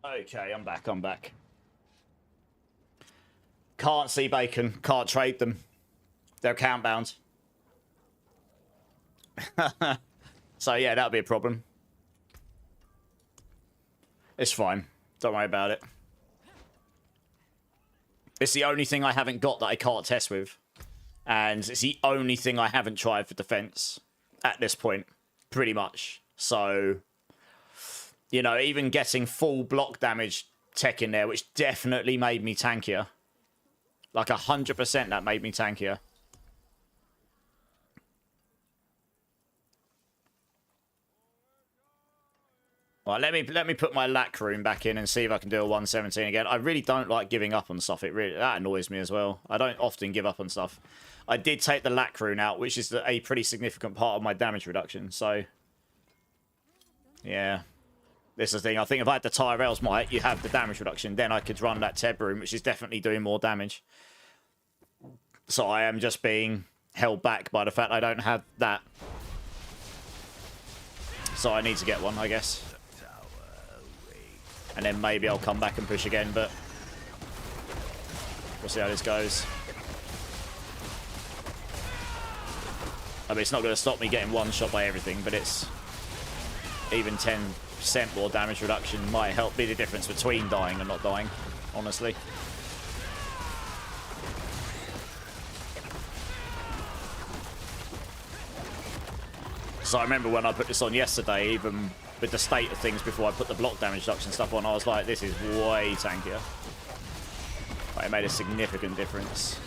Okay, I'm back. Can't see bacon. Can't trade them. They're account bound. So yeah, that'll be a problem. It's fine. Don't worry about it. It's the only thing I haven't got that I can't test with. And it's the only thing I haven't tried for defense at this point. Pretty much. So, you know, even getting full block damage tech in there, which definitely made me tankier. Like 100% that made me tankier. Right, let me put my lack rune back in and see if I can do a 117 again. I really don't like giving up on stuff. That annoys me as well. I don't often give up on stuff. I did take the lack rune out, which is a pretty significant part of my damage reduction. So, yeah. This is the thing. I think if I had the Tyrell's Might, you have the damage reduction. Then I could run that Teb rune, which is definitely doing more damage. So I am just being held back by the fact I don't have that. So I need to get one, I guess. And then maybe I'll come back and push again, but we'll see how this goes. I mean, it's not going to stop me getting one shot by everything, but it's even 10% more damage reduction might help be the difference between dying and not dying, honestly. So I remember when I put this on yesterday, even with the state of things before I put the block damage reduction stuff on, I was like, this is way tankier. But it made a significant difference.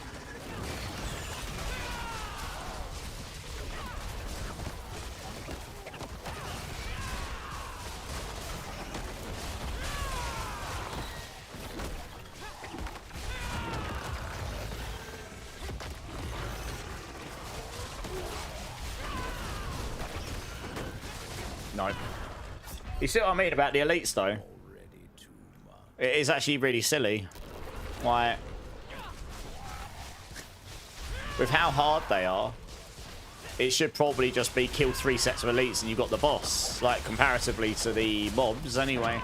No. You see what I mean about the elites, though? It is actually really silly. Like, with how hard they are, it should probably just be kill 3 sets of elites and you've got the boss. Like, comparatively to the mobs, anyway.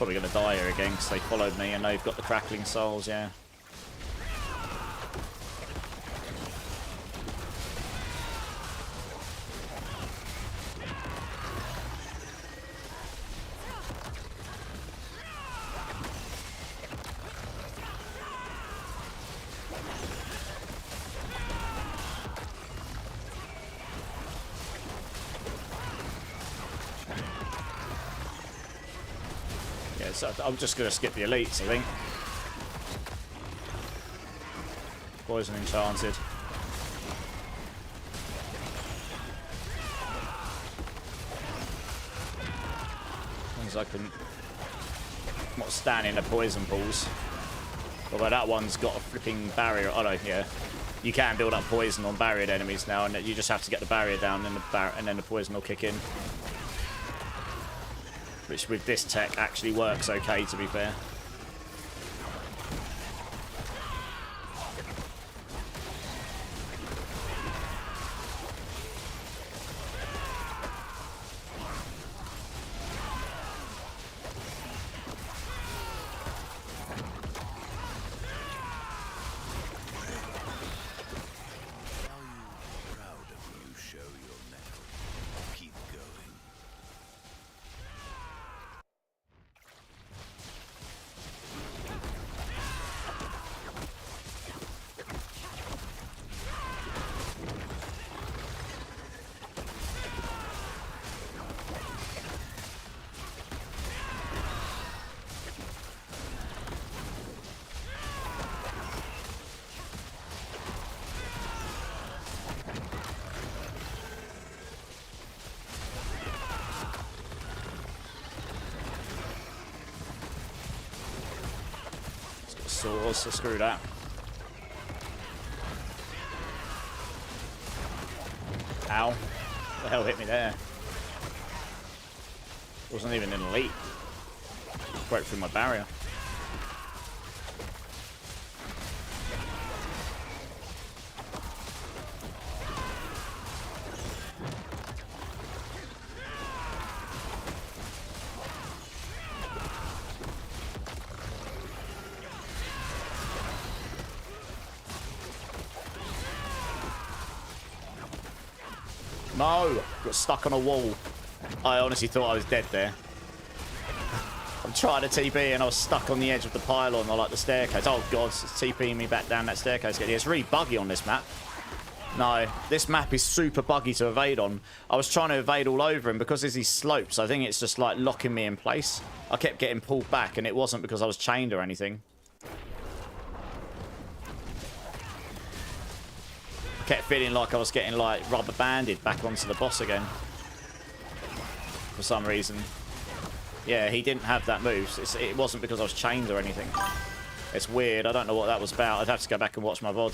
probably going to die here again because they followed me and they've got the crackling souls, yeah. So I'm just going to skip the elites, I think. Poison enchanted. As long as I can not stand in the poison pools. Although that one's got a flipping barrier. Oh no, yeah. You can build up poison on barriered enemies now, and you just have to get the barrier down, and then the poison will kick in. Which with this tech actually works okay, to be fair. So screw that. Ow. What the hell hit me there? Wasn't even an elite. Broke through my barrier. No! Got stuck on a wall. I honestly thought I was dead there. I'm trying to TP and I was stuck on the edge of the pylon or like the staircase. Oh god, it's TPing me back down that staircase. It's really buggy on this map. No, this map is super buggy to evade on. I was trying to evade all over him because there's these slopes. I think it's just like locking me in place. I kept getting pulled back and it wasn't because I was chained or anything. Kept feeling like I was getting like rubber banded back onto the boss again for some reason. Yeah, he didn't have that move. It wasn't because I was chained or anything. It's weird. I don't know what that was about. I'd have to go back and watch my VOD.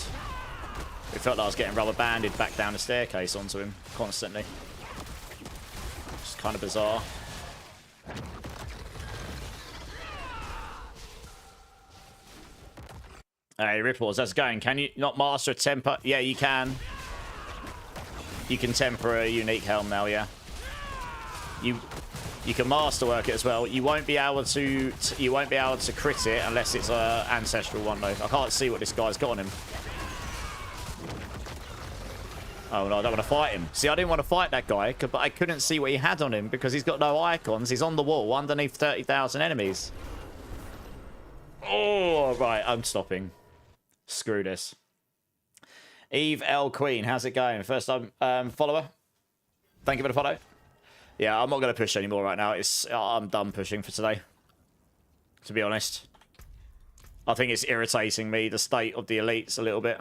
It felt like I was getting rubber banded back down the staircase onto him constantly. Just kind of bizarre. Hey, Ripples, how's it going? Can you not master a temper? Yeah, you can. You can temper a unique helm now, yeah. You can masterwork it as well. You won't be able to crit it unless it's a ancestral one though. I can't see what this guy's got on him. Oh no, I don't want to fight him. See, I didn't want to fight that guy, but I couldn't see what he had on him because he's got no icons. He's on the wall underneath 30,000 enemies. Oh, right, I'm stopping. Screw this. Eve L Queen, how's it going? First time follower. Thank you for the follow. Yeah, I'm not going to push anymore right now. I'm done pushing for today. To be honest. I think it's irritating me, the state of the elites a little bit.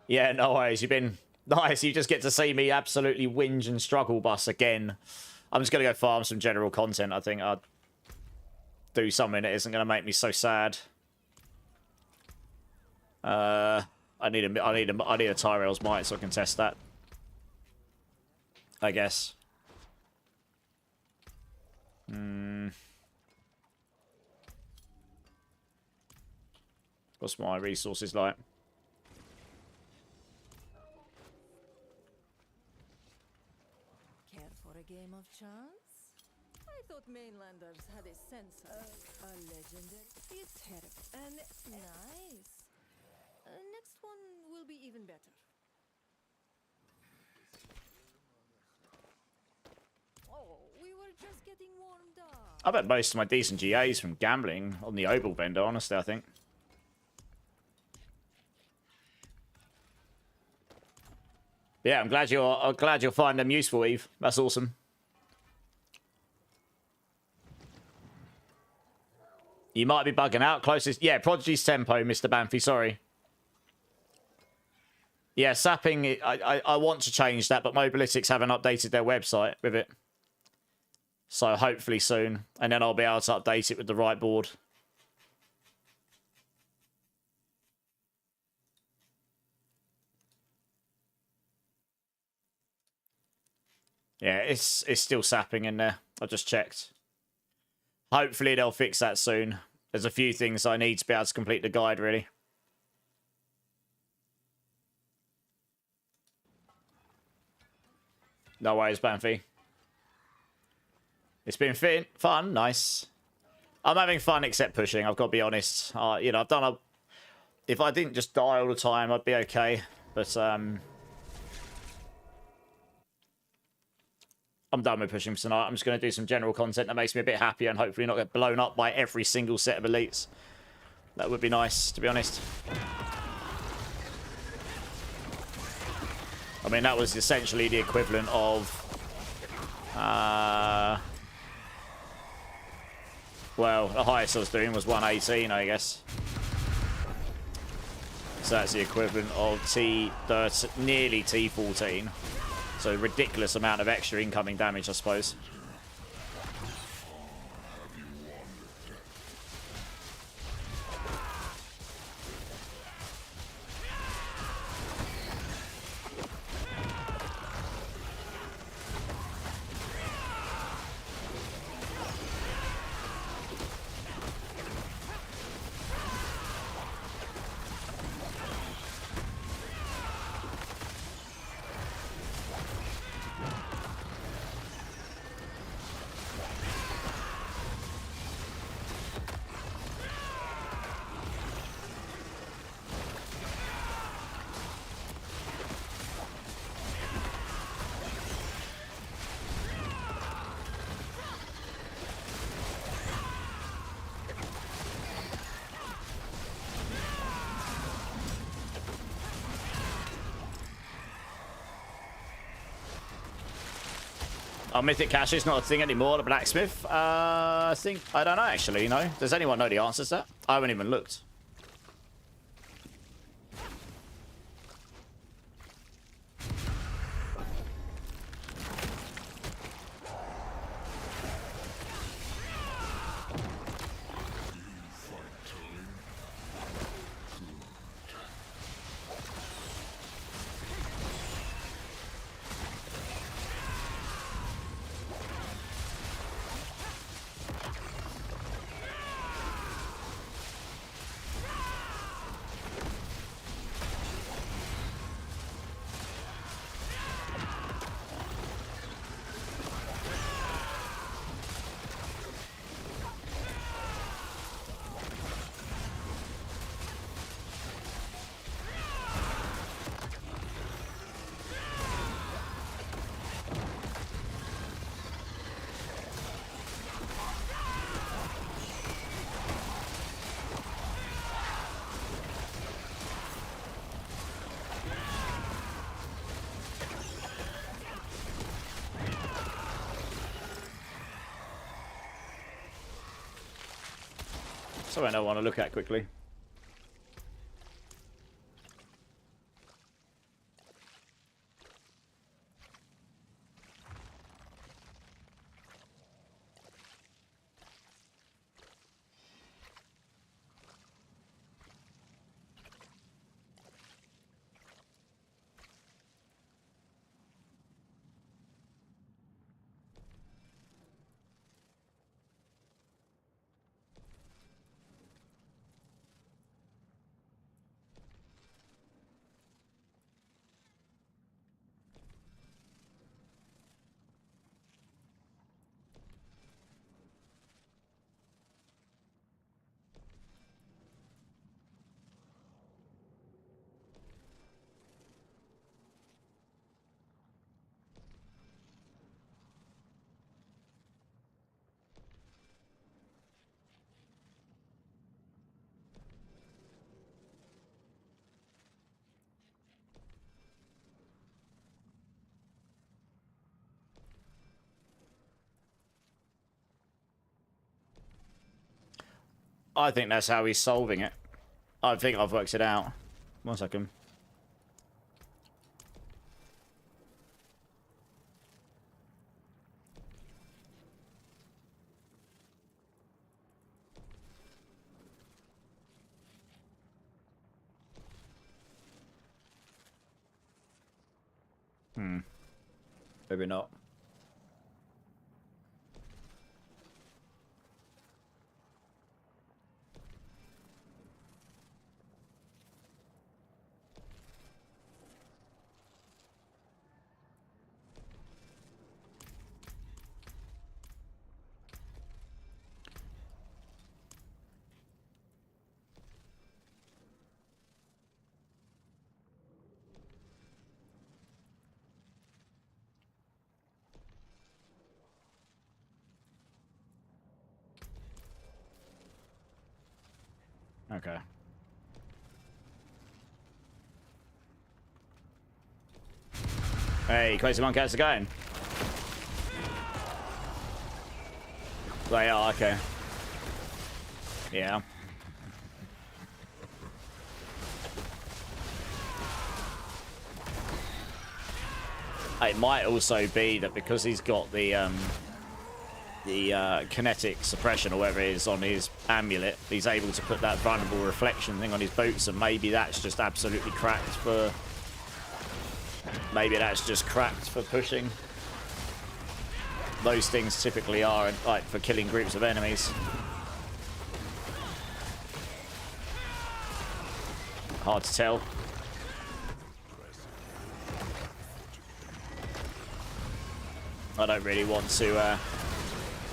Yeah, no worries. You've been nice. You just get to see me absolutely whinge and struggle bus again. I'm just going to go farm some general content. I think I'd do something that isn't going to make me so sad. I need a Tyrell's Might so I can test that. I guess. What's my resources like? Care for a game of chance? I thought mainlanders had a sense of a legendary. It's terrible and nice. Next one will be even better. Oh, we were just getting warmed up. I've had most of my decent GAs from gambling on the Opal vendor, honestly, I think. Yeah, I'm glad you'll find them useful, Eve. That's awesome. You might be bugging out. Closest. Yeah, Prodigy's tempo, Mr. Banffy, sorry. Yeah, sapping, I want to change that, but Mobalytics haven't updated their website with it. So hopefully soon. And then I'll be able to update it with the right board. Yeah, it's still sapping in there. I just checked. Hopefully they'll fix that soon. There's a few things I need to be able to complete the guide, really. No worries, Banffy. It's been fun, nice. I'm having fun except pushing, I've got to be honest. You know, I've done a... If I didn't just die all the time, I'd be okay. But, I'm done with pushing for tonight. I'm just going to do some general content that makes me a bit happier and hopefully not get blown up by every single set of elites. That would be nice, to be honest. I mean, that was essentially the equivalent of... well, the highest I was doing was 118, I guess. So that's the equivalent of T13, nearly T14. So a ridiculous amount of extra incoming damage, I suppose. Oh, Mythic Cash is not a thing anymore, the blacksmith. I don't know, actually, you know. Does anyone know the answers to that? I haven't even looked. Something I want to look at quickly. I think that's how he's solving it. I think I've worked it out. 1 second. Maybe not. Okay. Hey, crazy monkey, how's it going? They are, okay. Yeah. It might also be that because he's got the kinetic suppression or whatever it is on his amulet, he's able to put that vulnerable reflection thing on his boots, and maybe that's just absolutely cracked for... Maybe that's just cracked for pushing. Those things typically are, like, for killing groups of enemies. Hard to tell. I don't really want to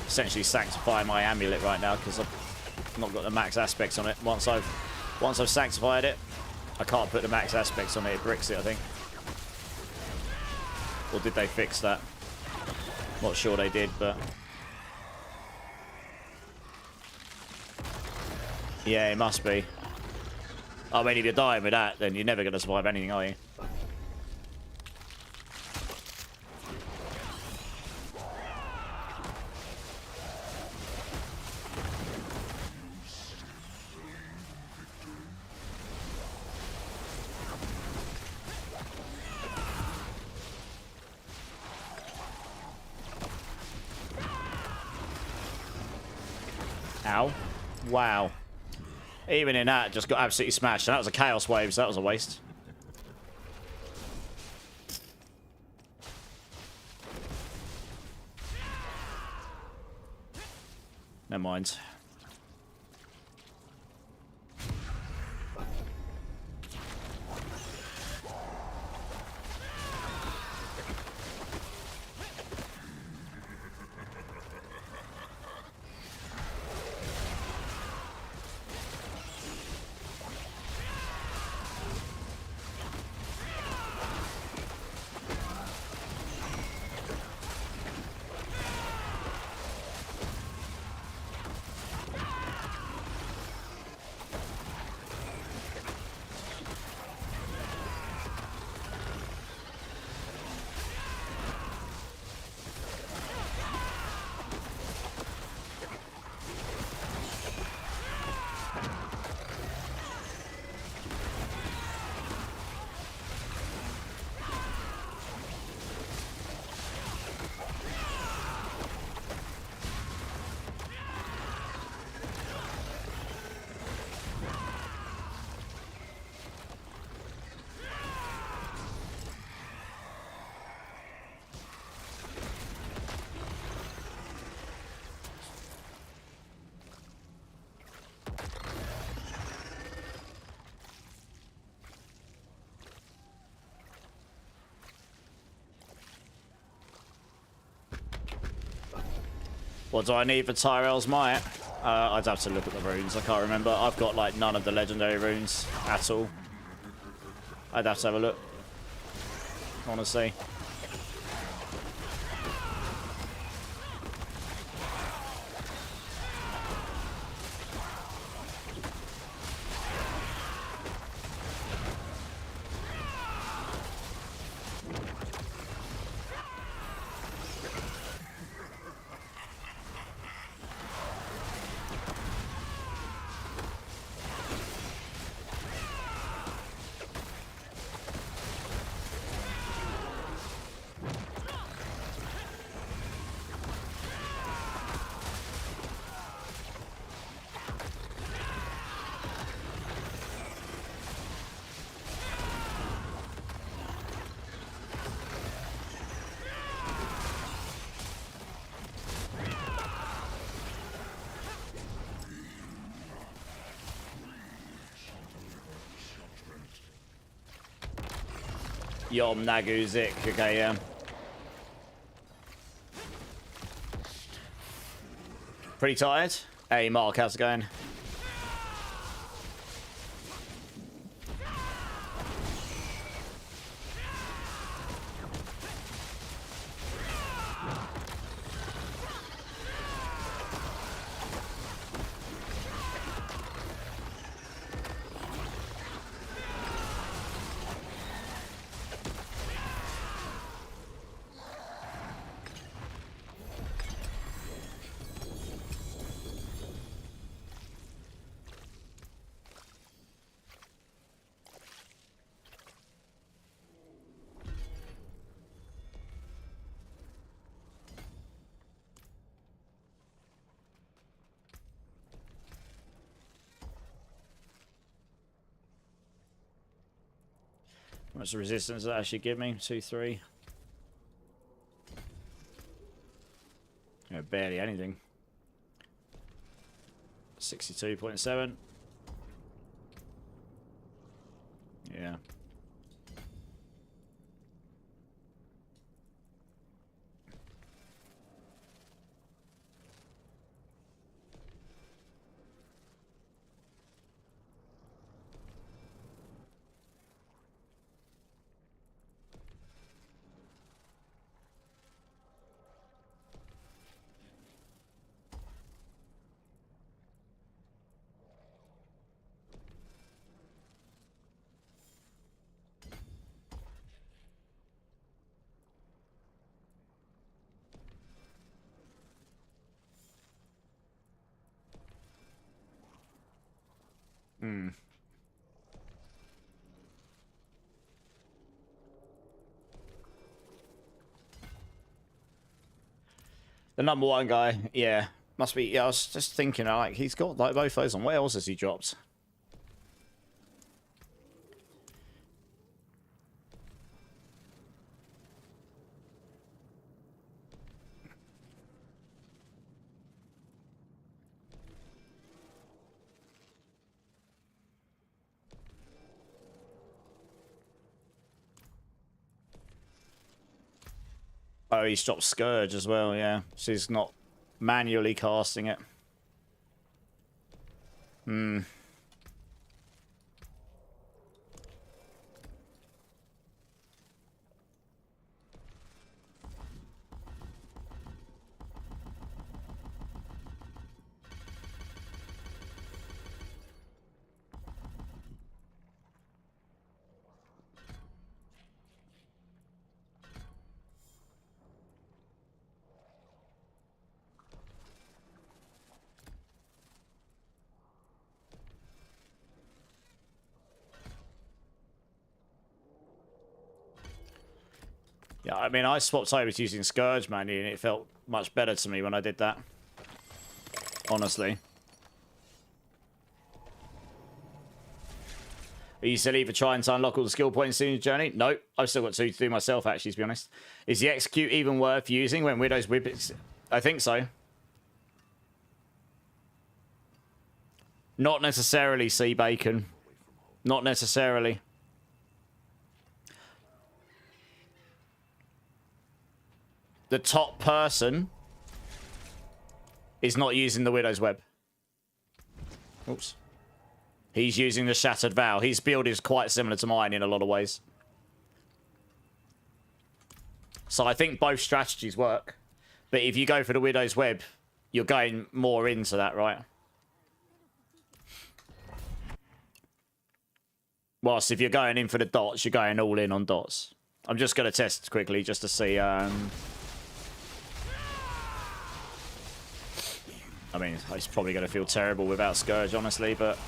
essentially sanctify my amulet right now because I've not got the max aspects on it. Once I've sanctified it, I can't put the max aspects on it. It bricks it, I think. Or did they fix that? Not sure they did, but yeah, it must be. I mean, if you're dying with that, then you're never going to survive anything, are you? Ow. Wow. Even in that, just got absolutely smashed. And that was a Chaos Wave, so that was a waste. Never mind. What do I need for Tyrell's Might? I'd have to look at the runes. I can't remember. I've got, like, none of the legendary runes at all. I'd have to have a look. Honestly. Yom Naguzik. Okay, yeah. Pretty tired. Hey, Mark, how's it going? What's the resistance that actually give me? 2, 3. Yeah, barely anything. 62.7. Yeah. The number 1 guy, yeah. Must be, yeah, I was just thinking, like, he's got like both those on. What else has he dropped? Oh, he's dropped Scourge as well, yeah. So he's not manually casting it. Yeah, I mean, I swapped over to using Scourge manually, and it felt much better to me when I did that. Honestly. Are you still either trying to unlock all the skill points in your journey? Nope. I've still got 2 to do myself, actually, to be honest. Is the execute even worth using when Widow's Whip is... I think so. Not necessarily, C. Bacon. Not necessarily. The top person is not using the Widow's Web. Oops. He's using the Shattered Vow. His build is quite similar to mine in a lot of ways. So I think both strategies work. But if you go for the Widow's Web, you're going more into that, right? Whilst if you're going in for the dots, you're going all in on dots. I'm just going to test quickly just to see... I mean, he's probably going to feel terrible without Scourge, honestly, but...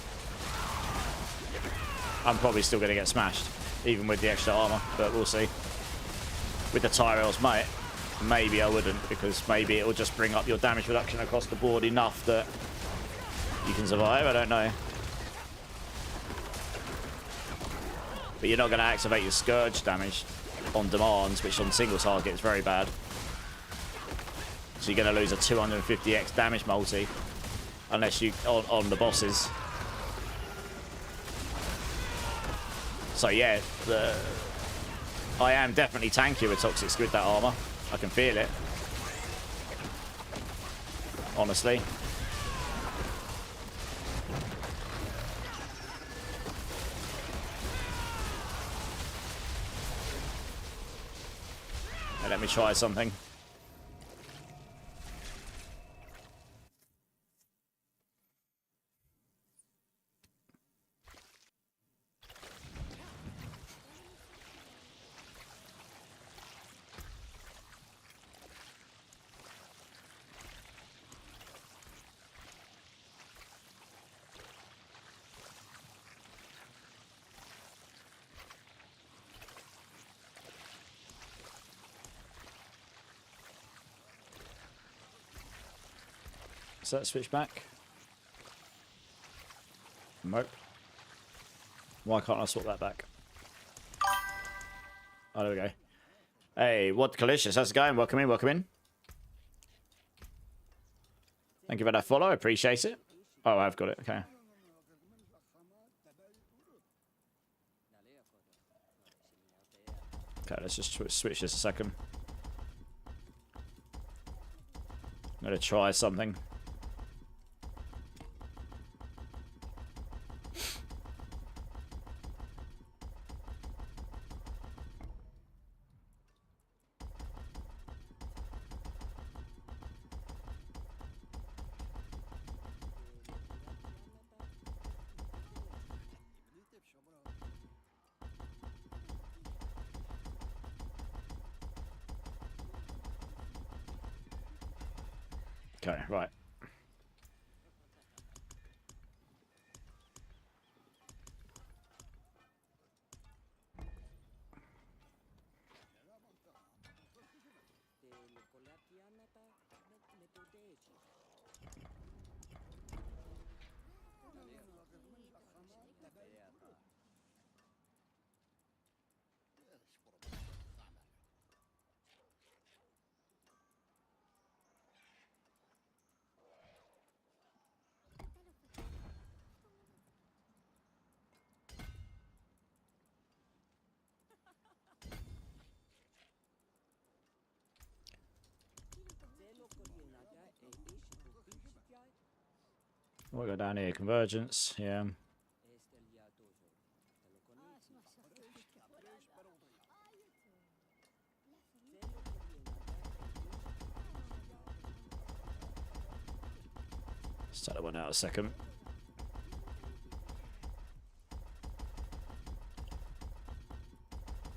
I'm probably still going to get smashed, even with the extra armor, but we'll see. With the Tyrell's Might, maybe I wouldn't, because maybe it will just bring up your damage reduction across the board enough that you can survive, I don't know. But you're not going to activate your Scourge damage on demands, which on single target is very bad. So you're going to lose a 250x damage multi, unless you on the bosses. So yeah, I am definitely tankier with Toxic Squid, that armor. I can feel it. Honestly. Hey, let me try something. So let's switch back. Nope. Why can't I swap that back? Oh, there we go. Hey, what delicious. How's it going? Welcome in, welcome in. Thank you for that follow. I appreciate it. Oh, I've got it. Okay. Okay, let's just switch this a second. I'm going to try something. Okay, right. We'll go down here. Convergence, yeah. Let's take that one out a second.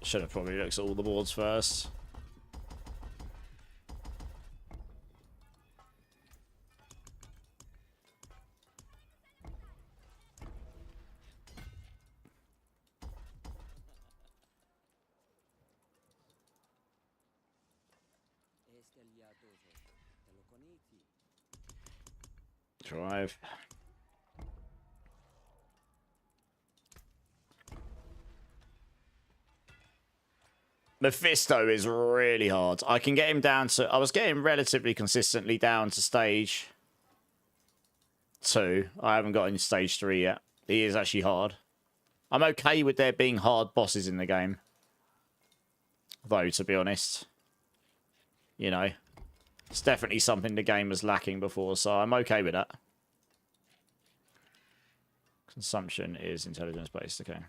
Should have probably looked at all the boards first. Drive. Mephisto is really hard. I can get him down to... I was getting relatively consistently down to stage 2. I haven't got in stage 3 yet. He is actually hard. I'm okay with there being hard bosses in the game. Though, to be honest. You know. It's definitely something the game was lacking before, so I'm okay with that. Consumption is intelligence based, okay.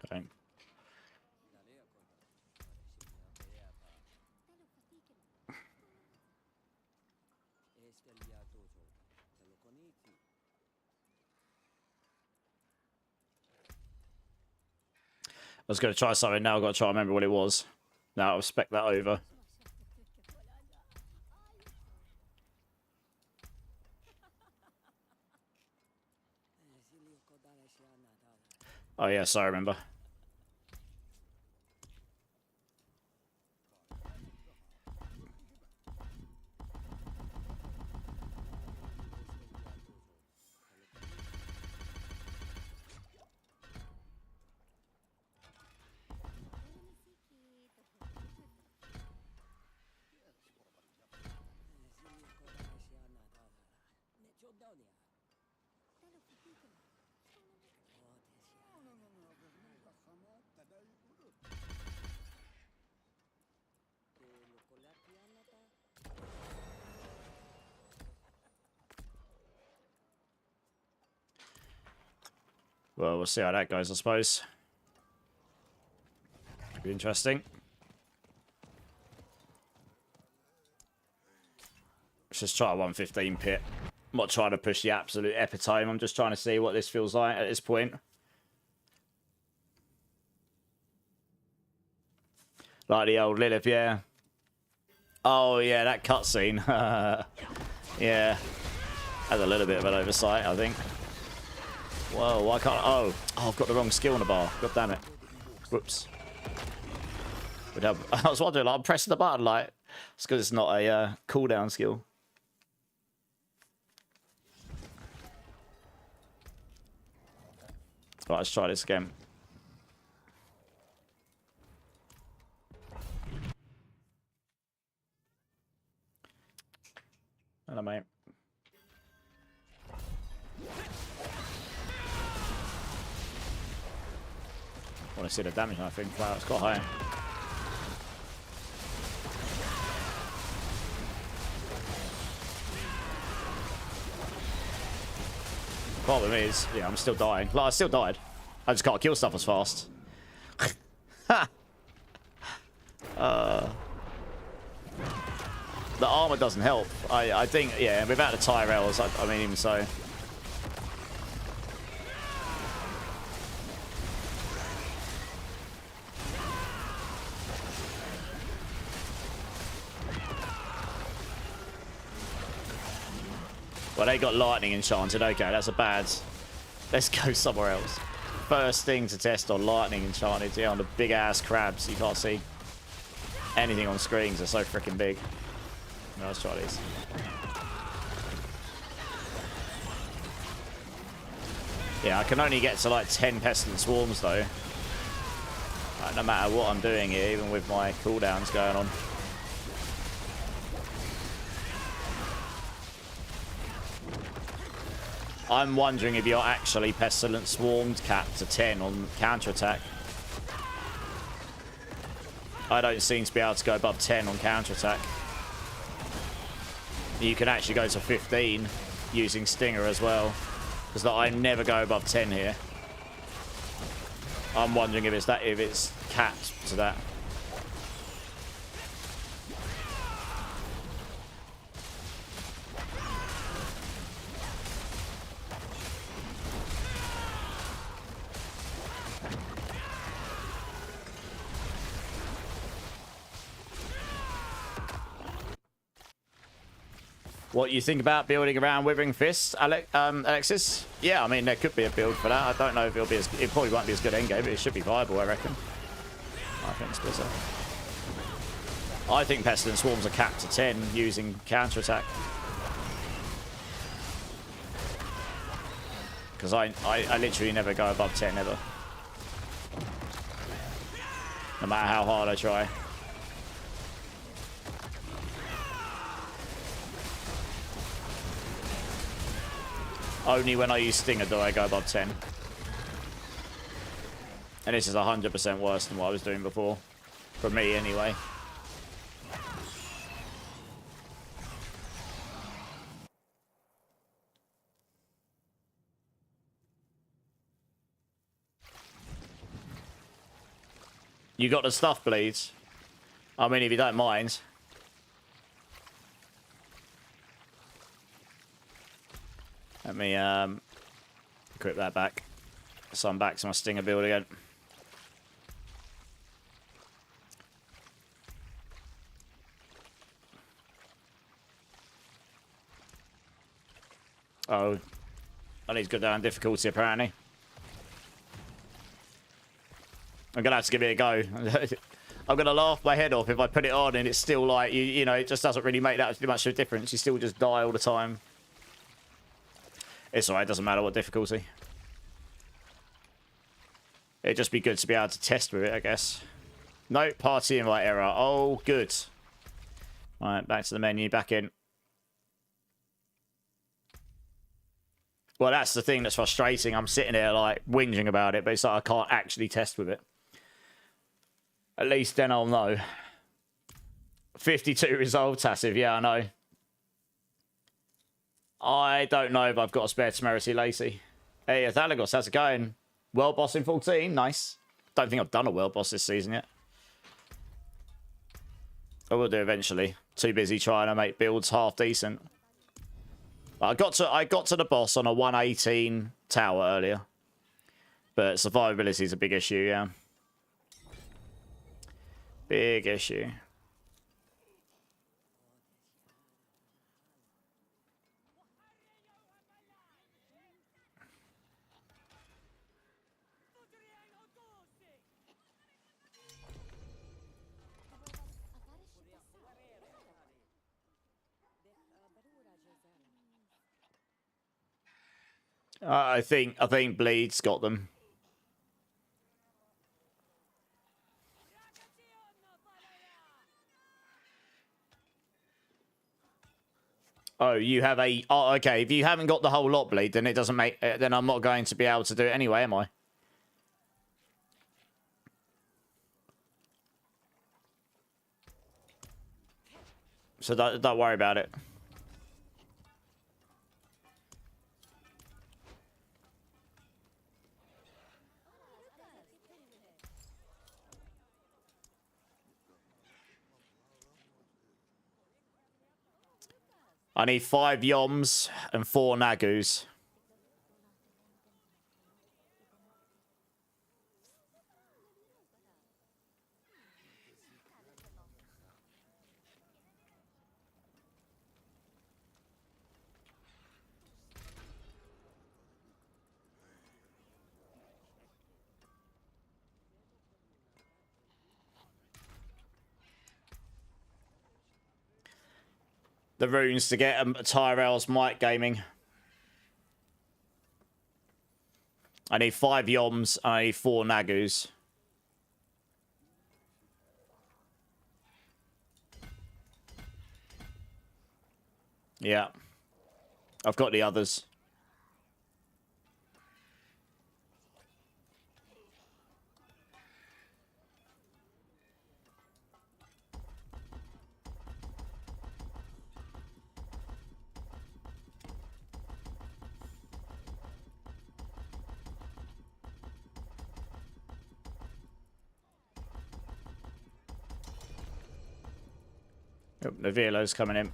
Okay. I was going to try something, now I've got to try and remember what it was. Now I'll spec that over. Oh yes, I remember. Well, we'll see how that goes, I suppose. Could be interesting. Let's just try a 115 pit. I'm not trying to push the absolute epitome. I'm just trying to see what this feels like at this point. Like the old Lilith, yeah. Oh, yeah, that cutscene. Yeah. Had a little bit of an oversight, I think. Whoa, why can't I? Oh, I've got the wrong skill on the bar. God damn it. Whoops. I was wondering, like, I'm pressing the button, like, it's because it's not a cooldown skill. Right, let's try this again. Hello, mate. I want to see the damage, I think. Wow, it's got high. Problem is, yeah, I'm still dying. Like, I still died. I just can't kill stuff as fast. The armor doesn't help. I think, yeah, without the Tyrells, I mean, even so. Well, they got lightning enchanted. Okay, that's a bad. Let's go somewhere else. First thing to test on lightning enchanted. Yeah, on the big ass crabs. You can't see anything on screens. They're so freaking big. No, let's try these. Yeah, I can only get to like 10 pestilent swarms though. No matter what I'm doing here, even with my cooldowns going on. I'm wondering if you're actually pestilent swarmed capped to 10 on counterattack. I don't seem to be able to go above 10 on counterattack. You can actually go to 15 using Stinger as well. Because I never go above 10 here. I'm wondering if it's capped to that. What you think about building around Withering Fist, Alexis? Yeah, I mean, there could be a build for that. I don't know if it'll be it probably won't be as good endgame, but it should be viable, I reckon. I think it's better. I think Pestilent Swarms are capped to 10 using counterattack. Because I literally never go above 10 ever. No matter how hard I try. Only when I use Stinger do I go above 10. And this is 100% worse than what I was doing before. For me, anyway. You got the stuff, bleeds. I mean, if you don't mind. Let me equip that back. So I'm back to my Stinger build again. Oh, I need to go down difficulty, apparently. I'm going to have to give it a go. I'm going to laugh my head off if I put it on and it's still like, you know, it just doesn't really make that much of a difference. You still just die all the time. It's alright, doesn't matter what difficulty. It'd just be good to be able to test with it, I guess. No, party invite error. Oh, good. Alright, back to the menu, back in. Well, that's the thing that's frustrating. I'm sitting there, like, whinging about it, but it's like I can't actually test with it. At least then I'll know. 52 resolved, Tassive. Yeah, I know. I don't know if I've got a spare temerity, Lacey. Hey, Athalagos, how's it going? World boss in 14, nice. Don't think I've done a world boss this season yet. I will do eventually. Too busy trying to make builds half decent. I got to the boss on a 118 tower earlier. But survivability is a big issue, yeah. Big issue. I think Bleed's got them. Oh, you have a... Oh, okay. If you haven't got the whole lot, Bleed, then it doesn't make... Then I'm not going to be able to do it anyway, am I? So don't worry about it. I need 5 Yoms and 4 Nagus. The runes to get Tyrell's Might Gaming. I need 5 Yoms and I need 4 Nagus. Yeah. I've got the others. Yep, the Velo's coming in.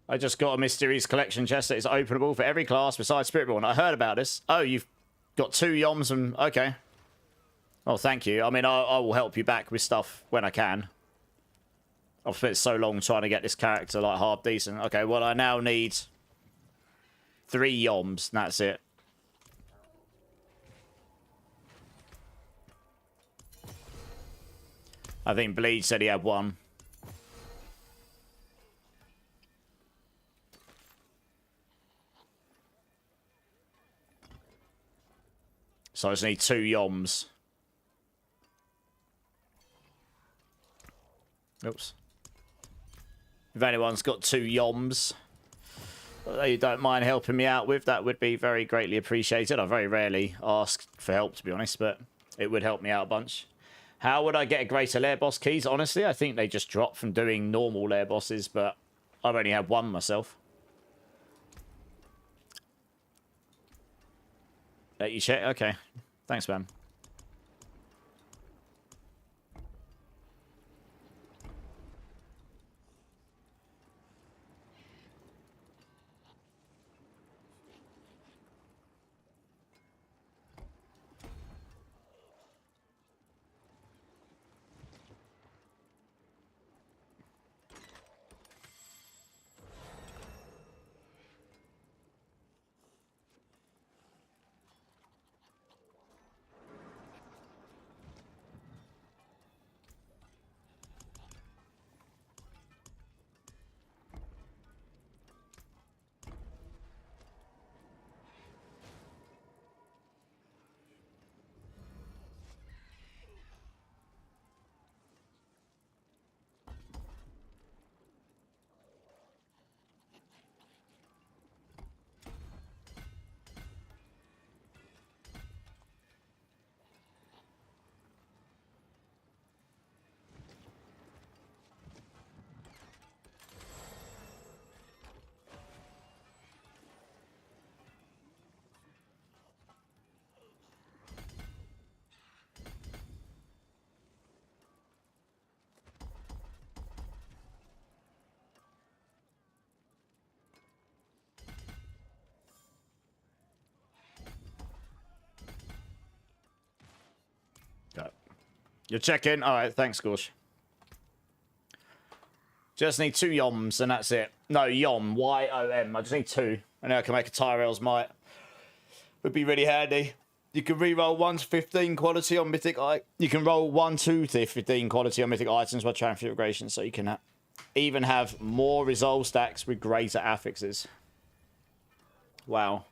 I just got a Mysteries collection chest that is openable for every class besides Spiritborn. I heard about this. Oh, you've got 2 Yoms and... Okay. Oh, thank you. I mean, I will help you back with stuff when I can. I've spent so long trying to get this character, like, half decent. Okay, well, I now need 3 Yoms, and that's it. I think Bleed said he had 1. So I just need 2 Yoms. Oops. If anyone's got 2 Yoms that you don't mind helping me out with, that would be very greatly appreciated. I very rarely ask for help, to be honest, but it would help me out a bunch. How would I get a greater lair boss keys? Honestly, I think they just drop from doing normal lair bosses, but I've only had 1 myself. Let you check? Okay. Thanks, man. You're checking? Alright, thanks, Gorsh. Just need 2 yoms and that's it. No, yom. Y-O-M. I just need 2. And then I can make a Tyrell's Might. Would be really handy. You can re-roll 1 to 15 quality on mythic. You can roll 1 to 15 quality on mythic items by transfiguration, so you can even have more resolve stacks with greater affixes. Wow.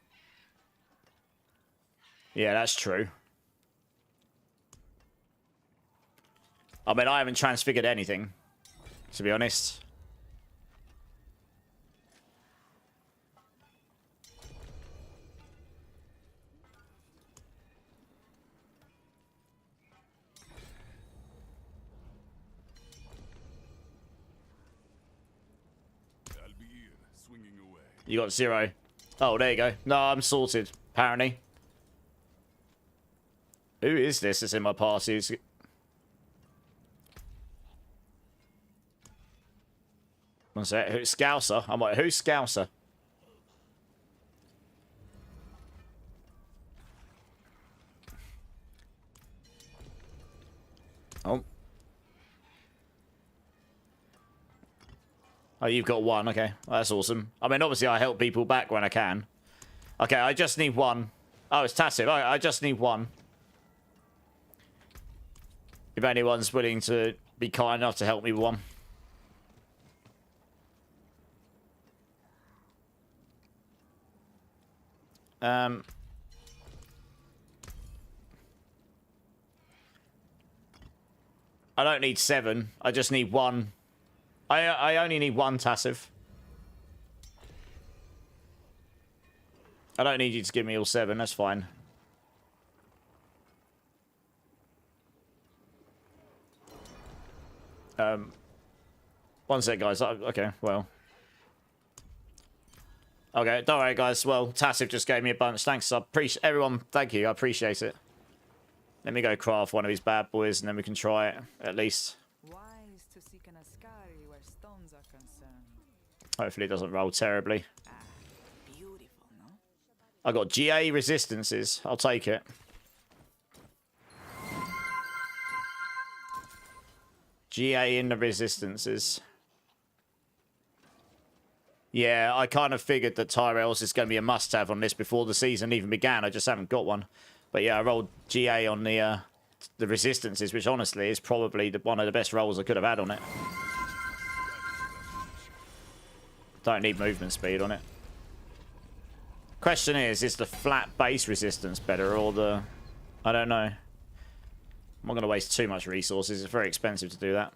Yeah, that's true. I mean, I haven't transfigured anything, to be honest. I'll be here, swinging away. You got 0. Oh, there you go. No, I'm sorted, apparently. Who is this that's in my party? One sec. Who's Scouser? I'm like, who's Scouser? Oh. Oh, you've got 1. Okay. Well, that's awesome. I mean, obviously, I help people back when I can. Okay, I just need 1. Oh, it's Tassive. I just need 1. If anyone's willing to be kind enough to help me with 1. I don't need 7. I just need 1. I only need 1 Tassive. I don't need you to give me all 7. That's fine. One sec, guys. Okay, well. Okay, don't worry, guys. Well, Tassive just gave me a bunch. Thanks. I appreciate everyone. Thank you. I appreciate it. Let me go craft one of these bad boys, and then we can try it at least. Wise to seek an Ascari where stones are concerned. Hopefully, it doesn't roll terribly. Ah, beautiful, no? I got GA resistances. I'll take it. GA in the resistances. Yeah, I kind of figured that Tyrell's is going to be a must-have on this before the season even began. I just haven't got one. But yeah, I rolled GA on the resistances, which honestly is probably one of the best rolls I could have had on it. Don't need movement speed on it. Question is the flat base resistance better or the... I don't know. I'm not going to waste too much resources. It's very expensive to do that.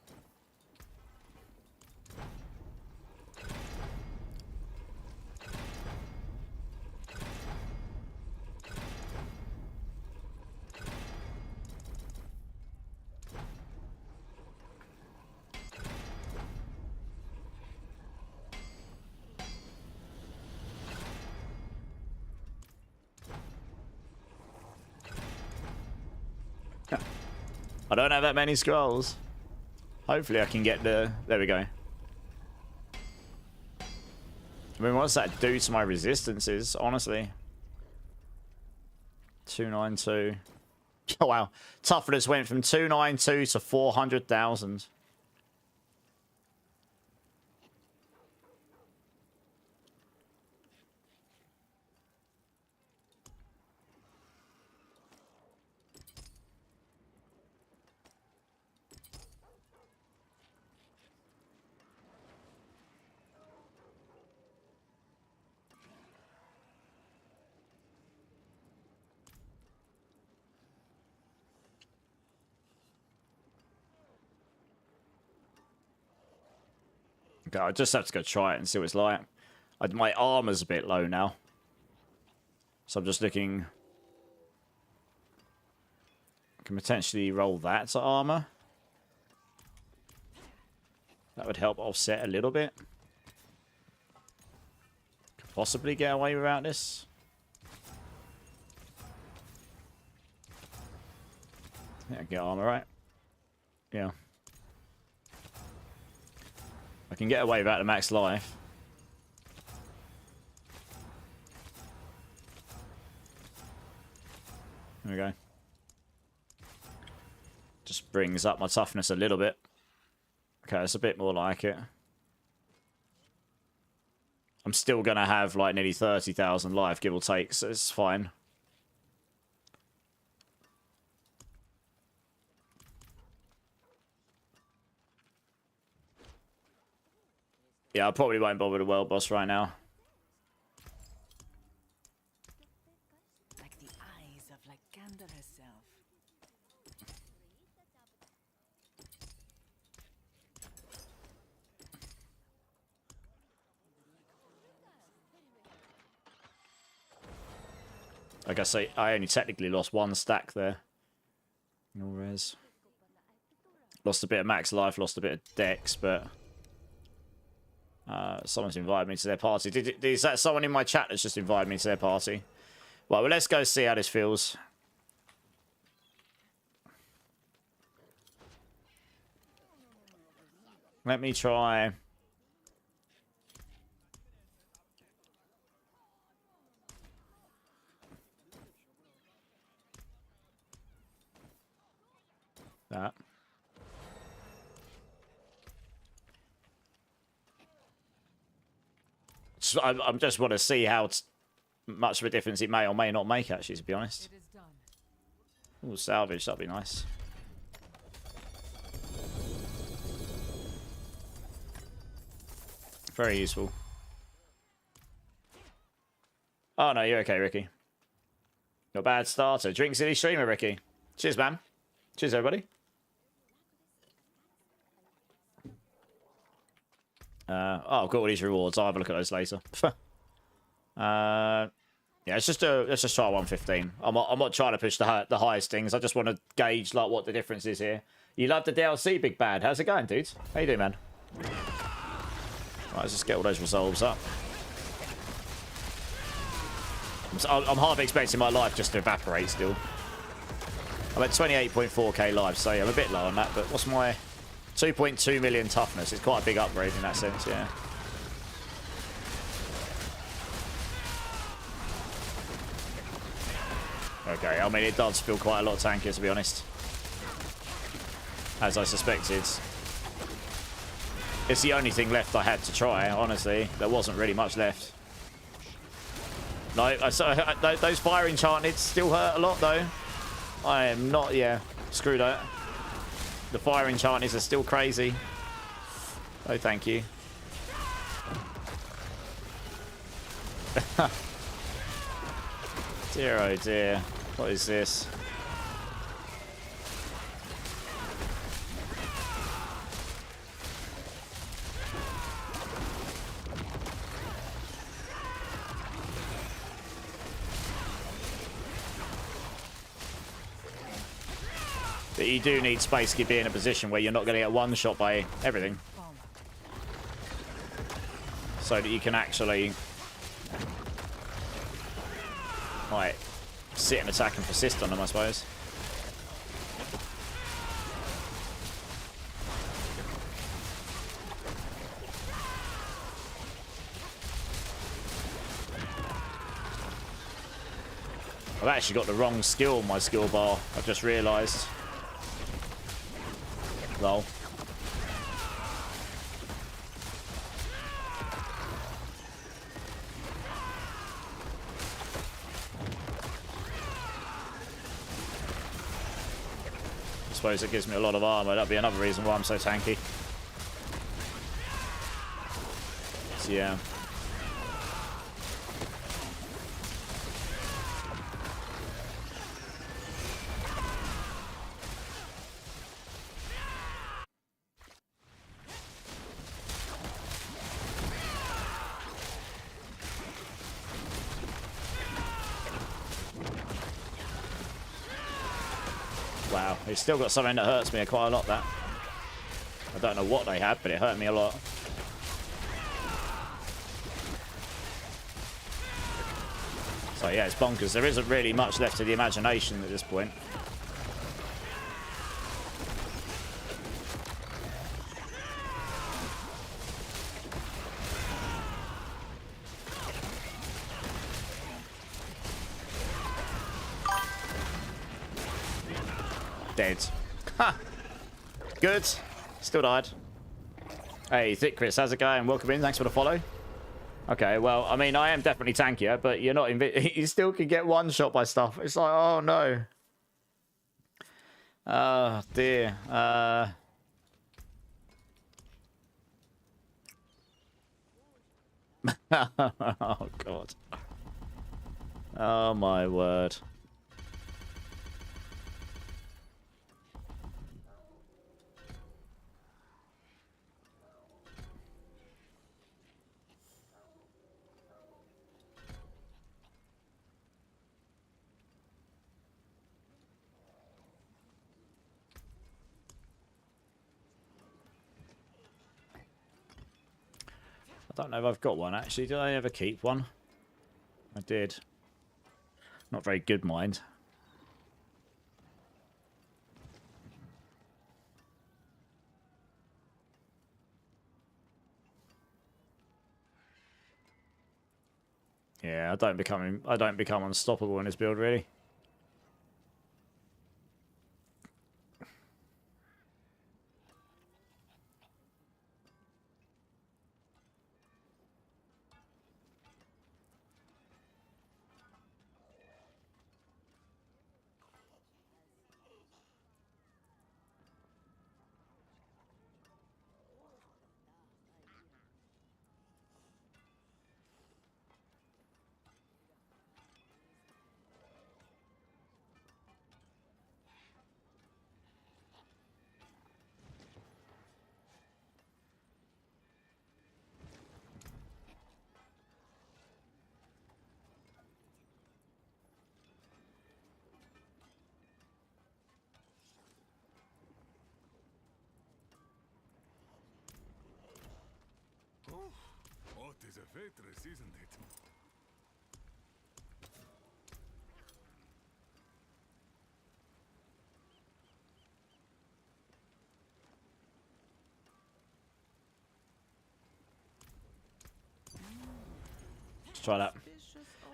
I don't have that many scrolls. Hopefully I can get the... There we go. I mean, what's that do to my resistances, honestly? 292. Oh, wow. Toughness went from 292 to 400,000. Okay, I just have to go try it and see what it's like. My armor's a bit low now. So I'm just looking... I can potentially roll that to armor. That would help offset a little bit. Could possibly get away without this. Yeah, get armor, right? Yeah. I can get away without the max life. There we go. Just brings up my toughness a little bit. Okay, it's a bit more like it. I'm still going to have like nearly 30,000 life, give or take, so it's fine. Yeah, I probably won't bother the world boss right now. Like the eyes of Lycander herself. Like I say, I only technically lost 1 stack there. No res. Lost a bit of max life, lost a bit of dex, but... someone's invited me to their party. Is that someone in my chat that's just invited me to their party? Well, let's go see how this feels. Let me try... that. So I just want to see how much of a difference it may or may not make, actually, to be honest. Ooh, salvage, that'd be nice. Very useful. Oh, no, you're okay, Ricky. Not a bad starter. Drink City Streamer, Ricky. Cheers, man. Cheers, everybody. Oh, I've got all these rewards. I'll have a look at those later. Yeah, let's just try 115. I'm not trying to push the highest things. I just want to gauge like what the difference is here. You love the DLC, Big Bad. How's it going, dudes? How you doing, man? Right, let's just get all those resolves up. I'm half expecting my life just to evaporate still. I'm at 28.4k life, so yeah, I'm a bit low on that. But what's my 2.2 million toughness? It's quite a big upgrade in that sense, yeah. Okay, I mean, it does feel quite a lot tankier, to be honest. As I suspected. It's the only thing left I had to try, honestly. There wasn't really much left. No, those fire enchanted still hurt a lot, though. I am not, yeah, screw that. The fire enchanters are still crazy. Oh, thank you. Dear, oh dear. What is this? But you do need space to be in a position where you're not going to get one shot by everything. So that you can actually like sit and attack and persist on them, I suppose. I've actually got the wrong skill on my skill bar. I've just realised. Lol. I suppose it gives me a lot of armor. That'd be another reason why I'm so tanky. So yeah. Wow, it's still got something that hurts me quite a lot, that. I don't know what they had, but it hurt me a lot. So yeah, it's bonkers. There isn't really much left to the imagination at this point. Dead. Ha! Good. Still died. Hey, Thick Chris, how's it going? Welcome in. Thanks for the follow. Okay, well, I mean, I am definitely tankier, but you're not you still can get one shot by stuff. It's like, oh no. Oh dear. Oh god. Oh my word. I don't know if I've got one, actually. Did I ever keep one? I did. Not very good, mind. Yeah, I don't become unstoppable in this build, really. What is a waitress, isn't it? Let's try that.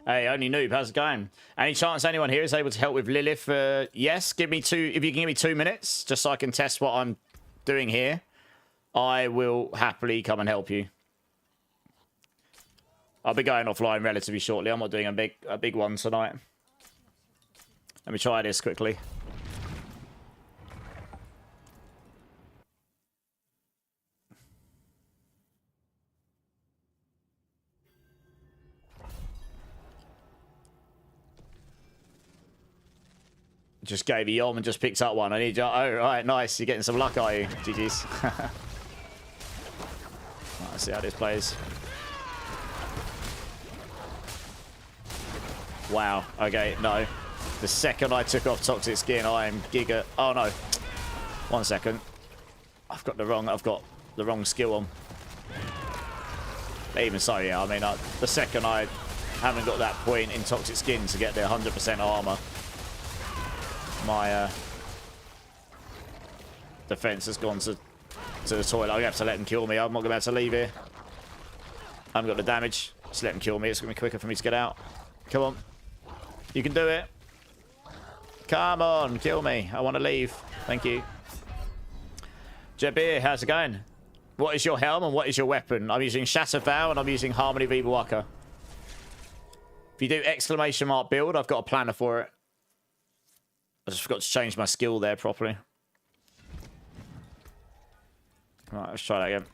Hey, only noob, how's it going? Any chance anyone here is able to help with Lilith? Yes, give me two. If you can give me 2 minutes, just so I can test what I'm doing here, I will happily come and help you. I'll be going offline relatively shortly. I'm not doing a big one tonight. Let me try this quickly. Just gave a yom and just picked up one. I need you. Oh, right, nice. You're getting some luck, are you? GG's. Right, let's see how this plays. Wow. Okay, no. The second I took off toxic skin, I am giga. Oh no. 1 second. I've got the wrong skill on. But even so, yeah. I mean, the second I haven't got that point in toxic skin to get their 100% armor, my defense has gone to the toilet. I'm gonna have to let them kill me. I'm not gonna be able to leave here. I haven't got the damage. Just let them kill me. It's gonna be quicker for me to get out. Come on. You can do it. Come on, kill me. I want to leave. Thank you. Jabir, how's it going? What is your helm and what is your weapon? I'm using Shatter Vow and I'm using Harmony of Evil Waka. If you do exclamation mark build, I've got a planner for it. I just forgot to change my skill there properly. Right, let's try that again.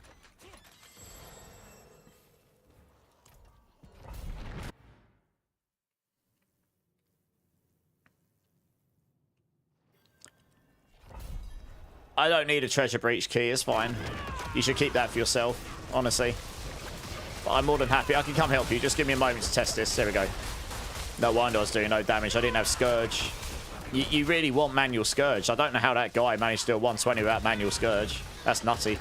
I don't need a treasure breach key, it's fine. You should keep that for yourself, honestly. But I'm more than happy. I can come help you. Just give me a moment to test this. There we go. No wonder I was doing no damage. I didn't have Scourge. You really want manual Scourge. I don't know how that guy managed to do a 120 without manual Scourge. That's nutty.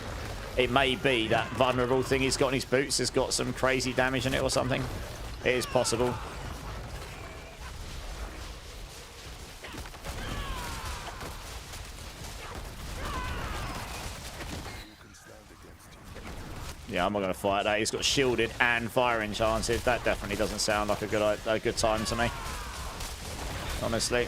It may be that vulnerable thing he's got in his boots has got some crazy damage in it or something. It is possible. Yeah, I'm not going to fight that. He's got shielded and fire enchanted. That definitely doesn't sound like a good time to me. Honestly.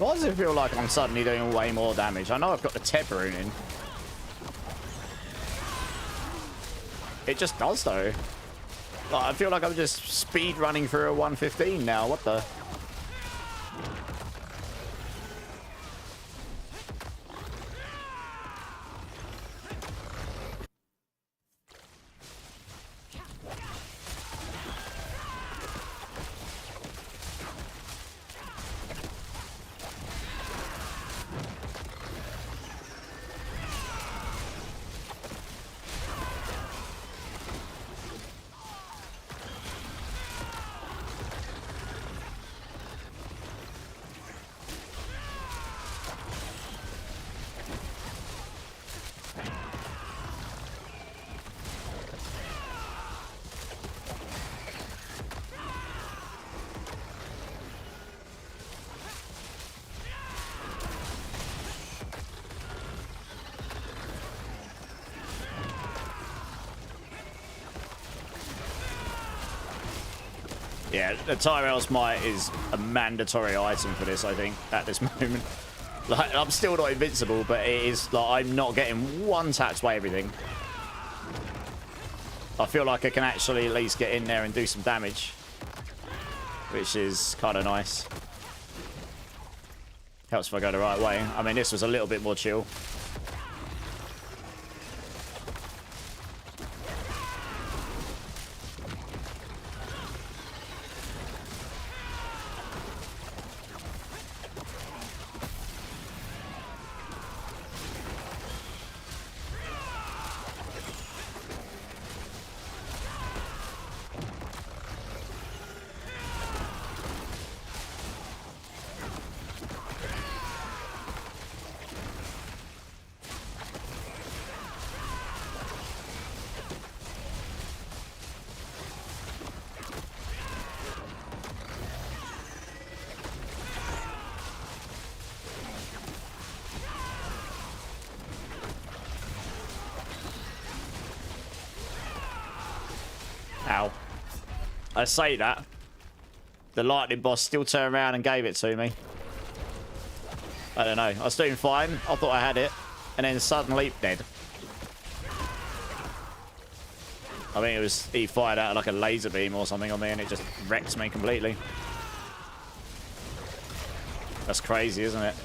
Why does it feel like I'm suddenly doing way more damage? I know I've got the Tebrune in. It just does, though. Like, I feel like I'm just speed running through a 115 now. What the? Yeah, the Tyrell's Might is a mandatory item for this, I think, at this moment. Like, I'm still not invincible, but it is like I'm not getting one tap away everything. I feel like I can actually at least get in there and do some damage, which is kind of nice. Helps if I go the right way. I mean, this was a little bit more chill. Ow. I say that. The lightning boss still turned around and gave it to me. I don't know. I was doing fine. I thought I had it. And then suddenly, dead. I think it was, he fired out like a laser beam or something on me and it just wrecked me completely. That's crazy, isn't it?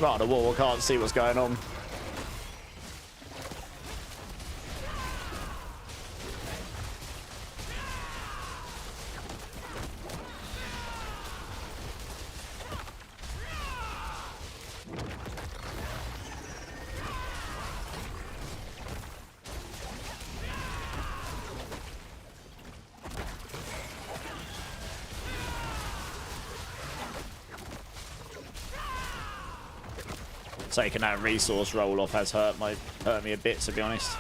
Right on the wall, I can't see what's going on. Taking that resource roll off has hurt me a bit, to be honest.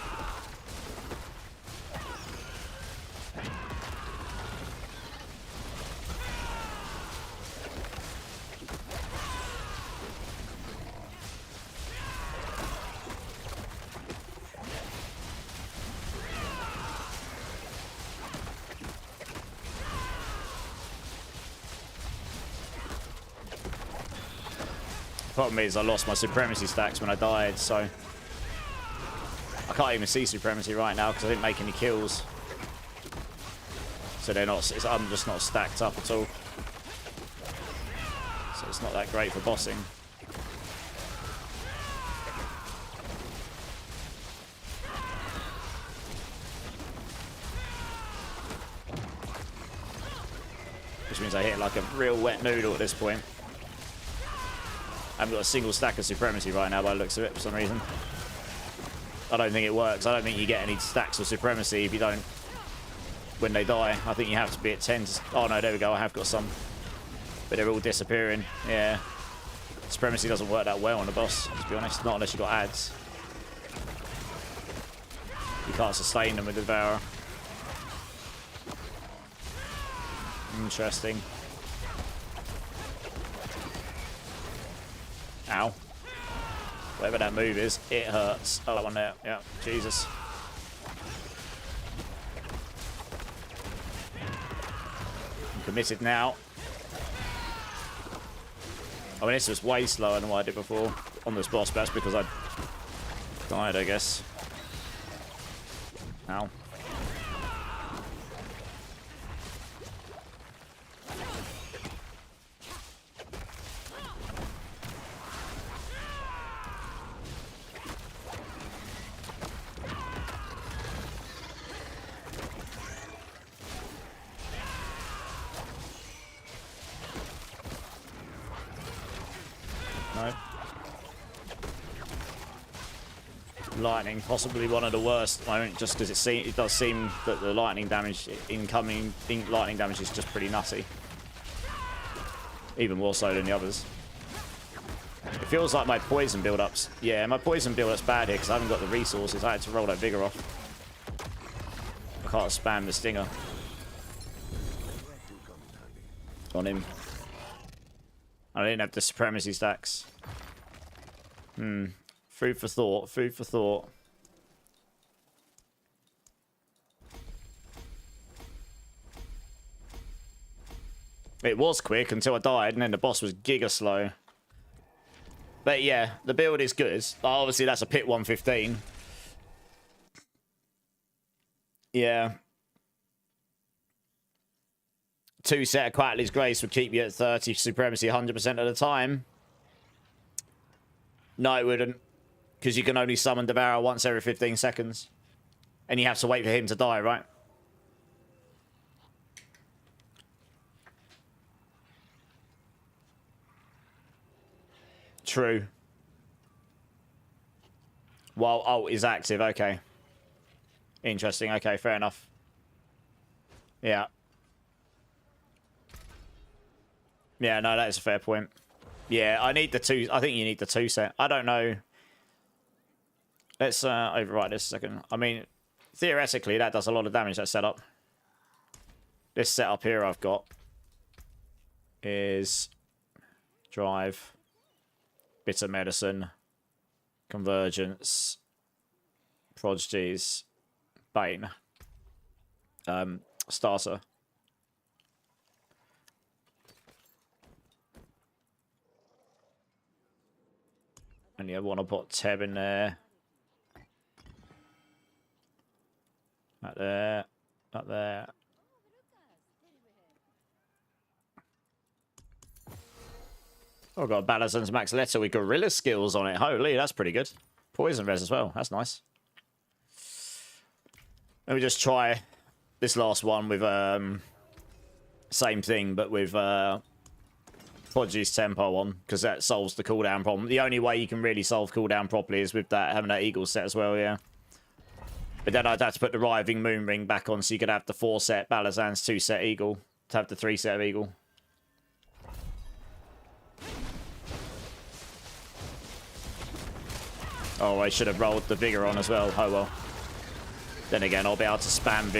Problem is, I lost my supremacy stacks when I died, so I can't even see supremacy right now because I didn't make any kills. So they're not. I'm just not stacked up at all. So it's not that great for bossing. Which means I hit like a real wet noodle at this point. I haven't got a single stack of supremacy right now by the looks of it for some reason. I don't think it works. I don't think you get any stacks of supremacy if you don't when they die. I think you have to be at 10. Oh no, there we go. I have got some. But they're all disappearing. Yeah. Supremacy doesn't work that well on the boss, to be honest. Not unless you've got ads. You can't sustain them with the Devourer. Interesting. Ow. Whatever that move is, it hurts. Oh, that one there. Yeah, Jesus. I'm committed now. I mean, this was way slower than what I did before on this boss, but that's because I died, I guess. Ow. No. Lightning, possibly one of the worst at the moment, just because it does seem that the lightning damage, incoming lightning damage is just pretty nutty. Even more so than the others. It feels like my poison build-ups. Yeah, my poison build-up's bad here because I haven't got the resources. I had to roll that vigor off. I can't spam the stinger on him. I didn't have the supremacy stacks. Food for thought, food for thought. It was quick until I died, and then the boss was giga slow. But yeah, the build is good. Obviously, that's a pit 115. Yeah. 2 set of Quatley's Grace would keep you at 30 supremacy 100% of the time. No, it wouldn't. Because you can only summon Devourer once every 15 seconds. And you have to wait for him to die, right? True. While ult is active, okay. Interesting, okay, fair enough. Yeah. Yeah, no, that is a fair point. Yeah, I need the 2. I think you need the 2 set. I don't know. Let's overwrite this a second. I mean, theoretically, that does a lot of damage, that setup. This setup here I've got is Drive, Bitter Medicine, Convergence, Prodigies, Bane, Starter. And you want to put Teb in there. Right there. Up there. Oh, I've got Balazan's Max Letter with Gorilla skills on it. Holy, that's pretty good. Poison res as well. That's nice. Let me just try this last one with same thing, but with Prodigy's Tempo on, because that solves the cooldown problem. The only way you can really solve cooldown properly is with that having that Eagle set as well, yeah. But then I'd have to put the Riving Moon Ring back on so you could have the 4 set Balazan's 2 set Eagle to have the 3 set of Eagle. Oh, I should have rolled the Vigor on as well. Oh well. Then again, I'll be able to spam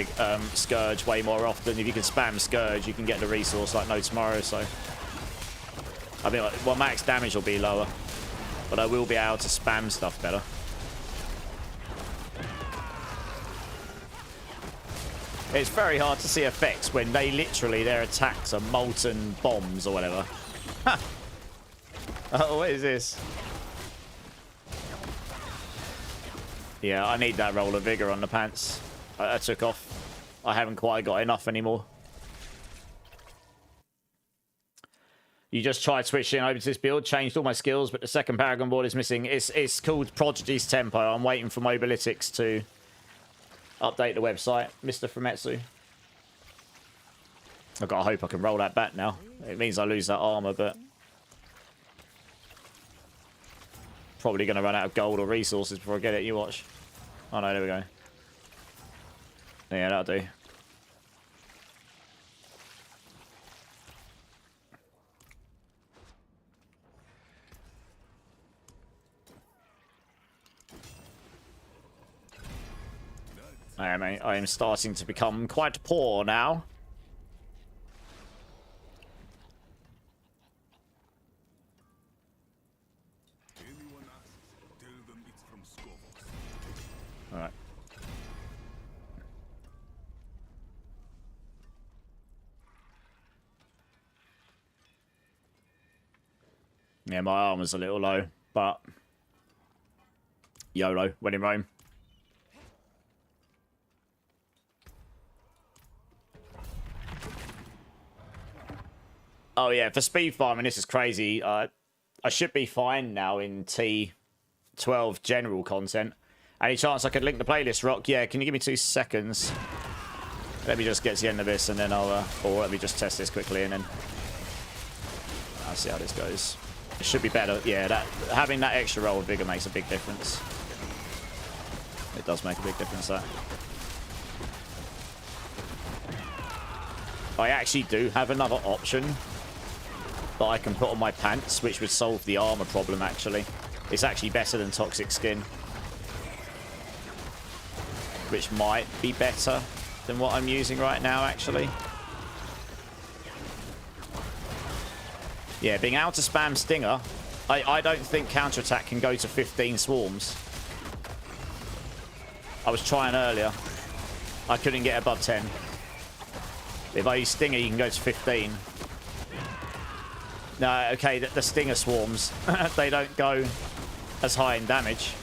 Scourge way more often. If you can spam Scourge, you can get the resource like no tomorrow, so... I mean, well, max damage will be lower, but I will be able to spam stuff better. It's very hard to see effects when they literally, their attacks are molten bombs or whatever. Oh, what is this? Yeah, I need that roll of vigor on the pants. I took off. I haven't quite got enough anymore. You just tried switching over to this build, changed all my skills, but the second Paragon board is missing. It's called Prodigy's Tempo. I'm waiting for Mobalytics to update the website, Mr. Fumetsu. I've got to hope I can roll that back now. It means I lose that armor, but... probably going to run out of gold or resources before I get it. You watch. Oh no, there we go. Yeah, that'll do. I am starting to become quite poor now. Anyone asks, tell them it's from Skovos. Alright. Yeah, my arm was a little low, but YOLO, when in Rome. Oh yeah, for speed farming, this is crazy. I should be fine now in T12 general content. Any chance I could link the playlist, Rock? Yeah, can you give me 2 seconds? Let me just get to the end of this and then I'll... or let me just test this quickly and then... I'll see how this goes. It should be better. Yeah, that having that extra roll of vigor makes a big difference. It does make a big difference, that. I actually do have another option that I can put on my pants, which would solve the armor problem, actually. It's actually better than toxic skin. Which might be better than what I'm using right now, actually. Yeah, being able to spam Stinger, I don't think counterattack can go to 15 swarms. I was trying earlier. I couldn't get above 10. If I use Stinger, you can go to 15. No, okay, the Stinger swarms, they don't go as high in damage.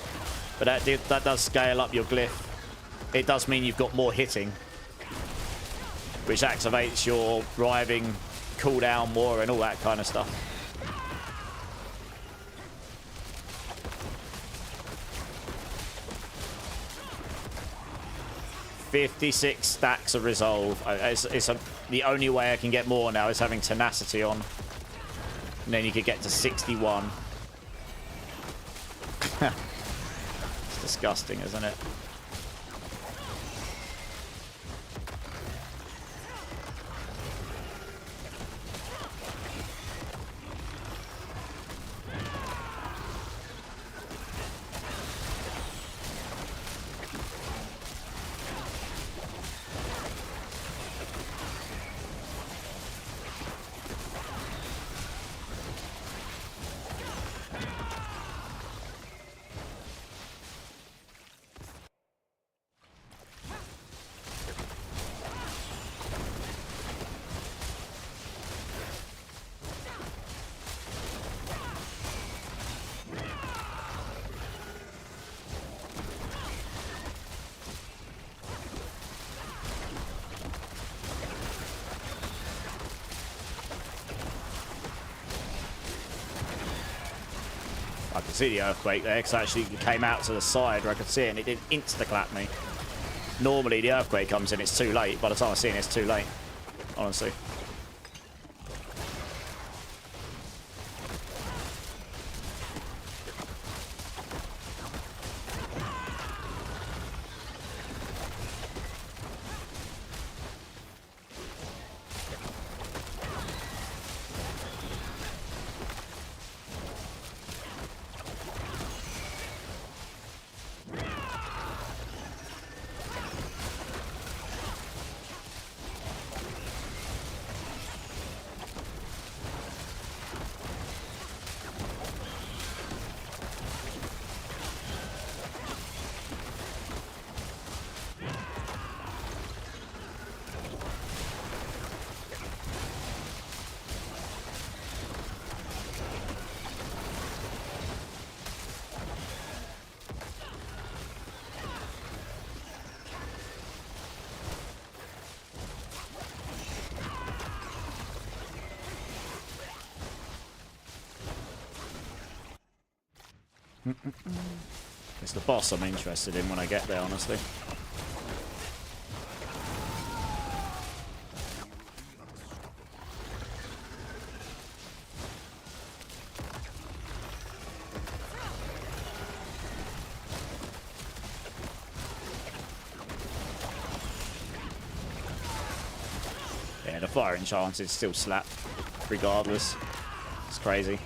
But that does scale up your glyph. It does mean you've got more hitting, which activates your riving cooldown more and all that kind of stuff. $56 stacks of resolve. The only way I can get more now is having tenacity on. And then you could get to 61. It's disgusting, isn't it? I could see the earthquake there because actually it came out to the side where I could see it and it didn't insta-clap me. Normally the earthquake comes in, it's too late. By the time I see it, it's too late. Honestly. It's the boss I'm interested in when I get there, honestly. Yeah, the fire enchanted still slap regardless. It's crazy.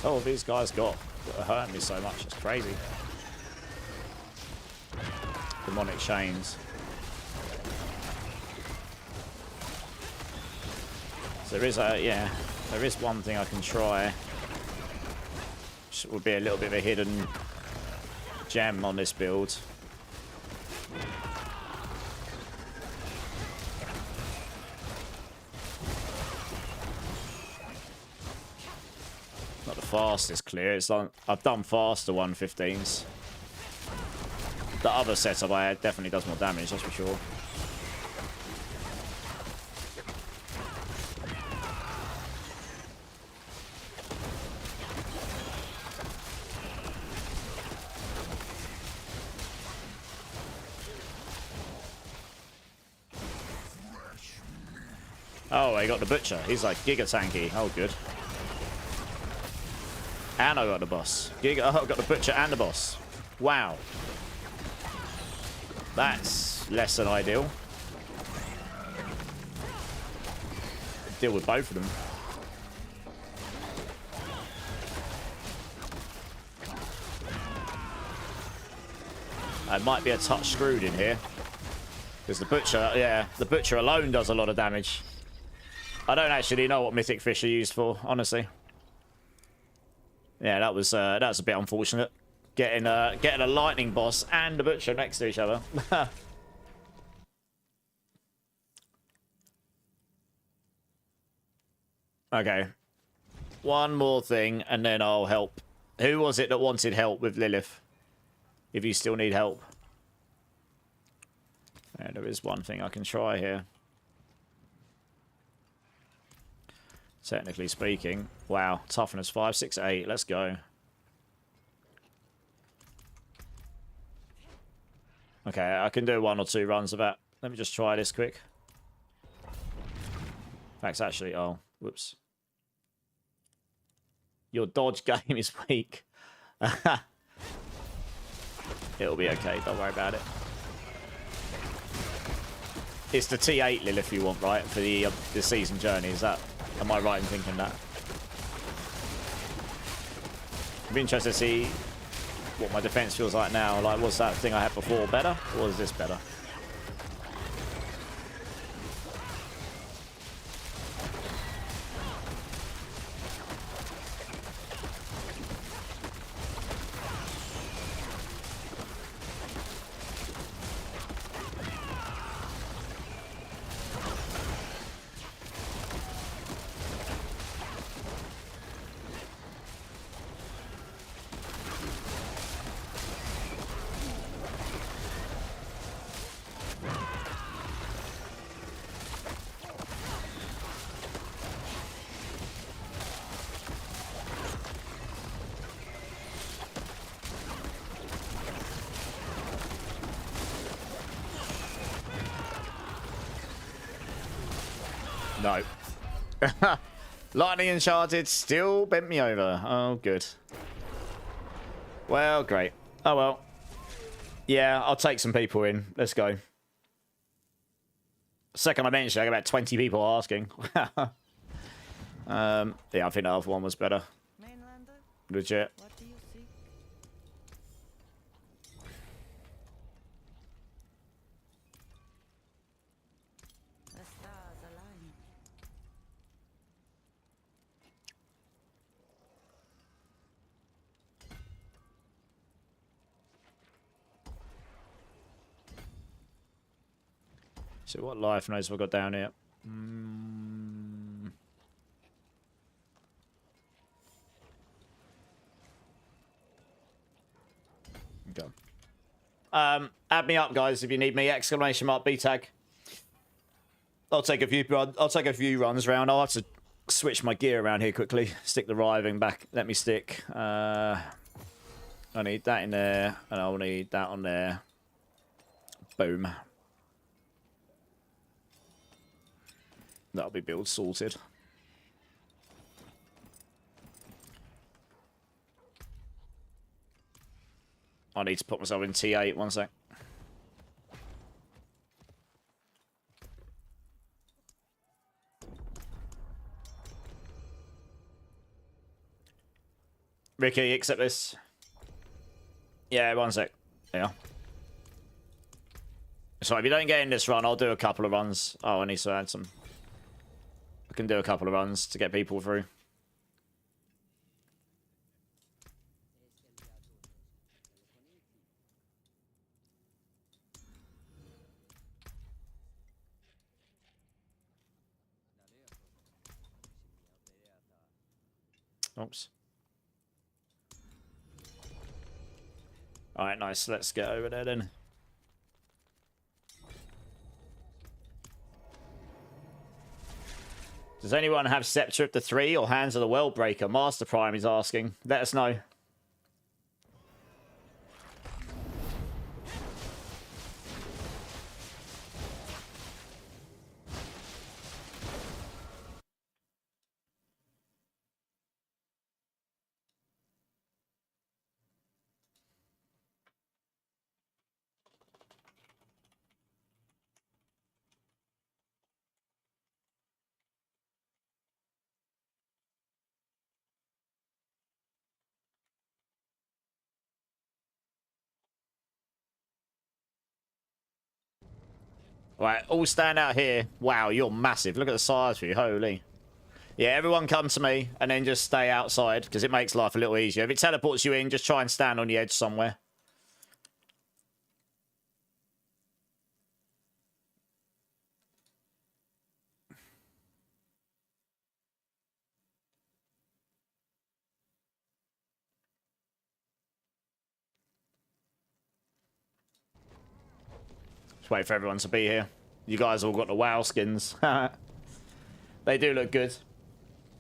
Oh, these guys got hurt me so much. It's crazy. Demonic chains. So there is there is one thing I can try. Which would be a little bit of a hidden gem on this build. Not the fastest clear. It's like I've done faster 115s. The other setup I had definitely does more damage, that's for sure. Oh, I got the butcher. He's like giga tanky. Oh, good. And I got the boss. Oh, I got the butcher and the boss. Wow. That's less than ideal. Deal with both of them. I might be a touch screwed in here. Because the butcher, yeah, the butcher alone does a lot of damage. I don't actually know what mythic fish are used for, honestly. Yeah, that was a bit unfortunate. Getting a lightning boss and a butcher next to each other. Okay. One more thing, and then I'll help. Who was it that wanted help with Lilith? If you still need help. Yeah, there is one thing I can try here. Technically speaking. Wow, toughness 5, 6, 8. Let's go. Okay, I can do 1 or 2 runs of that. Let me just try this quick. Thanks, actually. Oh, whoops. Your dodge game is weak. It'll be okay. Don't worry about it. It's the T8 Lilith you want, right? For the season journey. Is that... Am I right in thinking that? I'd be interested to see what my defense feels like now. Like, was that thing I had before better? Or is this better? No. Lightning Enchanted still bent me over. Oh, good. Well, great. Oh, well. Yeah, I'll take some people in. Let's go. Second I mentioned, I got about 20 people asking. Yeah, I think the other one was better. Mainlander, Legit. what do you seek? The stars align. So what life notes have I got down here? Okay. Add me up, guys, if you need me. Exclamation mark B tag. I'll take a few runs round. I'll have to switch my gear around here quickly. Stick the riving back. Let me stick. I need that in there, and I'll need that on there. Boom. That'll be build sorted. I need to put myself in T8, one sec. Ricky, accept this. Yeah, 1 sec. Yeah. So if you don't get in this run, I'll do a couple of runs. Oh, I need to add some. I can do a couple of runs to get people through. Oops. Alright, nice. Let's get over there then. Does anyone have Scepter of the Three or Hands of the Worldbreaker? Master Prime is asking. Let us know. Right, all stand out here. Wow, you're massive. Look at the size of you. Holy. Yeah, everyone come to me and then just stay outside because it makes life a little easier. If it teleports you in, just try and stand on the edge somewhere. Just wait for everyone to be here. You guys all got the WoW skins. They do look good.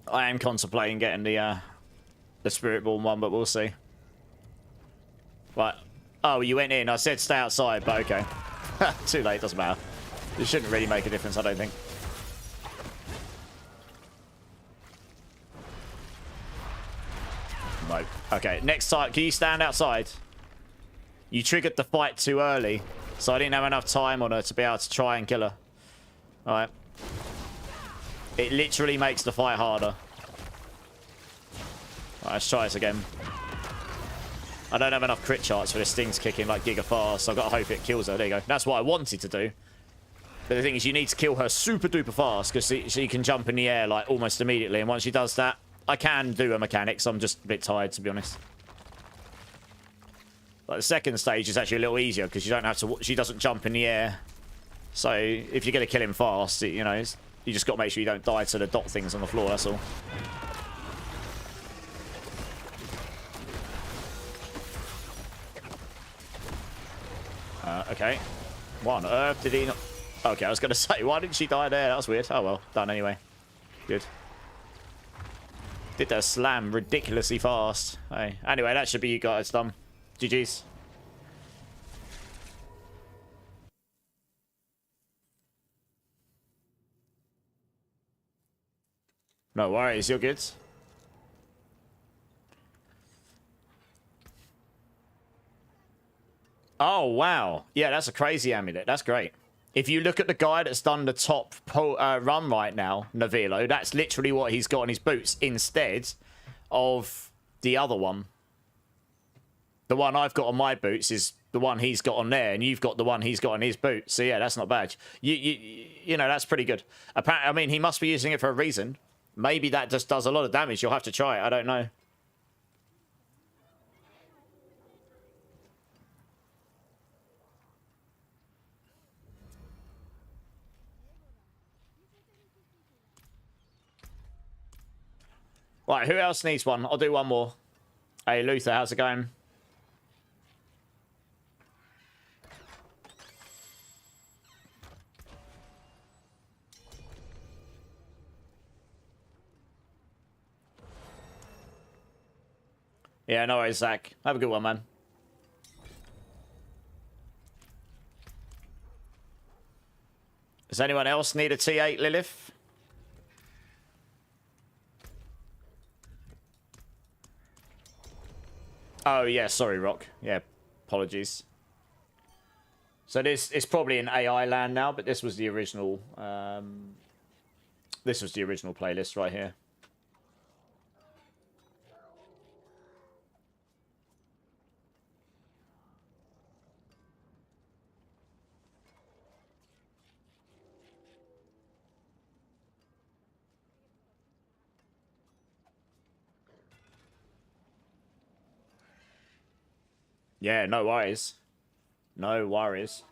I am contemplating getting the Spiritborn one, but we'll see. Right. Oh, you went in. I said stay outside, but okay. Too late, doesn't matter. It shouldn't really make a difference, I don't think. No. Okay, next time, can you stand outside? You triggered the fight too early, so I didn't have enough time on her to be able to try and kill her. Alright. It literally makes the fight harder. Right, let's try this again. I don't have enough crit charts for this thing to kick in like giga fast, so I've got to hope it kills her. There you go. That's what I wanted to do. But the thing is, you need to kill her super duper fast because she can jump in the air like almost immediately. And once she does that, I can do her mechanics. I'm just a bit tired, to be honest. Like the second stage is actually a little easier because you don't have to. She doesn't jump in the air. So if you're gonna kill him fast, you know, you just got to make sure you don't die to the dot things on the floor. That's all. Okay. What on earth did he not... Okay, I was going to say, why didn't she die there? That was weird. Oh, well. Done anyway. Good. Did that slam ridiculously fast. Hey. Anyway, that should be you guys done. GG's. No worries. You're good. Oh, wow. Yeah, that's a crazy amulet. That's great. If you look at the guy that's done the top run right now, Navilo, that's literally what he's got on his boots instead of the other one. The one I've got on my boots is the one he's got on there, and you've got the one he's got on his boots. So, yeah, that's not bad. You know, that's pretty good. Apparently, I mean, he must be using it for a reason. Maybe that just does a lot of damage. You'll have to try it. I don't know. Right, who else needs one? I'll do one more. Hey, Luther, how's it going? Yeah, no worries, Zach. Have a good one, man. Does anyone else need a T8, Lilith? Oh, yeah, sorry, Rock. Yeah, apologies. So this is probably in AI land now, but this was the original... this was the original playlist right here. Yeah, no worries. No worries.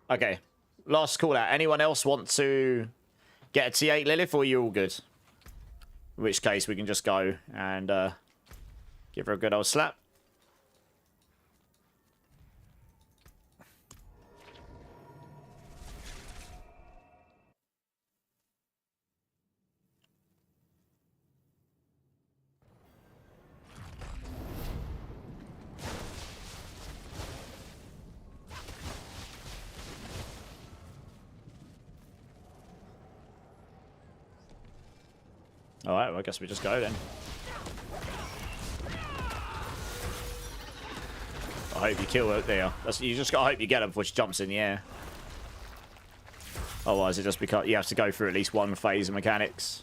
Okay. Last call out. Anyone else want to get a T8 Lilith, or are you all good? In which case, we can just go and give her a good old slap. Alright, well, I guess we just go then. I hope you kill her there. You just gotta hope you get her before she jumps in the air. Otherwise, it just becomes you have to go through at least one phase of mechanics.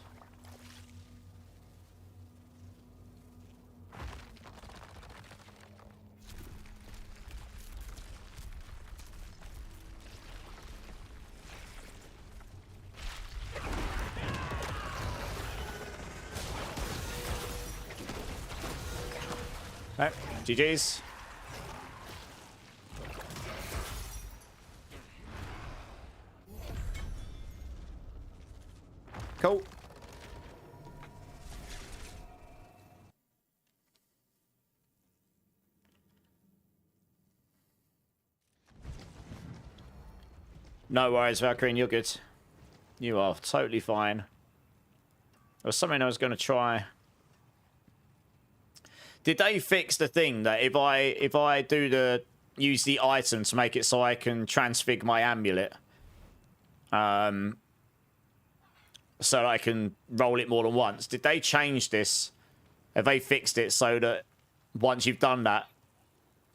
Right, GG's. Cool. No worries, Valkyrie, you're good. You are totally fine. There was something I was going to try. Did they fix the thing that if I do the use the item to make it so I can transfig my amulet, so that I can roll it more than once? Did they change this? Have they fixed it so that once you've done that,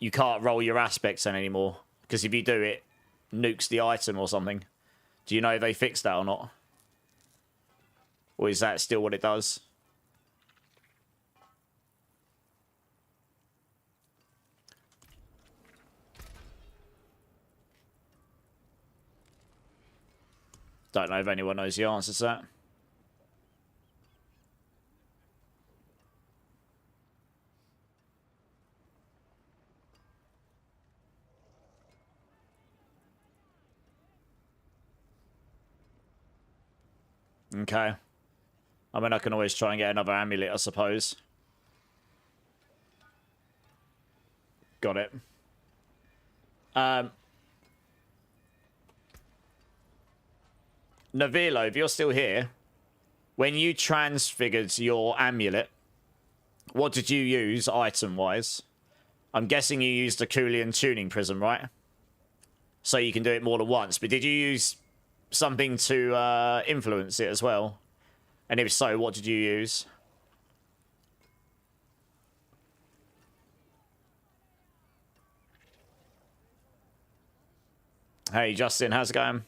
you can't roll your aspects in anymore? Because if you do, it nukes the item or something. Do you know if they fixed that or not? Or is that still what it does? Don't know if anyone knows the answer to that. Okay. I mean, I can always try and get another amulet, I suppose. Got it. Navilo, if you're still here, when you transfigured your amulet, what did you use item-wise? I'm guessing you used the Coolian tuning prism, right? So you can do it more than once. But did you use something to influence it as well? And if so, what did you use? Hey, Justin, how's it going?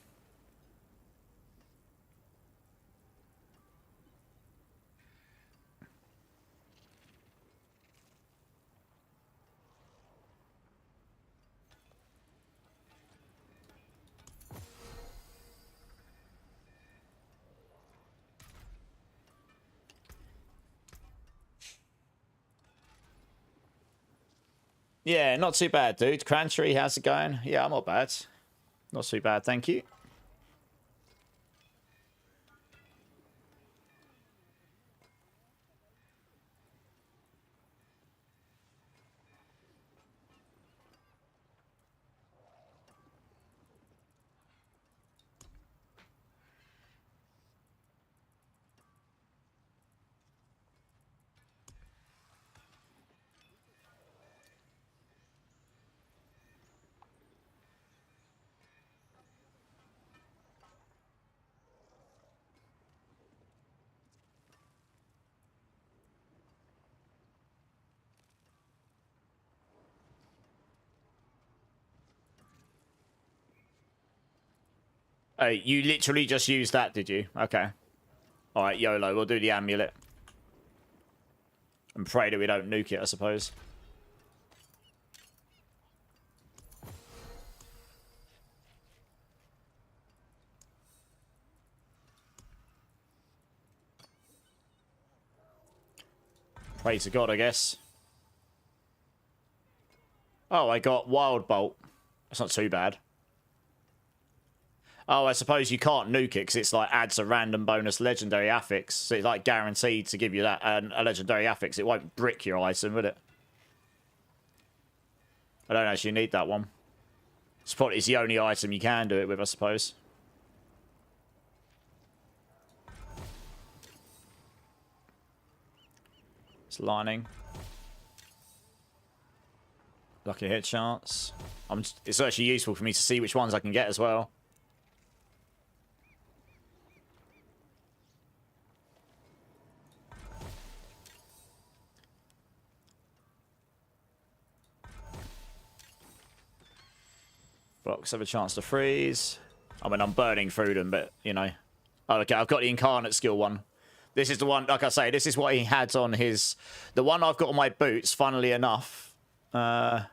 Yeah, not too bad, dude. Crantree, how's it going? Yeah, I'm not bad. Not too bad, thank you. You literally just used that, did you? Okay. Alright, YOLO, we'll do the amulet. And pray that we don't nuke it, I suppose. Pray to God, I guess. Oh, I got Wild Bolt. That's not too bad. Oh, I suppose you can't nuke it because it's like adds a random bonus legendary affix. So it's like guaranteed to give you that a legendary affix. It won't brick your item, will it? I don't actually need that one. It's the only item you can do it with, I suppose. It's lining. Lucky hit chance. It's actually useful for me to see which ones I can get as well. Blocks have a chance to freeze. I mean, I'm burning through them, but, you know. Oh, okay, I've got the Incarnate skill one. This is the one, like I say, this is what he had on his... The one I've got on my boots, funnily enough. Yeah,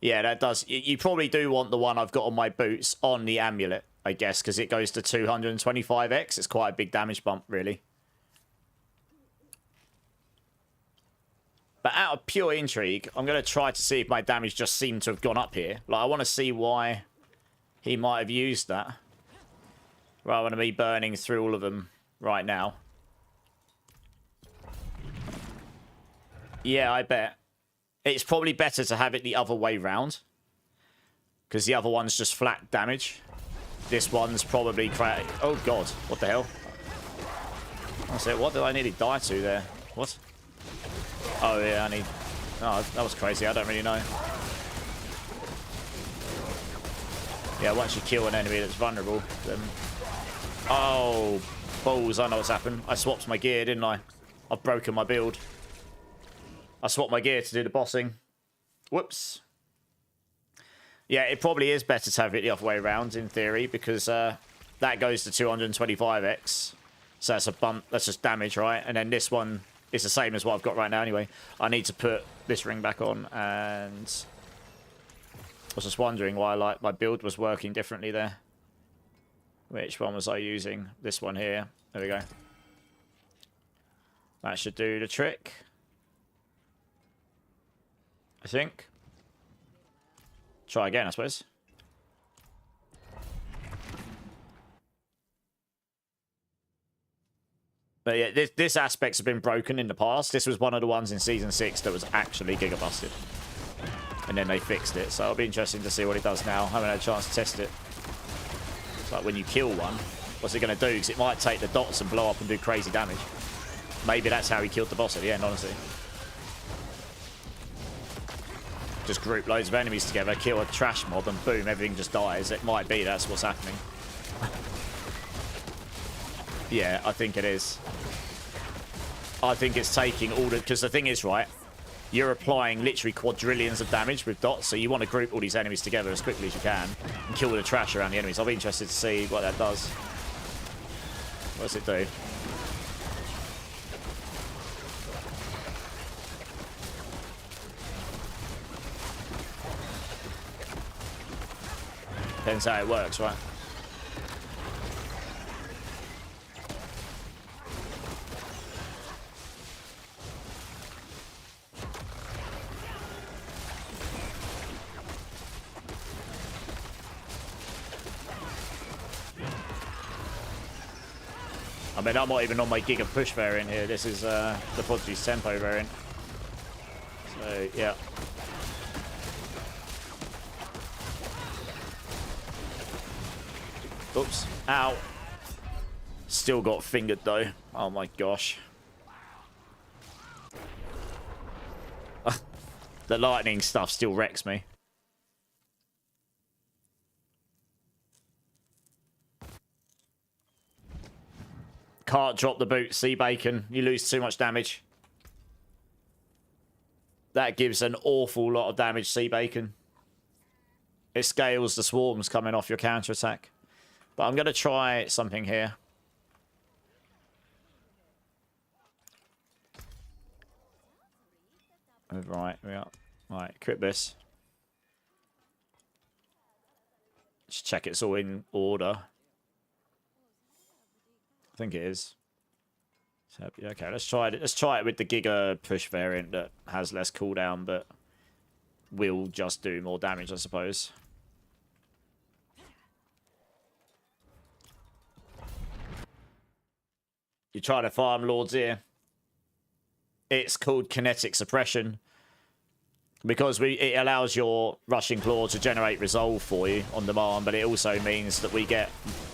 that does... You probably do want the one I've got on my boots on the amulet, I guess, because it goes to 225x. It's quite a big damage bump, really. But out of pure intrigue, I'm going to try to see if my damage just seemed to have gone up here. Like, I want to see why he might have used that. Rather than me burning through all of them right now. Yeah, I bet. It's probably better to have it the other way round. Because the other one's just flat damage. This one's probably... Oh, God. What the hell? That's it. What did I nearly die to there? What? Oh, yeah, I need... Oh, that was crazy. I don't really know. Yeah, once you kill an enemy that's vulnerable, then... Oh, balls. I know what's happened. I swapped my gear, didn't I? I've broken my build. I swapped my gear to do the bossing. Whoops. Yeah, it probably is better to have it the other way around, in theory, because that goes to 225x. So that's a bump. That's just damage, right? And then this one... It's the same as what I've got right now anyway. I need to put this ring back on, and I was just wondering why like my build was working differently there. Which one was I using? This one here. There we go. That should do the trick, I think. Try again, I suppose. But yeah, this aspect's been broken in the past. This was one of the ones in Season 6 that was actually gigabusted. And then they fixed it. So it'll be interesting to see what it does now. I haven't had a chance to test it. It's like when you kill one, what's it going to do? Because it might take the dots and blow up and do crazy damage. Maybe that's how he killed the boss at the end, honestly. Just group loads of enemies together, kill a trash mob, and boom, everything just dies. It might be that's what's happening. Yeah, I think it is. I think it's taking all the... Because the thing is, right, you're applying literally quadrillions of damage with dots, so you want to group all these enemies together as quickly as you can and kill the trash around the enemies. I'll be interested to see what that does. What does it do? Depends how it works, right? I mean, I'm not even on my Giga Push variant here. This is the Portuguese Tempo variant. So, yeah. Oops. Ow. Still got fingered, though. Oh, my gosh. The lightning stuff still wrecks me. Can't drop the boot, Sea Bacon. You lose too much damage. That gives an awful lot of damage, Sea Bacon. It scales the swarms coming off your counterattack. But I'm going to try something here. Right, we are. Right, equip this. Just check it's all in order. I think it is. So, okay, let's try it. Let's try it with the Giga Push variant that has less cooldown, but will just do more damage, I suppose. You try to farm Lord's Ear. It's called kinetic suppression. Because it allows your Rushing Claw to generate resolve for you on demand, but it also means that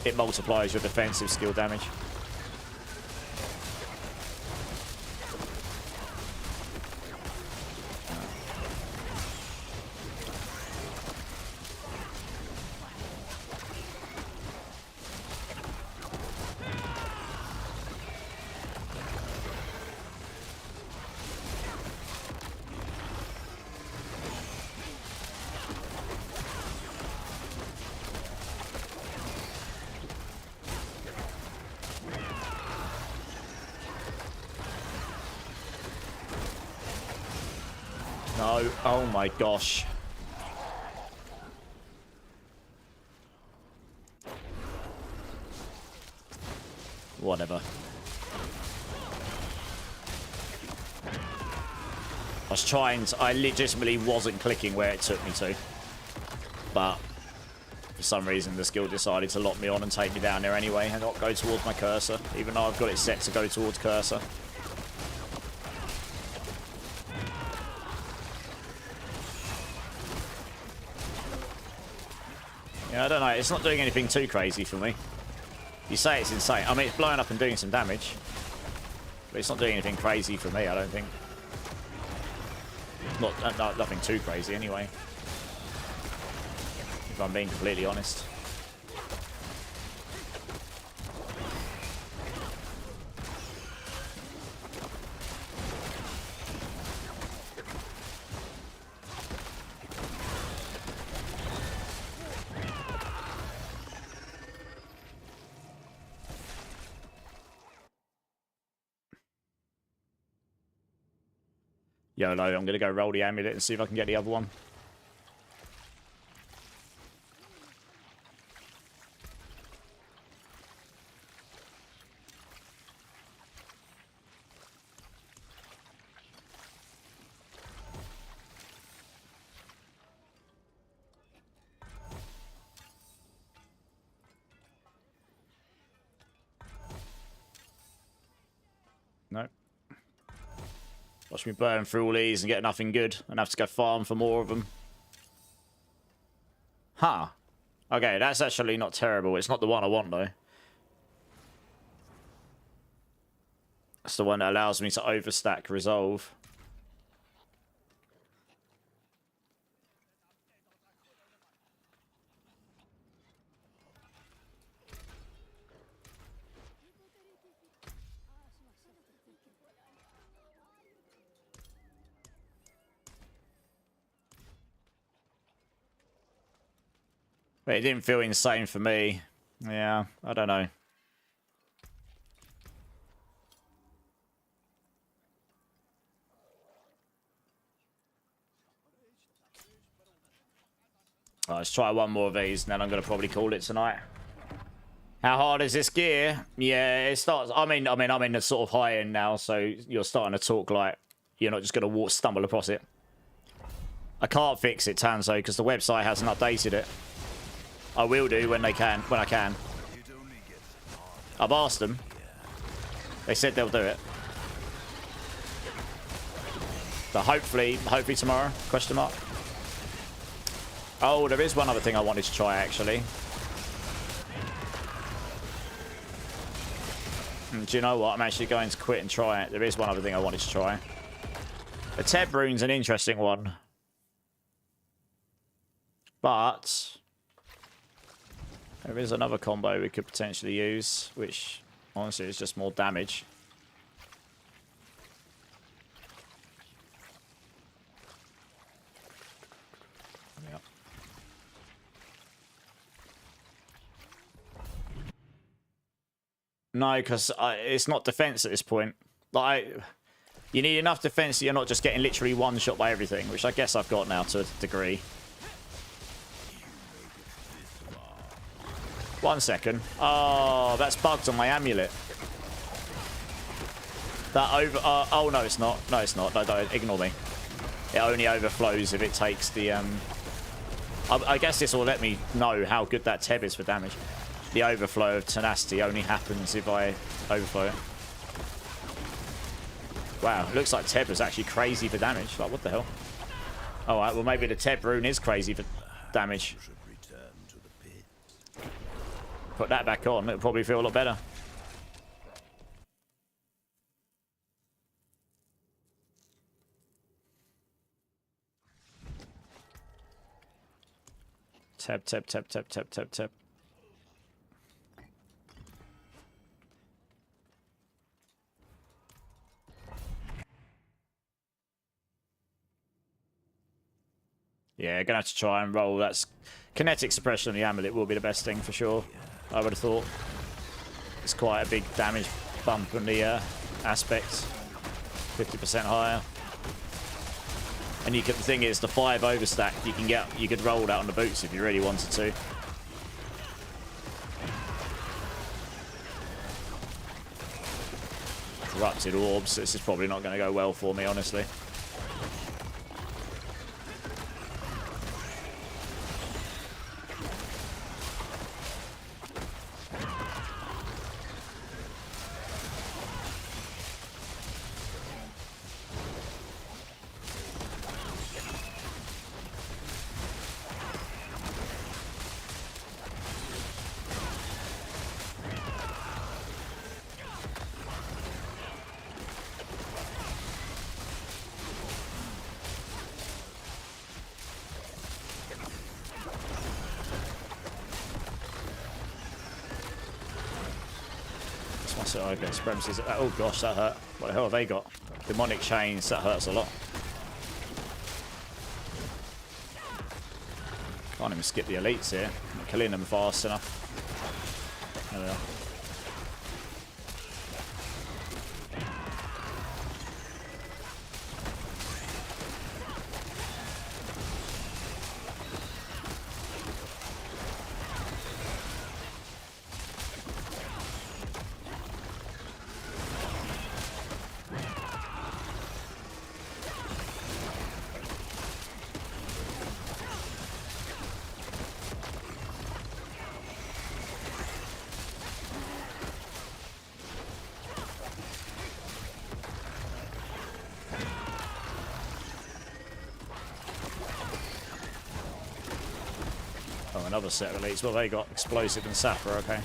it multiplies your defensive skill damage. No. Oh my gosh. Whatever. I legitimately wasn't clicking where it took me to. But for some reason the skill decided to lock me on and take me down there anyway and not go towards my cursor, even though I've got it set to go towards cursor. Yeah, I don't know. It's not doing anything too crazy for me. You say it's insane. I mean, it's blowing up and doing some damage. But it's not doing anything crazy for me, I don't think. Nothing too crazy, anyway. If I'm being completely honest. YOLO, I'm going to go roll the amulet and see if I can get the other one. No. Watch me burn through all these and get nothing good and have to go farm for more of them. Huh. Okay, that's actually not terrible. It's not the one I want, though. It's the one that allows me to overstack resolve. But it didn't feel insane for me. Yeah, I don't know. Right, let's try one more of these, and then I'm going to probably call it tonight. How hard is this gear? Yeah, it starts... I'm in the sort of high end now, so you're starting to talk like you're not just going to stumble across it. I can't fix it, Tanzo, because the website hasn't updated it. I will do when I can. I've asked them. They said they'll do it. So hopefully tomorrow, question mark. Oh, there is one other thing I wanted to try, actually. Do you know what? I'm actually going to quit and try it. There is one other thing I wanted to try. The Teb rune's an interesting one. But there is another combo we could potentially use, which honestly is just more damage. Yep. No, because it's not defense at this point. Like, you need enough defense so you're not just getting literally one shot by everything, which I guess I've got now to a degree. 1 second. Oh, that's bugged on my amulet. That over... oh, no, it's not. No, it's not. No, don't. Ignore me. It only overflows if it takes the... I guess this will let me know how good that Teb is for damage. The overflow of tenacity only happens if I overflow it. Wow, it looks like Teb was actually crazy for damage. Like, what the hell? Alright, well maybe the Teb rune is crazy for damage. Put that back on, it'll probably feel a lot better. Teb, Teb, Teb, Teb, Teb, Teb, Teb. Yeah, gonna have to try and roll. That's kinetic suppression on the amulet will be the best thing for sure. I would have thought. It's quite a big damage bump on the aspects. 50% higher. And you could, the thing is, the 5 overstack you could roll that on the boots if you really wanted to. Corrupted orbs. This is probably not going to go well for me, honestly. Okay, supremacies. Oh gosh, that hurt. What the hell have they got? Demonic chains. That hurts a lot. Can't even skip the elites here. I'm not killing them fast enough. There we are. Another set of elites. Well, they got explosive and sapper, okay.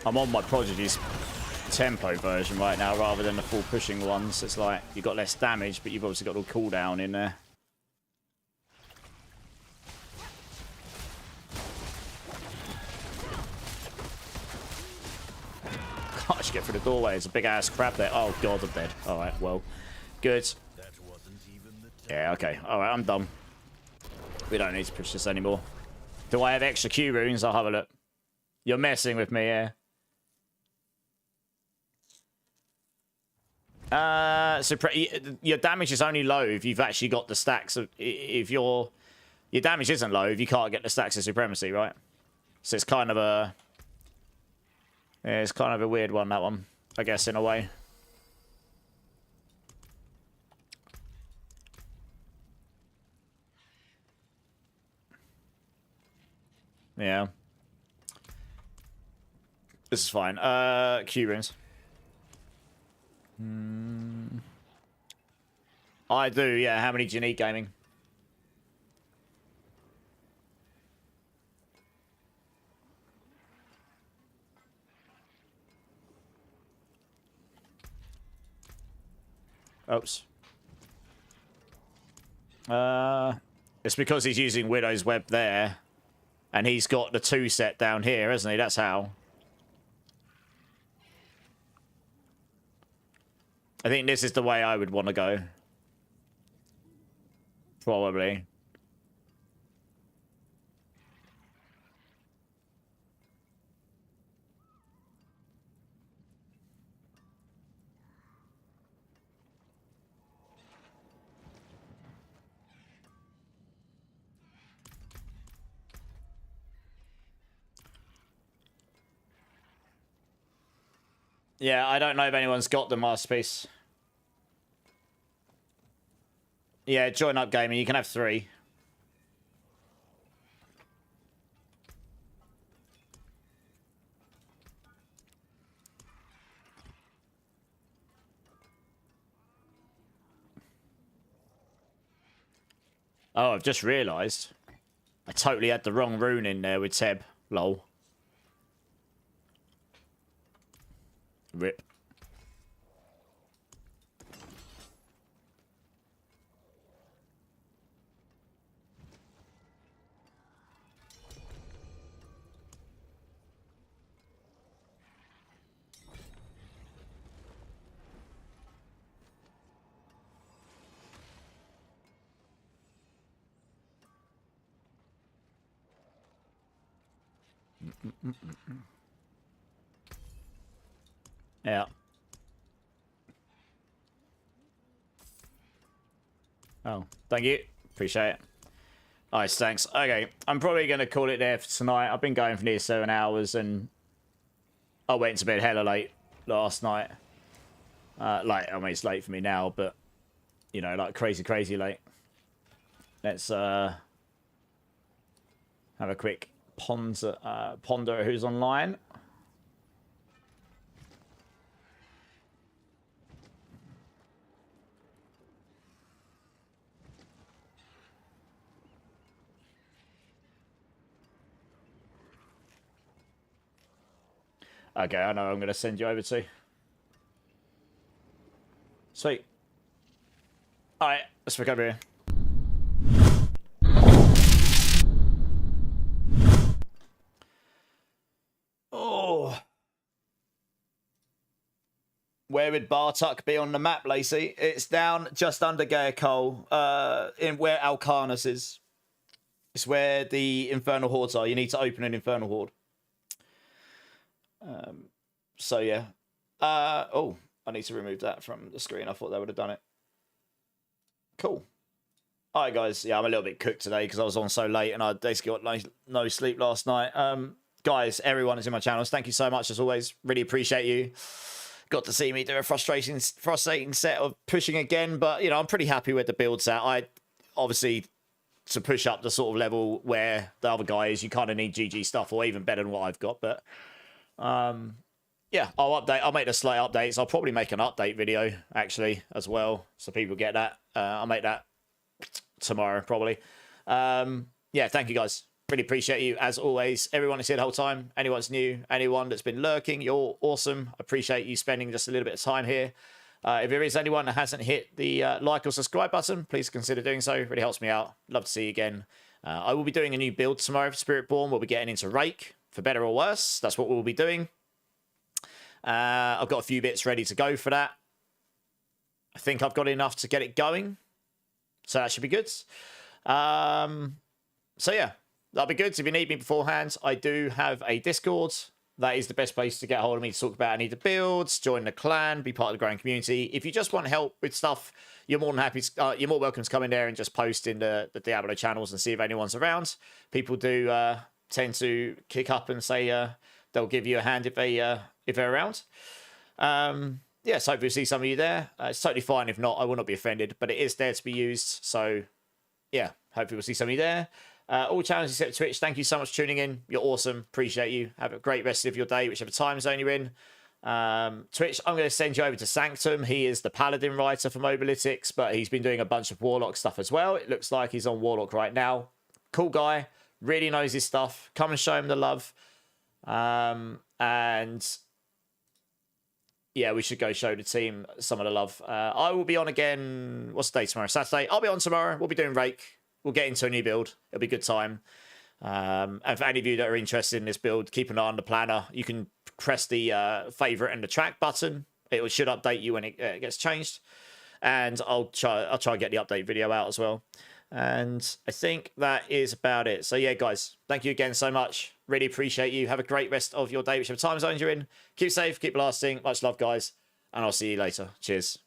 I'm on my Prodigy's tempo version right now rather than the full pushing ones. It's like you've got less damage, but you've obviously got a cooldown in there. Can't just get through the doorway. There's a big ass crab there. Oh god, I'm dead. Alright, well. Good. Yeah, okay. Alright, I'm done. We don't need to push this anymore. Do I have extra Q runes? I'll have a look. You're messing with me, yeah. So your damage is only low if you've actually got the stacks of... If your damage isn't low if you can't get the stacks of supremacy, right? So it's kind of a... Yeah, it's kind of a weird one, that one. I guess, in a way. Yeah. This is fine. Q runes. I do, yeah. How many do you need, gaming? Oops. It's because he's using Widow's Web there. And he's got the 2 set down here, hasn't he? That's how. I think this is the way I would want to go. Probably. Yeah, I don't know if anyone's got the masterpiece. Yeah, join up gaming. You can have 3. Oh, I've just realised. I totally had the wrong rune in there with Teb. Lol. Rip. Yeah. Oh, thank you. Appreciate it. Nice, thanks. Okay, I'm probably going to call it there for tonight. I've been going for near 7 hours and I went to bed hella late last night. Like, I mean, it's late for me now, but, you know, like crazy late. Let's have a quick ponder who's online. Okay, I know I'm going to send you over to. Sweet. Alright, let's pick over here. Oh. Where would Bartuk be on the map, Lacey? It's down just under Gaia in where Alcarnus is. It's where the Infernal Hordes are. You need to open an Infernal Horde. So yeah. Oh, I need to remove that from the screen. I thought that would have done it. Cool. All right, guys. Yeah, I'm a little bit cooked today because I was on so late and I basically got no sleep last night. Guys, everyone is in my channels. Thank you so much as always. Really appreciate you. Got to see me do a frustrating set of pushing again, but you know I'm pretty happy with the build set. I obviously to push up the sort of level where the other guy is, you kind of need GG stuff or even better than what I've got, but. Yeah, I'll make the slight updates. I'll probably make an update video actually as well, so people get that. I'll make that tomorrow probably. Yeah, thank you guys. Really appreciate you as always. Everyone is here the whole time. Anyone's new, anyone that's been lurking, you're awesome. Appreciate you spending just a little bit of time here. If there is anyone that hasn't hit the like or subscribe button, please consider doing so. It really helps me out. Love to see you again. I will be doing a new build tomorrow for Spiritborn. We'll be getting into Rake. For better or worse, that's what we'll be doing. I've got a few bits ready to go for that. I think I've got enough to get it going. So that should be good. So yeah, that'll be good. If you need me beforehand, I do have a Discord. That is the best place to get a hold of me to talk about any of the builds, join the clan, be part of the growing community. If you just want help with stuff, you're more than happy. You're more welcome to come in there and just post in the Diablo channels and see if anyone's around. People do... tend to kick up and say they'll give you a hand if they're around. Yeah, so hopefully we'll see some of you there. It's totally fine if not. I will not be offended, but it is there to be used. So yeah, hopefully we'll see some of you there. All channels except Twitch, thank you so much for tuning in. You're awesome. Appreciate you. Have a great rest of your day, whichever time zone you're in. Twitch, I'm going to send you over to Sanctum. He is the Paladin writer for Mobalytics, but he's been doing a bunch of Warlock stuff as well. It looks like he's on Warlock right now. Cool guy. Really knows his stuff. Come and show him the love. And yeah, we should go show the team some of the love. I will be on again. What's the day tomorrow? Saturday. I'll be on tomorrow. We'll be doing Rake. we'll get into a new build. It'll be a good time. And for any of you that are interested in this build, keep an eye on the planner. You can press the favorite and the track button. It should update you when it gets changed. And I'll try and get the update video out as well. And I think that is about it. So yeah, guys, thank you again so much. Really appreciate you. Have a great rest of your day, whichever time zone you're in. Keep safe, keep lasting. Much love, guys. And I'll see you later. Cheers.